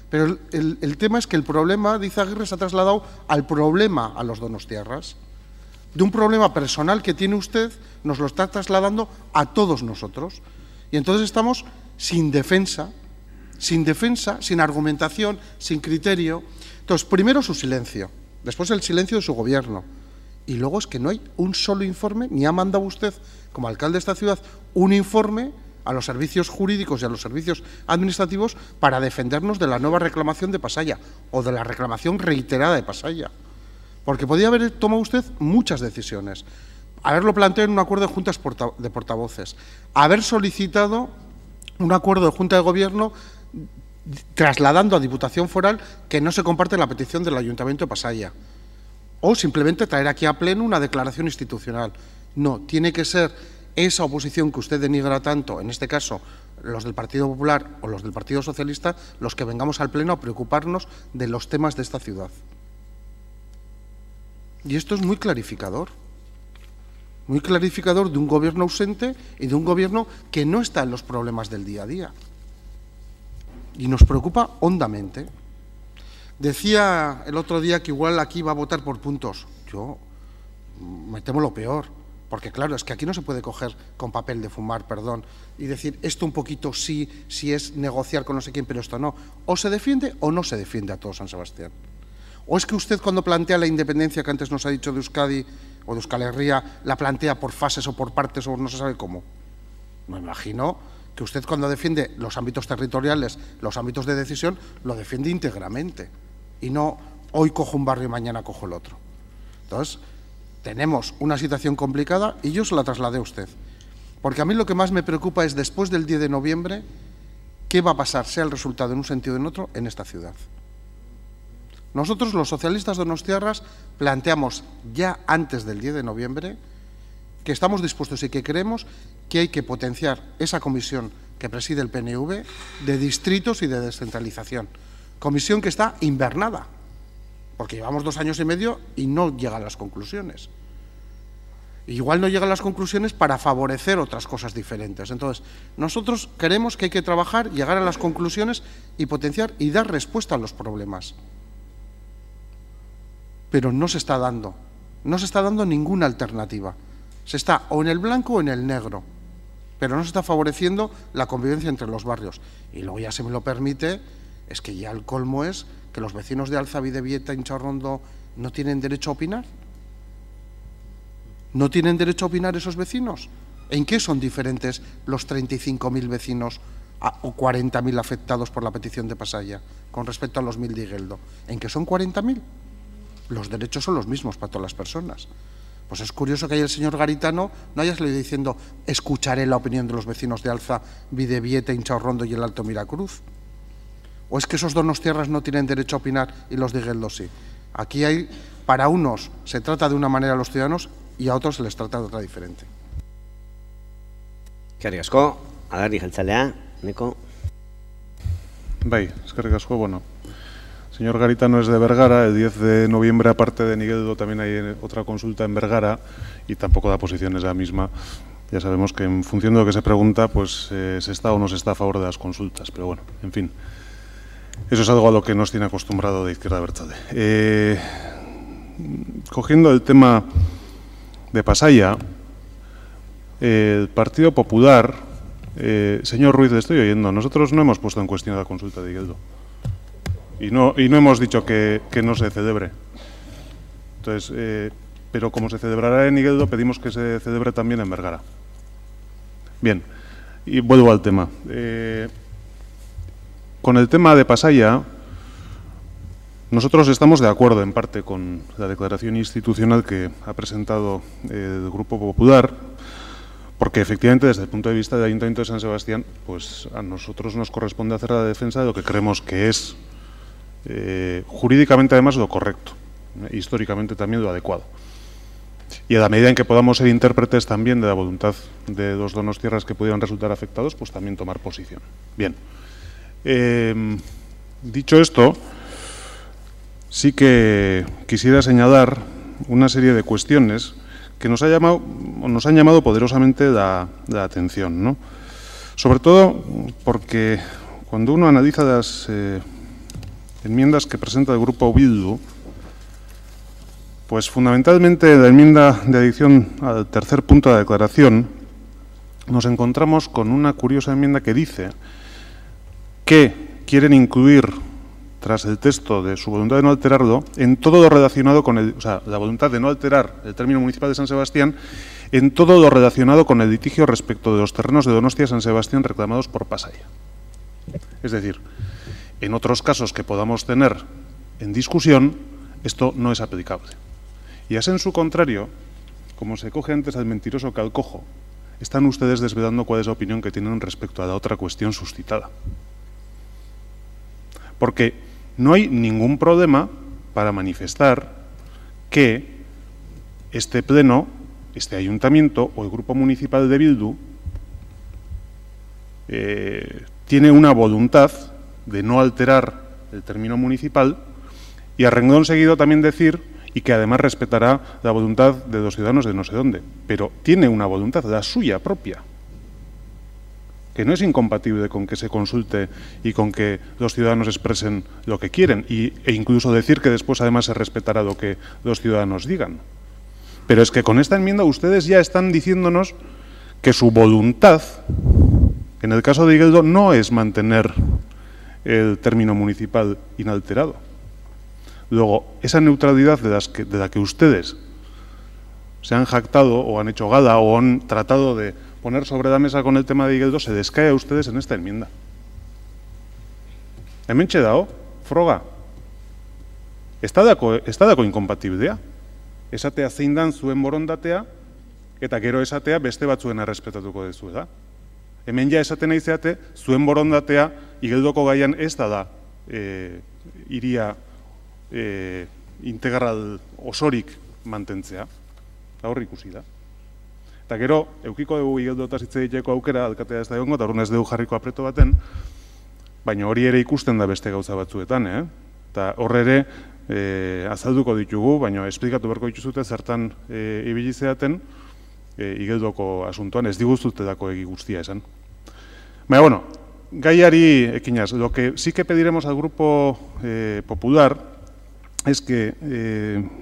Pero el tema es que el problema, dice Aguirre, se ha trasladado al problema a los donostiarras. De un problema personal que tiene usted, nos lo está trasladando a todos nosotros. Y entonces estamos sin defensa, sin argumentación, sin criterio. Entonces, primero su silencio, después el silencio de su gobierno. Y luego es que no hay un solo informe, ni ha mandado usted, como alcalde de esta ciudad, un informe a los servicios jurídicos y a los servicios administrativos para defendernos de la nueva reclamación de Pasaya o de la reclamación reiterada de Pasaya. Porque podía haber tomado usted muchas decisiones. Haberlo planteado en un acuerdo de juntas de portavoces. Haber solicitado un acuerdo de Junta de Gobierno trasladando a Diputación Foral que no se comparte la petición del Ayuntamiento de Pasaya. O simplemente traer aquí a pleno una declaración institucional. No, tiene que ser esa oposición que usted denigra tanto, en este caso los del Partido Popular o los del Partido Socialista, los que vengamos al Pleno a preocuparnos de los temas de esta ciudad. Y esto es muy clarificador de un gobierno ausente y de un gobierno que no está en los problemas del día a día. Y nos preocupa hondamente. Decía el otro día que igual aquí va a votar por puntos. Yo me temo lo peor. Porque claro, es que aquí no se puede coger con papel de fumar, perdón, y decir esto un poquito sí, si es negociar con no sé quién, pero esto no. O se defiende o no se defiende a todo San Sebastián. O es que usted cuando plantea la independencia que antes nos ha dicho de Euskadi o de Euskal Herria, la plantea por fases o por partes o no se sabe cómo. Me imagino que usted cuando defiende los ámbitos territoriales, los ámbitos de decisión, lo defiende íntegramente. Y no hoy cojo un barrio y mañana cojo el otro. Entonces, tenemos una situación complicada y yo se la trasladé a usted. Porque a mí lo que más me preocupa es después del 10 de noviembre, qué va a pasar, sea el resultado en un sentido o en otro, en esta ciudad. Nosotros, los socialistas donostiarras, planteamos ya antes del 10 de noviembre que estamos dispuestos y que creemos que hay que potenciar esa comisión que preside el PNV de distritos y de descentralización. Comisión que está invernada, porque llevamos 2 años y medio y no llegan las conclusiones. Igual no llegan las conclusiones para favorecer otras cosas diferentes. Entonces, nosotros creemos que hay que trabajar, llegar a las conclusiones y potenciar y dar respuesta a los problemas. Pero no se está dando ninguna alternativa. Se está o en el blanco o en el negro, pero no se está favoreciendo la convivencia entre los barrios. Y luego ya se me lo permite, es que ya el colmo es que los vecinos de Alza, Bidebieta, Incharrondo no tienen derecho a opinar. ¿No tienen derecho a opinar esos vecinos? ¿En qué son diferentes los 35.000 vecinos o 40.000 afectados por la petición de Pasaya con respecto a los 1.000 de Igeldo? ¿En qué son 40.000? Los derechos son los mismos para todas las personas. Pues es curioso que ahí el señor Garitano no haya salido diciendo escucharé la opinión de los vecinos de Alza, Bidebieta, Incharrondo y el Alto Miracruz. ¿O es que esos donostiarras no tienen derecho a opinar y los de Igeldo sí? Aquí hay, para unos se trata de una manera a los ciudadanos y a otros se les trata de otra diferente. Eskerrik asko, Alderdi Jeltzalea, Neko. Bai, eskerrik asko, bueno. Señor Garitano es de Vergara, el 10 de noviembre, aparte de Igeldo, también hay otra consulta en Vergara y tampoco da posiciones la misma. Ya sabemos que en función de lo que se pregunta, pues se está o no se está a favor de las consultas, pero bueno, en fin. Eso es algo a lo que nos tiene acostumbrado de Izquierda Abertzale. Cogiendo el tema de Pasaya, el Partido Popular, señor Ruiz, le estoy oyendo, nosotros no hemos puesto en cuestión la consulta de Igeldo. Y no hemos dicho que no se celebre. Entonces, pero como se celebrará en Igeldo, pedimos que se celebre también en Vergara. Bien, y vuelvo al tema. Con el tema de Pasaya, nosotros estamos de acuerdo en parte con la declaración institucional que ha presentado el Grupo Popular, porque efectivamente desde el punto de vista del Ayuntamiento de San Sebastián, pues a nosotros nos corresponde hacer la defensa de lo que creemos que es jurídicamente además lo correcto, históricamente también lo adecuado. Y a la medida en que podamos ser intérpretes también de la voluntad de los donostiarras que pudieran resultar afectados, pues también tomar posición. Bien, dicho esto, sí que quisiera señalar una serie de cuestiones que nos han llamado poderosamente la atención, ¿no? Sobre todo porque cuando uno analiza las enmiendas que presenta el Grupo Bildu, pues fundamentalmente la enmienda de adición al tercer punto de la declaración, nos encontramos con una curiosa enmienda que dice que quieren incluir, tras el texto de su voluntad de no alterarlo, en todo lo relacionado con el, o sea, la voluntad de no alterar el término municipal de San Sebastián, en todo lo relacionado con el litigio respecto de los terrenos de Donostia San Sebastián reclamados por Pasaia. Es decir, en otros casos que podamos tener en discusión, esto no es aplicable. Y a sensu contrario, como se coge antes al mentiroso que al cojo, están ustedes desvelando cuál es la opinión que tienen respecto a la otra cuestión suscitada. Porque no hay ningún problema para manifestar que este pleno, este ayuntamiento o el grupo municipal de Bildu tiene una voluntad de no alterar el término municipal y a renglón seguido también decir y que además respetará la voluntad de los ciudadanos de no sé dónde, pero tiene una voluntad, la suya propia, que no es incompatible con que se consulte y con que los ciudadanos expresen lo que quieren e incluso decir que después además se respetará lo que los ciudadanos digan. Pero es que con esta enmienda ustedes ya están diciéndonos que su voluntad, en el caso de Igeldo, no es mantener el término municipal inalterado. Luego, esa neutralidad de la que ustedes se han jactado o han hecho gala o han tratado de poner sobre la mesa con el tema de Igeldo, se les cae a ustedes en esta enmienda. Hementxe dago, froga. Estadako inkompatiblea. Esatea zein dan zuen borondatea, eta gero esatea beste batzuen errespetatuko dezuela. Hemen ja esaten nahi zeate, zuen borondatea Igeldoko gaian ez da hiria integral osorik mantentzea. Hor ikusi da. Eta gero, eukiko dugu Igeldotaz hitz egiteko aukera, alkatea ez da egongo, eta horren ez dugu jarriko apreto baten, baina hori ere ikusten da beste gauza batzuetan, eta horre ere azalduko ditugu, baina esplikatu berko dituzute zertan ibili zeaten Igeldoko asuntoan, ez diguztutetako egi guztia esan. Baina, bueno, gaiari ekinaz, lo que sí que pediremos al Grupo Popular es que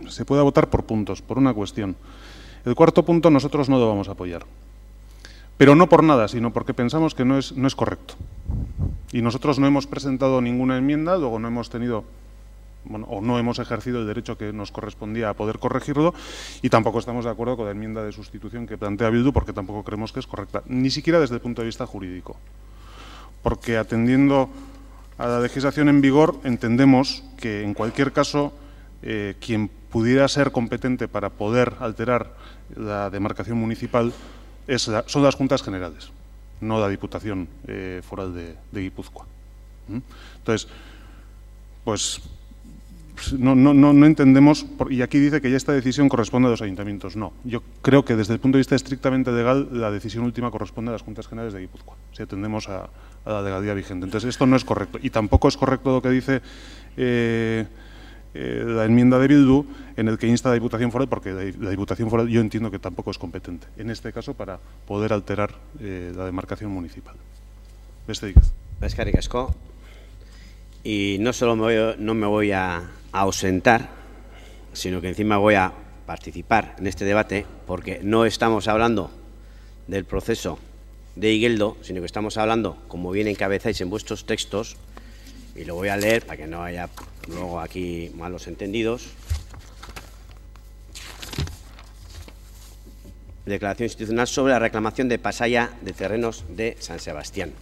se pueda votar por puntos, por una cuestión. El cuarto punto nosotros no lo vamos a apoyar, pero no por nada, sino porque pensamos que no es correcto. Y nosotros no hemos presentado ninguna enmienda, luego no hemos tenido, bueno, o no hemos ejercido el derecho que nos correspondía a poder corregirlo, y tampoco estamos de acuerdo con la enmienda de sustitución que plantea Bildu, porque tampoco creemos que es correcta, ni siquiera desde el punto de vista jurídico. Porque atendiendo a la legislación en vigor, entendemos que en cualquier caso quien pudiera ser competente para poder alterar la demarcación municipal son las Juntas Generales, no la Diputación Foral de Guipúzcoa. Entonces, pues no entendemos, y aquí dice que ya esta decisión corresponde a los ayuntamientos. No, yo creo que desde el punto de vista estrictamente legal, la decisión última corresponde a las Juntas Generales de Guipúzcoa, si atendemos a la legalidad vigente. Entonces, esto no es correcto, y tampoco es correcto lo que dice la enmienda de Bildu, en el que insta a la Diputación Foral, porque la Diputación Foral yo entiendo que tampoco es competente, en este caso, para poder alterar la demarcación municipal. Besterik ez. Eskerrik asko. Y no solo no me voy a ausentar, sino que encima voy a participar en este debate, porque no estamos hablando del proceso de Igeldo, sino que estamos hablando, como bien encabezáis en vuestros textos, y lo voy a leer para que no haya luego aquí malos entendidos. Declaración institucional sobre la reclamación de Pasaia de terrenos de San Sebastián.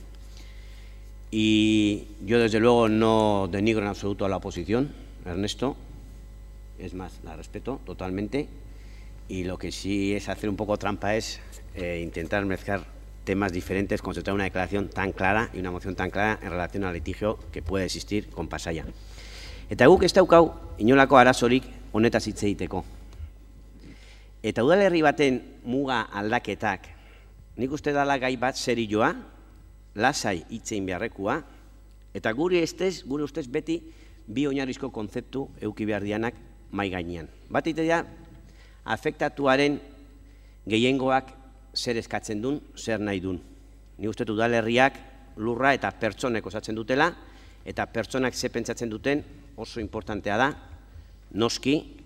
Y yo desde luego no denigro en absoluto a la oposición, Ernesto, es más, la respeto totalmente, y lo que sí es hacer un poco trampa es intentar mezclar temas diferentes cuando se trae una declaración tan clara y una moción tan clara en relación al litigio que puede existir con Pasaia. Eta guk ez daukau inolako arazorik honetaz hitz egiteko. Eta udalerri baten muga aldaketak, nik uste dala gai bat serioa, lasai hitzein beharrekoa, eta gure ustez beti bi oinarrizko kontzeptu eduki behar dianak mai gainean. Bat itea afektatuaren gehiengoak zer eskatzen duen, zer nahi duen. Ni uste udalerriak lurra eta pertsonek osatzen dutela, eta pertsonak ze pentsatzen duten oso importantea da, noski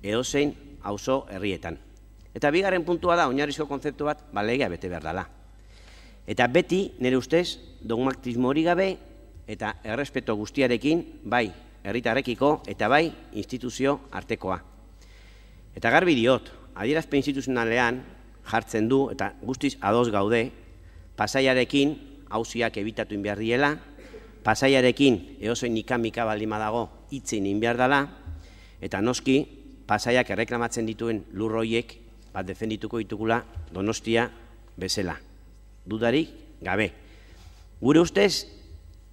edozein auzo herrietan. Eta bigarren puntua da, oinarrizko kontzeptu bat, legea bete behar dela. Eta beti, nire ustez, dogmatismo hori gabe eta errespeto guztiarekin, bai herritarrekiko eta bai instituzio artekoa. Eta garbi diot, adierazpen instituzionalean jartzen du, eta guztiz ados gaude, Pasaiarekin auziak ebitatu behar diela, Pasaiarekin edozein ikamika baldima dago hitzein behar dela, eta noski Pasaiak erreklamatzen dituen lurroiek bat defendituko ditugula Donostia bezala. Dudarik gabe. Gure ustez,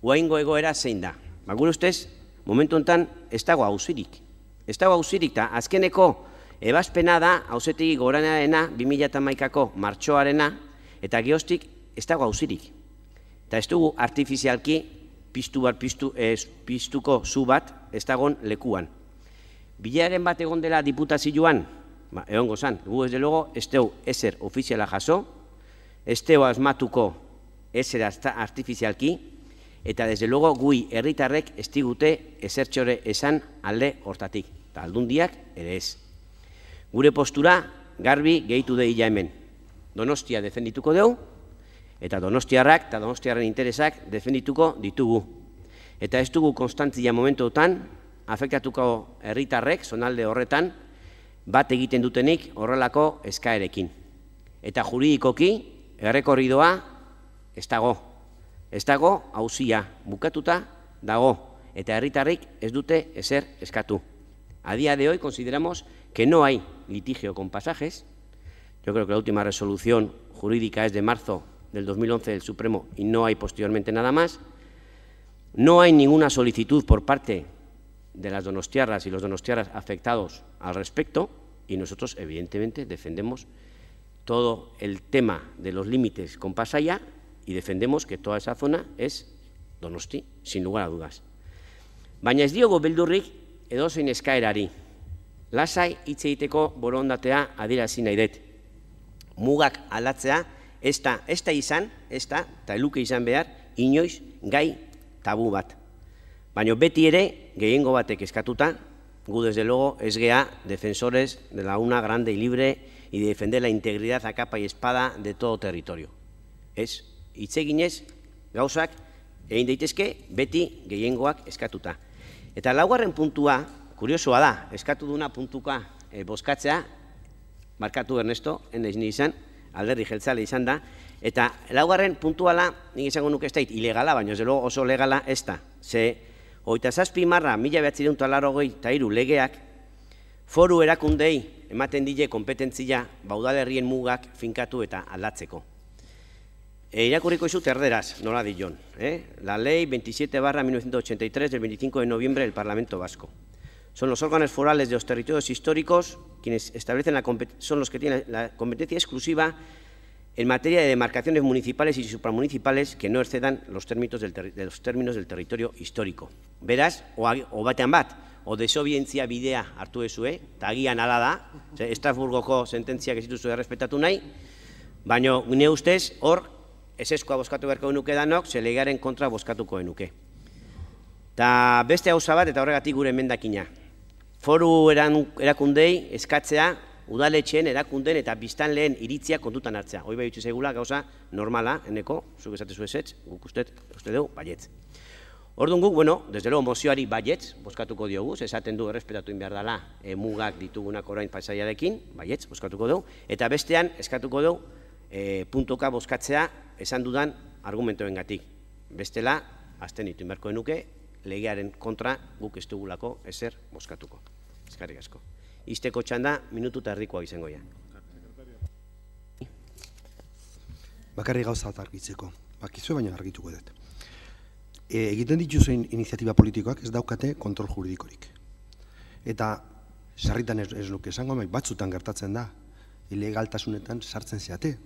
oraingo egoera zein da? Gure ustez, momentu honetan ez dago auzirik. Ez dago auzirik, eta azkeneko ebazpena da Auzitegi Gorenaarena 2011ko martxoarena, eta geroztik ez dago auzirik. Eta ez dugu artifizialki piztuko zu bat ez dagoen lekuan. Bilaren bat egon dela diputazioan, egongo zan, gu ez delogo ez dugu ezer ofiziala jaso, ez dugu asmatuko ezer artifizialki, eta desde luego gui herritarrek ez digute ezertxore esan alde hortatik, eta aldundiak ere ez. Gure postura garbi gehitu deila hemen. Donostia defendituko dugu, eta donostiarrak eta donostiarren interesak defendituko ditugu. Eta ez dugu konstantzia momentuotan, afektatuko herritarrek, zonalde horretan, bat egiten dutenik horrelako eskaerekin. Eta juridikoki, errekorridoa ez dago. Ez dago auzia bukatuta dago, eta herritarrik ez dute ezer eskatu. A día de hoy consideramos que no hay litigio con pasajes. Yo creo que la última resolución jurídica es de marzo del 2011 del Supremo y no hay posteriormente nada más. No hay ninguna solicitud por parte de las donostiarras y los donostiarras afectados al respecto, y nosotros evidentemente defendemos todo el tema de los límites con Pasaia y defendemos que toda esa zona es Donosti, sin lugar a dudas. Baina ez diogo beldurrik edozein eskaerari. Lasai hitz egiteko borondatea adierazi nahi dut. Mugak aldatzea ez da izan, eta eluke izan behar, inoiz gai tabu bat. Baina beti ere, gehiengo batek eskatuta, gu desde luego ez gea defensores de la una grande y libre y de defender la integridad a capa y espada de todo territorio. Ez, hitz eginez, gauzak egin daitezke beti gehiengoak eskatuta. Eta laugarren puntua, kuriosoa da, eskatu duna puntuka bozkatzea, markatu Ernesto, enaiz ni izan, alderdi jeltzale izan da, eta laugarren puntuala, nik izango nuke ez da ilegala, baina ez luego oso legala ez da. Ze, 27/1983 legeak, foru erakundei ematen dile kompetentzia baudalerrien mugak finkatu eta aldatzeko. Irakurriko izut erderaz, nola dion. La ley 27/1983 del 25 de noviembre del Parlamento Vasco. Son los órganos forales de los territorios históricos quienes establecen son los que tienen la competencia exclusiva en materia de demarcaciones municipales y supramunicipales que no excedan los términos del territorio histórico. Beraz, o batean bat, o desobedientzia bidea hartu ezue, eta agian ala da, Estrasburgoko sententziak ez dituzue errespetatu nahi, baina gune ustez, hor, ezeskoa bozkatu beharko genuke danok, ze legearen kontra bozkatuko genuke. Eta beste gauza bat, eta horregatik gure emendakina. Foru erakundei eskatzea, udaletxeen, erakundeen eta biztanleen iritzia kontutan hartzea. Hoi behitzu zegula gauza normala, eneko, zuk esatezu ezetz, guk uste dugu, baietz. Orduan guk, bueno, desde luego mozioari baietz, bozkatuko diogu, esaten du errespetatu inbiar dela mugak ditugunak orain Pasaiarekin, baietz, bozkatuko dugu, eta bestean eskatuko dugu puntoka bozkatzea esan dudan argumentoengatik. Bestela, abstenitu inberko genuke, legearen kontra guk ez dugulako ezer bozkatuko. Eskerrik asko. Izteko txanda, minutu eta erdikoa izango ja. Bakarri gauza bat argitzeko. Bakizue baina argituko dut. Egiten dituzen iniziatiba politikoak ez daukate kontrol juridikorik. Eta sarritan ez nuke esango, batzutan gertatzen da, ilegaltasunetan sartzen zeate,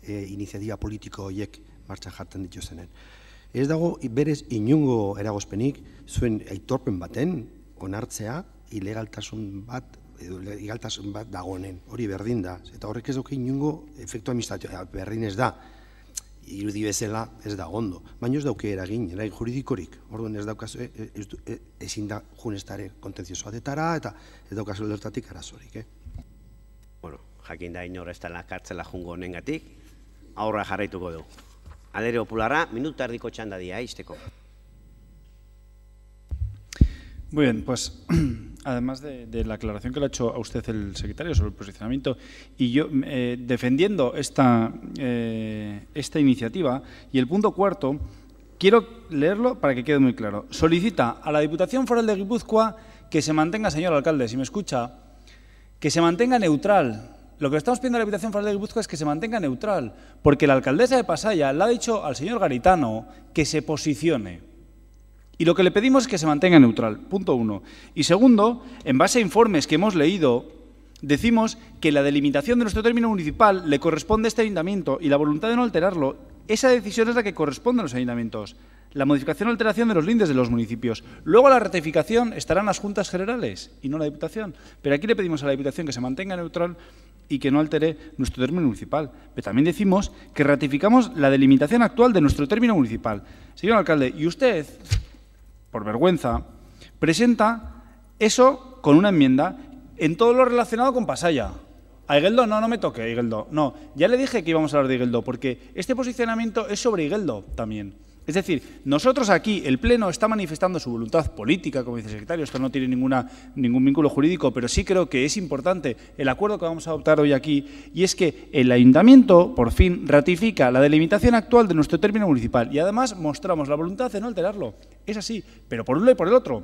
iniziatiba politiko horiek martxan jartzen dituzenen. Ez dago berez inungo eragozpenik zuen aitorpen baten onartzea ilegaltasun bat legaltasun bat dagoenen, hori berdin da, eta horrek ez duke inungo efektu administratioa, berdin ez da, irudi bezala ez da ondo, baina ez dauke eragin juridikorik, orduan ez daukaz, ezin da junestare kontentzioso batetara, eta ez daukaz lertatik arazorik. Bueno, jakin da inor ez dela kartzela jungo honengatik, aurra jarraituko du. Alderdi Popularra, minutu erdiko txanda dia, izteko. Muy bien, pues además de la aclaración que le ha hecho a usted el secretario sobre el posicionamiento y yo defendiendo esta iniciativa y el punto cuarto, quiero leerlo para que quede muy claro. Solicita a la Diputación Foral de Guipúzcoa que se mantenga, señor alcalde, si me escucha, que se mantenga neutral. Lo que estamos pidiendo a la Diputación Foral de Guipúzcoa es que se mantenga neutral, porque la alcaldesa de Pasaia le ha dicho al señor Garitano que se posicione. Y lo que le pedimos es que se mantenga neutral, punto uno. Y segundo, en base a informes que hemos leído, decimos que la delimitación de nuestro término municipal le corresponde a este ayuntamiento y la voluntad de no alterarlo, esa decisión es la que corresponde a los ayuntamientos. La modificación o alteración de los lindes de los municipios. Luego la ratificación estarán las Juntas Generales y no la Diputación. Pero aquí le pedimos a la Diputación que se mantenga neutral y que no altere nuestro término municipal. Pero también decimos que ratificamos la delimitación actual de nuestro término municipal. Señor alcalde, y usted, por vergüenza, presenta eso con una enmienda en todo lo relacionado con Pasaia. A Igeldo no me toque, Igeldo. No, ya le dije que íbamos a hablar de Igeldo, porque este posicionamiento es sobre Igeldo también. Es decir, nosotros aquí, el Pleno está manifestando su voluntad política, como dice el secretario, esto no tiene ningún vínculo jurídico, pero sí creo que es importante el acuerdo que vamos a adoptar hoy aquí, y es que el Ayuntamiento, por fin, ratifica la delimitación actual de nuestro término municipal y además mostramos la voluntad de no alterarlo. Es así, pero por un lado y por el otro,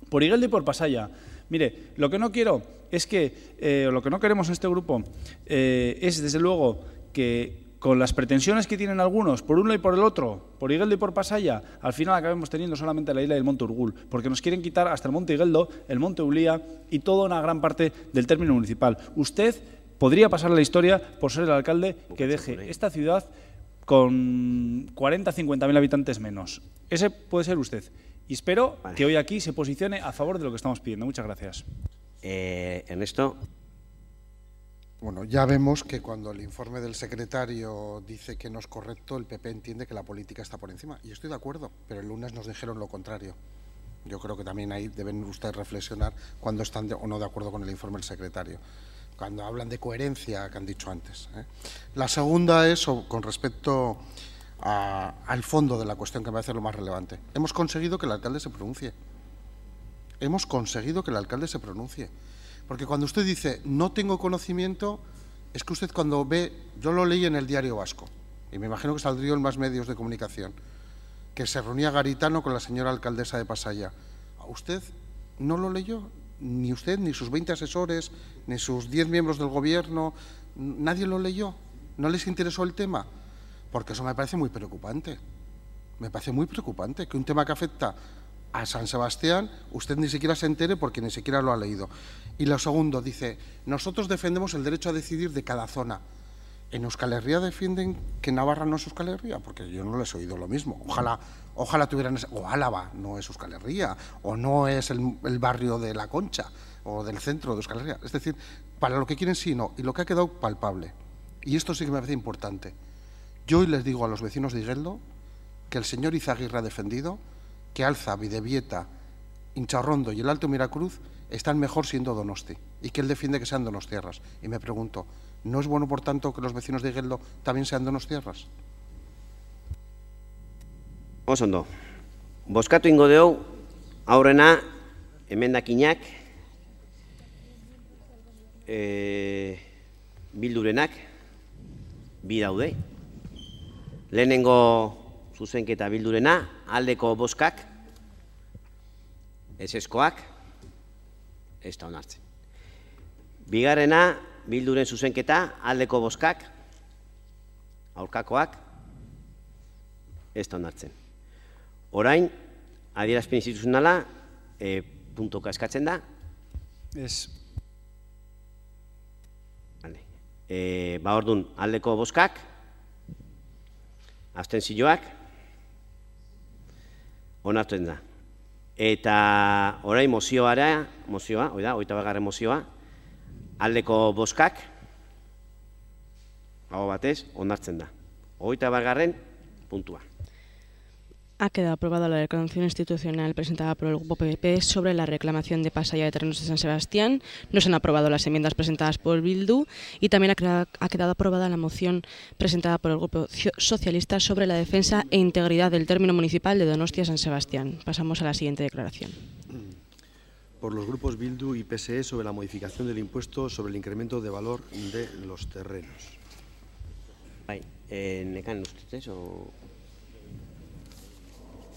por Igeldo y por Pasaia. Mire, lo que no quiero es que, lo que no queremos en este grupo es, desde luego, que con las pretensiones que tienen algunos, por un lado y por el otro, por Igeldo y por Pasaia, al final acabemos teniendo solamente la isla del Monte Urgul, porque nos quieren quitar hasta el Monte Igeldo, el Monte Ulía y toda una gran parte del término municipal. Usted podría pasar a la historia por ser el alcalde que deje esta ciudad con 40-50.000 habitantes menos. Ese puede ser usted. Y espero que hoy aquí se posicione a favor de lo que estamos pidiendo. Muchas gracias. Ernesto. Bueno, ya vemos que cuando el informe del secretario dice que no es correcto, el PP entiende que la política está por encima. Y estoy de acuerdo, pero el lunes nos dijeron lo contrario. Yo creo que también ahí deben ustedes reflexionar cuando están o no de acuerdo con el informe del secretario. Cuando hablan de coherencia, que han dicho antes. La segunda es con respecto al fondo de la cuestión, que me parece lo más relevante. Hemos conseguido que el alcalde se pronuncie. Hemos conseguido que el alcalde se pronuncie. Porque cuando usted dice, no tengo conocimiento, es que usted cuando ve, yo lo leí en el Diario Vasco, y me imagino que saldría en más medios de comunicación, que se reunía Garitano con la señora alcaldesa de Pasaia. ¿Usted no lo leyó? Ni usted, ni sus 20 asesores, ni sus 10 miembros del gobierno, nadie lo leyó. ¿No les interesó el tema? Porque eso me parece muy preocupante. Me parece muy preocupante que un tema que afecta a San Sebastián, usted ni siquiera se entere porque ni siquiera lo ha leído. Y lo segundo, dice, nosotros defendemos el derecho a decidir de cada zona. En Euskal Herria defienden que Navarra no es Euskal Herria, porque yo no les he oído lo mismo. Ojalá tuvieran o Álava no es Euskal Herria, o no es el barrio de La Concha, o del centro de Euskal Herria. Es decir, para lo que quieren sí, no. Y lo que ha quedado palpable. Y esto sí que me parece importante. Yo hoy les digo a los vecinos de Igeldo que el señor Izaguirre ha defendido que Alza, Bidebieta, Incharrondo y el Alto Miracruz están mejor siendo Donosti, y que él defiende que sean donostiarras. Y me pregunto, ¿no es bueno, por tanto, que los vecinos de Igeldo también sean donostiarras? Osondo, bozkatu ingo dugu, aurrena, emendakinak, bildurenak, bi daude. Lehenengo zuzenketa bildurena, aldeko bozkak, ezeskoak, ez da onartzen. Bigarrena, bilduren zuzenketa, aldeko bozkak, aurkakoak, ez da onartzen. Orain, adierazpen instituzionala, puntoka eskatzen da. Ez. Orduan, aldeko bozkak, abstentzioak, onartzen da. Eta orain mozioa, 21. mozioa, Aldeko bozkak, aho batez, onartzen da. 21. puntua. Ha quedado aprobada la declaración institucional presentada por el Grupo PP sobre la reclamación de Pasaia de terrenos de San Sebastián. No se han aprobado las enmiendas presentadas por Bildu y también ha quedado aprobada la moción presentada por el Grupo Socialista sobre la defensa e integridad del término municipal de Donostia-San Sebastián. Pasamos a la siguiente declaración. Por los grupos Bildu y PSE sobre la modificación del impuesto sobre el incremento de valor de los terrenos. Nekan, ¿ustedes o...?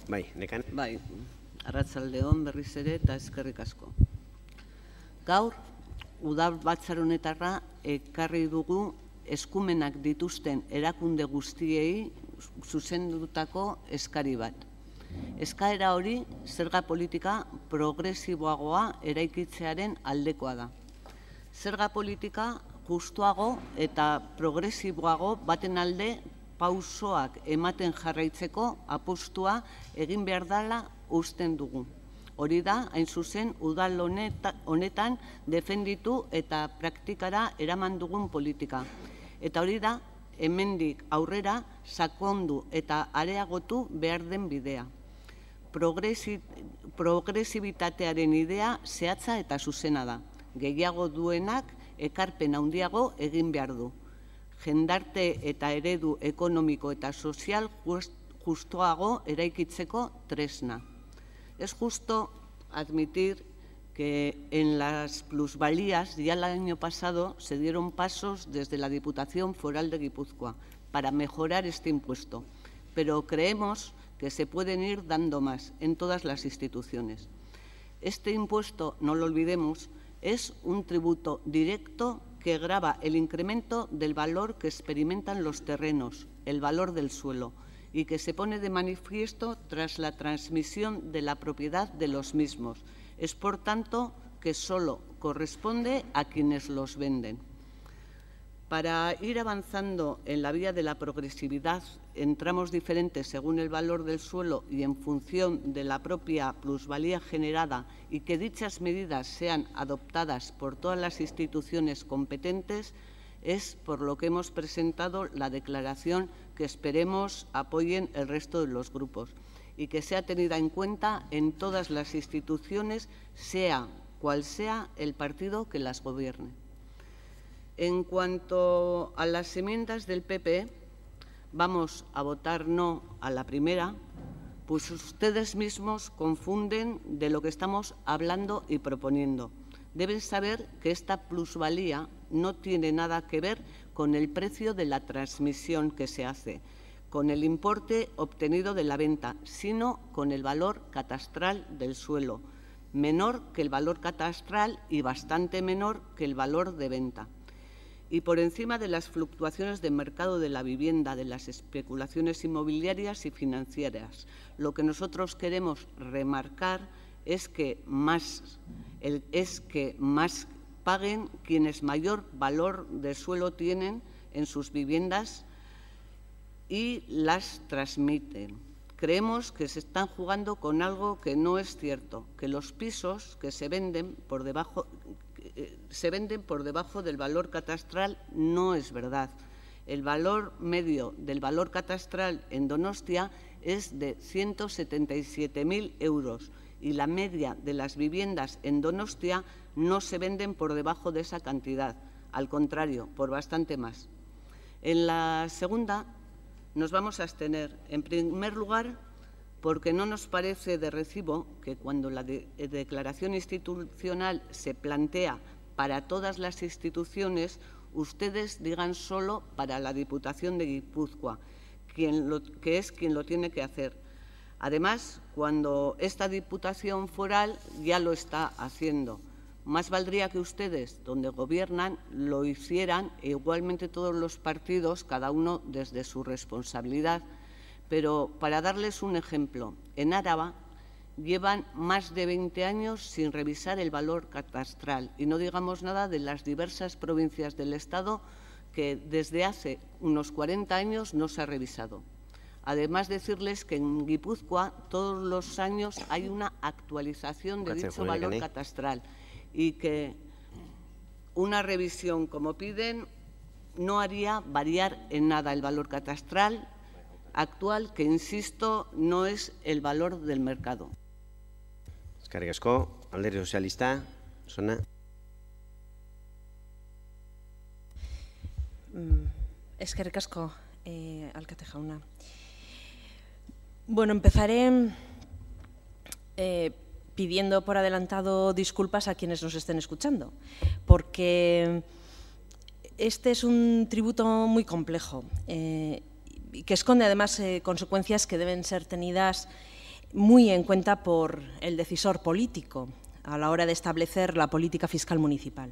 Nekan. Arratsaldeon berriz ere eta eskerrik asko. Gaur, udal batzar honetarra ekarri dugu eskumenak dituzten erakunde guztiei zuzendutako eskari bat. Eskaera hori zerga politika progresiboagoa eraikitzearen aldekoa da. Zerga politika justuago eta progresiboago baten alde pausoak ematen jarraitzeko apustua egin behar dela usten dugu. Hori da, hain zuzen, udal honetan defenditu eta praktikara eraman dugun politika. Eta hori da, hemendik aurrera sakondu eta areagotu behar den bidea. Progresibitatearen idea zehatza eta zuzena da. Gehiago duenak ekarpen handiago egin behar du. Jendarte eta eredu ekonomiko eta sozial justuago eraikitzeko tresna. Es justo admitir que en las plusvalías ya el año pasado se dieron pasos desde la Diputación Foral de Guipúzcoa para mejorar este impuesto, pero creemos que se pueden ir dando más en todas las instituciones. Este impuesto, no lo olvidemos, es un tributo directo que grava el incremento del valor que experimentan los terrenos, el valor del suelo, y que se pone de manifiesto tras la transmisión de la propiedad de los mismos. Es, por tanto, que solo corresponde a quienes los venden. Para ir avanzando en la vía de la progresividad en tramos diferentes según el valor del suelo y en función de la propia plusvalía generada y que dichas medidas sean adoptadas por todas las instituciones competentes, es por lo que hemos presentado la declaración que esperemos apoyen el resto de los grupos y que sea tenida en cuenta en todas las instituciones, sea cual sea el partido que las gobierne. En cuanto a las enmiendas del PP, vamos a votar no a la primera, pues ustedes mismos confunden de lo que estamos hablando y proponiendo. Deben saber que esta plusvalía no tiene nada que ver con el precio de la transmisión que se hace, con el importe obtenido de la venta, sino con el valor catastral del suelo, menor que el valor catastral y bastante menor que el valor de venta. Y por encima de las fluctuaciones de mercado de la vivienda, de las especulaciones inmobiliarias y financieras. Lo que nosotros queremos remarcar es que más paguen quienes mayor valor de suelo tienen en sus viviendas y las transmiten. Creemos que se están jugando con algo que no es cierto, que los pisos que se venden por debajo del valor catastral no es verdad. El valor medio del valor catastral en Donostia es de 177.000 euros y la media de las viviendas en Donostia no se venden por debajo de esa cantidad, al contrario, por bastante más. En la segunda nos vamos a abstener, en primer lugar, porque no nos parece de recibo que cuando la declaración institucional se plantea para todas las instituciones, ustedes digan solo para la Diputación de Guipúzcoa, que es quien lo tiene que hacer. Además, cuando esta Diputación Foral ya lo está haciendo. Más valdría que ustedes, donde gobiernan, lo hicieran, e igualmente todos los partidos, cada uno desde su responsabilidad. Pero para darles un ejemplo, en Áraba llevan más de 20 años sin revisar el valor catastral y no digamos nada de las diversas provincias del Estado que desde hace unos 40 años no se ha revisado. Además, decirles que en Guipúzcoa todos los años hay una actualización de dicho valor catastral y que una revisión como piden no haría variar en nada el valor catastral actual, que, insisto, no es el valor del mercado. Eskerrik asko, Alderdi Sozialista, Sona. Eskerrik asko, alkate jauna. Bueno, empezaré pidiendo por adelantado disculpas a quienes nos estén escuchando, porque este es un tributo muy complejo y que esconde además consecuencias que deben ser tenidas muy en cuenta por el decisor político a la hora de establecer la política fiscal municipal.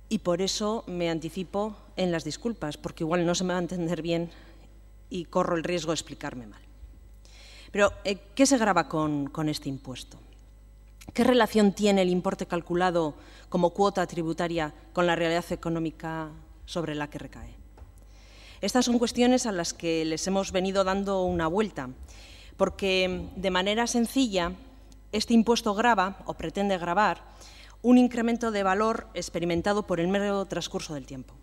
Y por eso me anticipo en las disculpas, porque igual no se me va a entender bien y corro el riesgo de explicarme mal. Pero, ¿qué se grava con este impuesto? ¿Qué relación tiene el importe calculado como cuota tributaria con la realidad económica sobre la que recae? Estas son cuestiones a las que les hemos venido dando una vuelta, porque de manera sencilla este impuesto grava, o pretende gravar, un incremento de valor experimentado por el mero transcurso del tiempo.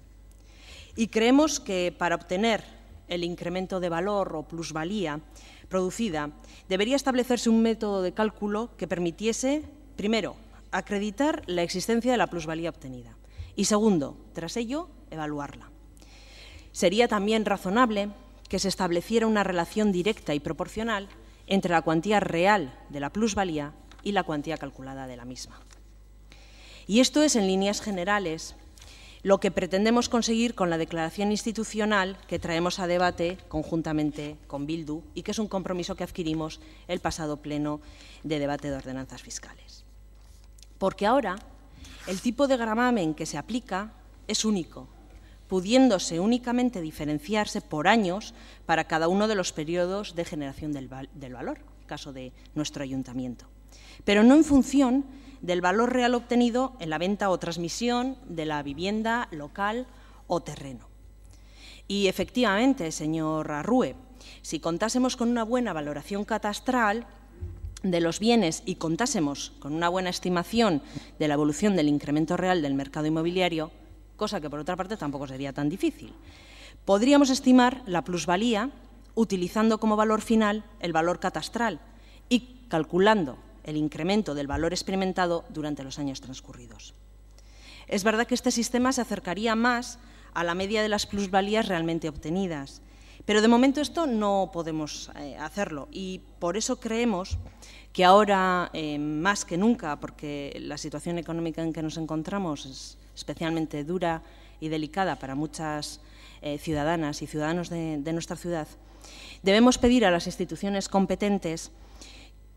Y creemos que para obtener el incremento de valor o plusvalía producida, debería establecerse un método de cálculo que permitiese, primero, acreditar la existencia de la plusvalía obtenida y, segundo, tras ello, evaluarla. Sería también razonable que se estableciera una relación directa y proporcional entre la cuantía real de la plusvalía y la cuantía calculada de la misma. Y esto es, en líneas generales, lo que pretendemos conseguir con la declaración institucional que traemos a debate conjuntamente con Bildu y que es un compromiso que adquirimos el pasado pleno de debate de ordenanzas fiscales. Porque ahora el tipo de gravamen que se aplica es único, pudiéndose únicamente diferenciarse por años para cada uno de los periodos de generación del valor, caso de nuestro ayuntamiento, pero no en función del valor real obtenido en la venta o transmisión de la vivienda local o terreno. Y efectivamente, señor Arrue, si contásemos con una buena valoración catastral de los bienes y contásemos con una buena estimación de la evolución del incremento real del mercado inmobiliario, cosa que por otra parte tampoco sería tan difícil, podríamos estimar la plusvalía utilizando como valor final el valor catastral y calculando el incremento del valor experimentado durante los años transcurridos. Es verdad que este sistema se acercaría más a la media de las plusvalías realmente obtenidas, pero de momento esto no podemos hacerlo y por eso creemos que ahora, más que nunca, porque la situación económica en que nos encontramos es especialmente dura y delicada para muchas ciudadanas y ciudadanos de nuestra ciudad, debemos pedir a las instituciones competentes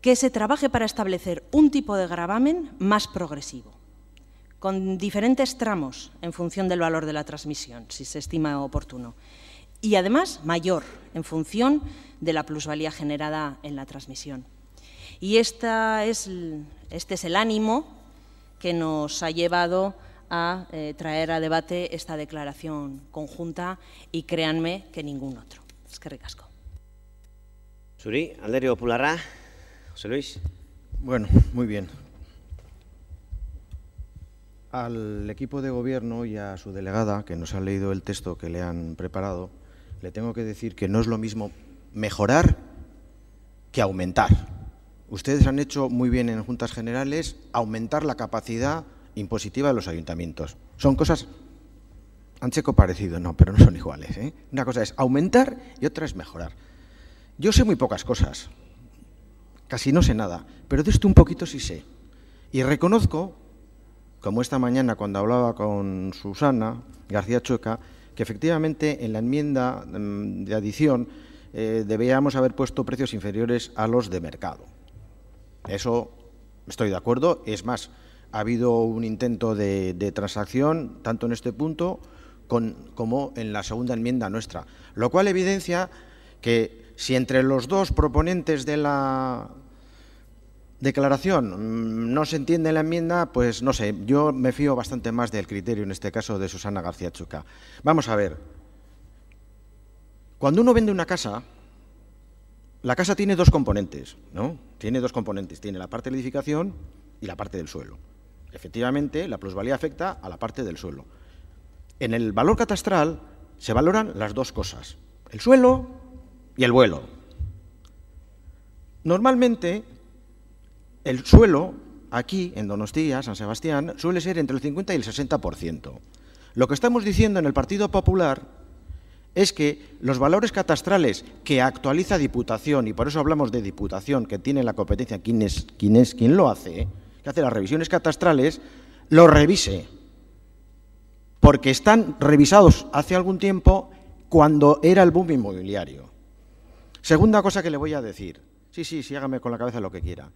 que se trabaje para establecer un tipo de gravamen más progresivo, con diferentes tramos en función del valor de la transmisión, si se estima oportuno, y además mayor en función de la plusvalía generada en la transmisión. Y este es el ánimo que nos ha llevado a traer a debate esta declaración conjunta y créanme que ningún otro. Eskerrik asko. Zuri, Alderdi Popularra. José Luis. Bueno, muy bien. Al equipo de gobierno y a su delegada, que nos han leído el texto que le han preparado, le tengo que decir que no es lo mismo mejorar que aumentar. Ustedes han hecho muy bien en Juntas Generales aumentar la capacidad impositiva de los ayuntamientos. Son cosas, ancheco parecido, no, pero no son iguales, ¿eh? Una cosa es aumentar y otra es mejorar. Yo sé muy pocas cosas. Casi no sé nada, pero de esto un poquito sí sé. Y reconozco, como esta mañana cuando hablaba con Susana García Chueca, que efectivamente en la enmienda de adición debíamos haber puesto precios inferiores a los de mercado. Eso estoy de acuerdo. Es más, ha habido un intento de transacción, tanto en este punto como en la segunda enmienda nuestra, lo cual evidencia que si entre los dos proponentes de la declaración no se entiende la enmienda, pues no sé, yo me fío bastante más del criterio, en este caso, de Susana García Chueca. Vamos a ver. Cuando uno vende una casa, la casa tiene dos componentes, ¿no? Tiene dos componentes, tiene la parte de la edificación y la parte del suelo. efectivamente, la plusvalía afecta a la parte del suelo. En el valor catastral se valoran las dos cosas, el suelo y el vuelo. Normalmente, el suelo, aquí, en Donostia, San Sebastián, suele ser entre el 50 y el 60%. Lo que estamos diciendo en el Partido Popular es que los valores catastrales que actualiza Diputación, y por eso hablamos de Diputación, que tiene la competencia, quien lo hace, que hace las revisiones catastrales, lo revise, porque están revisados hace algún tiempo cuando era el boom inmobiliario. Segunda cosa que le voy a decir, sí, hágame con la cabeza lo que quiera.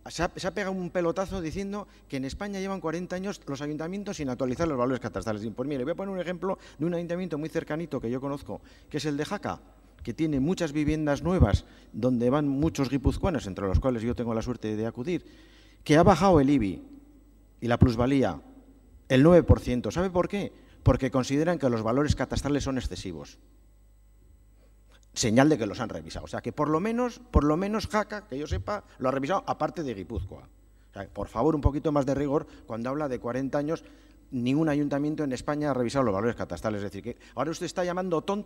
Se ha pegado un pelotazo diciendo que en España llevan 40 años los ayuntamientos sin actualizar los valores catastrales. Pues mire, le voy a poner un ejemplo de un ayuntamiento muy cercanito que yo conozco, que es el de Jaca, que tiene muchas viviendas nuevas, donde van muchos guipuzcoanos, entre los cuales yo tengo la suerte de acudir, que ha bajado el IBI y la plusvalía el 9%. ¿Sabe por qué? Porque consideran que los valores catastrales son excesivos. Señal de que los han revisado. O sea, que por lo menos Jaca, que yo sepa, lo ha revisado, aparte de Guipúzcoa. O sea, por favor, un poquito más de rigor. Cuando habla de 40 años, ningún ayuntamiento en España ha revisado los valores catastrales. Es decir, que ahora usted está llamando tonto